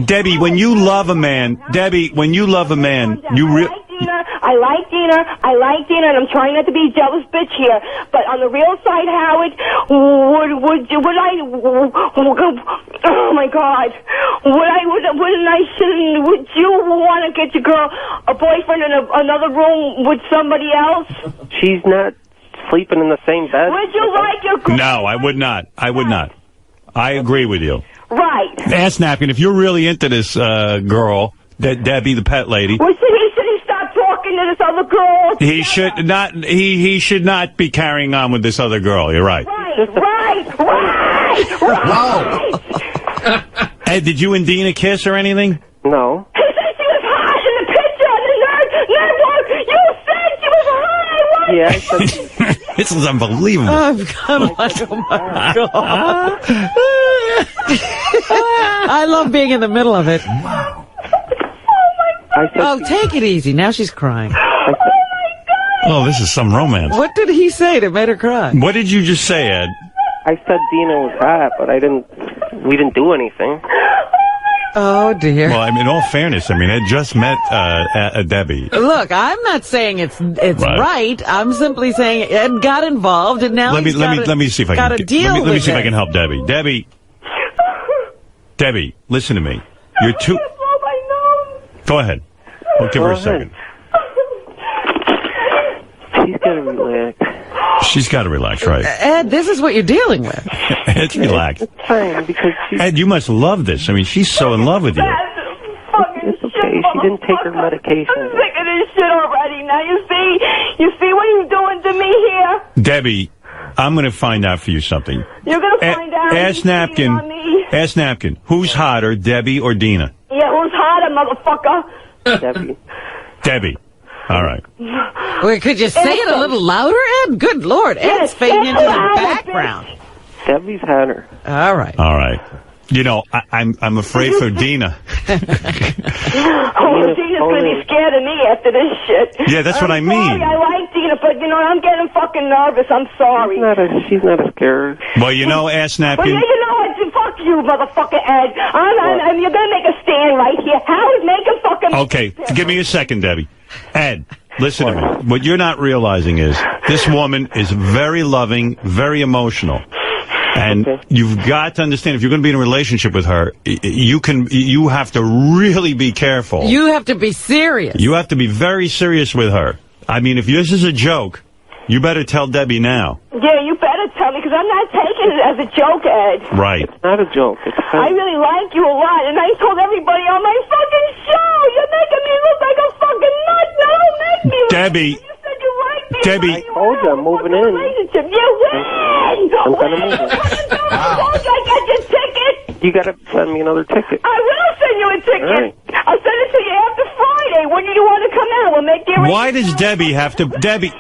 A: Debbie, when you love a man, you
M: I like Dina, and I'm trying not to be a jealous bitch here. But on the real side, Howard, would I? Oh my God, would you want to get your girl a boyfriend in another room with somebody else?
B: She's not sleeping in the same bed.
M: Would you like your girl?
A: No, I would not. I agree with you.
M: Right.
A: Ass Napkin, if you're really into this girl, Debbie, the pet lady.
M: Well, should he stop talking to this other girl?
A: He should not. He should not be carrying on with this other girl. You're right.
M: Right.
A: Ed, did you and Dina kiss or anything?
B: No.
M: He said she was hot in the picture on the network. You said she was hot.
B: Yeah.
A: This is unbelievable.
C: Oh my God. I love being in the middle of it.
B: Wow.
C: Oh, take it easy. Now she's crying.
A: Oh, this is some romance.
C: What did he say that made her cry?
A: What did you just say, Ed?
B: I said Dina was hot, but we didn't do anything.
C: Oh, dear.
A: Well, I mean, in all fairness, Ed just met Debbie.
C: Look, I'm not saying it's right. I'm simply saying Ed got involved, and now
A: let me see if I can
C: deal
A: let me
C: with
A: see if I
C: it.
A: can help Debbie. Debbie, listen to me. You're too. Go ahead. We'll give her a second.
B: She's got to relax.
A: She's got to relax, right?
C: Ed, this is what you're dealing with.
A: It's relaxed.
B: It's fine, because
A: Ed, you must love this. She's so in love with you.
B: It's okay. She didn't take her medication.
M: I'm sick of this shit already. Now you see what he's doing to me here.
A: Debbie, I'm going to find out for you something.
M: You're going to find out.
A: Ask Napkin, who's hotter, Debbie or Dina?
M: Yeah, who's hotter, motherfucker?
A: Debbie. All right.
C: Well, could you say it a little louder, Ed? Good Lord, Ed's fading into the background.
B: Debbie's hotter.
C: All right.
A: All right. You know, I'm afraid for Dina.
M: Dina's going to be scared of me after this shit.
A: Yeah, that's what I mean.
M: Sorry, I like Dina, but, I'm getting fucking nervous. I'm sorry.
B: She's not a scared.
A: Well, ask Napkin.
M: Well, what? Fuck you, motherfucker, Ed. You're going to make a stand right here. Howard, make him fucking...
A: Okay, give me a second, Debbie. Ed, listen to me. What you're not realizing is this woman is very loving, very emotional. And you've got to understand, if you're going to be in a relationship with her, you have to really be careful.
C: You have to be serious.
A: You have to be very serious with her. I mean, if this is a joke, you better tell Debbie now.
M: Yeah, you better tell me, because I'm not taking it as a joke, Ed.
A: Right.
B: It's not a joke.
M: I really like you a lot, and I told everybody on my fucking show, you're making me look like a fucking nut. No, don't make me look.
A: Debbie.
M: You said you liked me.
A: Debbie.
B: I told you I'm moving in.
M: Relationship. You win.
B: I'm going to move in.
M: I told you I got your ticket.
B: You got to send me another ticket.
M: I will send you a ticket.
B: Right.
M: I'll send it to you after Friday. When do you want to come out? We'll make the arrangements.
A: Why does Debbie have to... Debbie...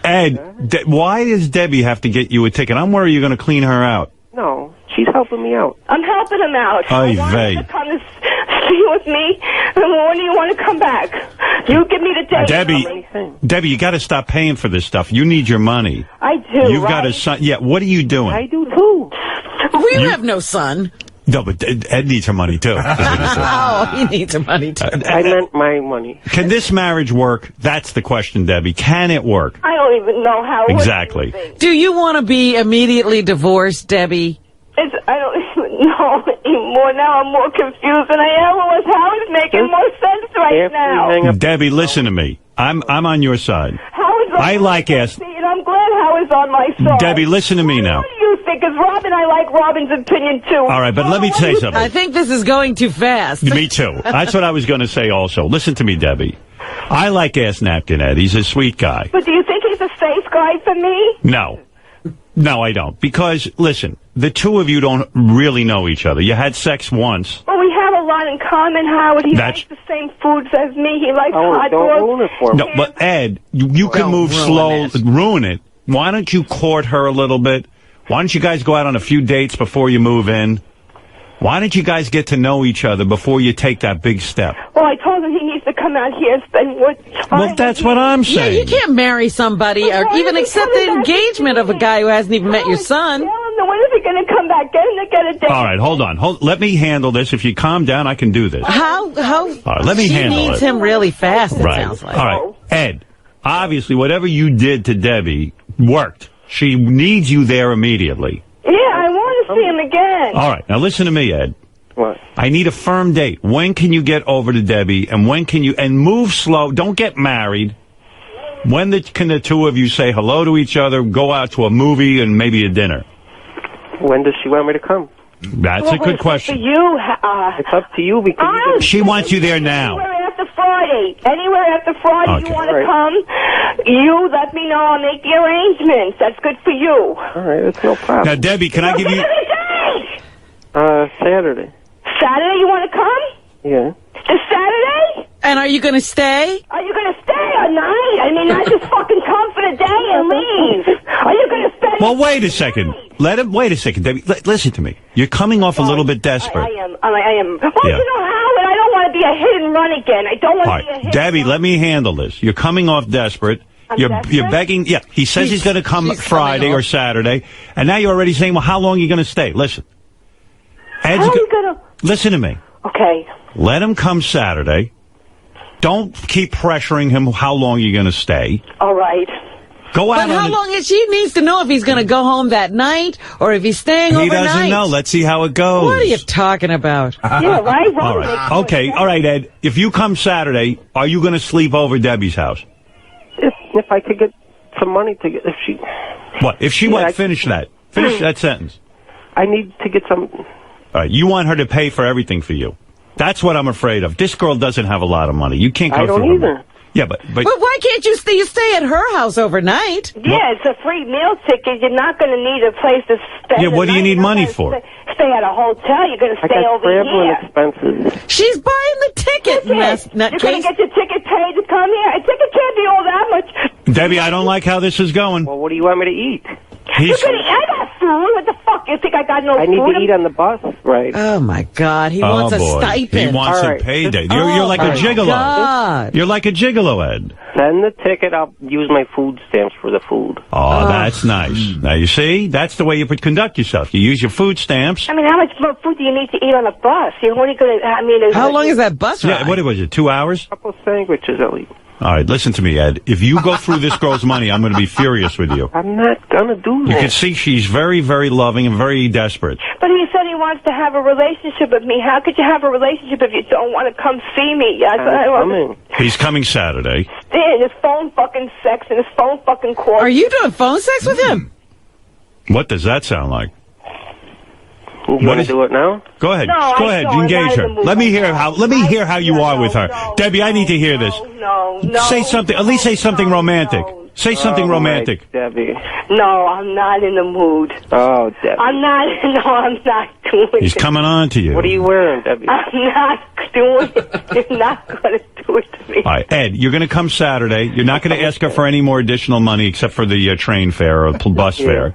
A: Ed, why does Debbie have to get you a ticket? I'm worried you're going to clean her out.
B: No, she's helping me out.
M: I'm helping him out.
A: Ay,
M: I want
A: vey.
M: him to come to see with me. And when do you want to come back? You give me the date.
A: Debbie, you got to stop paying for this stuff. You need your money.
M: I do,
A: You've got to sign. Yeah, what are you doing?
M: I do, too.
C: We have no son.
A: No, but Ed needs her money, too.
C: Oh, he needs her money, too.
B: I meant my money.
A: Can this marriage work? That's the question, Debbie. Can it work?
M: I don't even know how.
A: Exactly.
C: Do you want to be immediately divorced, Debbie?
M: I don't even know anymore. Now I'm more confused than I ever was. How is making more sense right now?
A: Debbie, listen to me. I'm on your side.
M: How is
A: I like ask.
M: and I'm glad How is on my side.
A: Debbie, listen to me now.
M: What do you think? Because Robin, I like Robin's opinion, too.
A: All right, but let me say something.
C: I think this is going too fast.
A: Me too. That's what I was going to say also. Listen to me, Debbie. I like Ass Napkin Ed. He's a sweet guy.
M: But do you think he's a safe guy for me?
A: No. No, I don't. Because, listen, the two of you don't really know each other. You had sex once.
M: Well, we have a lot in common, Howard. He likes the same foods as me. He likes hot dogs.
A: No, but Ed, you can move slow, ruin it. Why don't you court her a little bit? Why don't you guys go out on a few dates before you move in? Why don't you guys get to know each other before you take that big step?
M: Well, I told him he needs to come out here and spend more time.
A: Well, that's what I'm saying.
C: Yeah, you can't marry somebody or even accept the engagement of a guy who hasn't even met your son.
M: When is he going to come back? Get him to get a date.
A: All right, hold on. Let me handle this. If you calm down, I can do this.
C: How?
A: All right, let me handle it.
C: She needs him really fast, it
A: right.
C: sounds like.
A: All right, Ed, obviously, whatever you did to Debbie worked. She needs you there immediately.
M: Yeah, I want to see him again.
A: All right, now listen to me, Ed.
B: What?
A: I need a firm date. When can you get over to Debbie, and when can you, and move slow, don't get married. When can the two of you say hello to each other, go out to a movie and maybe a dinner?
B: When does she want me to come?
A: That's a good question.
M: For you,
B: it's up to you because
A: she wants you there now.
M: Anywhere after Friday. Anywhere after Friday you want to come, you let me know. I'll make the arrangements. That's good for you.
B: All right, that's no problem.
A: Now, Debbie, can I give you...
B: Saturday.
M: Saturday you want to come?
B: Yeah.
M: This Saturday?
C: And are you going to stay?
M: Are you going to stay a night? I mean, not just fucking come for the day and leave. Are you going to stay?
A: Well, wait a second. Wait a second, Debbie. Listen to me. You're coming off a little bit desperate.
M: I am. Well,
A: Yeah.
M: you know, Howard, I don't want to be a hit and run again. I don't want to be a hit.
A: Debbie, let me handle this. You're coming off desperate. You're begging. Yeah, he says he's going to come Friday or Saturday, and now you're already saying, well, how long are you going to stay? Listen.
M: How are you going to...
A: Listen to me.
M: Okay.
A: Let him come Saturday. Don't keep pressuring him how long you're going to stay.
M: All right.
A: Go out.
C: But how long is she needs to know if he's going to go home that night or if he's staying
A: He
C: overnight.
A: doesn't know. Let's see how it goes.
C: What are you talking about?
M: Yeah, right?
A: All right. Okay. All right, Ed. If you come Saturday, are you going to sleep over Debbie's house?
B: If I could get some money to get... If she...
A: What? If she what? Finish that. Finish that sentence.
B: I need to get some...
A: All right. You want her to pay for everything for you. That's what I'm afraid of. This girl doesn't have a lot of money. You can't go
B: I don't
A: through
B: either.
A: her. Yeah, but
C: why can't you stay at her house overnight?
M: Yeah, it's a free meal ticket. You're not going to need a place to spend.
A: Yeah, what do you need money for?
M: Stay at a hotel. You're going to stay over here.
B: Expenses.
C: She's buying the ticket.
M: You're going to get your ticket paid to come here. A ticket can't be all that much.
A: Debbie, I don't like how this is going.
B: Well, what do you want me to eat?
M: I got food. What the fuck? You think I got no food?
B: I need to eat on the bus, right?
C: Oh, my God. He wants a stipend.
A: He wants a payday. You're like a gigolo.
C: God.
A: You're like a gigolo, Ed.
B: Send the ticket. I'll use my food stamps for the food.
A: Oh, that's nice. Now, you see? That's the way you would conduct yourself. You use your food stamps.
M: I mean, how much more food do you need to eat on a bus? You're only going to,
C: how long is that bus ride?
A: Yeah, what was it, 2 hours?
B: A couple of sandwiches, at least.
A: All right, listen to me, Ed. If you go through this girl's money, I'm going to be furious with you.
B: I'm not going to do that.
A: You can see she's very, very loving and very desperate.
M: But he said he wants to have a relationship with me. How could you have a relationship if you don't want to come see me?
A: He's coming Saturday.
M: And his phone fucking sex and his phone fucking calls.
C: Are you doing phone sex with him?
A: What does that sound like?
B: You want to do it now?
A: Go ahead.
M: No,
A: Go ahead. Engage her. Let me hear how you are with her. Debbie, I need to hear this.
M: No.
A: Say something. At least say something romantic. Say something romantic.
B: Debbie.
M: No, I'm not in the mood.
B: Oh, Debbie.
M: I'm not doing it.
A: He's coming on to you.
B: What are you wearing, Debbie?
M: I'm not doing it. You're not going to do it to me.
A: All right, Ed, you're going to come Saturday. You're not going to ask her for any more additional money except for the train fare or bus fare.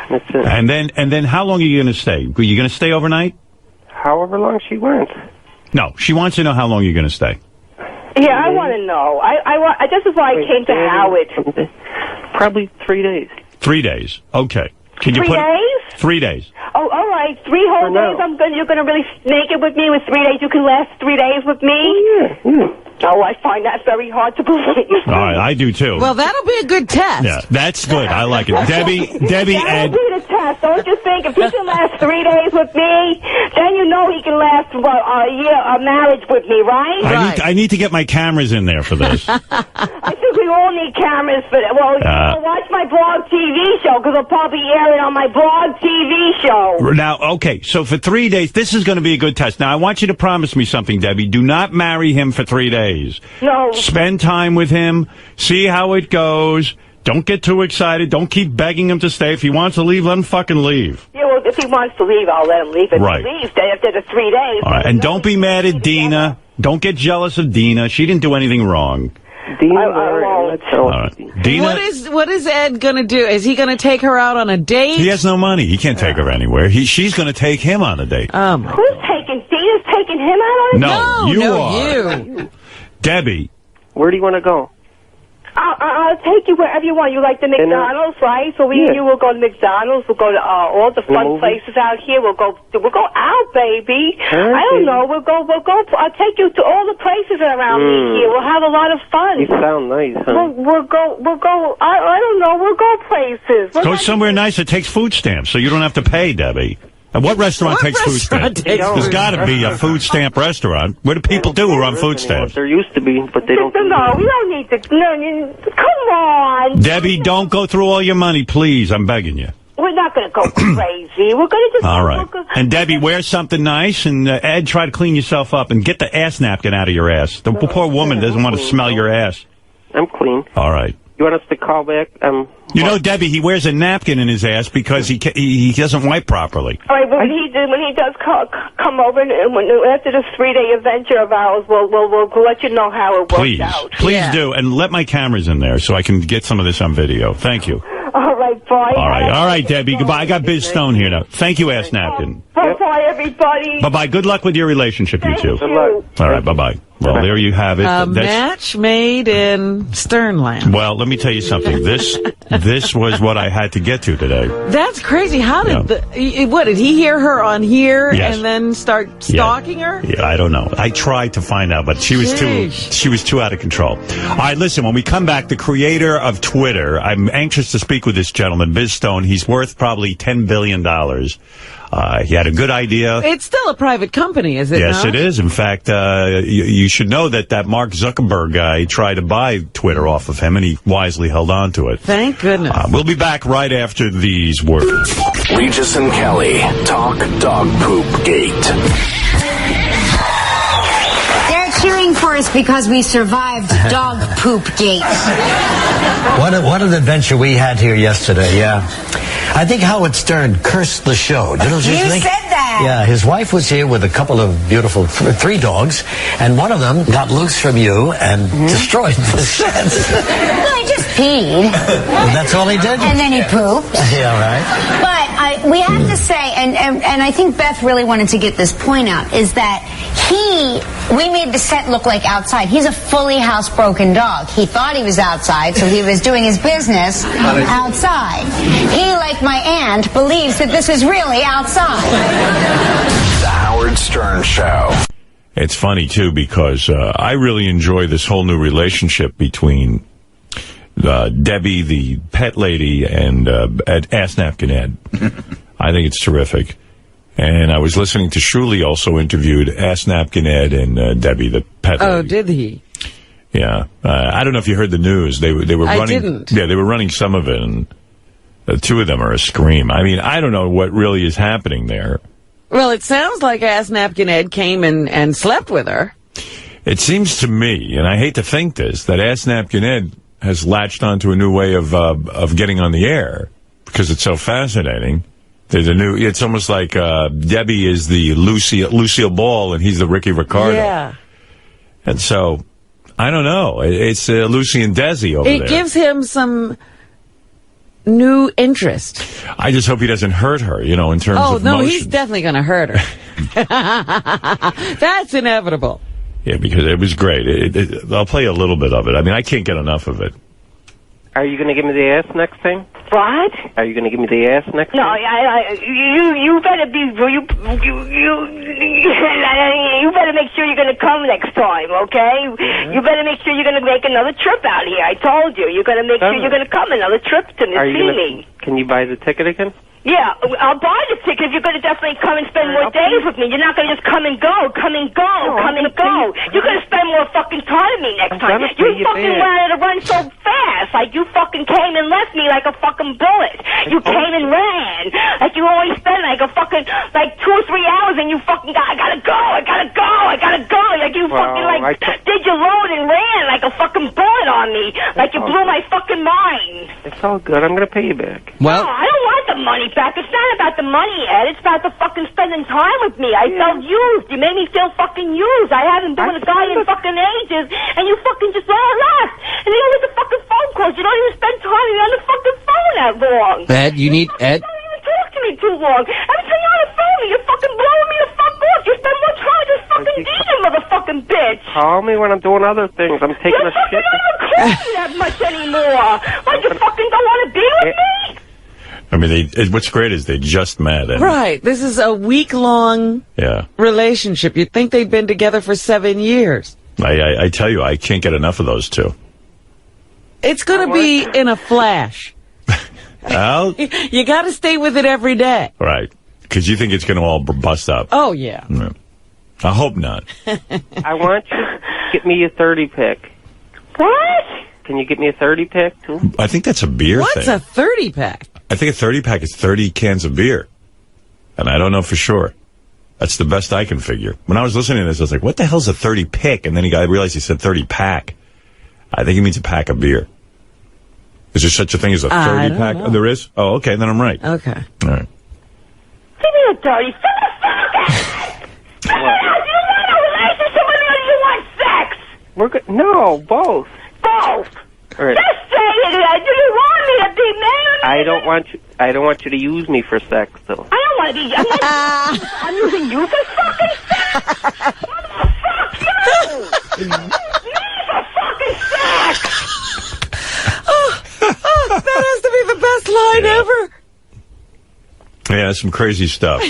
B: That's it.
A: And then how long are you going to stay? Are you going to stay overnight?
B: However long she wants.
A: No, she wants to know how long you're going to stay.
M: Yeah, I want to know. This is why I came to Howard.
B: Probably 3 days.
A: 3 days. Okay. Can you
M: 3 days?
A: 3 days.
M: Oh, all right. 3 whole days. You're going to really make it with me with 3 days. You can last 3 days with me.
B: Yeah.
M: Oh, I find that very hard to believe.
A: All right, I do too.
C: Well, that'll be a good test.
A: Yeah, that's good. I like it. Debbie,
M: That'll be the test. Don't you think? If he can last 3 days with me, then you know he can last a year, a marriage with me, right?
A: I need to get my cameras in there for this.
M: I think we all need cameras for that. Well, watch my blog TV show, because I'll probably air it on my blog TV show.
A: Now, okay, so for 3 days, this is going to be a good test. Now, I want you to promise me something, Debbie. Do not marry him for 3 days.
M: No.
A: Spend time with him. See how it goes. Don't get too excited. Don't keep begging him to stay. If he wants to leave, let him fucking leave.
M: Yeah, well, if he wants to leave, I'll let him leave. If
A: right.
M: he leaves after the 3 days.
A: All right. And don't be mad at Dina. Don't get jealous of Dina. She didn't do anything wrong.
B: Dina,
A: all right. Dina,
C: what is Ed going to do? Is he going to take her out on a date?
A: He has no money. He can't take her anywhere. She's going to take him on a date.
M: Who's taking? Dina's taking him out on a date?
A: No, you are. Debbie.
B: Where do you want to go?
M: I'll take you wherever you want. You like the McDonald's, right? So we and you will go to McDonald's. We'll go to all the fun places out here. We'll go out, baby. I don't know. We'll go. I'll take you to all the places around me here. We'll have a lot of fun.
B: You sound nice, huh?
M: We'll go. I don't know. We'll go places.
A: Go somewhere nice that takes food stamps, so you don't have to pay, Debbie. And what restaurant takes food stamps? There's got to be a food stamp restaurant. What do people do who are on food stamps?
B: There used to be, but they don't.
M: No, we don't need to. No, come on.
A: Debbie, don't go through all your money, please. I'm begging you.
M: We're not going to go crazy. We're going to just...
A: All right. And Debbie, wear something nice, and Ed, try to clean yourself up and get the ass napkin out of your ass. The poor woman doesn't want to smell your ass.
B: I'm clean.
A: All right.
B: You want us to call back?
A: You know, Debbie, he wears a napkin in his ass because he doesn't wipe properly.
M: All right, but when he does come over, and after this 3-day adventure of ours, we'll let you know how it works out.
A: Please do, and let my cameras in there so I can get some of this on video. Thank you.
M: All right, bye.
A: All right, Debbie. Goodbye. I got Biz Stone here now. Thank you, ass napkin.
M: Bye, everybody.
A: Bye-bye. Good luck with your relationship, you two.
M: Good luck.
A: All right, bye-bye. Well, there you have it.
C: A match made in Sternland.
A: Well, let me tell you something. This was what I had to get to today.
C: That's crazy. How did what did he hear her on here
A: Yes.
C: and then start stalking her?
A: Yeah, I don't know. I tried to find out, but she was too out of control. All right, listen, when we come back, the creator of Twitter, I'm anxious to speak with this gentleman, Biz Stone. He's worth probably $10 billion. He had a good idea.
C: It's still a private company, is it
A: Yes,
C: not?
A: it is. In fact, you should know that Mark Zuckerberg guy tried to buy Twitter off of him, and he wisely held on to it.
C: Thank goodness.
A: We'll be back right after these words.
O: Regis and Kelly, Talk Dog Poop Gate.
T: They're cheering for
O: course, because we survived dog poop gate.
T: What an adventure we had here yesterday, yeah. I think Howard Stern cursed the show. Didn't you
O: You
T: think?
O: said that.
T: Yeah, his wife was here with a couple of beautiful, 3 dogs, and one of them got loose from you and destroyed the set.
O: No, he just peed.
T: That's all he did?
O: And then he pooped.
T: Yeah, right.
O: But we have to say, and I think Beth really wanted to get this point out, is that we made the set look like outside. He's a fully housebroken dog. He thought he was outside, so he was doing his business outside. He, like my aunt, believes that this is really outside.
W: The Howard Stern Show.
A: It's funny, too, because I really enjoy this whole new relationship between Debbie, the pet lady, and Ass Napkin Ed. I think it's terrific. And I was listening to Shuli also interviewed Ass Napkin Ed and Debbie, the pet lady.
C: Oh, did he?
A: Yeah. I don't know if you heard the news. They were running.
C: I didn't.
A: Yeah, they were running some of it, and the 2 of them are a scream. I mean, I don't know what really is happening there.
C: Well, it sounds like Ass Napkin Ed came and slept with her.
A: It seems to me, and I hate to think this, that Ass Napkin Ed has latched onto a new way of getting on the air because it's so fascinating. There's a new. It's almost like Debbie is the Lucille Ball and he's the Ricky Ricardo.
C: Yeah.
A: And so, I don't know. It's Lucy and Desi over there.
C: It gives him some new interest.
A: I just hope he doesn't hurt her, in terms of
C: no,
A: motion.
C: he's definitely going to hurt her. That's inevitable.
A: Yeah, because it was great. I'll play a little bit of it. I mean, I can't get enough of it.
B: Are you going to give me the ass next time?
M: What?
B: Are you going to give me the ass next
M: No,
B: time?
M: you better be you better make sure you're going to come next time, okay? You better make sure you're going to make another trip out here. I told you, you're going to make sure you're going to come another trip to see me.
B: Can you buy the ticket again?
M: Yeah, I'll buy the ticket. You're going to definitely come and spend more days with me. You're not going to just come and go. You're going to spend more fucking time with me next time. You fucking wanted to run so fast. Like, you fucking came and left me like a fucking bullet. You came and ran. Like, you always spend like a fucking, 2 or 3 hours and you fucking I gotta go. Like, you did your load and ran like a fucking bullet on me. Like, you blew my fucking mind.
B: It's all good. I'm going to pay you back.
M: Well, no, I don't want the money back. It's not about the money, Ed. It's about the fucking spending time with me. I felt used. You made me feel fucking used. I haven't been with a guy in fucking ages, and you fucking just left. And you always the fucking phone calls. You don't even spend time with me on the fucking phone that long.
X: Ed, you need Ed.
M: You don't even talk to me too long. Every time you're on the phone, you're fucking blowing me the fuck off. You spend more time with this fucking DJ, motherfucking bitch.
B: Call me when I'm doing other things. I'm taking a shit.
M: You're not calling me that much anymore. Like, you fucking don't want to be with me?
A: I mean, what's great is they just met. And,
C: right. This is a week-long relationship. You'd think they'd been together for 7 years.
A: I tell you, I can't get enough of those 2.
C: It's going to be in a flash.
A: Well,
C: you got to stay with it every day.
A: Right. Because you think it's going to all bust up.
C: Oh, yeah.
A: No. I hope not.
B: I want you to get me a 30-pack.
M: What?
B: Can you get me a 30-pack, too?
A: I think that's a beer
C: thing. What's a 30-pack?
A: I think a 30-pack is 30 cans of beer. And I don't know for sure. That's the best I can figure. When I was listening to this, I was like, what the hell's a 30-pick? And then I realized he said 30-pack. I think he means a pack of beer. Is there such a thing as a 30-pack? Oh, there is? Oh, okay, then I'm right.
C: Okay.
A: All right.
M: Give me a dirty fuck. You want a relationship with me or do you want sex?
B: We're good. No, both.
M: Both.
B: Right.
M: Just say it. Do you want me to be married?
B: I don't want you to use me for sex, though.
M: I don't want to be. I'm using you for fucking sex. Fuck you. Me for fucking sex.
C: That has to be the best line ever.
A: Yeah, some crazy stuff.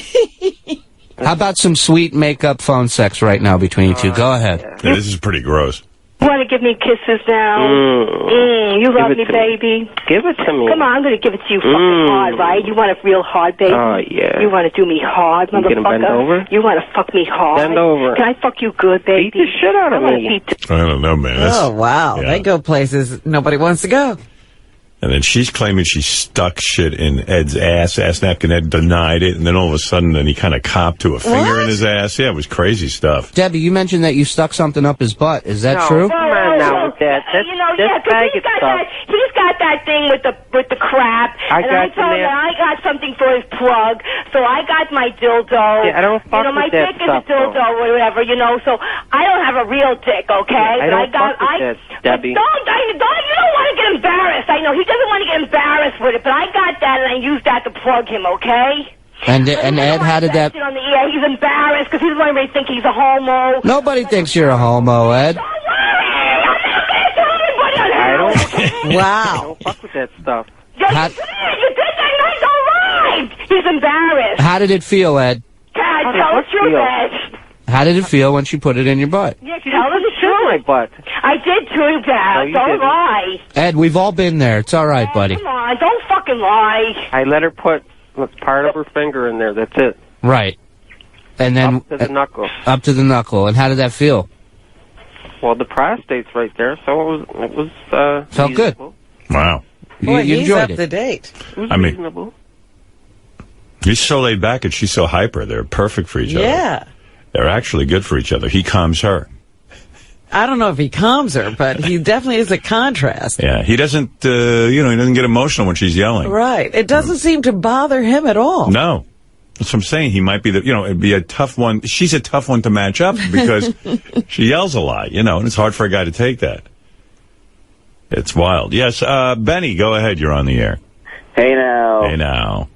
X: How about some sweet make-up phone sex right now between you two? Go ahead.
A: Yeah, this is pretty gross.
M: You want to give me kisses now? You love me, baby.
B: Give it to me.
M: Come on, I'm going to give it to you fucking hard, right? You want it real hard, baby?
B: Oh, yeah.
M: You want to do me hard, motherfucker?
B: You gonna bend over?
M: You want to fuck me hard?
B: Bend over.
M: Can I fuck you good, baby?
B: Beat the shit out of me.
A: I don't know, man.
C: They go places nobody wants to go.
A: And then she's claiming she stuck shit in Ed's ass. Ass Napkin Ed denied it. And then all of a sudden, then he kind of copped to a finger in his ass. Yeah, it was crazy stuff.
X: Debbie, you mentioned that you stuck something up his butt. Is that true?
B: Come on now with that. He's got that thing with the crap. I told him I got something for his plug, so I got my dildo. Yeah, I don't fuck with my that dick is a dildo or whatever, so I don't have a real dick, okay? I don't fuck with that, Debbie. You don't want to get embarrassed. I know he doesn't want to get embarrassed with it, but I got that and I used that to plug him, okay?
X: And Ed, how did that...
B: On the air. He's embarrassed because he's going to think he's a homo.
X: Nobody thinks you're a homo, Ed.
B: I
X: don't... Wow.
B: I don't fuck with that stuff. You did that night, all right. He's embarrassed.
X: How did it feel, Ed?
B: God, tell the truth, Ed.
X: How did it feel when she put it in your butt?
B: Yeah, tell the truth. My butt. I did too, Dad. Don't lie.
X: Ed, we've all been there. It's all right, buddy.
B: Come on, don't fucking lie.
F: I let her put part of her finger in there. That's it.
X: Right. And then...
F: Up to the knuckle.
X: Up to the knuckle. And how did that feel?
F: Well, the prostate's right there, so it was
X: felt
F: reasonable.
X: Good.
A: Wow.
X: You enjoyed it.
C: The date.
F: It was reasonable.
A: He's so laid back and she's so hyper. They're perfect for each other.
C: Yeah.
A: They're actually good for each other. He calms her.
C: I don't know if he calms her, but he definitely is a contrast.
A: Yeah, he doesn't, he doesn't get emotional when she's yelling.
C: Right. It doesn't seem to bother him at all.
A: No. That's what I'm saying. He might be it'd be a tough one. She's a tough one to match up because she yells a lot, and it's hard for a guy to take that. It's wild. Yes, Benny, go ahead. You're on the air.
H: Hey now.
A: Hey now.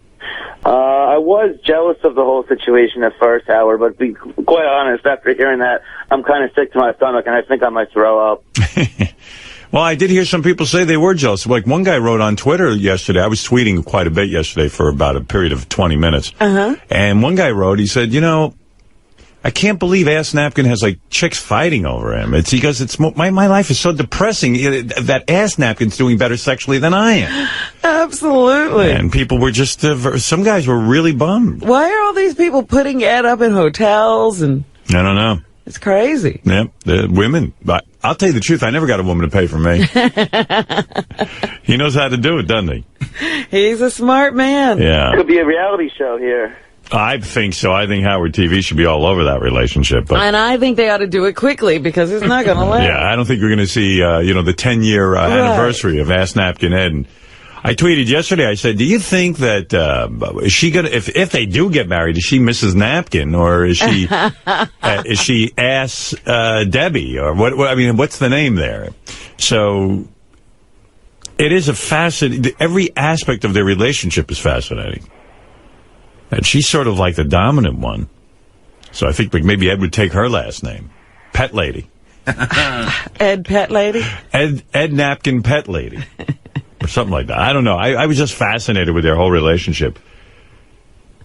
H: I was jealous of the whole situation at first, Howard, but to be quite honest, after hearing that, I'm kind of sick to my stomach, and I think I might throw up.
A: Well, I did hear some people say they were jealous. Like, one guy wrote on Twitter yesterday. I was tweeting quite a bit yesterday for about a period of 20 minutes. And one guy wrote, he said, I can't believe Ass Napkin has, chicks fighting over him. He goes, my life is so depressing that Ass Napkin's doing better sexually than I am.
C: Absolutely.
A: And people were just, some guys were really bummed.
C: Why are all these people putting Ed up in hotels? And
A: I don't know.
C: It's crazy.
A: Yep, the women. But I'll tell you the truth, I never got a woman to pay for me. He knows how to do it, doesn't he?
C: He's a smart man.
A: Yeah.
H: Could be a reality show here.
A: I think so. I think Howard TV should be all over that relationship. But
C: and I think they ought to do it quickly because it's not going to last.
A: Yeah, I don't think we're going to see, the 10-year anniversary of Ass Napkin Ed. And I tweeted yesterday, I said, do you think that, is she going to, if they do get married, is she Mrs. Napkin or is she, is she Ass Debbie or what, what's the name there? So it is a fascinating, every aspect of their relationship is fascinating. And she's sort of like the dominant one. So I think maybe Ed would take her last name. Pet Lady.
C: Ed Pet Lady?
A: Ed Napkin Pet Lady. Or something like that. I don't know. I was just fascinated with their whole relationship.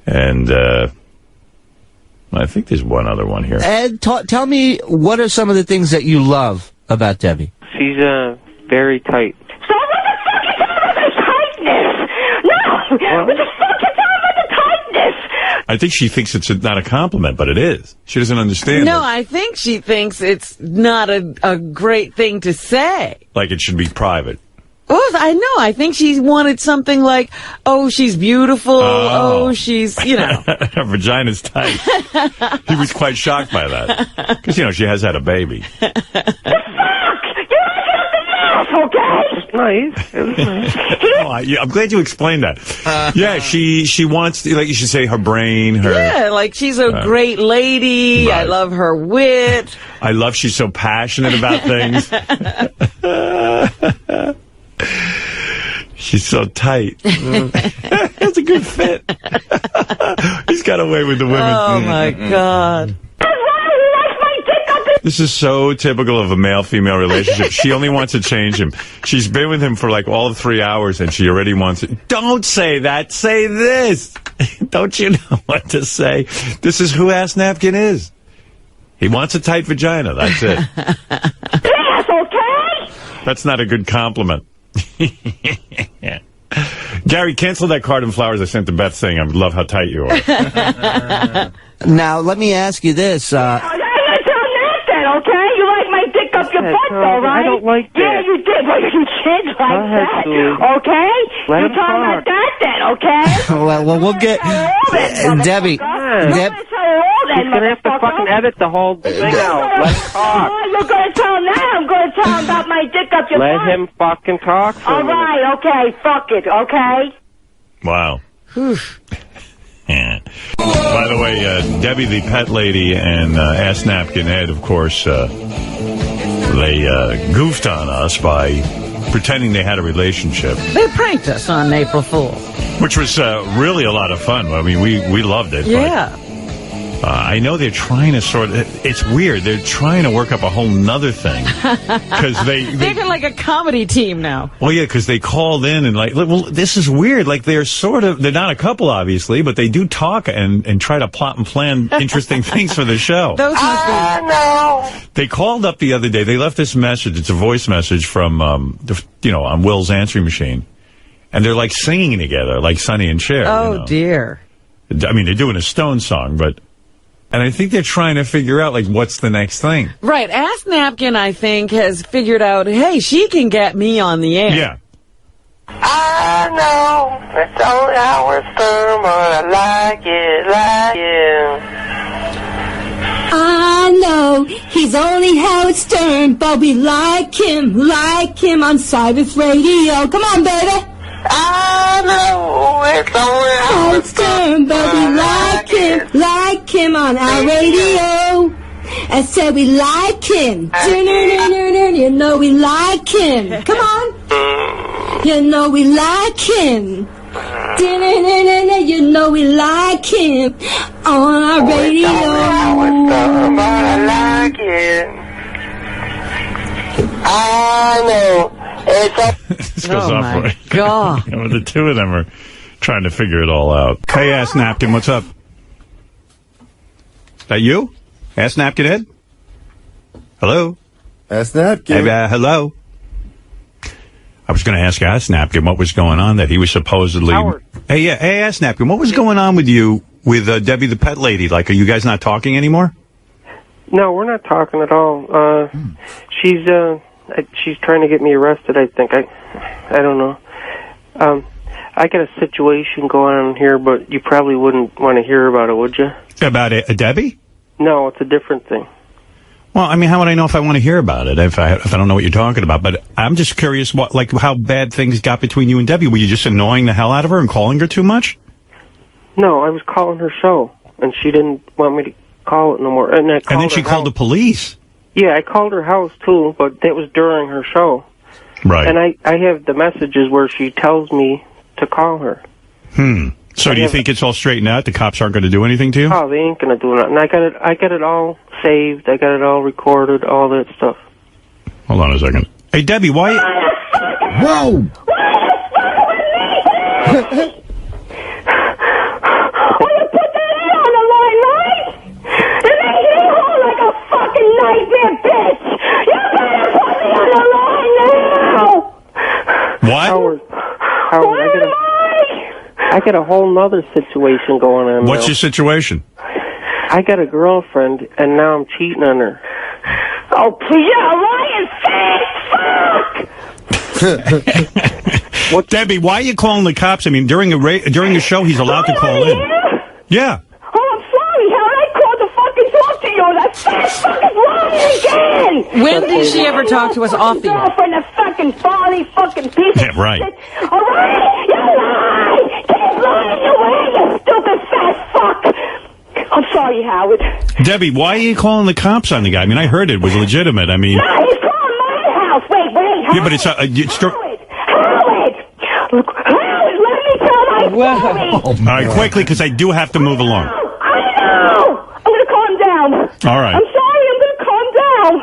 A: And I think there's one other one here.
X: Ed, tell me, what are some of the things that you love about Debbie?
F: She's very tight.
B: So what the fuck is all about the tightness? No! What the fuck is all about the tightness?
A: I think she thinks it's not a compliment, but it is. She doesn't understand
C: No,
A: it.
C: I think she thinks it's not a great thing to say.
A: Like it should be private.
C: Well, I know. I think she wanted something like, oh, she's beautiful. Oh, she's,
A: Her vagina's tight. He was quite shocked by that. Because, she has had a baby.
B: Nice. It was nice.
A: I'm glad you explained that. Yeah, she wants, you should say her brain, her...
C: Yeah, like she's a great lady.
A: Right.
C: I love her wit.
A: I love she's so passionate about things. She's so tight. That's a good fit. He's got away with the women.
C: Oh, my God.
A: This is so typical of a male-female relationship. She only wants to change him. She's been with him for all of 3 hours, and she already wants it. Don't say that. Say this. Don't you know what to say? This is who Ass Napkin is. He wants a tight vagina. That's it.
B: Yes, okay?
A: That's not a good compliment. Gary, cancel that card and flowers I sent to Beth saying I love how tight you are.
X: Now, let me ask you this.
B: Okay? You like my dick up your
F: ahead,
M: butt, though, right?
F: I don't like that.
M: Yeah, you did. Well, you did like
F: ahead,
M: that.
F: Sue.
M: Okay?
F: Let
M: You
F: him
M: talking about
F: talk.
M: that then, okay?
X: Well, we'll get... Debbie, Deb,
F: He's going to have to fucking edit the whole thing out. Let him talk.
M: Oh, you're going to tell him now. I'm going to tell him about my dick up your
F: Let
M: butt.
F: him fucking talk. For a
M: All
F: minute.
M: right, okay. Fuck it, okay?
A: Wow. Yeah. By the way, Debbie the Pet Lady and Ass Napkin Ed, of course, they goofed on us by pretending they had a relationship.
C: They pranked us on April Fool's.
A: Which was really a lot of fun. I mean, we loved it.
C: Yeah.
A: But, I know they're trying to it's weird. They're trying to work up a whole nother thing. Because
C: They're like a comedy team now.
A: Well, yeah, because they called in and well, this is weird. Like, they're not a couple, obviously, but they do talk and try to plot and plan interesting things for the show.
C: Those must be...
A: They called up the other day. They left this message. It's a voice message from, on Will's answering machine. And they're like singing together, like Sonny and Cher.
C: Oh, dear.
A: I mean, they're doing a Stone song, and I think they're trying to figure out, like, what's the next thing.
C: Right. Ass Napkin, I think, has figured out, hey, she can get me on the air.
A: Yeah.
B: I know it's only Howard Stern, but I like it.
P: I know he's only Howard Stern, but we like him on Cyrus Radio. Come on, baby.
B: I know it's only
P: Howard Stern, but we like him on our radio. I said we like him. You know we like him. Come on. You know we like him. You know we like him on our radio.
B: I like it. I know
A: This goes
C: Oh,
A: off
C: my
A: right.
C: God.
A: The two of them are trying to figure it all out. Hey, Ass Napkin, what's up? That you? Ass Napkin Ed? Hello?
G: Ass Napkin.
A: Hey, hello? I was going to ask Ass Napkin what was going on, that he was supposedly...
F: Howard.
A: Hey, Ass Napkin, what was going on with you with Debbie the Pet Lady? Like, are you guys not talking anymore?
F: No, we're not talking at all. She's trying to get me arrested, I think. I don't know. I got a situation going on here, but you probably wouldn't want to hear about it, would you?
A: About Debbie?
F: No, it's a different thing.
A: Well, I mean, how would I know if I want to hear about it if I don't know what you're talking about? But I'm just curious, how bad things got between you and Debbie. Were you just annoying the hell out of her and calling her too much?
F: No, I was calling her show, and she didn't want me to call it no more. And
A: then she called the police.
F: Yeah, I called her house, too, but that was during her show.
A: Right.
F: And I have the messages where she tells me to call her.
A: So do you think it's all straightened out? The cops aren't going to do anything to you?
F: Oh, they ain't going to do nothing. I got it all saved. I got it all recorded, all that stuff.
A: Hold on a second. Hey, Debbie, why...
E: Whoa!
M: Nightmare, bitch! You better put me on the line now!
A: What?
F: Howard, I got a whole nother situation going on.
A: What's
F: now.
A: your situation?
F: I got a girlfriend, and now I'm cheating on her.
M: Oh, please, you're a lying fat fuck!
A: Debbie, why are you calling the cops? I mean, during the show, he's allowed to call in. Yeah.
M: Oh, I'm sorry, Howard. I called to fucking talk to you. That fat fucking lying again!
C: When did she ever talk to us off the air?
M: Girlfriend, a fucking phony fucking piece of
A: right.
M: shit. All right? You lie! Keep lying away, you stupid fat fuck! I'm sorry, Howard.
A: Debbie, why are you calling the cops on the guy? I mean, I heard it was legitimate. I mean...
M: No, he's calling my house. Wait, Howard.
A: Yeah, but it's...
M: Howard! Look, Howard, let me tell my story!
A: All right, quickly, because I do have to move along.
M: I know! I'm going to calm down.
A: All right.
M: I'm sorry, I'm going to calm down.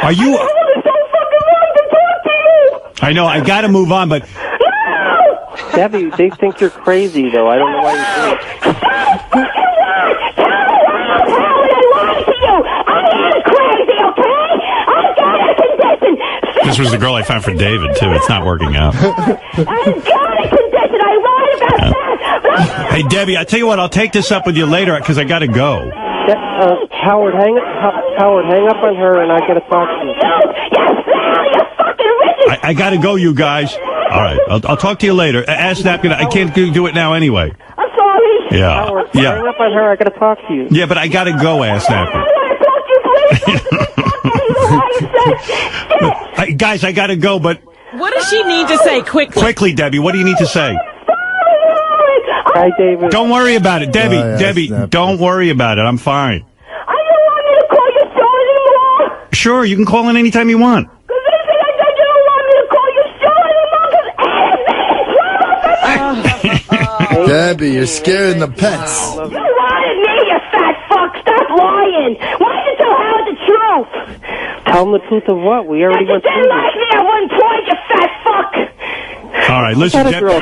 A: Are you...
M: It's so fucking wrong to talk to you!
A: I know, I got to move on, but...
F: Debbie, they think you're crazy, though. I don't know why you do it.
M: Stop fucking lying! Tell me Howard, I lied to you! I am crazy, okay? I got a condition!
A: This was the girl I found for David, too. It's not working out.
M: I got a condition! I lied about that!
A: Hey, Debbie, I tell you what, I'll take this up with you later, because I got to go.
F: Howard, hang up on her, and I got to talk to you.
M: You
A: I got to go, you guys. All right, I'll talk to you later. Ask Napkin. I can't do it now anyway.
M: I'm sorry.
A: Yeah. Yeah.
F: Hang up on her. I got to talk to you.
A: Yeah, but I got to go, Ask Napkin. Guys, I got to go, but...
C: What does she need to say quickly?
A: Quickly, Debbie, what do you need to say?
F: Hi, David.
A: Don't worry about it, Debbie. Debbie, don't worry about it. I'm fine.
M: I don't want me to call your show anymore.
A: Sure, you can call in anytime you want.
M: Because I said I don't want me to call your show anymore.
Q: Debbie, you're scaring the pets.
M: You lied to me, you fat fuck. Stop lying. Why did you tell Howard the truth?
F: Tell him the truth of what? We already went through
M: You didn't like me at one point, you fat fuck.
A: All right, listen,
M: Tell the truth,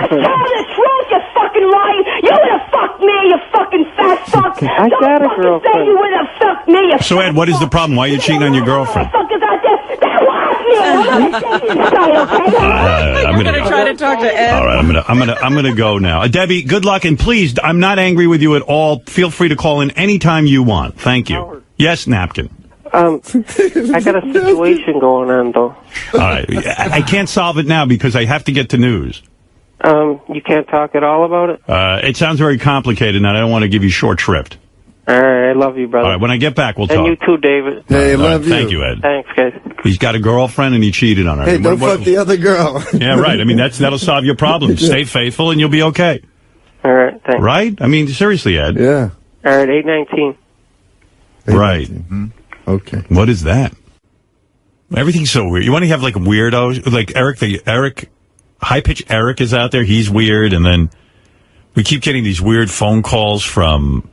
M: you fucking lying. You would have fucked me, you fucking fat fuck.
F: I got a girlfriend.
M: Say you would have fucked me, you
A: So, Ed, what is the problem? Why are you cheating on your girlfriend?
M: fuckers out there. That was me.
A: I'm gonna
C: try to talk to Ed.
A: All right, I'm gonna go now. Debbie, good luck, and please, I'm not angry with you at all. Feel free to call in anytime you want. Thank you.
F: Howard.
A: Yes, Napkin.
F: I got a situation going on, though.
A: All right, I can't solve it now because I have to get to news.
F: You can't talk at all about it?
A: It sounds very complicated, and I don't want to give you short shrift.
F: All right, I love you, brother.
A: All right, when I get back, we'll talk.
F: And you too, David.
Q: Hey, love you.
A: Thank you, Ed.
F: Thanks, guys.
A: He's got a girlfriend, and he cheated on her.
Q: Hey, don't fuck the other girl.
A: Yeah, right. I mean, that'll solve your problem. Stay faithful, and you'll be okay.
F: All right, thanks.
A: Right? I mean, seriously, Ed.
Q: Yeah.
F: All right, 819.
A: Right.
Q: Okay.
A: What is that? Everything's so weird. You want to have like weirdos, like Eric, high pitch Eric is out there. He's weird, and then we keep getting these weird phone calls from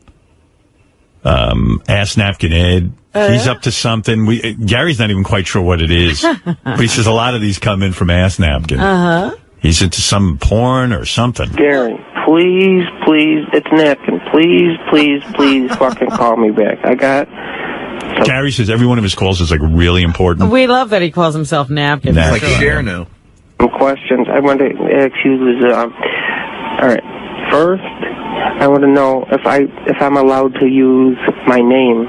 A: Ask Napkin Ed. He's up to something. Gary's not even quite sure what it is, but he says a lot of these come in from Ask Napkin. He's into some porn or something.
F: Gary, please, it's Napkin. Please fucking call me back. I got...
A: Gary says every one of his calls is like really important.
C: We love that he calls himself Napkin.
J: Like share now.
F: Some questions I want to ask you is, all right. First, I want to know if I'm allowed to use my name,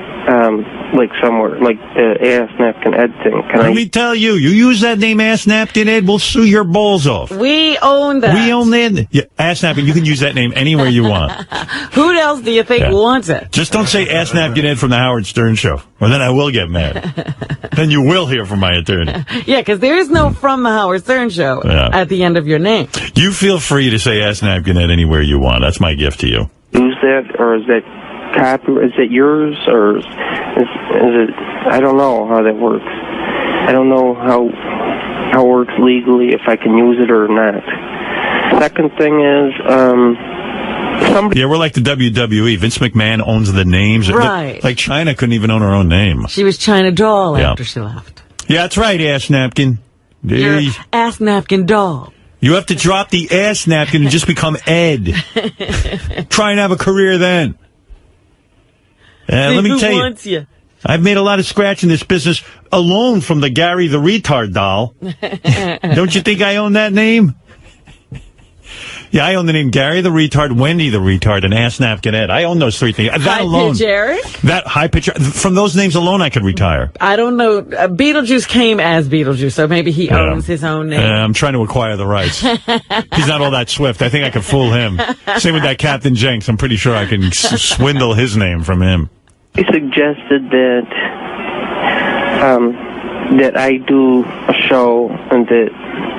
F: like somewhere, like the Ass Napkin Ed thing.
A: Let me tell you, you use that name Ass Napkin Ed, we'll sue your balls off.
C: We own that.
A: We own that. Yeah, Ass Napkin, you can use that name anywhere you want.
C: Who else do you think wants it?
A: Just don't say Ass Napkin Ed from the Howard Stern Show, or then I will get mad. Then you will hear from my attorney.
C: Yeah, because there is no from the Howard Stern Show at the end of your name.
A: You feel free to say Ass Napkin Ed anywhere you want. That's my gift to you.
F: Use that, or is that copy? Is it yours, or is it? I don't know how that works. I don't know how it works legally, if I can use it or not. Second thing is, somebody...
A: Yeah, we're like the WWE. Vince McMahon owns the names.
C: Right.
A: Like China couldn't even own her own name.
C: She was China Doll after she left.
A: Yeah, that's right, Ass Napkin.
C: You're Ass Napkin Doll.
A: You have to drop the Ass Napkin and just become Ed. Try and have a career then. Let me tell you, I've made a lot of scratch in this business alone from the Gary the Retard doll. Don't you think I own that name? Yeah, I own the name Gary the Retard, Wendy the Retard, and Ass Napkin Ed. I own those three things. That alone.
C: High-pitch Eric?
A: That high-pitch. From those names alone, I could retire.
C: I don't know. Beetlejuice came as Beetlejuice, so maybe he owns his own name.
A: I'm trying to acquire the rights. He's not all that swift. I think I could fool him. Same with that Captain Jenks. I'm pretty sure I can swindle his name from him.
F: He suggested that that I do a show,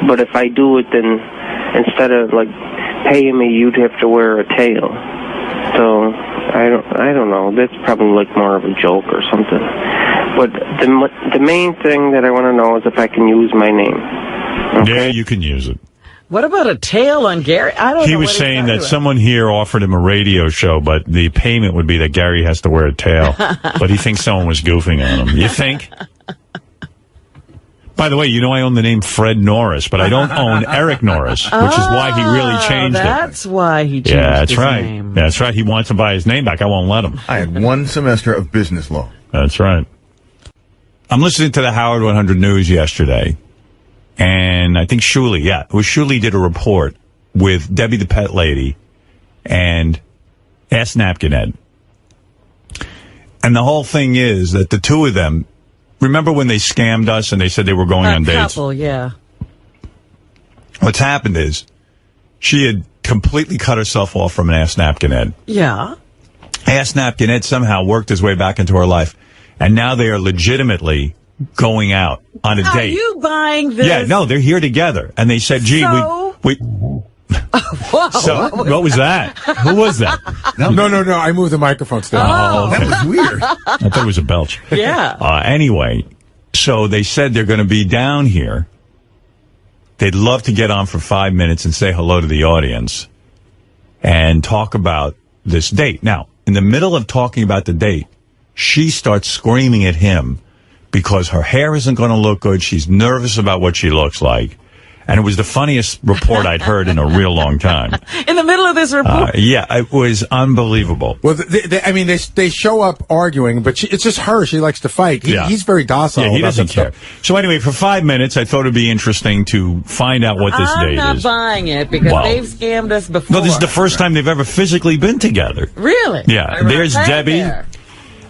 F: but if I do it, then instead of like paying me, you'd have to wear a tail. So I don't know. That's probably like more of a joke or something. But the main thing that I want to know is if I can use my name. Okay?
A: Yeah, you can use it.
C: What about a tail on Gary? I don't know.
A: He was saying that someone here offered him a radio show, but the payment would be that Gary has to wear a tail. But he thinks someone was goofing on him. You think? By the way, you know I own the name Fred Norris, but I don't own Eric Norris, which is why he really changed it.
C: That's why he changed
A: that's
C: his
A: right.
C: name.
A: That's right. He wants to buy his name back. I won't let him.
J: I had one semester of business law.
A: That's right. I'm listening to the Howard 100 News yesterday, and I think Shuli did a report with Debbie the Pet Lady and Ass Napkin Ed. And the whole thing is that the two of them, remember when they scammed us and they said they were going on dates?
C: Couple, yeah.
A: what's happened is she had completely cut herself off from an Ask Napkin Ed.
C: Yeah.
A: Ask Napkin Ed somehow worked his way back into her life, and now they are legitimately going out on a date.
C: Are you buying this?
A: Yeah, no, they're here together. And they said, gee, we
C: Whoa.
A: So, what was that? Who was that?
G: No, I moved the microphone still.
A: Oh, okay.
E: That was weird.
A: I thought it was a belch.
C: Yeah.
A: Anyway, so they said they're going to be down here. They'd love to get on for 5 minutes and say hello to the audience and talk about this date. Now, in the middle of talking about the date, she starts screaming at him because her hair isn't going to look good. She's nervous about what she looks like. And it was the funniest report I'd heard in a real long time.
C: In the middle of this report?
A: Yeah, it was unbelievable.
G: Well, they show up arguing, but it's just her. She likes to fight. He's very docile.
A: Yeah, he
G: about
A: doesn't
G: that
A: care.
G: stuff.
A: So anyway, for 5 minutes, I thought it'd be interesting to find out what this date is.
C: I'm not buying it because they've scammed us before.
A: No, this is the first time they've ever physically been together.
C: Really?
A: Yeah. There's Debbie.
C: There.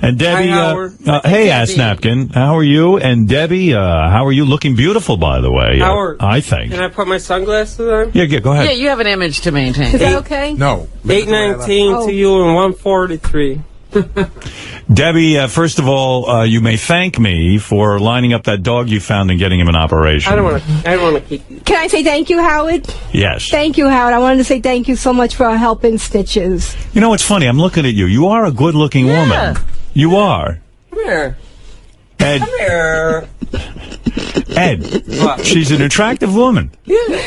A: And Debbie,
B: Hi, Howard.
A: hey, Ask Napkin, how are you? And Debbie, how are you? Looking beautiful, by the way.
B: Howard,
A: I think.
B: Can I put my sunglasses on?
A: Yeah, go ahead.
C: Yeah, you have an image to maintain.
B: Is that okay?
G: No.
B: 819 to you and 143.
A: Debbie, first of all, you may thank me for lining up that dog you found and getting him an operation.
B: I don't want to keep you.
P: Can I say thank you, Howard?
A: Yes.
P: Thank you, Howard. I wanted to say thank you so much for helping Stitches.
A: You know what's funny? I'm looking at you. You are a good-looking woman. You are.
B: Come here.
A: Ed.
B: Come here.
A: Ed.
B: What?
A: She's an attractive woman.
B: Yeah.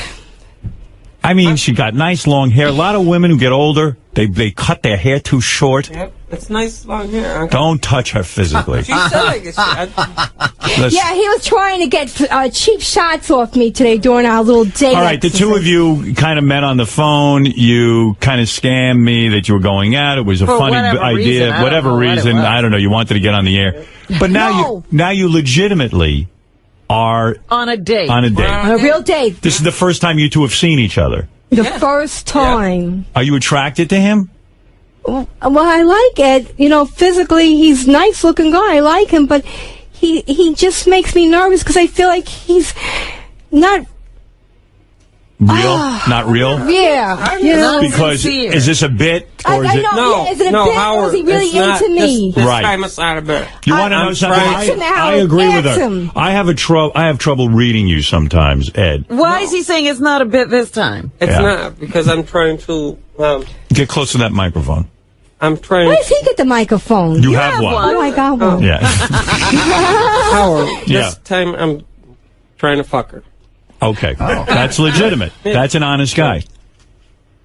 A: I mean, she got nice long hair. A lot of women who get older, they cut their hair too short.
B: Yep. It's nice long hair.
A: Don't touch her physically.
B: She said I guess
P: Yeah, he was trying to get cheap shots off me today during our little date.
A: All right, the two of you kind of met on the phone. You kind of scammed me that you were going out. It was a funny idea. Whatever reason, I don't know. You wanted to get on the air. But now you legitimately are
C: on a date.
A: On a date.
P: On a real date.
A: This is the first time you two have seen each other.
P: The first time.
A: Are you attracted to him?
P: Well, I like Ed. You know, physically, he's a nice-looking guy. I like him, but he just makes me nervous because I feel like he's not
A: real. Not real.
P: Yeah, you know,
A: because is this a bit or is it?
P: No, is it a bit
B: Howard,
P: or is he really into me?
B: This
A: Right.
B: time it's not a bit.
A: You want to know something? I agree with her. I have trouble reading you sometimes, Ed.
C: Why is he saying it's not a bit this time?
B: It's not because I'm trying to.
A: Get close to that microphone.
B: I'm trying.
P: Why does he get the microphone?
A: You have one.
P: Oh, I got one.
A: Yeah.
B: Howard,
A: Yeah.
B: this time I'm trying to fuck her.
A: Okay. That's legitimate. That's an honest guy.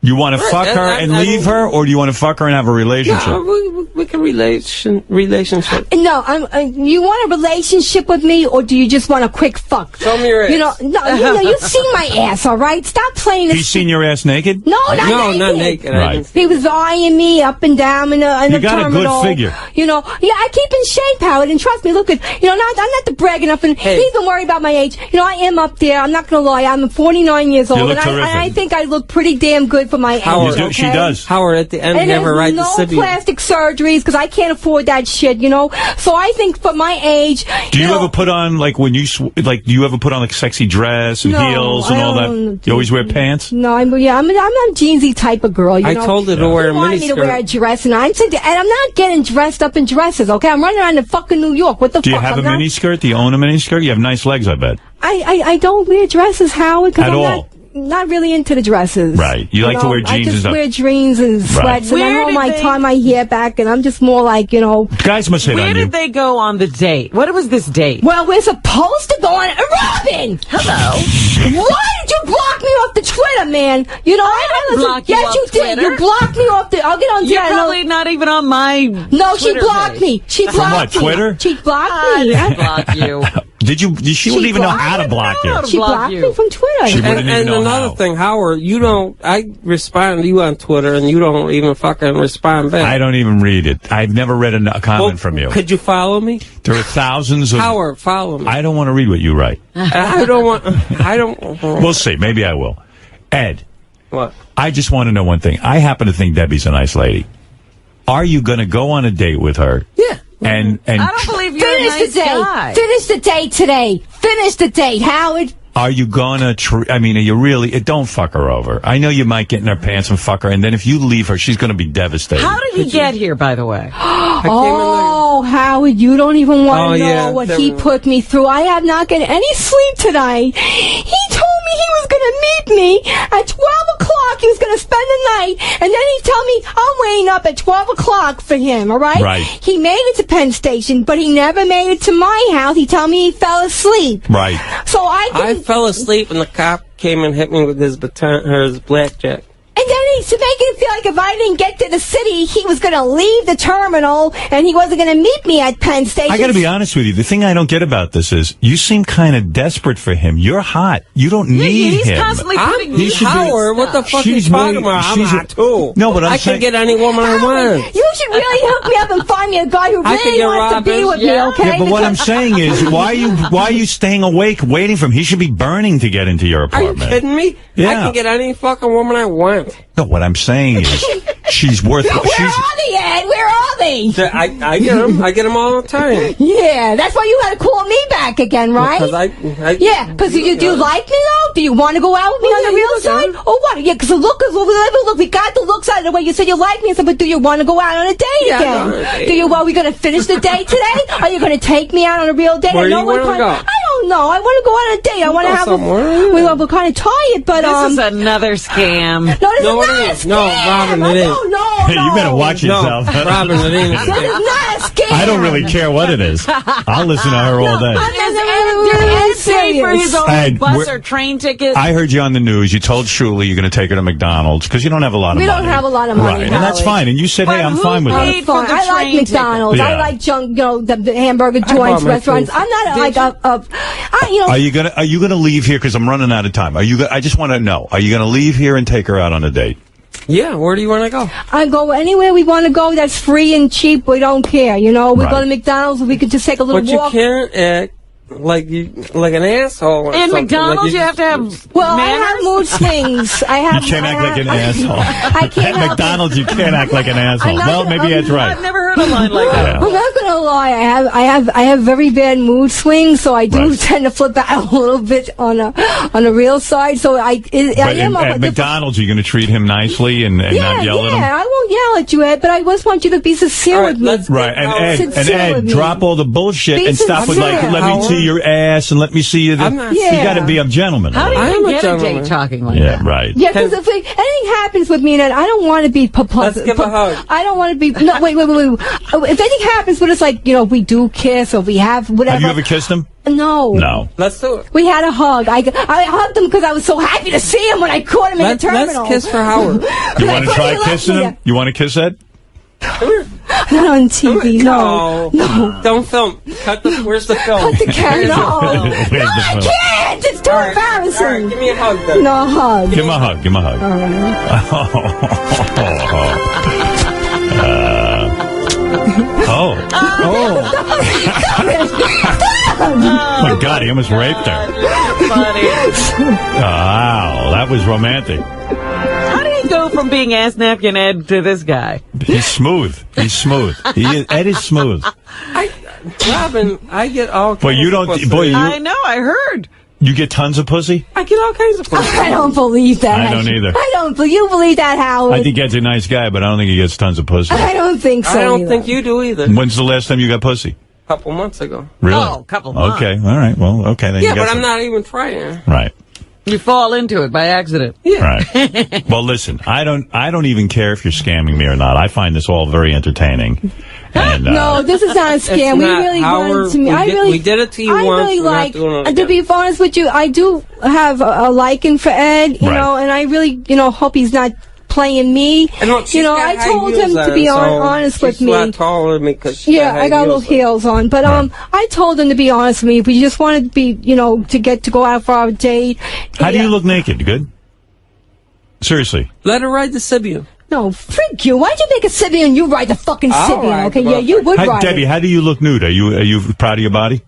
A: You want to fuck her and leave her, or do you want to fuck her and have a relationship?
B: Yeah, we can relationship.
P: No, you want a relationship with me, or do you just want a quick fuck?
B: Show me your ass.
P: You know, you've seen my ass, all right? Stop playing this.
A: He's seen your ass naked?
P: No, not naked.
A: Right.
P: He was eyeing me up and down in the
A: You got
P: terminal.
A: a good figure.
P: You know, yeah, I keep in shape, Howard, and trust me, look at, I'm not the brag enough, and he's been worried about my age. You know, I am up there. I'm not going to lie. I'm 49 years old,
A: look
P: and
A: terrific.
P: I think I look pretty damn good for my age.
B: Howard,
A: she does.
B: Howard, at the end,
P: And
B: never
P: there's
B: write
P: no
B: the city.
P: plastic surgeries because I can't afford that shit, you know. So I think for my age,
A: Do you ever put on, like, when you, do you ever put on, like, sexy dress and heels and all that? You always wear pants?
P: No, I'm a jeansy type of girl. You know?
B: I told her to wear a
P: He wanted me to wear a
B: miniskirt.
P: dress, and I'm not getting dressed up in dresses. Okay, I'm running around in fucking New York. What the
A: Do you
P: fuck?
A: have
P: I'm
A: a
P: not-
A: miniskirt? Do you own a miniskirt? You have nice legs, I bet.
P: I don't wear dresses, Howard, because
A: At
P: I'm
A: all?
P: not really into the dresses.
A: Right. You like to wear jeans
P: I
A: and
P: just
A: stuff.
P: wear jeans and sweats,
A: Right.
P: and I hold my tie my hair back, and I'm just more like,
A: Guys must hit
C: Where
A: on you.
C: did they go on the date? What was this date?
P: Well, we're supposed to go on. Robin!
C: Hello.
P: Why did you block me off the Twitter, man?
C: I didn't block you
P: yes,
C: off
P: you did.
C: Twitter.
P: You blocked me off the. I'll get on
C: You're
P: Twitter.
C: probably not even on my
P: No, she
C: Twitter
P: blocked
C: page.
P: me. She
A: From
P: blocked
A: what,
P: me.
A: Twitter?
P: She blocked
C: I
P: me.
C: didn't block you.
A: She wouldn't even know how to block you.
C: how to
P: She
C: block
P: blocked
C: you.
P: me from Twitter.
A: She wouldn't even
B: And
A: know
B: another
A: how.
B: thing, Howard, I respond to you on Twitter, and you don't even fucking respond back.
A: I don't even read it. I've never read a comment from you.
B: Could you follow me?
A: There are thousands of...
B: Howard, follow me.
A: I don't want to read what you write.
B: I don't.
A: We'll see. Maybe I will. Ed,
B: What?
A: I just want to know one thing. I happen to think Debbie's a nice lady. Are you going to go on a date with her?
B: Yeah.
A: And
C: I don't believe you're a
P: Finish
C: nice
P: the date.
C: guy.
P: Finish the date today. Finish the date, Howard.
A: Are you gonna? I mean, are you really? Don't fuck her over. I know you might get in her pants and fuck her, and then if you leave her, she's gonna be devastated.
C: How did he get here, by the way?
P: Oh, Howard, you don't even want to know what he put me through. I have not gotten any sleep tonight. He told me he was going to meet me at 12 o'clock. He was going to spend the night, and then he told me I'm waiting up at 12 o'clock for him, all right?
A: Right.
P: He made it to Penn Station, but he never made it to my house. He told me he fell asleep.
A: Right.
P: So I
D: fell asleep, and the cop came and hit me with his baton, or his blackjack.
P: And then he's making it feel like if I didn't get to the city, he was going to leave the terminal and he wasn't going to meet me at Penn Station.
A: I got to be honest with you. The thing I don't get about this is you seem kind of desperate for him. You're hot. You don't need
D: he's
A: him.
D: He's constantly putting me power. What the fuck are you talking about? I'm hot, too.
A: No, but
D: I can get any woman I want.
P: You should really hook me up and find me a guy who really wants to be with me, okay?
A: Yeah, but what I'm saying is, why are you staying awake waiting for him? He should be burning to get into your
D: Are you
A: apartment.
D: kidding me?
A: Yeah.
D: I can get any fucking woman I want.
A: No, what I'm saying is, she's worth.
P: Where are they, Ed? Where are they?
D: I get them. I get them all the time.
P: Yeah, that's why you had to call me back again, right? Because do you like me though? Do you want to go out with me on the real side? Or what? Yeah, because look, we got the looks out of the way you said you like me and stuff, but do you want to go out on a date again? Are we going to finish the date today? Are you going to take me out on a real date?
D: Where do you want to go?
P: I don't know. I want to go out on a date. I want to have we're kind of tired, but
C: this is another scam.
P: No, this is not a scam.
D: No, Robin, it is.
P: No.
A: Hey, you better watch yourself.
D: No, Robin, it is.
P: This is not a scam.
A: I don't really care what it is. I'll listen to her all day.
C: Did Ed pay for his own
A: Ed,
C: bus or train ticket?
A: I heard you on the news. You told Shuli you're going to take her to McDonald's because you don't have a lot of money.
P: We don't have a lot of money.
A: Right, and that's fine. And you said, hey, I'm fine with that.
P: I like McDonald's. I like junk, the hamburger joints, restaurants. I'm not
A: Are you gonna leave here? Because I'm running out of time. I just want to know. Are you gonna leave here and take her out on a date?
D: Yeah, where do you want to go?
P: I go anywhere we want to go that's free and cheap. We don't care, We go to McDonald's, we could just take a little walk.
D: But you can't act like an asshole.
C: In McDonald's, you have to have
P: Well,
C: manners?
P: I have mood swings.
A: You can't act like an asshole.
P: I can't
A: At McDonald's, you can't act like an asshole. Well, maybe that's right.
C: I've never heard a line like that.
P: I'm not gonna lie. I have very bad mood swings, so I do tend to flip out a little bit on the real side. So I am
A: at McDonald's, you're going to treat him nicely and not yell at him.
P: Yeah, I won't yell at you, Ed, but I just want you to be sincere with me.
A: Right, and Ed, drop all the bullshit and stop with let me see your ass and let me see you. You got to be a gentleman.
C: How do you get a date talking like that?
A: Yeah, right.
P: Yeah, because if anything happens with me, and I don't want to be
D: Let's give a hug.
P: I don't want to be. No, wait. If anything happens, but it's like we do kiss or we have whatever.
A: Have you ever kissed him?
P: No.
A: No.
D: Let's do it.
P: We had a hug. I hugged him because I was so happy to see him when I caught him in the terminal.
D: Let's kiss for Howard.
A: You want to try kissing him? You want to kiss Ed?
P: Not on TV. No.
D: Don't film. Where's the film?
P: Cut the camera. No.
A: Where's the film?
P: I can't. It's too embarrassing.
D: All right, give me a hug then.
P: No hug.
A: Give him a hug. Give him a hug. All right. Oh my God, he almost raped her. Wow, that was romantic.
C: How do you go from being Ass Napkin Ed to this guy?
A: He's smooth. Ed is smooth.
D: Robin, I get all kinds of pussy.
C: I know, I heard.
A: You get tons of pussy?
D: I get all kinds of pussy.
P: I don't believe that.
A: I don't either.
P: I don't. You believe that, Howard?
A: I think Ed's a nice guy, but I don't think he gets tons of pussy.
P: I don't think so.
D: I don't think you do either.
A: When's the last time you got pussy?
D: A couple months ago.
A: Really?
C: Oh, a couple months.
A: Okay, all right. Well, okay. Then
D: Yeah,
A: you got
D: but I'm
A: some.
D: not even trying.
A: Right.
C: You fall into it by accident.
D: Yeah.
A: Right. Well, listen, I don't even care if you're scamming me or not. I find this all very entertaining. And,
P: no, this is not a scam. We really wanted to.
D: We did it to you once.
P: I really like. To be honest with you, I do have a liking for Ed. You know, and I really, hope he's not playing me.
D: And look,
P: I told him to be honest with me.
D: She's a lot taller than me because
P: I got little heels on. But I told him to be honest with me. We just wanted to be, to go out for our date.
A: How do you look naked? Good? Seriously.
D: Let her ride the Sibian.
P: No, freak you. Why'd you make a Sibian? You ride the fucking Sibian,
D: ride
P: okay?
D: the
P: Yeah, you would ride
A: Debbie,
P: it.
A: how do you look nude? Are you proud of your body?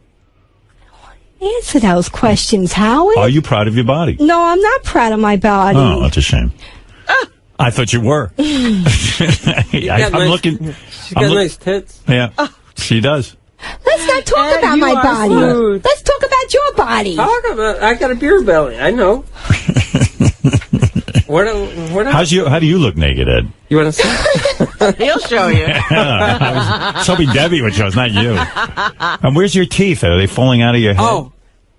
P: Answer those questions, Howard.
A: Are you proud of your body?
P: No, I'm not proud of my body.
A: Oh, that's a shame. I thought you were. I'm looking.
D: She got nice tits.
A: Yeah, she does.
P: Let's not talk about my body.
C: Smooth.
P: Let's talk about your body.
D: I got a beer belly. I know.
A: How do you look naked, Ed?
D: You want to see?
C: He'll show you.
A: I was hoping Debbie would show us, not you. And where's your teeth? Are they falling out of your head?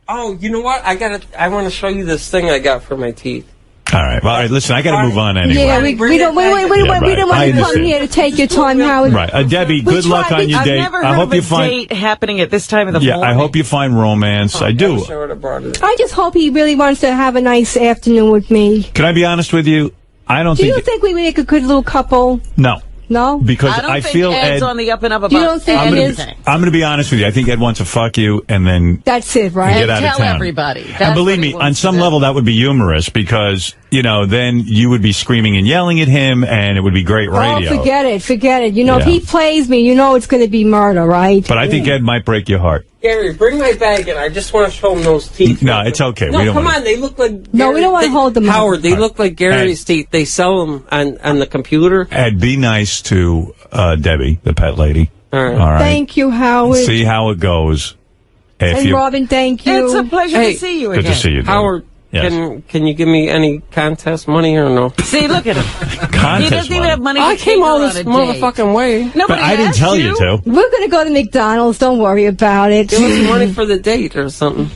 D: Oh, you know what? I want to show you this thing I got for my teeth.
A: All right. Well, listen, I got to move on anyway.
P: Yeah, we don't want to come here to take your time, Howard.
A: Right. Debbie, good luck on your date.
C: I've never heard of a date happening at this time of the morning.
A: I hope you find romance. I do.
P: I just hope he really wants to have a nice afternoon with me.
A: Can I be honest with you? I don't
P: Do you think we make a good little couple?
A: No.
P: No?
A: Because
C: I don't think
A: feel
C: Ed's
A: Ed...
C: on the up and up about
P: You don't think
A: I'm
P: Ed is?
A: going to be honest with you. I think Ed wants to fuck you and then...
P: That's it, right?
A: Get out of
C: tell
A: town.
C: everybody.
A: And believe me, on some level that would be humorous because, then you would be screaming and yelling at him and it would be great radio.
P: Oh, forget it. If he plays me, it's going to be murder, right?
A: But I think Ed might break your heart.
D: Gary, bring my bag in. I just want to show him those teeth.
A: No, it's okay.
D: No,
A: we don't
D: come
A: want
D: on. They look like...
P: No, we don't want to hold them up.
D: Howard, they look like Gary's teeth. They sell them on the computer.
A: Ed, be nice to Debbie, the pet lady.
D: All right.
A: All right.
P: Thank you, Howard.
A: See how it goes.
P: And Robin, thank you.
C: It's a pleasure to see you again.
A: Good to see you, Debbie.
D: Howard,
A: Yes.
D: can you give me any contest money or no?
C: See, look at him.
A: Contest
C: He doesn't even have money to
D: I came
C: take
D: all
C: her
D: this
C: on a date.
D: motherfucking way.
C: Nobody
A: But I didn't
C: asked
A: tell you to.
P: We're going to go to McDonald's. Don't worry about it.
D: Give us money for the date or something.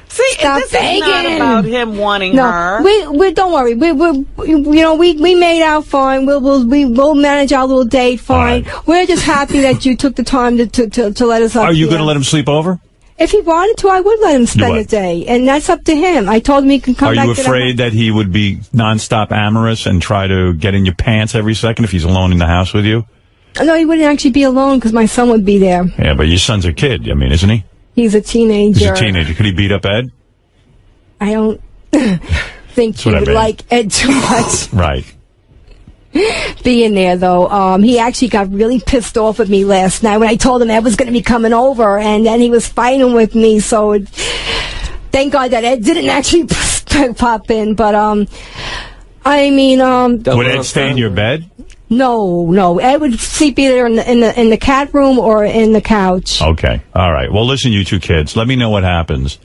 C: See,
P: Stop
C: this is not
P: begging.
C: about him wanting her.
P: We don't worry. We made out fine. We'll manage our little date fine.
A: Right.
P: We're just happy that you took the time to let us up.
A: Are you
P: here.
A: going to let him sleep over?
P: If he wanted to, I would let him spend
A: would.
P: the day, and that's up to him. I told him he can come
A: Are
P: back.
A: you afraid that he would be nonstop amorous and try to get in your pants every second if he's alone in the house with you?
P: No, he wouldn't actually be alone because my son would be there.
A: Yeah, but your son's a kid. I mean, isn't he?
P: He's a teenager.
A: He's a teenager. Could he beat up Ed?
P: I don't think he
A: what I
P: would
A: mean.
P: like Ed too much
A: Right.
P: being there, though. He actually got really pissed off at me last night when I told him Ed was going to be coming over, and then he was fighting with me. So thank God that Ed didn't actually pop in. But I mean,
A: would Ed stay in your bed?
P: No. Ed would sleep either in the cat room or in the couch.
A: Okay. All right. Well, listen, you two kids. Let me know what happens.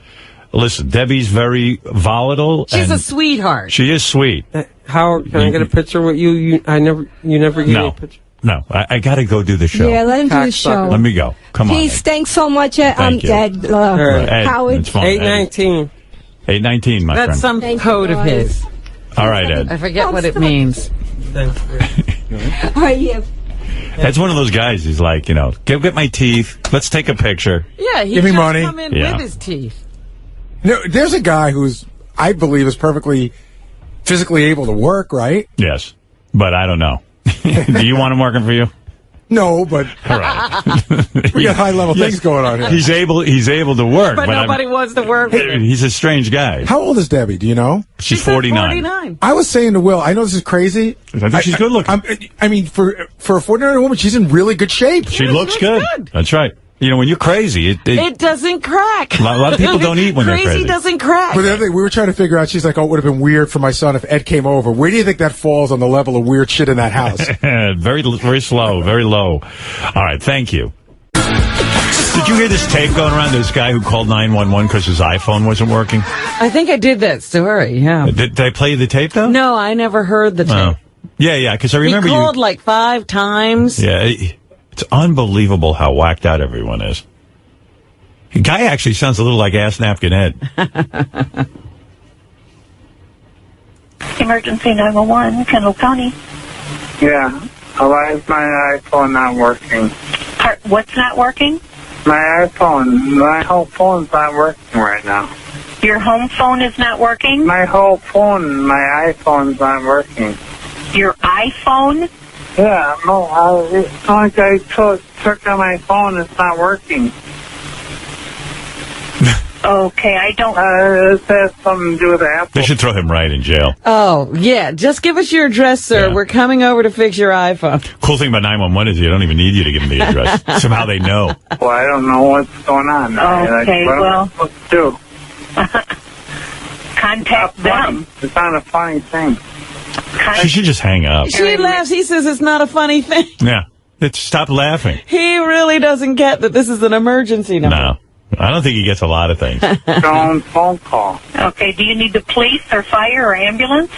A: Listen, Debbie's very volatile.
C: She's
A: and
C: a sweetheart.
A: She is sweet.
D: Howard, can I get a picture with you? You never gave me a picture.
A: No, I got to go do the show.
P: Yeah, let him do the show.
A: Let me go. Come on.
P: Peace. Thanks so much, Ed.
A: Thank you.
P: Ed,
A: Ed,
P: Howard.
A: it's fine.
D: 819.
A: 819, my
C: That's
A: friend.
C: some
P: Thank
C: code
P: you,
C: of his.
A: All right, Ed.
C: I forget what it means.
P: All right, yeah.
A: That's one of those guys. He's like, get my teeth. Let's take a picture.
C: Yeah, he
G: Give me
C: just
G: money.
C: come in
A: Yeah.
C: with his teeth.
G: No, there's a guy who's, I believe, is perfectly physically able to work, right?
A: Yes, but I don't know. Do you want him working for you?
G: No, but
A: All right.
G: we got high-level things going on here.
A: He's able to work,
C: But nobody wants to work with him.
A: He's a strange guy.
G: How old is Debbie? Do you know?
A: She's 49.
C: 49.
G: I was saying to Will, I know this is crazy.
A: I think she's good looking.
G: I mean, for a 49-year-old woman, she's in really good shape.
A: She looks good. That's right. When you're crazy,
C: It doesn't crack.
A: a lot of people don't eat when they're crazy.
C: Doesn't crack.
G: But the other thing, we were trying to figure out, she's like, it would have been weird for my son if Ed came over. Where do you think that falls on the level of weird shit in that house?
A: Very, very slow, very low. All right, thank you. Did you hear this tape going around? This guy who called 911 because his iPhone wasn't working?
C: I think I did that story, yeah.
A: Did I play the tape, though?
C: No, I never heard the tape.
A: Oh. Yeah, because I remember
C: he called like 5 times.
A: Yeah, it's unbelievable how whacked out everyone is. The guy actually sounds a little like Ass Napkin Ed.
R: Emergency 911, Kendall County.
S: Yeah. Why is my iPhone not working?
R: What's not working?
S: My iPhone. My whole phone's not working right now.
R: Your home phone is not working?
S: My whole phone, my iPhone's not working.
R: Your iPhone?
S: Yeah, no, it's like I took on my phone, it's not working.
R: Okay, I don't...
S: This has something to do with Apple.
A: They should throw him right in jail.
C: Oh, yeah. Just give us your address, sir.
A: Yeah.
C: We're coming over to fix your iPhone.
A: Cool thing about 911 is you don't even need you to give them the address. Somehow they know.
S: Well, I don't know what's going on.
R: Okay,
S: what am I supposed to do?
R: Contact them.
S: It's not a funny thing.
A: She should just hang up.
C: She laughs. He says it's not a funny thing.
A: Yeah. Stop laughing.
C: He really doesn't get that this is an emergency number.
A: No. I don't think he gets a lot of things.
S: On phone call.
R: Okay, do you need the police or fire or ambulance?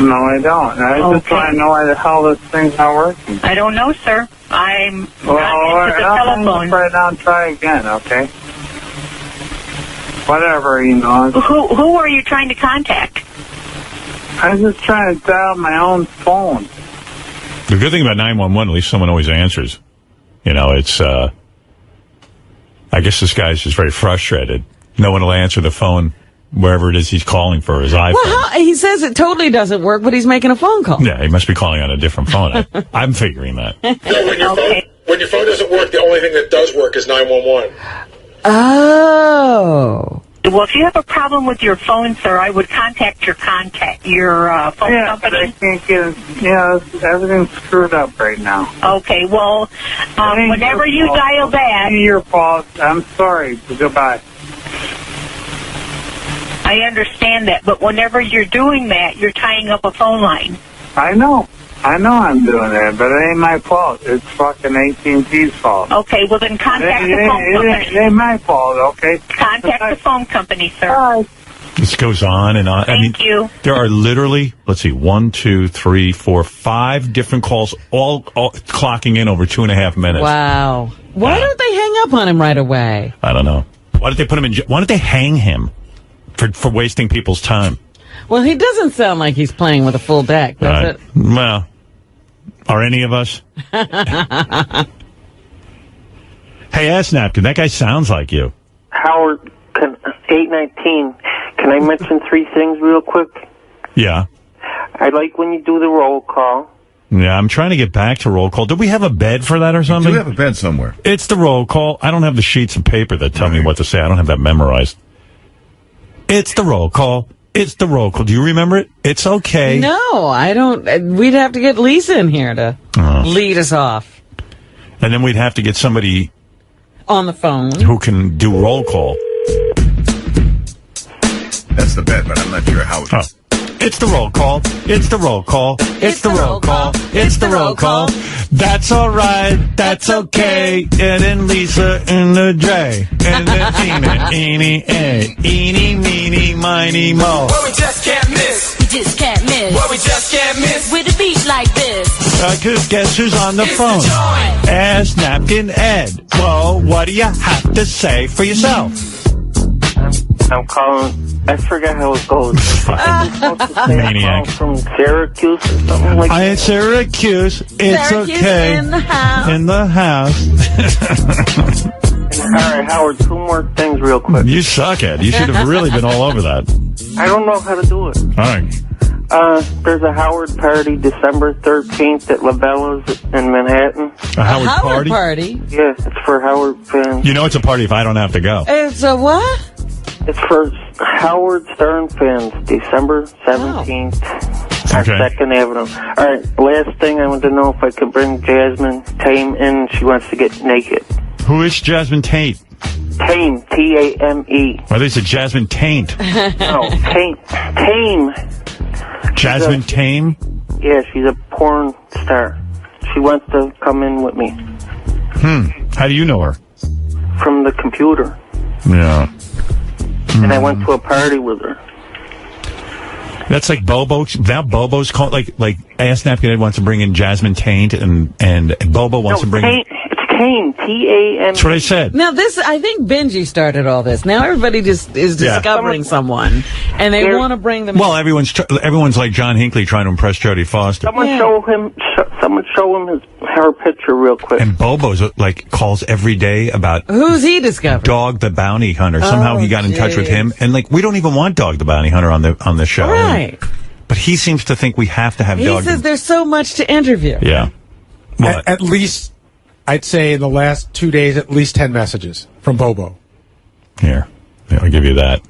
S: No, I don't. I just want to know why the hell this thing's not working.
R: I don't know, sir. I'm
S: Well,
R: not into the
S: I'll
R: telephone.
S: right now and try again, okay? Whatever, you know.
R: Who are you trying to contact?
S: I was just trying to dial my own phone.
A: The good thing about 911, at least someone always answers. You know, it's, I guess this guy's just very frustrated. No one will answer the phone wherever it is he's calling for his iPhone.
C: Well, he says it totally doesn't work, but he's making a phone call.
A: Yeah, he must be calling on a different phone. I'm figuring that.
L: When your phone doesn't work, the only thing that does work is 911.
C: Oh.
R: Well, if you have a problem with your phone, sir, I would contact your phone
S: Yeah,
R: company.
S: but I can't get it. Yeah, everything's screwed up right now.
R: Okay, well, whenever you dial that...
S: It's your fault. I'm sorry. Goodbye.
R: I understand that, but whenever you're doing that, you're tying up a phone line.
S: I know I'm doing that, but it ain't my fault. It's fucking AT&T's fault.
R: Okay, well then contact the phone company.
S: It ain't my fault, okay?
R: Contact the phone company, sir.
A: This goes on and on.
R: Thank you.
A: There are literally, 1, 2, 3, 4, 5 different calls, all clocking in over 2.5 minutes.
C: Wow. Why don't they hang up on him right away?
A: I don't know. Why did they put him in? Why did they hang him for wasting people's time?
C: Well, he doesn't sound like he's playing with a full deck, does it?
A: Well, are any of us? Hey, Ass Napkin, that guy sounds like you.
B: Howard, 819. Can I mention 3 things real quick?
A: Yeah.
B: I like when you do the roll call.
A: Yeah, I'm trying to get back to roll call. Do we have a bed for that or something?
J: We do have a bed somewhere.
A: It's the roll call. I don't have the sheets of paper that tell me what to say. I don't have that memorized. It's the roll call. It's the roll call. Do you remember it? It's okay.
C: No, I don't. We'd have to get Lisa in here to lead us off.
A: And then we'd have to get somebody
C: on the phone
A: who can do roll call.
J: That's the bed, but I'm not sure how it.
A: It's the roll call. It's the roll call. It's the roll call. It's the roll call. That's all right. That's okay. Ed and Lisa in the J. And then Tina, Eenie, A. Eenie, meenie, miny, mo.
K: Where we just can't miss. We just can't miss. Where we just can't miss. With a beat like this.
A: Cause guess who's on the phone? Ask Napkin Ed. Well, what do you have to say for yourself?
B: I'm calling. I forgot how it goes.
A: Maniac.
B: From Syracuse or something like that.
A: In Syracuse. It's
B: Syracuse
A: okay.
B: in the house.
A: In the house.
B: All right, Howard, 2 more things real quick.
A: You suck, Ed. You should have really been all over that.
B: I don't know how to do it.
A: All right.
B: There's a Howard party December 13th at Labella's in Manhattan.
A: A Howard
C: party?
B: Yeah, it's for Howard fans.
A: You know it's a party if I don't have to go.
C: It's a what?
B: It's for Howard Stern fans, December 17th at 2nd Avenue. All right, last thing, I want to know if I could bring Jasmine Tame in. She wants to get naked.
A: Who is Jasmine Tate?
B: Tame, T-A-M-E.
A: Well, they said Jasmine Taint.
B: No, Tame.
A: Jasmine Tame?
B: Yeah, she's a porn star. She wants to come in with me.
A: How do you know her?
B: From the computer.
A: Yeah.
B: And I went to a party with her.
A: That's like Bobo. Now Bobo's called, like Ass Napkin Ed wants to bring in Jasmine Taint, and Bobo wants to bring in...
B: It's Tame, T-A-M-E.
A: That's what I said.
C: Now I think Benji started all this. Now everybody just is discovering someone, and they want to bring them.
A: Well, everyone's like John Hinckley trying to impress Jodie Foster.
B: Someone show him her picture real quick.
A: And Bobo's calls every day about
C: who's he discovered?
A: Dog the Bounty Hunter. Somehow he got in touch with him, and we don't even want Dog the Bounty Hunter on the show.
C: Right.
A: But he seems to think we have to have
C: He
A: Dog.
C: says there's so much to interview.
A: Yeah. Well,
G: At least, I'd say in the last 2 days, at least 10 messages from Bobo.
A: Here, I'll give you that.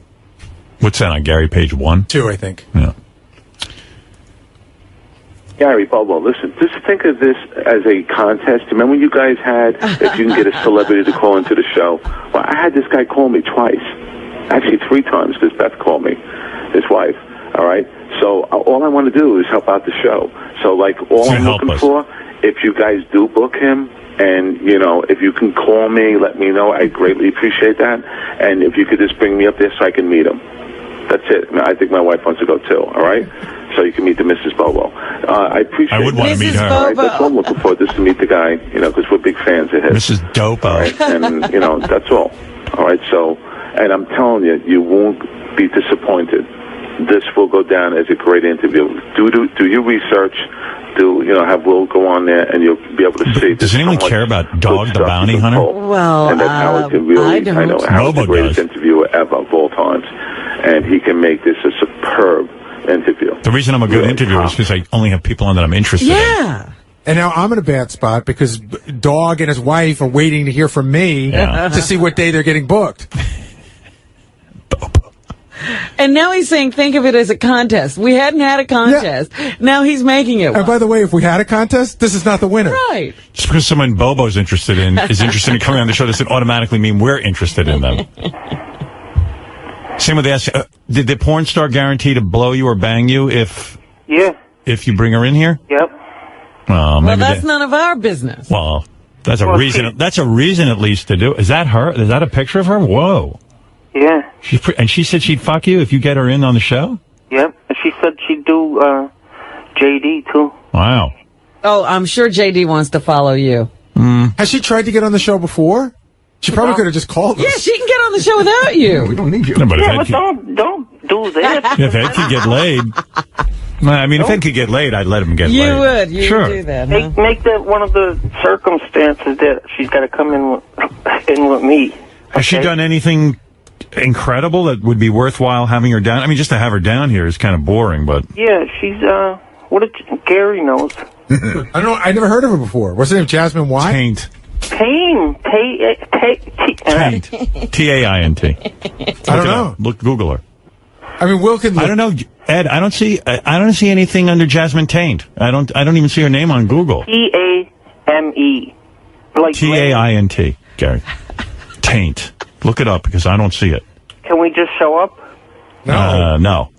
A: What's that on Gary page 1?
G: 2, I think.
A: Yeah.
N: Gary, Bobo, listen, just think of this as a contest. Remember you guys had, if you can get a celebrity to call into the show? Well, I had this guy call me twice. Actually, 3 times, because Beth called me, his wife. All right? So all I want to do is help out the show. So, all I'm looking for if you guys do book him, and, you know, if you can call me, let me know. I greatly appreciate that. And if you could just bring me up there so I can meet him. That's it. I think my wife wants to go, too, all right? So you can meet the Mrs. Bobo. I appreciate
A: I would want to meet her.
N: All right, that's all I'm looking for, just to meet the guy, you know, because we're big fans of his.
A: Mrs. Dopo.
N: All right? And, you know, that's all. All right, so, and I'm telling you, you won't be disappointed. This will go down as a great interview. Do your research. Have Will go on there, and you'll be able to see.
A: Does anyone care about Dog the Bounty Hunter?
C: Well,
N: and that Howard can really,
C: I don't.
N: I know Howard's the greatest interviewer ever of all times, and he can make this a superb interview.
A: The reason I'm a good interviewer is because I only have people on that I'm interested in.
C: Yeah.
G: And now I'm in a bad spot because Dog and his wife are waiting to hear from me to see what day they're getting booked.
C: And now he's saying, think of it as a contest. We hadn't had a contest. Yeah. Now he's making it one.
G: And by the way, if we had a contest, this is not the winner.
C: Right.
A: Just because someone Bobo's interested in coming on the show doesn't automatically mean we're interested in them. Same with the did the porn star guarantee to blow you or bang you if you bring her in here?
B: Yep.
A: Well,
C: that's none of our business.
A: Well, that's a reason. That's a reason at least to do. Is that her? Is that a picture of her? Whoa.
B: Yeah.
A: And she said she'd fuck you if you get her in on the show?
B: Yep. And she said she'd do JD, too.
A: Wow.
C: Oh, I'm sure JD wants to follow you.
G: Has she tried to get on the show before? She probably could have just called us.
C: Yeah, she can get on the show without you.
E: We don't need you.
A: No, but
B: don't do that.
A: If Ed could get laid... I mean, if Ed could get laid, I'd let him get laid.
C: You would. You would do that, huh?
B: Make that one of the circumstances that she's got to come in with me.
A: Has she done anything incredible that would be worthwhile having her down? I mean, just to have her down here is kind of boring, but...
B: Yeah, she's, Gary knows.
G: I don't know, I never heard of her before. What's her name, Jasmine White?
A: Taint.
B: Taint.
A: T-A-I-N-T.
G: I don't know.
A: Google her.
G: I mean, Will can look.
A: I don't know, Ed, I don't see anything under Jasmine Taint. I don't even see her name on Google.
B: T-A-M-E. Like
A: T-A-I-N-T, Gary. Taint. Look it up, because I don't see it.
B: Can we just show up?
G: No.
A: No.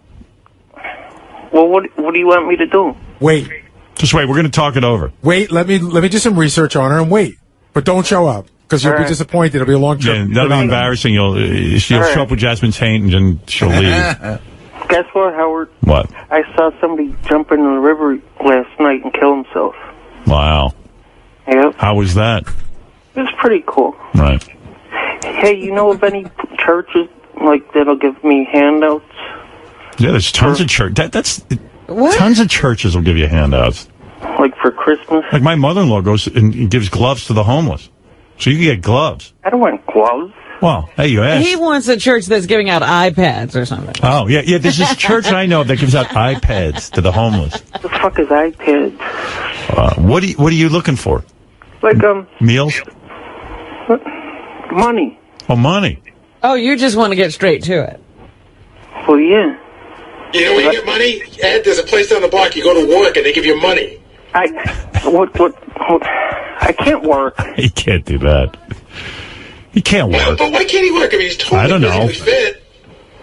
B: Well, what do you want me to do?
G: Wait.
A: Just wait. We're going to talk it over.
G: Wait. Let me do some research on her and wait. But don't show up, because you'll be disappointed. It'll be a long trip.
A: Yeah, that'll be embarrassing. She'll show up with Jasmine Taint, and then she'll leave.
B: Guess what, Howard?
A: What?
B: I saw somebody jump in the river last night and kill himself.
A: Wow.
B: Yep.
A: How was that?
B: It was pretty cool.
A: Right.
B: Hey, you know of any churches that'll give me handouts?
A: Yeah, there's tons of churches. Tons of churches will give you handouts.
B: Like for Christmas?
A: Like my mother-in-law goes and gives gloves to the homeless. So you can get gloves.
B: I don't want gloves.
A: Well, hey, you asked.
C: He wants a church that's giving out iPads or something.
A: Oh, yeah. There's this church I know that gives out iPads to the homeless.
B: What the fuck is iPads?
A: What are you looking for?
B: Like,
A: meals?
B: Money.
A: Oh, money.
C: Oh, you just want to get straight to it.
B: Well, yeah.
L: You know where you get money? Ed, there's a place down the block. You go to work and they give you money.
B: I can't work.
A: He can't do that. He can't work.
L: But why can't he work? I mean, he's totally physically fit.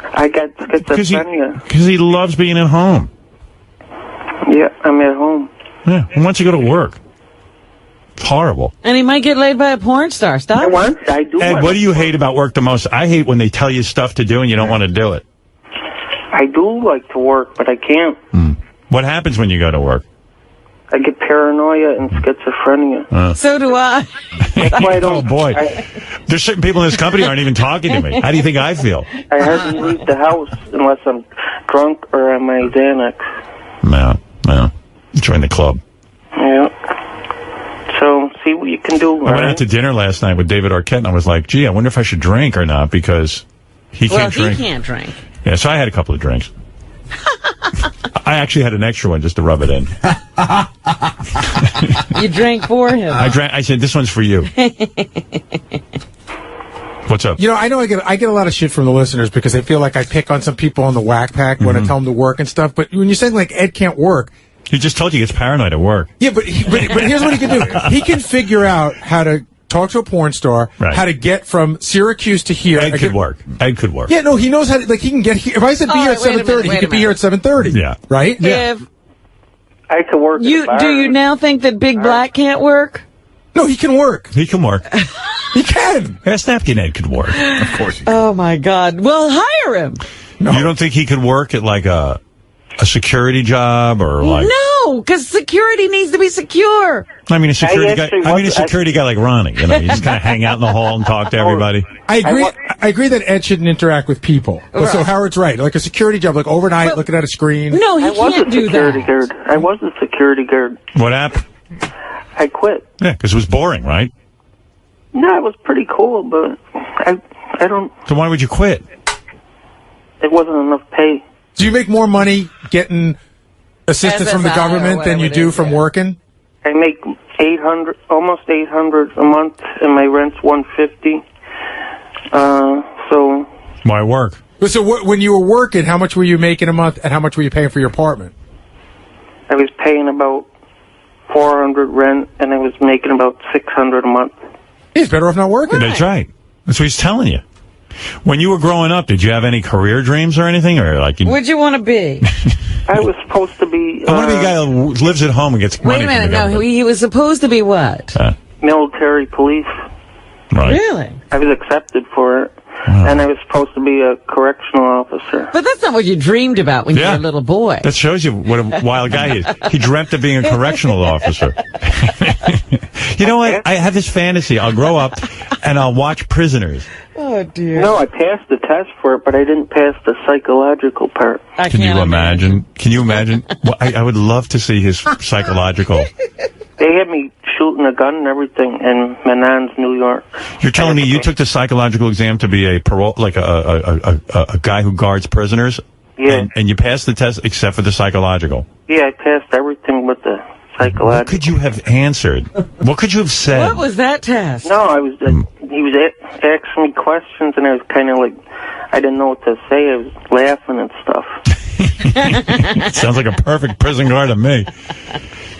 B: I got schizophrenia.
A: Because he loves being at home.
B: Yeah, I'm at home.
A: Yeah, and once you go to work, it's horrible.
C: And he might get laid by a porn star. Stop.
B: I do.
A: Ed, what do you hate about work the most? I hate when they tell you stuff to do and you don't want to do it.
B: I do like to work, but I can't.
A: What happens when you go to work?
B: I get paranoia and schizophrenia.
C: So do I.
B: That's why I don't.
A: Oh, boy. There's certain people in this company aren't even talking to me. How do you think I feel?
B: I hardly leave the house unless I'm drunk or on my Xanax.
A: No. Join the club.
B: Yeah. So, see what you can do.
A: I went out to dinner last night with David Arquette, and I was like, gee, I wonder if I should drink or not, because he can't drink.
C: He can't drink.
A: Yeah, so I had a couple of drinks. I actually had an extra one just to rub it in.
C: You drank for him.
A: I said, this one's for you. What's up?
G: You know, I know I get a lot of shit from the listeners because they feel like I pick on some people on the whack pack when I tell them to work and stuff. But when you're saying like Ed can't work,
A: he just told you he gets paranoid at work.
G: Yeah, but here's what he can do. He can figure out how to talk to a porn star, how to get from Syracuse to here.
A: Ed could work.
G: Yeah, no, he knows how to, like, he can get here. If I said be here at 7:30, he could be here at 7:30.
A: Yeah.
G: Right?
C: If
F: I could work.
C: Do you now think that Big Black can't work?
G: No, he can work.
A: He can work.
G: He can.
A: Ask Napkin Ed could work.
G: Of course he can.
C: Oh, my God. Well, hire him.
A: No. You don't think he could work at, like, a security job or, like...
C: No, because security needs to be secure.
A: I mean, a security guy like Ronnie. You know, you just kind of hang out in the hall and talk to everybody.
G: I agree that Ed shouldn't interact with people. Right. So Howard's right. Like a security job, like overnight, looking at a screen.
C: No, he can't do that.
F: I was a security guard.
A: What happened?
F: I quit.
A: Yeah, because it was boring, right?
F: No, it was pretty cool, but I don't...
A: So why would you quit?
F: It wasn't enough pay.
G: Do you make more money getting assistance from the government than you do from working?
F: I make almost $800 a month, and my rent's $150. So
A: why work?
G: So when you were working, how much were you making a month, and how much were you paying for your apartment?
F: I was paying about $400 rent, and I was making about $600 a month.
G: He's better off not working.
A: That's right. That's what he's telling you. When you were growing up, did you have any career dreams or anything, or like?
C: What'd you want to be?
F: I was supposed to be.
A: I want to be a guy who lives at home and gets money.
C: Wait a minute,
A: from the government.
C: he was supposed to be what?
F: Military police.
A: Right.
C: Really?
F: I was accepted for it, and I was supposed to be a correctional officer.
C: But that's not what you dreamed about when you were a little boy.
A: That shows you what a wild guy he is. He dreamt of being a correctional officer. You know what? I have this fantasy. I'll grow up and I'll watch Prisoners.
C: Oh, dear.
F: No, I passed the test for it, but I didn't pass the psychological part.
A: Can you imagine? Can you imagine? Well, I would love to see his psychological.
F: They had me shooting a gun and everything in Menands, New York.
A: You're telling me you took the psychological exam to be a parole, like a guy who guards prisoners?
F: Yeah.
A: And you passed the test except for the psychological?
F: Yeah, I passed everything with the psychological.
A: What could you have answered? What could you have said?
C: What was that test?
F: No, I was. He was asking me questions, and I was kind of like, I didn't know what to say. I was laughing and stuff.
A: Sounds like a perfect prison guard to me.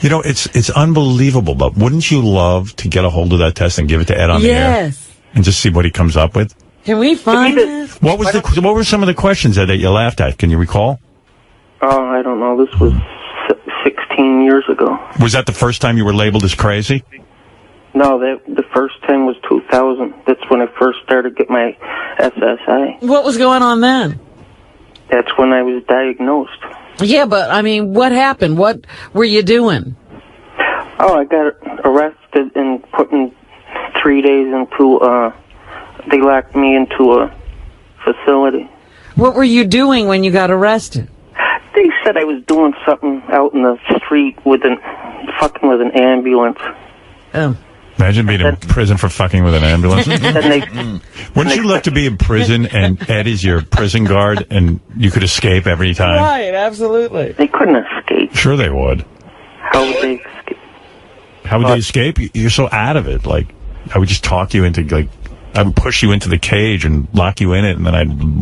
A: You know, it's unbelievable, but wouldn't you love to get a hold of that test and give it to Ed on the air?
C: Yes.
A: And just see what he comes up with?
C: Can we find this?
A: What were some of the questions that you laughed at? Can you recall?
F: Oh, I don't know. This was 16 years ago.
A: Was that the first time you were labeled as crazy?
F: No, the first time was 2000. That's when I first started to get my SSI.
C: What was going on then?
F: That's when I was diagnosed.
C: Yeah, but, I mean, what happened? What were you doing?
F: Oh, I got arrested and put in 3 days into, they locked me into a facility.
C: What were you doing when you got arrested?
F: They said I was doing something out in the street fucking with an ambulance.
A: Imagine being in prison for fucking with an ambulance. Wouldn't you love to be in prison and Ed is your prison guard and you could escape every time?
C: Right, absolutely.
F: They couldn't escape.
A: Sure they would.
F: How would they escape?
A: How would they escape? You're so out of it. Like, I would just talk you into, like, I would push you into the cage and lock you in it, and then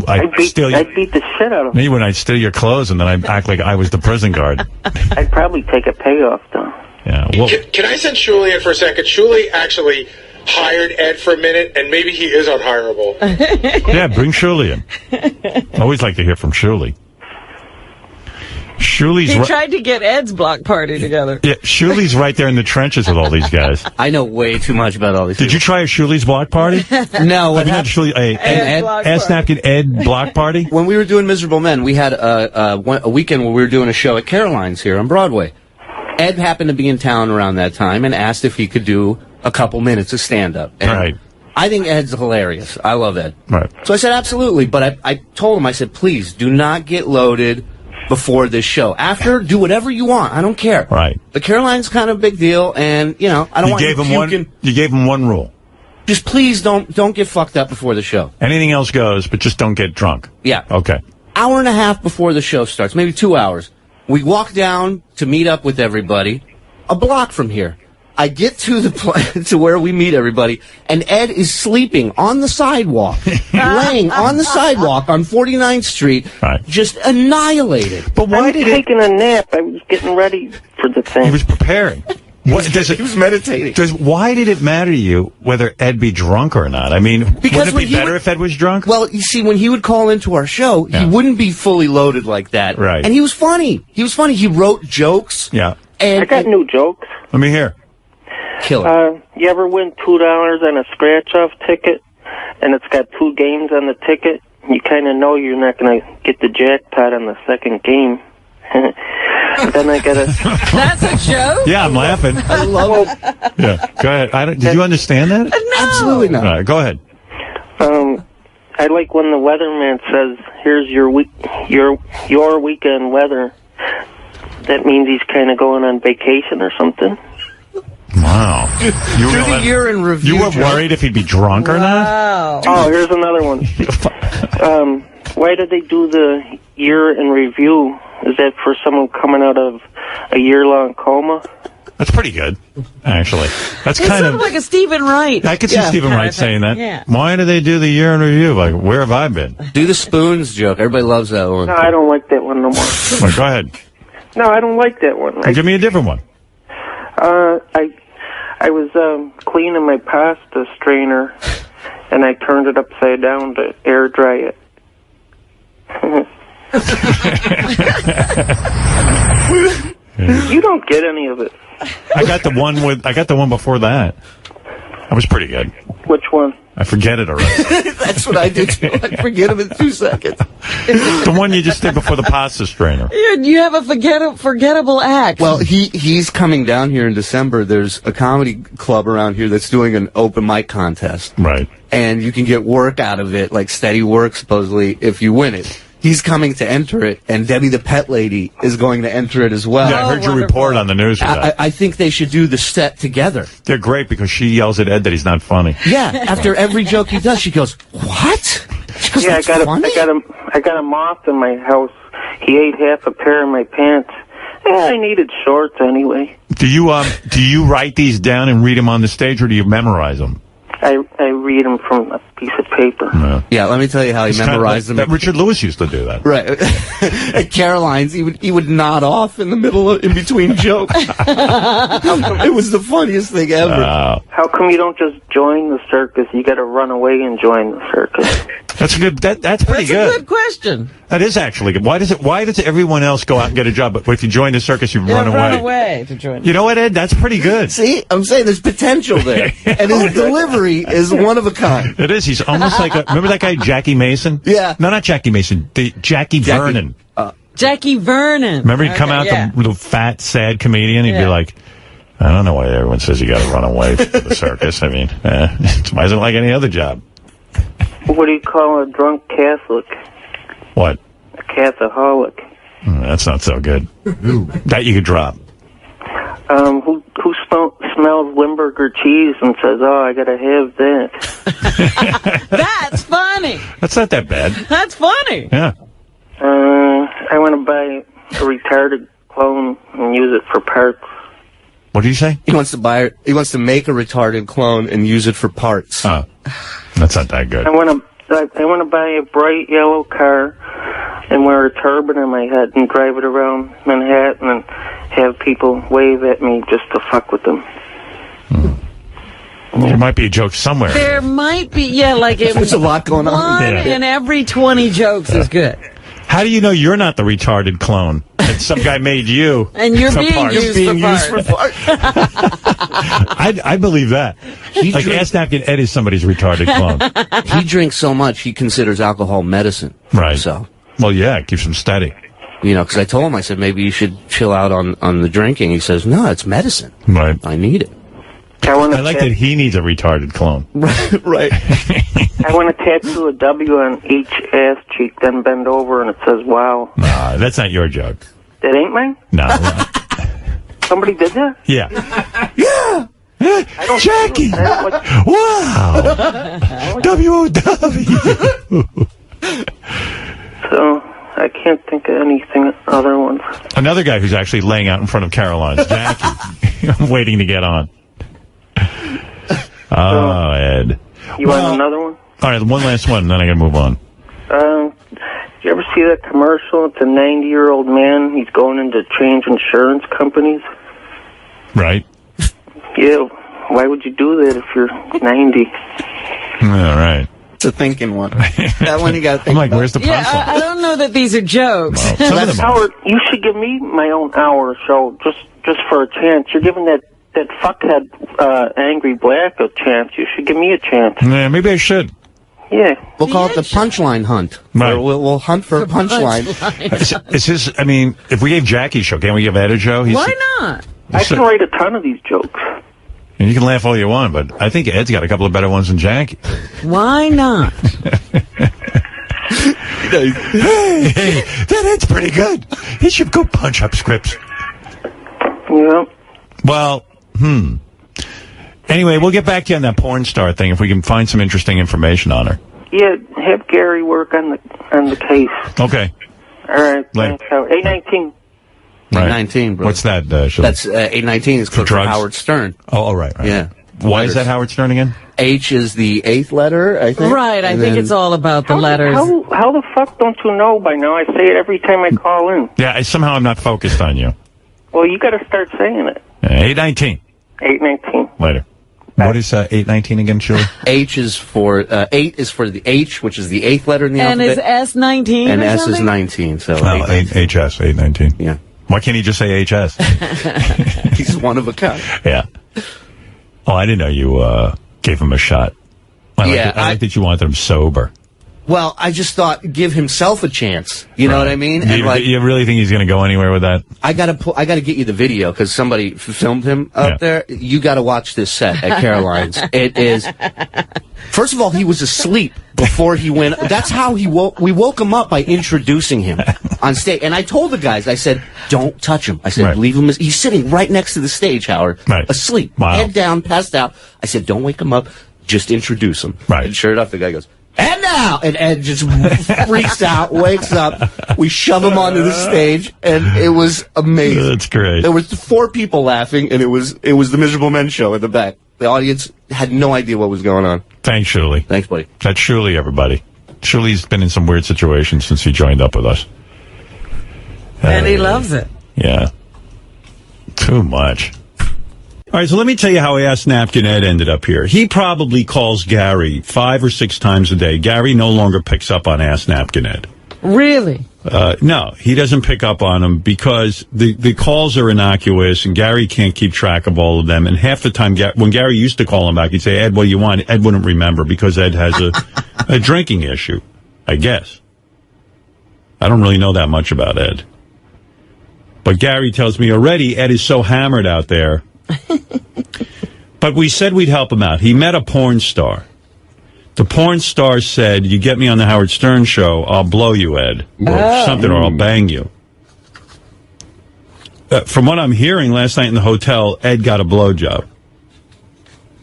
A: I'd steal you.
F: I'd beat the shit out of them.
A: Maybe when I'd steal your clothes, and then I'd act like I was the prison guard.
F: I'd probably take a payoff, though.
A: Yeah. Well,
L: can I send Shuli in for a second? Shuli actually hired Ed for a minute, and maybe he is unhireable.
A: Yeah, bring Shuli in. I always like to hear from Shuli. Shuli's
C: He tried to get Ed's block party together.
A: Yeah, Shuli's right there in the trenches with all these guys.
X: I know way too much about all these
A: Did you try a Shuli's block party?
X: No.
A: Have you had Ask Napkin Ed block party?
X: When we were doing Miserable Men, we had a weekend where we were doing a show at Caroline's here on Broadway. Ed happened to be in town around that time and asked if he could do a couple minutes of stand-up.
A: Right.
X: I think Ed's hilarious. I love Ed.
A: Right.
X: So I said, absolutely. But I told him, I said, please, do not get loaded before this show. After, do whatever you want. I don't care.
A: Right.
X: But Caroline's kind of a big deal, and, you know, I don't want you puking.
A: You gave him one rule.
X: Just please don't get fucked up before the show.
A: Anything else goes, but just don't get drunk.
X: Yeah.
A: Okay.
X: Hour and a half before the show starts, maybe 2 hours, we walk down to meet up with everybody a block from here. I get to to where we meet everybody, and Ed is sleeping on the sidewalk, laying on the sidewalk on 49th Street, just annihilated.
A: But why did
F: taking a nap? I was getting ready for the thing.
A: He was preparing.
X: He was meditating.
A: Why did it matter to you whether Ed be drunk or not? I mean, wouldn't it be better if Ed was drunk?
X: Well, you see, when he would call into our show, he wouldn't be fully loaded like that.
A: Right.
X: And he was funny. He wrote jokes.
A: Yeah.
X: And
B: I got new jokes.
A: Let me hear.
X: Killer.
B: You ever win $2 on a scratch-off ticket, and it's got 2 games on the ticket? You kind of know you're not going to get the jackpot on the second game. Then I got a...
C: That's a joke?
A: Yeah, I'm laughing.
X: I love it.
A: Yeah, go ahead. Did you understand that?
C: No.
X: Absolutely not.
A: All right, go ahead.
B: I like when the weatherman says, "Here's your weekend weather." That means he's kind of going on vacation or something.
A: Wow.
X: Do the year in review.
A: You were worried if he'd be drunk or not?
B: Oh, here's another one. Why did they do the year in review? Is that for someone coming out of a year-long coma?
A: That's pretty good, actually. That's
C: It's
A: kind
C: sort of like a Stephen Wright.
A: I could see Stephen Wright saying that.
C: Yeah.
A: Why do they do the year in review? Like, where have I been?
X: Do the spoons joke. Everybody loves that one.
B: No, I don't like that one no more.
A: Well, go ahead.
B: No, I don't like that one.
A: Well, give me a different one.
B: I was cleaning my pasta strainer, and I turned it upside down to air dry it. You don't get any of it.
A: I got the one before that. That was pretty good.
B: Which one?
A: I forget it already.
X: That's what I do too. I forget him in 2 seconds.
A: The one you just did before the pasta strainer.
C: You have a forgettable act.
X: Well, he's coming down here in December. There's a comedy club around here that's doing an open mic contest.
A: Right.
X: And you can get work out of it, like steady work, supposedly, if you win it. He's coming to enter it, and Debbie the Pet Lady is going to enter it as well.
A: Yeah, I heard your report on the news for that.
X: I think they should do the set together.
A: They're great because she yells at Ed that he's not funny.
X: Yeah, after every joke he does, she goes, "What?" She goes,
B: Yeah, I got a moth in my house. He ate half a pair of my pants. I needed shorts anyway.
A: Do you write these down and read them on the stage, or do you memorize them?
B: I read them from a piece of paper.
A: No.
X: Yeah, let me tell you how he memorized them.
A: Richard Lewis used to do that.
X: Right. At Caroline's, he would nod off in between jokes. It was the funniest thing ever.
B: How come you don't just join the circus? You got to run away and join the circus.
A: That's a good. That's pretty good.
C: That's a good question.
A: That is actually good. Why does everyone else go out and get a job, but if you join the circus, you run away?
C: Run away to join.
A: You know what, Ed? That's pretty good.
X: See, I'm saying there's potential there, and his delivery is one of a kind.
A: It is. He's almost like remember that guy Jackie Mason?
X: Yeah.
A: No, not Jackie Mason. Jackie Vernon.
C: Jackie Vernon.
A: Remember he'd come out the fat, sad comedian. He'd be like, I don't know why everyone says you got to run away from the circus. I mean, it's like any other job.
B: What do you call a drunk Catholic?
A: What?
B: A Catholic.
A: That's not so good. That you could drop.
B: Who smells Limburger cheese and says, "Oh, I gotta have that"?
C: That's funny.
A: That's not that bad.
C: That's funny.
A: Yeah.
B: I want to buy a retarded clone and use it for parts.
A: What do you say?
X: He wants to make a retarded clone and use it for parts.
A: Oh, that's not that good.
B: I want to buy a bright yellow car and wear a turban on my head and drive it around Manhattan and have people wave at me just to fuck with them.
A: There might be a joke somewhere.
C: There might be,
X: there's a lot going on.
C: One in every 20 jokes is good.
A: How do you know you're not the retarded clone? That some guy made you.
C: And you're being used for parts.
A: I believe that. Ask Napkin Ed is somebody's retarded clone.
X: He drinks so much, he considers alcohol medicine.
A: Right.
X: So.
A: Well, yeah, it keeps him steady.
X: You know, because I told him, I said, maybe you should chill out on the drinking. He says, no, it's medicine.
A: Right.
X: I need it.
A: I like that he needs a retarded clone.
X: Right.
B: I want to tattoo a W on each ass cheek, then bend over and it says, wow.
A: Nah, that's not your joke.
B: That ain't mine?
A: No.
B: Somebody did that?
A: Yeah.
X: Yeah.
A: Jackie! Wow! W-O-W!
B: So, I can't think of anything other ones.
A: Another guy who's actually laying out in front of Caroline's, Jackie. I'm waiting to get on. Oh, Ed.
B: You want another one?
A: All right, one last one, and then I got to move on.
B: Did you ever see that commercial? It's a 90-year-old man. He's going in to change insurance companies.
A: Right.
F: Yeah, why would you do that if you're 90?
A: All right.
X: It's a thinking one. That one you got to think
A: I'm like,
X: about.
A: where's the punchline?
C: Yeah, I don't know that these are jokes.
A: Well,
F: Howard, you should give me my own hour show just for a chance. You're giving that fuckhead Angry Black a chance. You should give me a chance.
A: Yeah, maybe I should.
F: Yeah.
X: We'll call it the punchline hunt.
A: Right.
X: We'll hunt for a punchline.
A: Is this, I mean, if we gave Jackie a show, can't we give Ed a show?
C: Why not?
F: I can write a ton of these jokes.
A: And you can laugh all you want, but I think Ed's got a couple of better ones than Jackie.
C: Why not?
A: Hey, that Ed's pretty good. He should go punch up scripts.
F: Yeah.
A: Well, Anyway, we'll get back to you on that porn star thing if we can find some interesting information on her.
F: Yeah, have Gary work on the case.
A: Okay.
F: All right.
A: Later.
F: Thanks, Howard. 819.
A: Right.
X: 819, bro.
A: What's that?
X: That's 819 is code for Howard Stern.
A: Oh, right.
X: Yeah.
A: Why is that Howard Stern again?
X: H is the 8th letter, I think.
C: Right, I think it's all about the letters.
F: How the fuck don't you know by now? I say it every time I call in.
A: Yeah, somehow I'm not focused on you.
F: Well, you got to start saying it.
A: 819.
F: 819.
A: Later. What is 819 again, Julie?
X: H is for 8 is for the H, which is the 8th letter in the
C: And
X: alphabet.
C: is S 19?
X: And
C: or
X: S is
C: something?
X: 19. So
A: Oh, HS 819.
X: Yeah.
A: Why can't he just say HS?
X: He's one of a kind.
A: Yeah. Oh, I didn't know you gave him a shot. I like that you wanted him sober.
X: Well, I just thought give himself a chance. You know what I mean? And
A: You really think he's going to go anywhere with that?
X: I gotta get you the video because somebody filmed him up there. You gotta watch this set at Caroline's. It is. First of all, he was asleep before he went. That's how he woke. We woke him up by introducing him on stage. And I told the guys, I said, don't touch him. I said, leave him. He's sitting right next to the stage, Howard, asleep, head down, passed out. I said, don't wake him up. Just introduce him.
A: Right.
X: And sure enough, the guy goes, and now! And Ed just freaks out, wakes up. We shove him onto the stage, and it was amazing.
A: That's great.
X: There was 4 people laughing, and it was the Miserable Men show at the back. The audience had no idea what was going on.
A: Thanks, Shuli.
X: Thanks, buddy.
A: That's Shuli, everybody. Shuli's been in some weird situations since he joined up with us.
C: And he loves it.
A: Yeah. Too much. All right, so let me tell you how Ask Napkin Ed ended up here. He probably calls Gary 5 or 6 times a day. Gary no longer picks up on Ask Napkin Ed.
C: Really?
A: No, he doesn't pick up on them because the calls are innocuous and Gary can't keep track of all of them. And half the time, when Gary used to call him back, he'd say, Ed, what do you want? Ed wouldn't remember because Ed has a drinking issue, I guess. I don't really know that much about Ed. But Gary tells me already Ed is so hammered out there. But we said we'd help him out. He met a porn star. The porn star said, you get me on the Howard Stern show, I'll blow you, Ed. Or something, or I'll bang you. From what I'm hearing, last night in the hotel, Ed got a blowjob.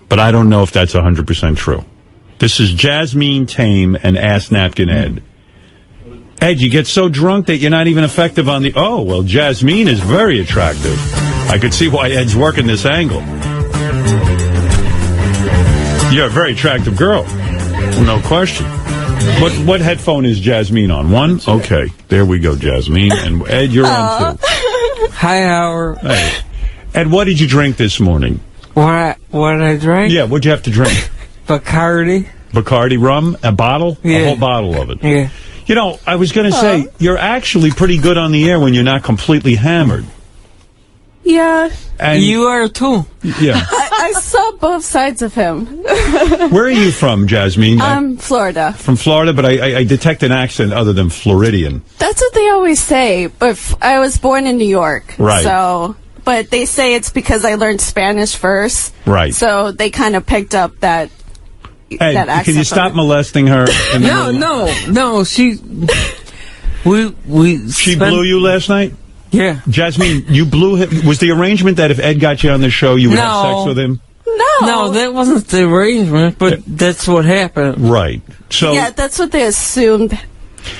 A: But I don't know if that's 100% true. This is Jasmine Tame and Ask Napkin Ed. Ed, you get so drunk that you're not even effective on the... Oh, well, Jasmine is very attractive. I could see why Ed's working this angle. You're a very attractive girl. No question. What headphone is Jasmine on? 1? Okay. There we go, Jasmine. And Ed, you're on 2.
D: Hi, Howard.
A: Hey. Ed, what did you drink this morning?
D: What I drank?
A: Yeah, what'd you have to drink?
D: Bacardi.
A: Bacardi rum? A bottle?
D: Yeah.
A: A whole bottle of it?
D: Yeah.
A: You know, I was going to say, you're actually pretty good on the air when you're not completely hammered.
I: Yeah.
A: And
D: you are too.
A: Yeah.
I: I saw both sides of him.
A: Where are you from, Jasmine?
I: I'm Florida.
A: From Florida, but I detect an accent other than Floridian.
I: That's what they always say, but I was born in New York.
A: Right.
I: So, but they say it's because I learned Spanish first.
A: Right.
I: So they kind of picked up that
A: Ed,
I: accent.
A: can you stop molesting her?
D: No, she...
A: She blew you last night?
D: Yeah.
A: Jasmine, you blew him. Was the arrangement that if Ed got you on the show, you would have sex with him?
I: No,
D: that wasn't the arrangement, but that's what happened.
A: Right. So
I: yeah, that's what they assumed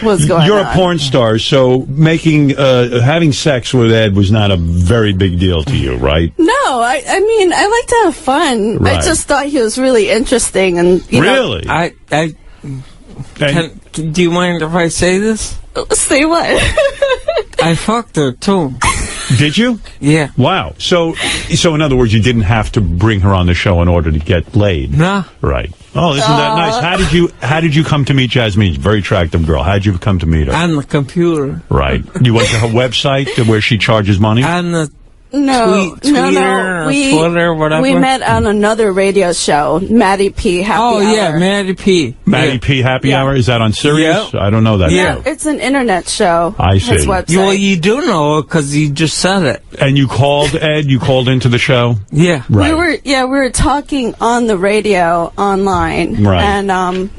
I: was going on.
A: You're a porn star, so having sex with Ed was not a very big deal to you, right?
I: No, I mean, I like to have fun.
A: Right.
I: I just thought he was really interesting, and you know,
D: do you mind if I say this?
I: Say what?
D: I fucked her too.
A: Did you?
D: Yeah.
A: Wow. So in other words, you didn't have to bring her on the show in order to get laid.
D: No.
A: Right. Oh, isn't that nice? How did you come to meet Jasmine? Very attractive girl. How did you come to meet her?
D: On the computer.
A: Right. You went to her website where she charges money?
D: On the
I: No,
D: Twitter, Twitter, whatever.
I: We met on another radio show, Maddie P. Happy Hour.
D: Oh, yeah, Maddie P.
A: Maddie P. Happy Hour? Is that on Sirius?
D: Yep.
A: I don't know that.
I: Yeah, it's an internet show.
A: I see.
I: His website.
D: Well, you do know because you just said it.
A: And you called, Ed? You called into the show?
D: Yeah.
A: Right.
I: We were talking on the radio online.
A: Right.
I: And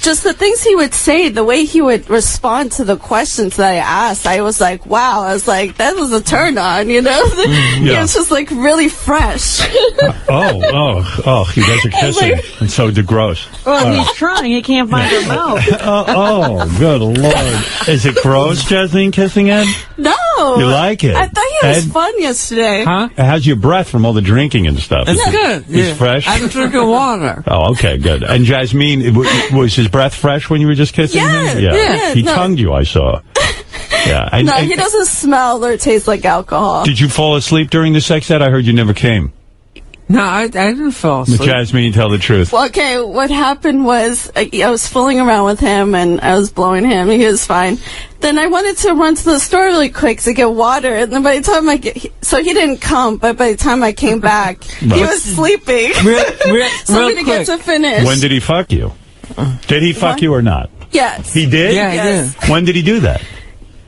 I: just the things he would say, the way he would respond to the questions that I asked, I was like, wow. I was like, that was a turn on, you know?
A: Yeah.
I: It was just like really fresh.
A: You guys are kissing. It's so gross.
C: Well, he's trying. He can't find her mouth.
A: Good Lord. Is it gross, Jasmine, kissing Ed?
I: No.
A: You like it?
I: I thought he was
A: Ed?
I: fun yesterday.
D: Huh?
A: How's your breath from all the drinking and stuff?
D: It's good.
A: It's fresh?
D: I'm drinking water.
A: Oh, okay, good. And Jasmine, was his breath fresh when you were just kissing him?
I: Yeah.
A: He tongued you, I saw. Yeah. And,
I: He doesn't smell or taste like alcohol.
A: Did you fall asleep during the sex ed? I heard you never came.
D: No, I didn't fall asleep.
A: Jasmine, tell the truth.
I: Well, okay, what happened was I was fooling around with him and I was blowing him. He was fine. Then I wanted to run to the store really quick to get water. And then by the time so he didn't come, but by the time I came back, he was sleeping. So we didn't get to finish.
A: When did he fuck you? Did he fuck you or not?
I: Yes.
A: He did?
D: Yeah, he did.
A: When did he do that?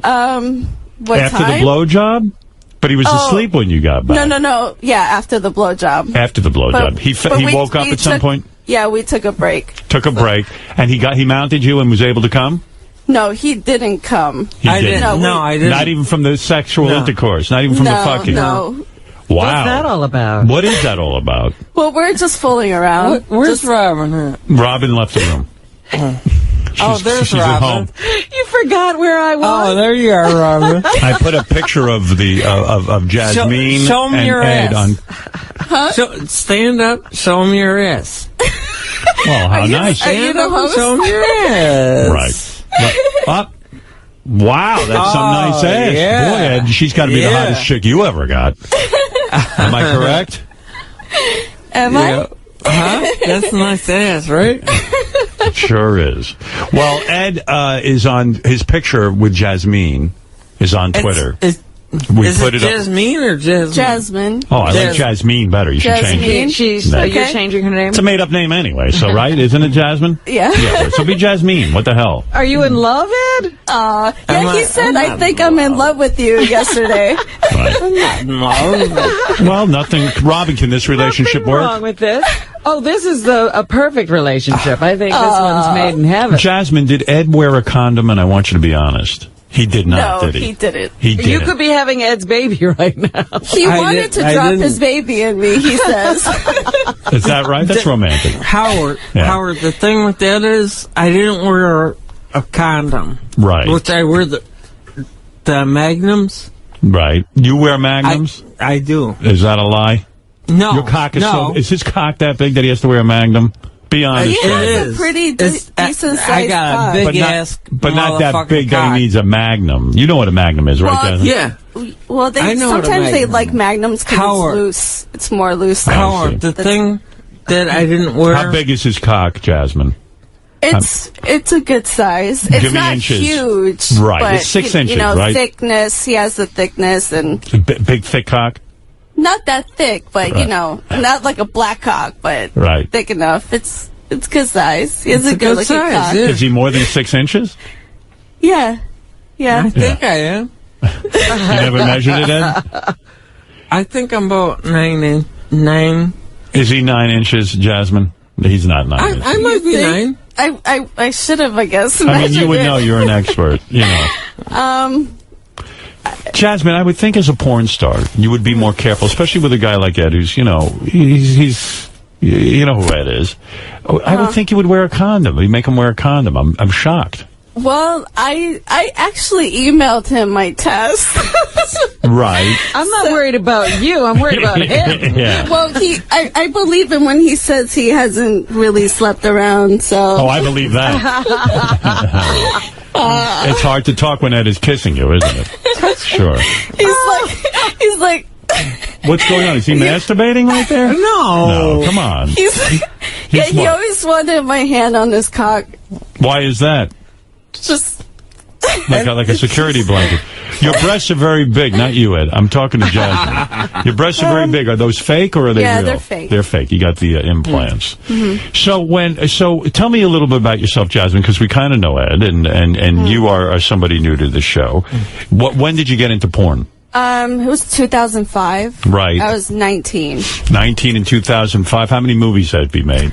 I: What
A: After
I: time?
A: the blowjob? But he was asleep when you got back.
I: No. Yeah, after the blowjob.
A: After the blowjob. He woke up at some point?
I: Yeah, we took a break.
A: Took a break. And he mounted you and was able to come?
I: No, he didn't come.
A: I didn't.
D: I didn't.
A: Not even from the sexual intercourse? Not even from the fucking?
I: No.
A: Wow.
C: What's that all about?
A: What is that all about?
I: Well, we're just fooling around.
D: Where's Robin at?
A: Robin left the room.
D: There's
A: she's at home.
D: Robin.
C: You forgot where I was.
D: Oh, there you are, Robin.
A: I put a picture of the of Jasmine
D: show me
A: and
D: your
A: Ed
D: ass.
I: Huh?
D: Stand up, show me your ass.
A: Well, how nice.
D: Stand up and show me your ass.
A: Right. Wow, that's some nice ass.
D: Yeah.
A: Boy, Ed, she's got to be the hottest chick you ever got. Am I correct?
I: Am I?
D: Huh? That's a nice ass, right?
A: It sure is. Well, Ed is on his picture with Jasmine is on Twitter. We put it up.
D: Jasmine or Jasmine?
I: Jasmine.
A: Oh, I like Jasmine better. You should change it.
C: You're changing her name?
A: It's a made-up name anyway, so right? Isn't it Jasmine?
I: Yeah.
A: So be Jasmine. What the hell?
C: Are you in love, Ed?
I: Yeah, he said, I think I'm in love with you yesterday.
D: I'm not in love.
A: Well, nothing. Robin, can this relationship
C: Nothing
A: work?
C: wrong with this. Oh, this is a perfect relationship. I think this one's made in heaven.
A: Jasmine, did Ed wear a condom? And I want you to be honest. He did not,
I: No,
A: did he?
I: he didn't.
A: He didn't.
C: You could be having Ed's baby right now.
I: He wanted to drop his baby in me, he says.
A: Is that right? That's romantic.
D: Howard,
A: Yeah.
D: Howard, the thing with that is I didn't wear a condom.
A: Right.
D: Which I wear the magnums.
A: Right. You wear magnums?
D: I do.
A: Is that a lie?
D: No.
A: Your cock is
D: no.
A: is his cock that big that he has to wear a magnum? Be honest.
I: Yeah,
A: Robin.
I: it's a pretty decent sized
D: I got a big ass,
A: but not that
D: motherfucking
A: big that
D: cock.
A: he needs a magnum. You know what a magnum is, right,
I: Well,
A: Jasmine?
D: Yeah.
I: Well,
D: I know what a
I: sometimes they
D: magnum
I: like
D: is.
I: magnums because
D: Howard.
I: it's loose. It's more loose.
D: Howard, the thing that I didn't wear.
A: How big is his cock, Jasmine?
I: It's a good size. It's
A: Give me
I: not
A: inches.
I: huge.
A: Right,
I: But
A: it's 6
I: you
A: inches,
I: know,
A: right?
I: thickness. He has the thickness and
A: Big, thick cock?
I: not that thick, but
A: Right.
I: you know, not like a black cock, but
A: Right.
I: thick enough. It's good size. He has
D: It's
I: a
D: a
I: good
D: good
I: looking
D: size,
I: cock.
D: yeah.
A: Is he more than 6 inches?
I: Yeah.
D: I think I am.
A: You never measured it, Ed?
D: I think I'm about 9.
A: Is he 9 inches, Jasmine? He's not 9 inches.
D: I might be 9.
I: I should have, I guess.
A: I mean, you
I: measured
A: would
I: it.
A: know. You're an expert, you know. Jasmine, I would think as a porn star, you would be more careful, especially with a guy like Ed, who's, you know, he's you know who Ed is. I would think you would wear a condom. You make him wear a condom. I'm shocked.
I: Well, I actually emailed him my test.
A: Right.
C: I'm not worried about you. I'm worried about him.
A: Yeah.
I: Well, I believe him when he says he hasn't really slept around, so...
A: Oh, I believe that. It's hard to talk when Ed is kissing you, isn't it? Sure.
I: He's like.
A: What's going on? Is he masturbating right there? No, come on.
I: He always wanted my hand on his cock.
A: Why is that?
I: Just
A: like a security blanket. Your breasts are very big, not you, Ed. I'm talking to Jasmine. Your breasts are very big. Are those fake or are they real?
I: Yeah, they're fake.
A: They're fake. You got the implants.
I: Mm-hmm.
A: So tell me a little bit about yourself, Jasmine, because we kind of know Ed, and you are somebody new to the show. When did you get into porn?
I: It was 2005.
A: Right.
I: I was 19.
A: 19 in 2005. How many movies had you made?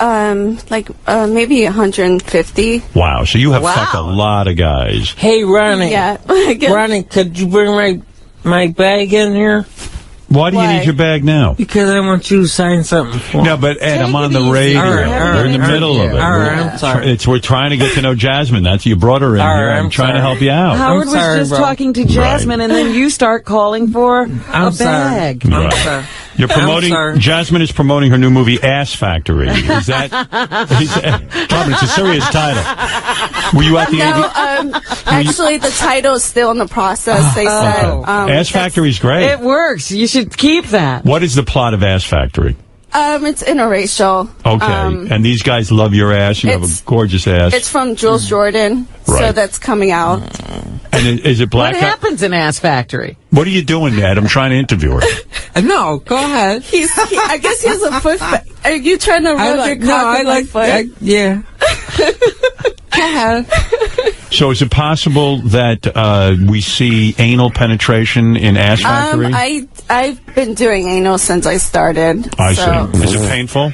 I: Maybe 150.
A: Wow. So you have fucked a lot of guys.
D: Hey, Ronnie.
I: Yeah.
D: Ronnie, could you bring my bag in here?
A: Why do you need your bag now?
D: Because I want you to sign something for me.
A: No, but Ed, I'm on the radio. We're in the middle of it.
D: All right, I'm sorry.
A: We're trying to get to know Jasmine. You brought her in here. I'm trying to help you out.
C: Howard was just talking to Jasmine, and then you start calling for a bag.
A: I'm sorry. You're promoting. Jasmine is promoting her new movie, Ass Factory. Is that? Robin, it's a serious title. Were you at the?
I: No, actually, the title is still in the process. They said
A: Ass Factory's great.
C: It works. You should keep that.
A: What is the plot of Ass Factory?
I: It's interracial.
A: Okay, and these guys love your ass. You have a gorgeous ass.
I: It's from Jules Jordan, so that's coming out.
A: And is it black?
C: What happens in Ass Factory?
A: What are you doing, Ed? I'm trying to interview her.
D: No, go ahead.
I: I guess he has a foot. Are you trying to rub your cock in my foot?
D: Yeah. Go ahead.
A: So is it possible that we see anal penetration in Ass Factory?
I: I've been doing anal since I started.
A: I see. Is it painful?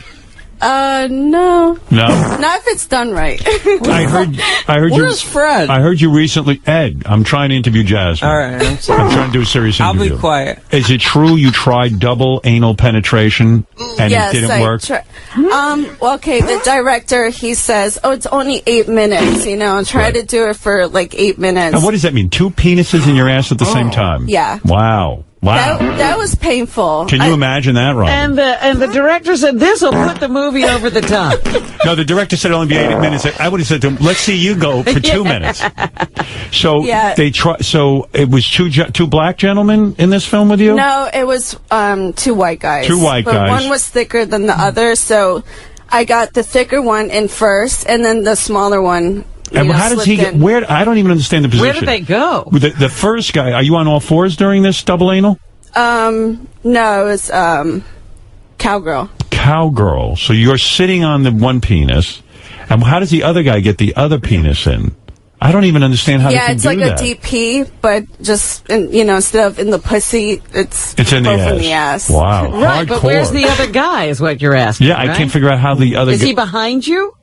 I: No.
A: No?
I: Not if it's done right.
A: I heard
D: Where's Fred?
A: I heard you recently, Ed, I'm trying to interview Jasmine.
D: All right, I'm sorry.
A: I'm trying to do a serious interview.
D: I'll be quiet.
A: Is it true you tried double anal penetration and it didn't work?
I: Okay, the director, he says, it's only 8 minutes, try to do it for like 8 minutes.
A: Now, what does that mean? 2 penises in your ass at the same time?
I: Yeah.
A: Wow.
I: That was painful.
A: Can you imagine that, Ron?
C: And the director said, this will put the movie over the top.
A: No, the director said it'll only be 8 minutes. I would have said to him, let's see you go for 2 minutes. So they try. So it was two black gentlemen in this film with you?
I: No, it was 2 white guys.
A: 2 white guys.
I: One was thicker than the other, so I got the thicker one in first, and then the smaller one.
A: And how does he get? Where? I don't even understand the position.
C: Where did they go?
A: The first guy. Are you on all fours during this double anal?
I: No, it was cowgirl.
A: Cowgirl. So you're sitting on the one penis, and how does the other guy get the other penis in? I don't even understand how they can do that.
I: Yeah, it's like a DP, but just instead of in the pussy, it's
A: in the ass.
I: In the ass.
A: Wow,
C: right?
A: hardcore.
C: But where's the other guy? Is what you're asking?
A: Yeah, I can't figure out how the other.
C: Is he behind you?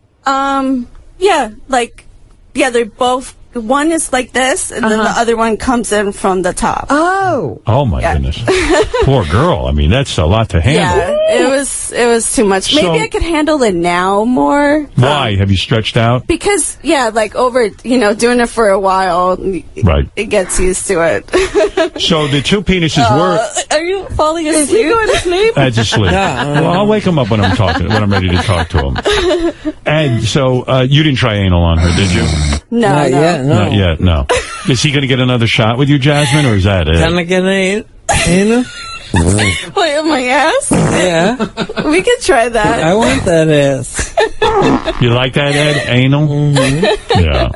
I: Yeah, they're both. One is like this, and then the other one comes in from the top.
A: Oh my goodness. Poor girl. I mean, that's a lot to handle.
I: Yeah, it was too much. Maybe I could handle it now more.
A: Why? Have you stretched out?
I: Because, over, doing it for a while, it gets used to it.
A: So the 2 penises were...
I: Are you falling asleep?
C: Is he going to sleep?
A: Ed's asleep. Well, I'll wake him up when I'm ready to talk to him. Ed, so you didn't try anal on her, did you?
I: No,
D: Not yet, no.
A: Not yet, no. Is he going to get another shot with you, Jasmine, or is that it?
D: Can I get anal?
I: Wait, on my ass?
D: Yeah.
I: We could try that.
D: I want that ass.
A: You like that, Ed? Anal? Mm-hmm. Yeah.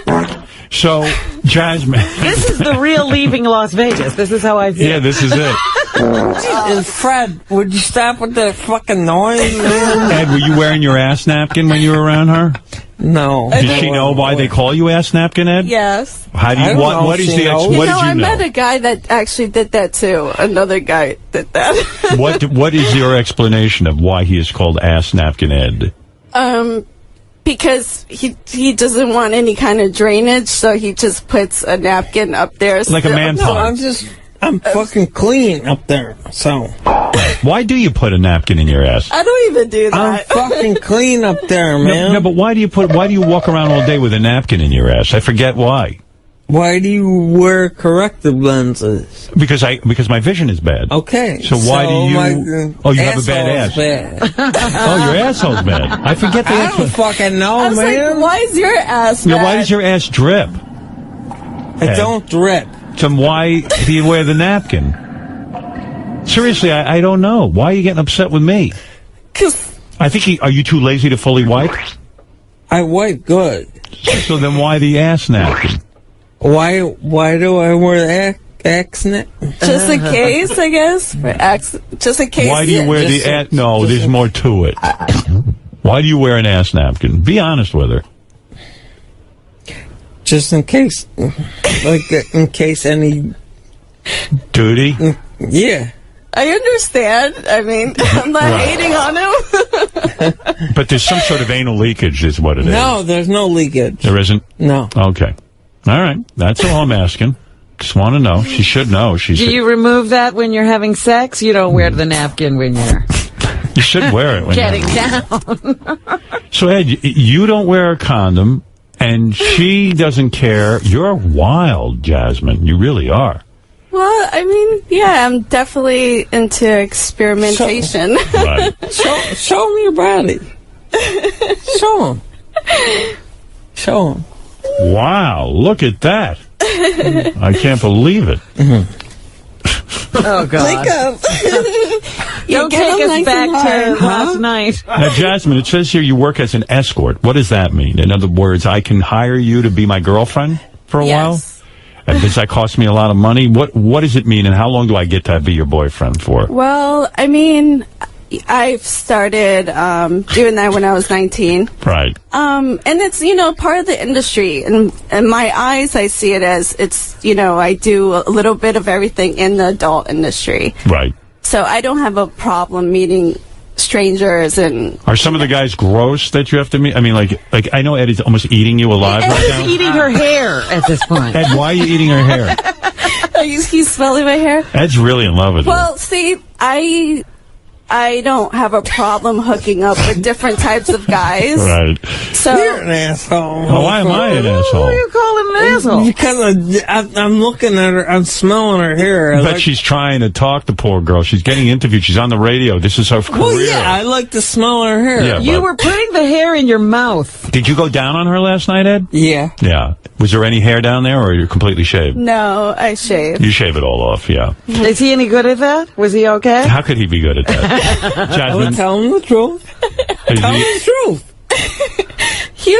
A: All right. So, Jasmine.
C: This is the real leaving Las Vegas. This is how I feel.
A: Yeah, this is it.
D: Fred, would you stop with that fucking noise, man?
A: Ed, were you wearing your ass napkin when you were around her?
D: No.
A: Did she know why they call you ass napkin, Ed?
I: Yes.
A: How do you? What is the? What did you know?
I: I met a guy that actually did that too. Another guy did that.
A: What is your explanation of why he is called Ass Napkin Ed?
I: Because he doesn't want any kind of drainage, so he just puts a napkin up there.
A: Like a man pond.
D: I'm fucking clean up there, so.
A: Why do you put a napkin in your ass?
I: I don't even do that.
D: I'm fucking clean up there, man.
A: No, but why do you walk around all day with a napkin in your ass? I forget why.
D: Why do you wear corrective lenses?
A: Because my vision is bad.
D: Okay.
A: So why do you? You have a bad ass.
D: Bad.
A: Oh, your asshole's bad. I forget the
D: I don't fucking know,
I: I was
D: man.
I: like, why is your ass bad?
A: Why does your ass drip?
D: I don't drip.
A: Then why do you wear the napkin? Seriously, I don't know. Why are you getting upset with me? I think are you too lazy to fully wipe?
D: I wipe good.
A: So then why the ass napkin?
D: Why do I wear the ass napkin?
I: Just in case, I guess. Just in case.
A: Why do you wear the ass? No, there's more to it. Why do you wear an ass napkin? Be honest with her.
D: Just in case. Like, in case any...
A: Duty?
D: Yeah.
I: I understand. I mean, I'm not hating on him.
A: But there's some sort of anal leakage is what it is.
D: No, there's no leakage.
A: There isn't?
D: No.
A: Okay. All right. That's all I'm asking. Just want to know. She should know.
C: Do you remove that when you're having sex? You don't wear the napkin when you're...
A: You should wear it when
C: getting
A: you're...
C: down.
A: So, Ed, you don't wear a condom, and she doesn't care. You're wild, Jasmine. You really are.
I: Well, I mean, yeah, I'm definitely into experimentation.
A: Right.
D: Show me your body. Show him. Show him.
A: Wow, look at that. I can't believe it.
C: Oh, God.
I: Wake up.
C: Don't take us back to last night.
A: Now, Jasmine, it says here you work as an escort. What does that mean? In other words, I can hire you to be my girlfriend for a while? And does that cost me a lot of money? What does it mean, and how long do I get to be your boyfriend for?
I: Well, I mean, I've started doing that when I was 19.
A: Right.
I: And it's, part of the industry. And in my eyes, I see it as it's, I do a little bit of everything in the adult industry.
A: Right.
I: So I don't have a problem meeting strangers and...
A: Are some of the guys gross that you have to meet? I mean, like I know Ed is almost eating you alive right now.
C: He's eating her hair at this point.
A: Ed, why are you eating her hair?
I: He's smelling my hair?
A: Ed's really in love with you.
I: Well, see, I don't have a problem hooking up with different types of guys.
A: Right.
I: So
D: you're an asshole.
A: Oh, why am I an asshole?
C: Why do you call him an asshole?
D: Because I'm looking at her, I'm smelling her hair.
A: But she's trying to talk, the poor girl. She's getting interviewed. She's on the radio. This is her career.
D: Well, yeah, I like to smell her hair.
A: Yeah,
C: you were putting the hair in your mouth.
A: Did you go down on her last night, Ed?
D: Yeah.
A: Yeah. Was there any hair down there, or are you completely shaved?
I: No, I shave.
A: You shave it all off, yeah.
C: Is he any good at that? Was he okay?
A: How could he be good at that? Jasmine,
D: tell him the truth. Tell him the truth.
I: He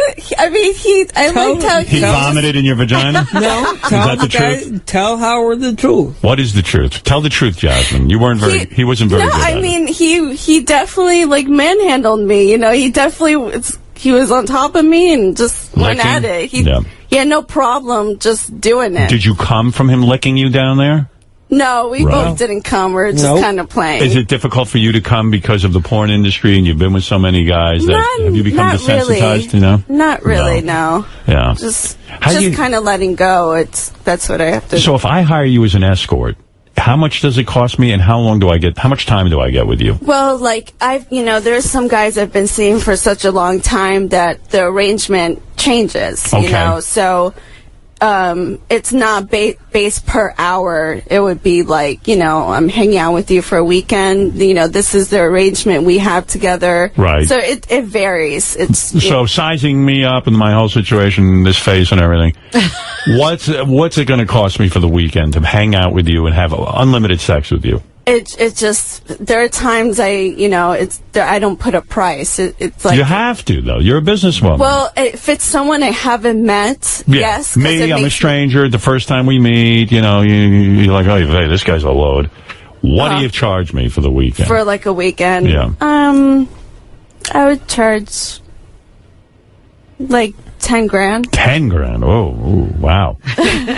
A: vomited in your vagina?
D: No,
A: tell the truth?
D: Tell Howard the truth.
A: What is the truth? Tell the truth, Jasmine. You weren't he wasn't very good at it.
I: He definitely manhandled me. He definitely he was on top of me and just went at it. He had no problem just doing it.
A: Did you come from him licking you down there?
I: No, we both didn't come. We were just kind of playing.
A: Is it difficult for you to come because of the porn industry and you've been with so many guys? Have you become desensitized?
I: Really. Not really, no.
A: Yeah.
I: Just kind of letting go. That's what I have to do.
A: So if I hire you as an escort, how much does it cost me and how much time do I get with you?
I: Well, there's some guys I've been seeing for such a long time that the arrangement changes, so it's not base per hour. It would be like, I'm hanging out with you for a weekend. This is the arrangement we have together.
A: Right.
I: So it varies.
A: So sizing me up and my whole situation, this face and everything, what's it going to cost me for the weekend to hang out with you and have unlimited sex with you?
I: It just, there are times I don't put a price. It's like...
A: You have to, though. You're a businesswoman.
I: Well, if it's someone I haven't met, yes.
A: Me, I'm a stranger. The first time we meet, you're like, oh, hey, this guy's a load. What do you charge me for the weekend?
I: For like a weekend?
A: Yeah.
I: I would charge like 10 grand.
A: 10 grand? Oh, wow.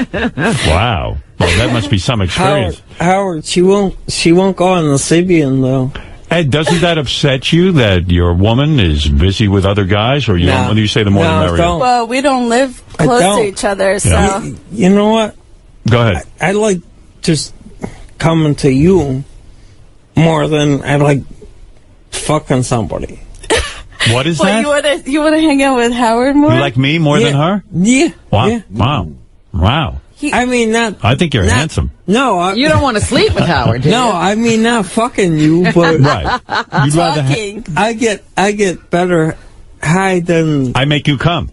A: Wow. Well, that must be some experience.
D: Howard, she won't go on the Sibian, though.
A: Ed, doesn't that upset you that your woman is busy with other guys, or what do you say the more the merrier?
I: Well, we don't live close to each other, so...
D: You know what?
A: Go ahead.
D: I like just coming to you more than I like fucking somebody.
A: What is that?
I: You wanna hang out with Howard more?
A: You like me more than her?
D: Yeah.
A: Wow.
D: Yeah.
A: Wow.
D: I
A: think you're handsome.
D: No.
C: You don't want to sleep with Howard, do you?
D: No, I mean not fucking you, but...
A: Right. You'd rather...
D: I get better high than...
A: I make you come.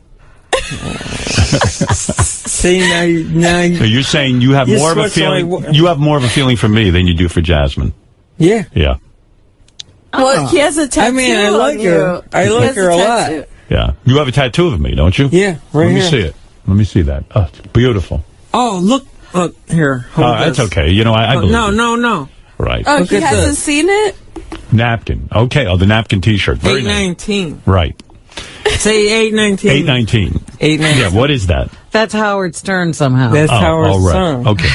D: See, now
A: So you're saying you have
D: You
A: more of a
D: switch
A: feeling.
D: like-
A: You have more of a feeling for me than you do for Jasmine.
D: Yeah.
A: Yeah.
I: Well, he has a tattoo.
D: I mean, I like
I: on
D: her.
I: you.
D: I
I: He
D: like
I: has
D: her a lot.
I: tattoo.
A: Yeah. You have a tattoo of me, don't you?
D: Yeah, right
A: Let me
D: here.
A: see it. Let me see that. Oh, it's beautiful.
D: Oh, look here.
A: Oh, that's okay. You know, I believe
D: No,
A: you.
D: no.
A: Right.
I: Oh,
D: Look
I: he
D: at
I: hasn't
D: this.
I: seen it?
A: Napkin. Okay. Oh, the napkin T-shirt. Very nice.
D: 819.
A: Right.
D: Say 819.
A: 819.
D: 819.
A: Yeah. What is that?
C: That's Howard Stern somehow.
D: That's Howard
A: all right.
D: Stern.
A: Okay.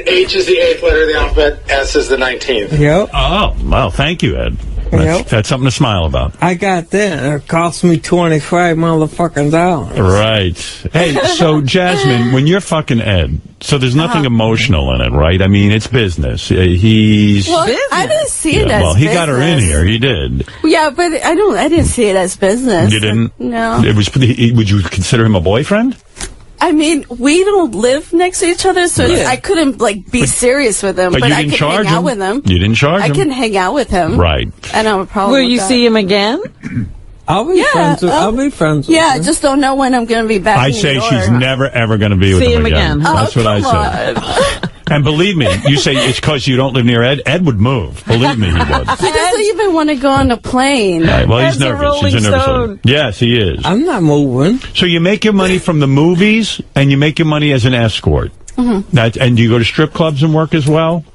L: H is the 8th letter of the alphabet. S is the 19th.
D: Yep.
A: Oh, well, thank you, Ed. That's something to smile about.
D: I got that. It cost me $25 motherfucking dollars.
A: Right. Hey, so Jasmine, when you're fucking Ed, so there's nothing emotional in it, right? I mean, it's business. He's...
I: Well, I didn't see it as
A: well, he got her in
I: business.
A: here. He did.
I: Yeah, but I didn't see it as business.
A: You didn't?
I: No.
A: It was. Would you consider him a boyfriend?
I: I mean, we don't live next to each other, so
A: Right.
I: I couldn't be serious with him.
A: But
I: But
A: you
I: I
A: didn't
I: can
A: charge
I: hang out
A: him.
I: with him.
A: You didn't charge
I: I
A: him.
I: can hang out with him.
A: Right.
I: I don't have a problem.
C: Will
I: with
C: you
I: that.
C: see him again?
D: I'll be friends with I'll be friends with
I: Yeah, I
D: her.
I: just don't know when I'm going to be back.
A: I
I: in
A: say
I: New
A: she's
I: York.
A: never ever going to be with
C: See
A: him
C: him again.
A: That's what I say. And believe me, you say it's because you don't live near Ed. Ed would move. Believe me, he would.
I: He doesn't even want to go on a plane.
A: Right, well, he's
I: Ed's a
A: nervous. He's a
I: Rolling
A: nervous
I: Stone.
A: one. Yes, he is.
D: I'm not moving.
A: So you make your money from the movies, and you make your money as an escort.
I: Mm-hmm.
A: And do you go to strip clubs and work as well?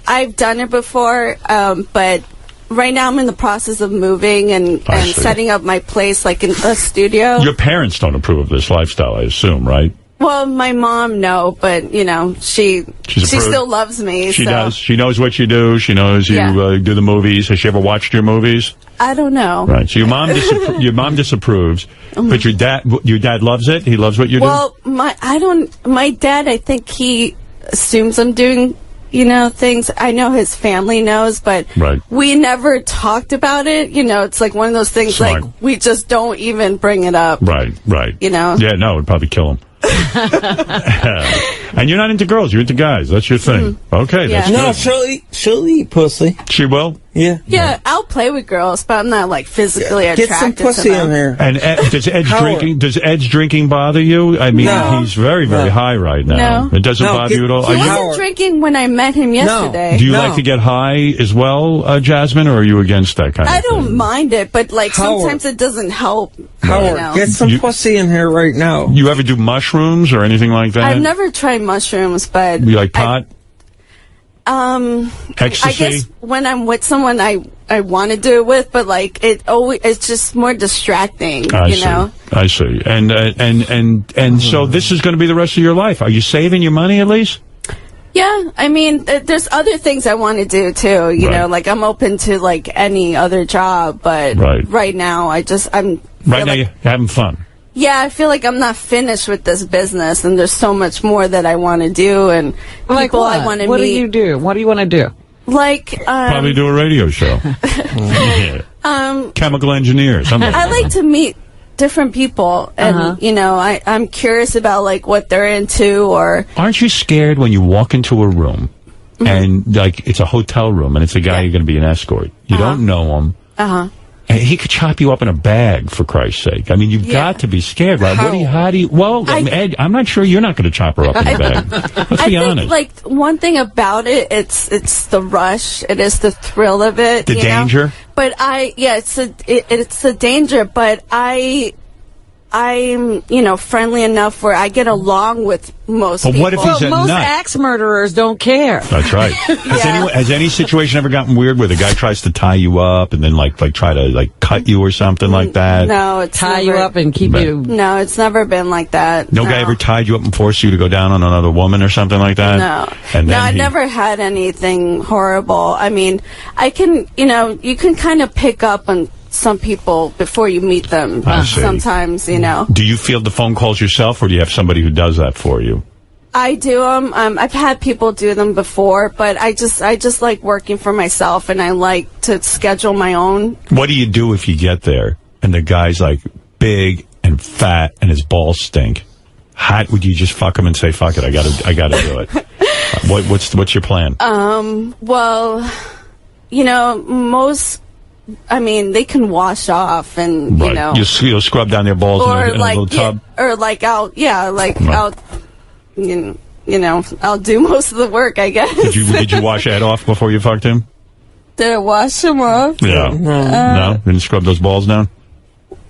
I: I've done it before, but right now I'm in the process of moving and
A: see.
I: setting up my place like in a studio.
A: Your parents don't approve of this lifestyle, I assume, right?
I: Well, my mom, no, but you know, she
A: She's approved.
I: still loves me.
A: She
I: so
A: does. She knows what you do. She knows you
I: Yeah.
A: do the movies. Has she ever watched your movies?
I: I don't know.
A: Right. So your mom disapproves, but your dad loves it. He loves what you do.
I: Well, my dad, I think he assumes I'm doing, things. I know his family knows, but
A: Right.
I: we never talked about it. It's like one of those things,
A: Smart.
I: like, we just don't even bring it up.
A: Right. Yeah, no, it'd probably kill him. And you're not into girls, you're into guys. That's your thing. Okay, that's
D: No,
A: good.
D: she'll eat pussy.
A: She will?
D: Yeah.
I: Yeah, I'll play with girls, but I'm not, like, physically
D: Get some
I: attracted to
D: pussy
I: them.
D: in there.
A: And does
D: Howard.
A: Ed's drinking bother you? I mean,
I: No.
A: he's very, very high right now.
I: No.
A: It doesn't
D: No,
A: bother you at all?
I: He
A: Are you-
I: wasn't drinking when I met him yesterday.
A: do you like to get high as well, Jasmine, or are you against that kind
I: I
A: of thing?
I: don't mind it, but, like,
D: Howard.
I: sometimes it doesn't help.
D: Howard, get some pussy in here right now.
A: You ever do mushrooms or anything like that?
I: I've never tried mushrooms, but
A: You like pot?
I: Ecstasy. I guess when I'm with someone I want to do it with, but like it's just more distracting,
A: I
I: you
A: see.
I: know.
A: I see. And so this is going to be the rest of your life. Are you saving your money at least?
I: Yeah, I mean, there's other things I want to do too. You know, like I'm open to like any other job, but right now I'm
A: Right now you're having fun.
I: Yeah, I feel like I'm not finished with this business, and there's so much more that I want to do, and
C: Like
I: people
C: what?
I: I want to meet.
C: What do you do? What do you want to do?
I: Like,
A: Probably do a radio show. Yeah. Chemical engineer. Something.
I: I like to meet different people, and you know, I'm curious about like what they're into, or
A: Aren't you scared when you walk into a room and like it's a hotel room and it's a guy you're going to be an escort? You don't know him. And he could chop you up in a bag, for Christ's sake. I mean, you've got to be scared, right? How do you, well, Ed, I'm not sure you're not going to chop her up in a bag. Let's be honest.
I: Like one thing about it, it's the rush. It is the thrill of it.
A: The
I: you
A: danger?
I: know? But it's the danger. But I'm friendly enough where I get along with most
A: But
I: people.
A: what if he's a
C: most
A: nut?
C: axe murderers don't care.
A: That's right. Has any situation ever gotten weird where the guy tries to tie you up and then like try to like cut you or something like that?
I: No, it's
C: tie you
I: never-
C: up and keep you.
I: No, it's never been like that.
A: No guy ever tied you up and forced you to go down on another woman or something like that?
I: No.
A: And
I: No,
A: then
I: I
A: he-
I: never had anything horrible. I mean, you can kind of pick up on some people before you meet them.
A: I see.
I: Sometimes,
A: Do you field the phone calls yourself, or do you have somebody who does that for you?
I: I do them. I've had people do them before, but I just like working for myself, and I like to schedule my own.
A: What do you do if you get there and the guy's like big and fat and his balls stink? How would you just fuck him and say, "Fuck it, I gotta do it"? What's your plan?
I: Well, most I mean, they can wash off and, you know.
A: You'll scrub down their balls in a little tub?
I: Or like out, out, you know, I'll do most of the work, I guess.
A: Did you wash Ed off before you fucked him?
I: Did I wash him off?
A: Yeah. No? Didn't scrub those balls down?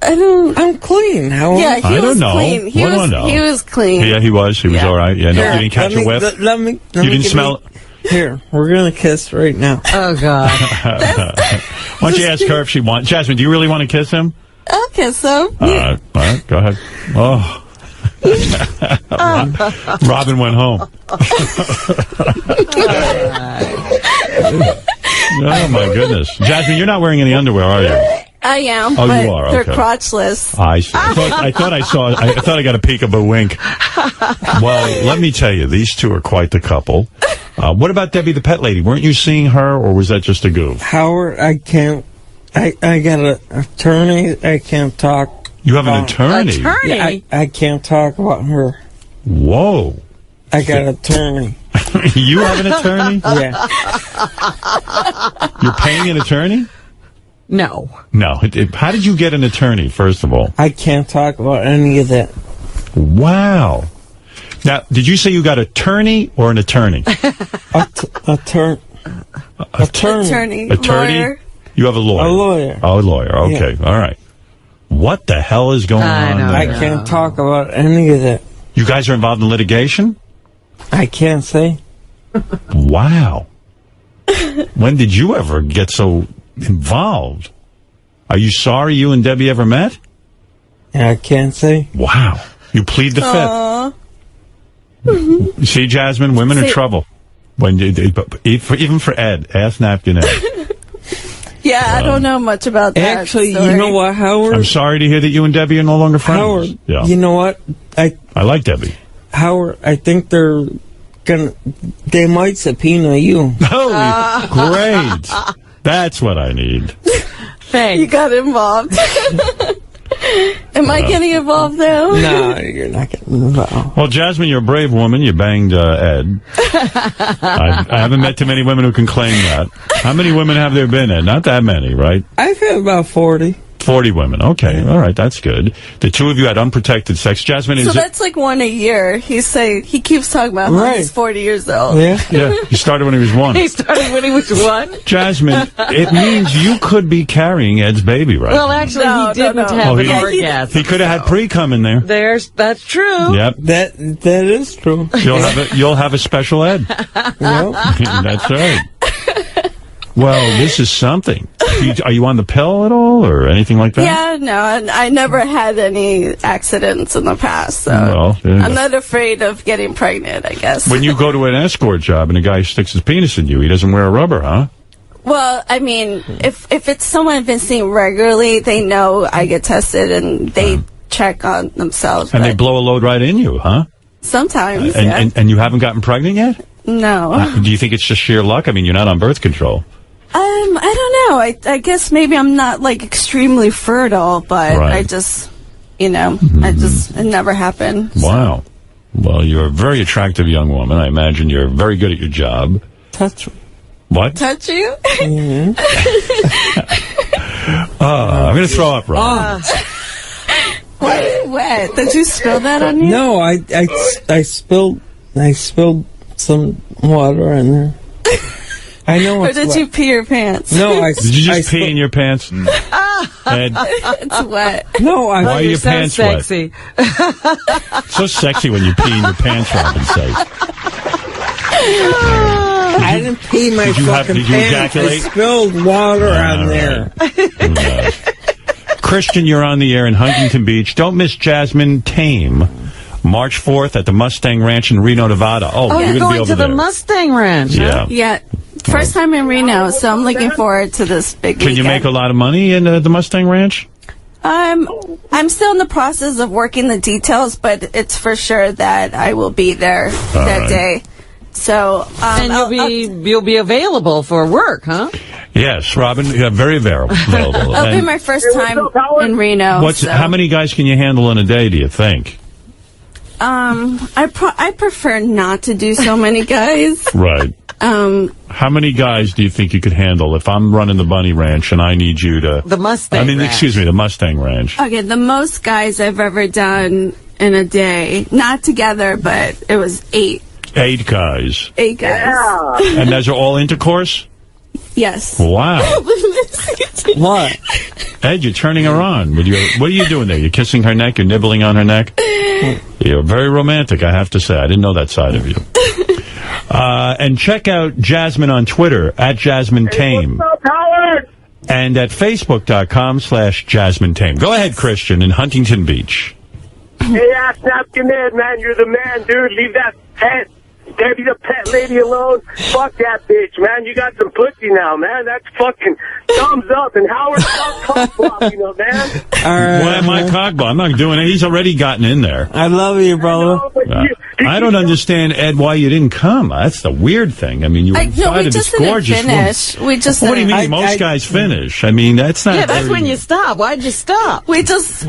D: I'm clean. How?
I: Yeah, he was clean. He was clean.
A: Yeah, he was. He was all right. Yeah, no, you didn't catch a whiff?
D: You
A: didn't smell it?
D: Here, we're going to kiss right now.
C: Oh, God.
A: Why don't you ask her if she wants... Jasmine, do you really want to kiss him?
I: I'll kiss him.
A: All right, go ahead. Oh. Robin went home. Oh, my goodness. Jasmine, you're not wearing any underwear, are you?
I: I am,
A: oh,
I: but
A: you are?
I: they're
A: Okay.
I: crotchless.
A: I see. I thought I got a peekaboo wink. Well, let me tell you, these two are quite the couple. What about Debbie the pet lady? Weren't you seeing her, or was that just a goof?
D: Howard, I can't. I got an attorney. I can't talk.
A: You have an attorney?
D: Yeah, I can't talk about her.
A: Whoa.
D: I got an attorney.
A: You have an attorney?
D: Yeah.
A: You're paying an attorney?
C: No.
A: No. How did you get an attorney, first of all?
D: I can't talk about any of that.
A: Wow. Now, did you say you got attorney or an attorney?
D: Attorney.
A: Attorney?
I: Lawyer.
A: You have a lawyer?
D: A lawyer.
A: Oh, a lawyer. Okay. Yeah. All right. What the hell is going on there?
D: I can't talk about any of that.
A: You guys are involved in litigation?
D: I can't say.
A: Wow. When did you ever get so involved? Are you sorry you and Debbie ever met?
D: I can't say.
A: Wow. You plead the fifth. You see, Jasmine, women are trouble. Even for Ed. Ask Napkin Ed.
I: Yeah, I don't know much about that.
D: Actually, you know what, Howard?
A: I'm sorry to hear that you and Debbie are no longer friends.
D: Howard,
A: yeah.
D: You know what? I
A: like Debbie.
D: Howard, I think they might subpoena you.
A: Oh, great. That's what I need.
I: Thanks. You got involved. Am I getting involved now?
D: No, you're not getting involved.
A: Well, Jasmine, you're a brave woman. You banged Ed. I haven't met too many women who can claim that. How many women have there been, Ed? Not that many, right?
D: I've had about 40.
A: 40 women. Okay. All right. That's good. The two of you had unprotected sex. Jasmine,
I: so that's like one a year. He keeps talking about how he's 40 years old.
A: Yeah. He started when he was 1.
C: He started when he was 1?
A: Jasmine, it means you could be carrying Ed's baby right
C: Well,
A: now.
C: actually, he didn't have an orgasm.
A: He could have had pre-cum in there.
C: That's true.
A: Yep.
D: That is true.
A: You'll have a special Ed. That's right. Well, this is something. Are you on the pill at all or anything like that?
I: Yeah, no, I never had any accidents in the past, so I'm not afraid of getting pregnant, I guess.
A: When you go to an escort job and a guy sticks his penis in you, he doesn't wear a rubber, huh?
I: Well, I mean, if it's someone I've been seeing regularly, they know I get tested and they check on themselves.
A: And they blow a load right in you, huh?
I: Sometimes,
A: and you haven't gotten pregnant yet?
I: No.
A: Do you think it's just sheer luck? I mean, you're not on birth control.
I: I don't know. I guess maybe I'm not like extremely fertile, but I just, it never happened. So.
A: Wow. Well, you're a very attractive young woman. I imagine you're very good at your job.
D: Touch me.
A: What?
I: Touch you?
D: Mm-hmm.
A: I'm going to throw up, Rob.
I: What? Did you spill that on you?
D: No, I spilled some water in there. I know.
I: Or did you pee your pants?
D: No,
A: Did you just pee in your pants? Ed?
I: It's wet.
D: No,
A: why are your
C: so
A: pants
C: sexy.
A: wet? So sexy when you pee in your pants, Robin says.
D: I didn't pee my fucking
A: Did you
D: pants.
A: ejaculate?
D: I spilled water on there.
A: Christian, you're on the air in Huntington Beach. Don't miss Jasmine Tame. March 4th at the Mustang Ranch in Reno, Nevada. Oh, you're
C: you're
A: going
C: going
A: to
C: to the Mustang Ranch.
A: Yeah.
I: Yeah. First time in Reno, so I'm looking forward to this big
A: Can you make a lot of money in the Mustang Ranch?
I: I'm still in the process of working the details, but it's for sure that I will be there that day. So
C: and you'll be available for work, huh?
A: Yes, Robin, you're very available.
I: It'll be my first time in Reno.
A: How many guys can you handle in a day, do you think?
I: I prefer not to do so many guys.
A: Right. How many guys do you think you could handle if I'm running the Bunny Ranch and I need you to...
C: The Mustang Ranch.
A: Excuse me, the Mustang Ranch.
I: Okay, the most guys I've ever done in a day, not together, but it was 8.
A: 8 guys.
I: 8 guys. Yeah.
A: And those are all intercourse?
I: Yes.
A: Wow.
D: What?
A: Ed, you're turning her on. What are you doing there? You're kissing her neck? You're nibbling on her neck? You're very romantic, I have to say. I didn't know that side of you. And check out Jasmine on Twitter, @JasmineTame.
O: What's up, Howard?
A: And at Facebook.com/JasmineTame. Go ahead, Christian, in Huntington Beach.
O: Hey, ass Napkin Ed, man, you're the man, dude. Leave that pet, Debbie the pet lady alone. Fuck that bitch, man. You got some pussy now, man. That's fucking thumbs up. And Howard's cock blocking, man.
A: Why am I cockball? I'm not doing it. He's already gotten in there.
D: I love you, brother.
A: I don't understand, Ed, why you didn't come. That's the weird thing. I mean, you were inside of this gorgeous woman.
I: We just
A: What do you mean? Most guys finish. I mean, that's not.
C: Yeah, that's when you stop. Why'd you stop?
I: We just.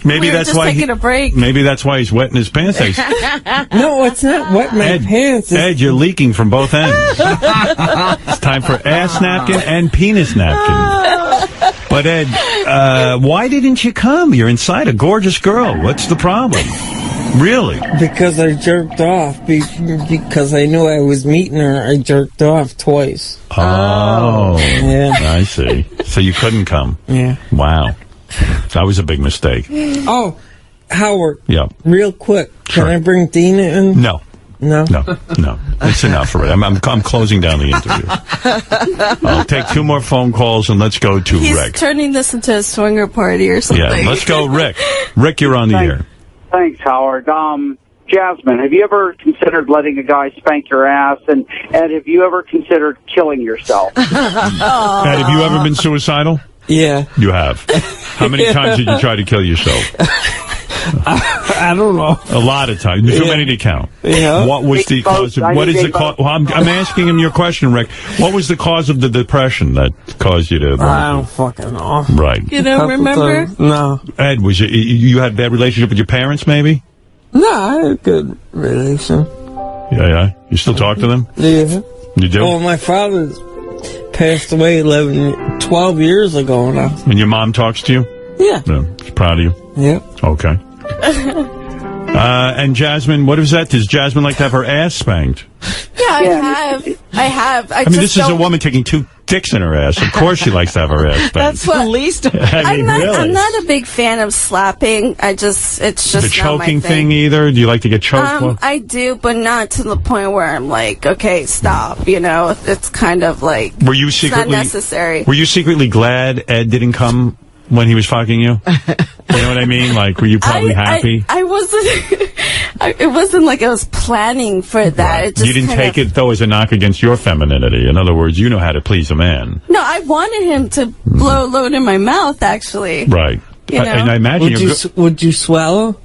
A: Maybe that's
I: just
A: why
I: taking a break.
A: Maybe that's why he's wetting his pants.
D: No, it's not wet my pants.
A: Ed, you're leaking from both ends. It's time for ass napkin and penis napkin. But Ed, why didn't you come? You're inside a gorgeous girl. What's the problem? Really?
D: Because I jerked off. Because I knew I was meeting her, I jerked off twice.
A: Oh.
D: Yeah.
A: I see. So you couldn't come?
D: Yeah.
A: Wow. That was a big mistake.
D: Oh, Howard.
A: Yeah.
D: Real quick.
A: Sure.
D: Can I bring Dina in?
A: No.
D: No?
A: No. It's enough already. I'm closing down the interview. I'll take 2 more phone calls and let's go to
I: He's
A: Rick.
I: turning this into a swinger party or something.
A: Yeah, let's go, Rick. Rick, you're on the air.
T: Thanks, Howard. Jasmine, have you ever considered letting a guy spank your ass? And Ed, have you ever considered killing yourself?
A: Ed, have you ever been suicidal?
D: Yeah.
A: You have. How many times did you try to kill yourself?
D: I don't know.
A: A lot of times. Too many to count.
D: Yeah.
A: What was the cause of, what is the cause? Well, I'm asking him your question, Rick. What was the cause of the depression that caused you to?
D: I don't fucking know.
A: Right.
I: You don't remember?
D: No.
A: Ed, was you had a bad relationship with your parents, maybe?
D: No, I had a good relation.
A: Yeah. You still talk to them?
D: Yeah.
A: You do?
D: Well, my father passed away 12 years ago now.
A: And your mom talks to you?
D: Yeah.
A: She's proud of you?
D: Yeah.
A: Okay. And Jasmine, what is that? Does Jasmine like to have her ass spanked?
I: Yeah, I have.
A: I mean, this is a woman taking 2 dicks in her ass. Of course she likes to have her ass spanked.
I: That's what least.
A: I mean,
I: I'm not a big fan of slapping. It's just
A: the
I: not
A: choking
I: my
A: thing either? Do you like to get choked?
I: I do, but not to the point where I'm like, okay, stop. You know, it's kind of like
A: Were you secretly,
I: it's not necessary.
A: Were you secretly glad Ed didn't come when he was fucking you? You know what I mean? Like, were you probably happy?
I: I wasn't. It wasn't like I was planning for that. It just
A: You didn't take it, though, as a knock against your femininity. In other words, you know how to please a man.
I: No, I wanted him to blow a load in my mouth, actually.
A: Right.
I: You know?
A: And I imagine
D: would you swallow?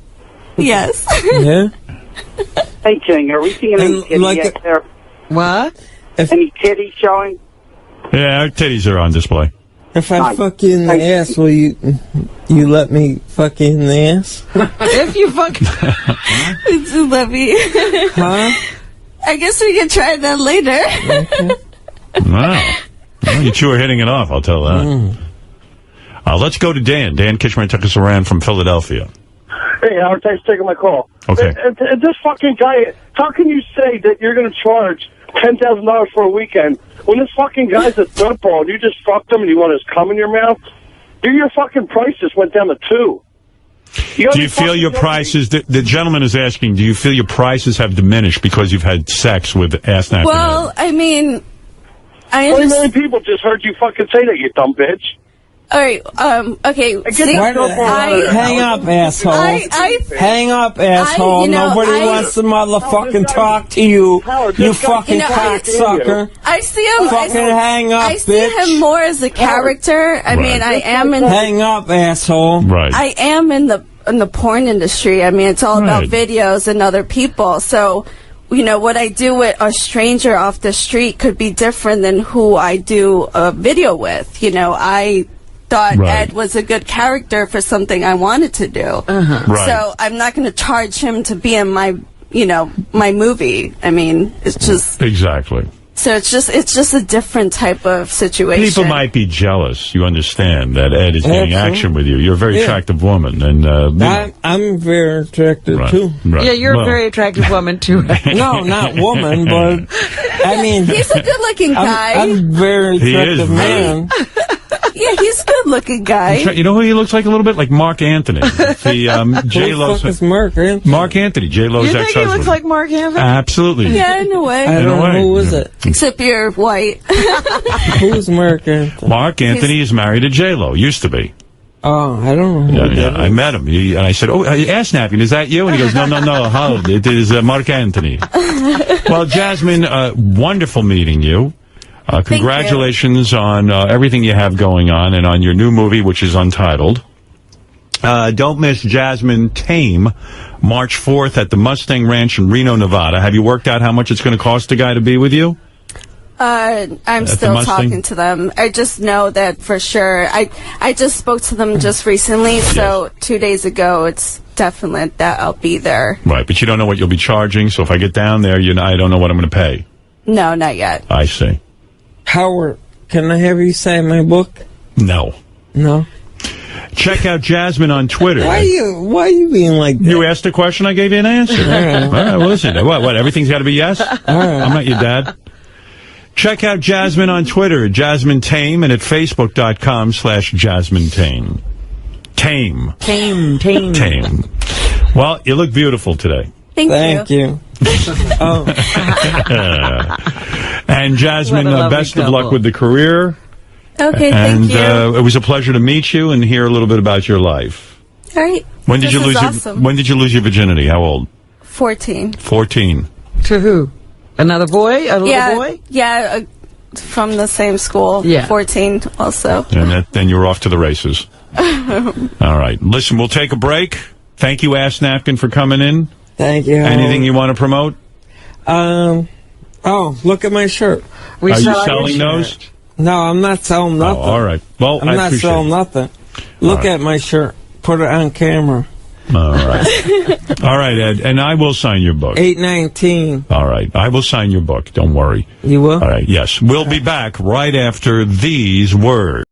I: Yes.
D: Yeah.
T: Hey, King, are we seeing any titty yet there?
C: What?
T: Any titty showing?
A: Yeah, our titties are on display.
D: If I fuck you in the ass, will you let me fuck you in the ass?
C: If you fuck...
I: It's Levy.
D: Huh?
I: I guess we can try that later.
A: Wow. Well, you two are hitting it off, I'll tell that. Let's go to Dan. Dan Kitchener took us around from Philadelphia.
O: Hey, Howard, thanks for taking my call.
A: Okay.
O: And this fucking guy, how can you say that you're going to charge $10,000 for a weekend when this fucking guy's a dirtball and you just fucked him and you want his cum in your mouth? Your fucking price just went down to 2.
A: Do you feel your prices, the gentleman is asking, do you feel your prices have diminished because you've had sex with ass napkin?
I: Well, I mean, I
O: 20 million people just heard you fucking say that, you dumb bitch.
I: All right, okay.
D: Hang up, asshole. Hang up, asshole. Nobody wants to motherfucking talk to you, you fucking cocksucker.
I: I see him.
D: Fucking hang up,
I: I see him more as a character. I mean, I am in.
D: Hang up, asshole.
A: Right.
I: I am in the porn industry. I mean, it's all about videos and other people. So, you know, what I do with a stranger off the street could be different than who I do a video with. You know, I thought Ed was a good character for something I wanted to do. So I'm not going to charge him to be in my, my movie. I mean, it's just...
A: Exactly.
I: So it's just a different type of situation.
A: People might be jealous. You understand that Ed is getting
D: Absolutely.
A: action with you. You're a very attractive woman, and
D: I'm very attractive too.
A: Right.
C: Yeah, you're a very attractive woman too.
D: No, not woman, but I mean,
I: he's a good-looking guy.
D: I'm very attractive man.
I: Yeah, he's a good-looking guy.
A: You know who he looks like a little bit? Like Mark Anthony. The J-Lo's. Mark Anthony, J-Lo's
C: You think
A: ex-husband.
C: he looks like Mark Anthony?
A: Absolutely.
I: Yeah, in a way.
D: I don't know who is it.
I: Except you're white.
D: Who's Mark Anthony?
A: Mark Anthony is married to J-Lo. Used to be.
D: Oh, I don't know who that
A: I met him. And I said, ass napkin, is that you? And he goes, no, hold. It is Mark Anthony. Well, Jasmine, wonderful meeting you. Congratulations on everything you have going on and on your new movie, which is untitled. Don't miss Jasmine Tame, March 4th at the Mustang Ranch in Reno, Nevada. Have you worked out how much it's going to cost a guy to be with you?
I: I'm still talking to them. I just know that for sure. I just spoke to them just recently, so 2 days ago, it's definite that I'll be there.
A: Right, but you don't know what you'll be charging, so if I get down there, I don't know what I'm going to pay.
I: No, not yet.
A: I see.
D: Howard, can I have you sign my book?
A: No.
D: No.
A: Check out Jasmine on Twitter.
D: Why are you being like that?
A: You asked a question, I gave you an answer.
D: All right.
A: All right, well, listen, what, everything's got to be yes?
D: All right.
A: I'm not your dad. Check out Jasmine on Twitter at Jasmine Tame and at Facebook.com/Jasmine Tame. Tame. Well, you look beautiful today.
I: Thank
D: you.
A: And Jasmine, best of luck with the career.
I: Okay,
A: and,
I: thank you.
A: It was a pleasure to meet you and hear a little bit about your life.
I: All right.
A: When did you lose
I: awesome.
A: When did you lose your virginity? How old?
I: 14.
A: 14.
C: To who? Another boy? A little boy?
I: Yeah, from the same school.
C: Yeah.
I: 14 also.
A: And then you're off to the races. All right. Listen, we'll take a break. Thank you, Ass Napkin, for coming in.
D: Thank you.
A: Anything you want to promote?
D: Look at my shirt.
A: Are you selling those?
D: No, I'm not selling nothing.
A: Oh, all right. Well,
D: I'm not selling nothing. Look at my shirt. Put it on camera.
A: All right. All right, Ed. And I will sign your book.
D: 819.
A: All right. I will sign your book. Don't worry.
D: You will?
A: All right. Yes. We'll be back right after these words.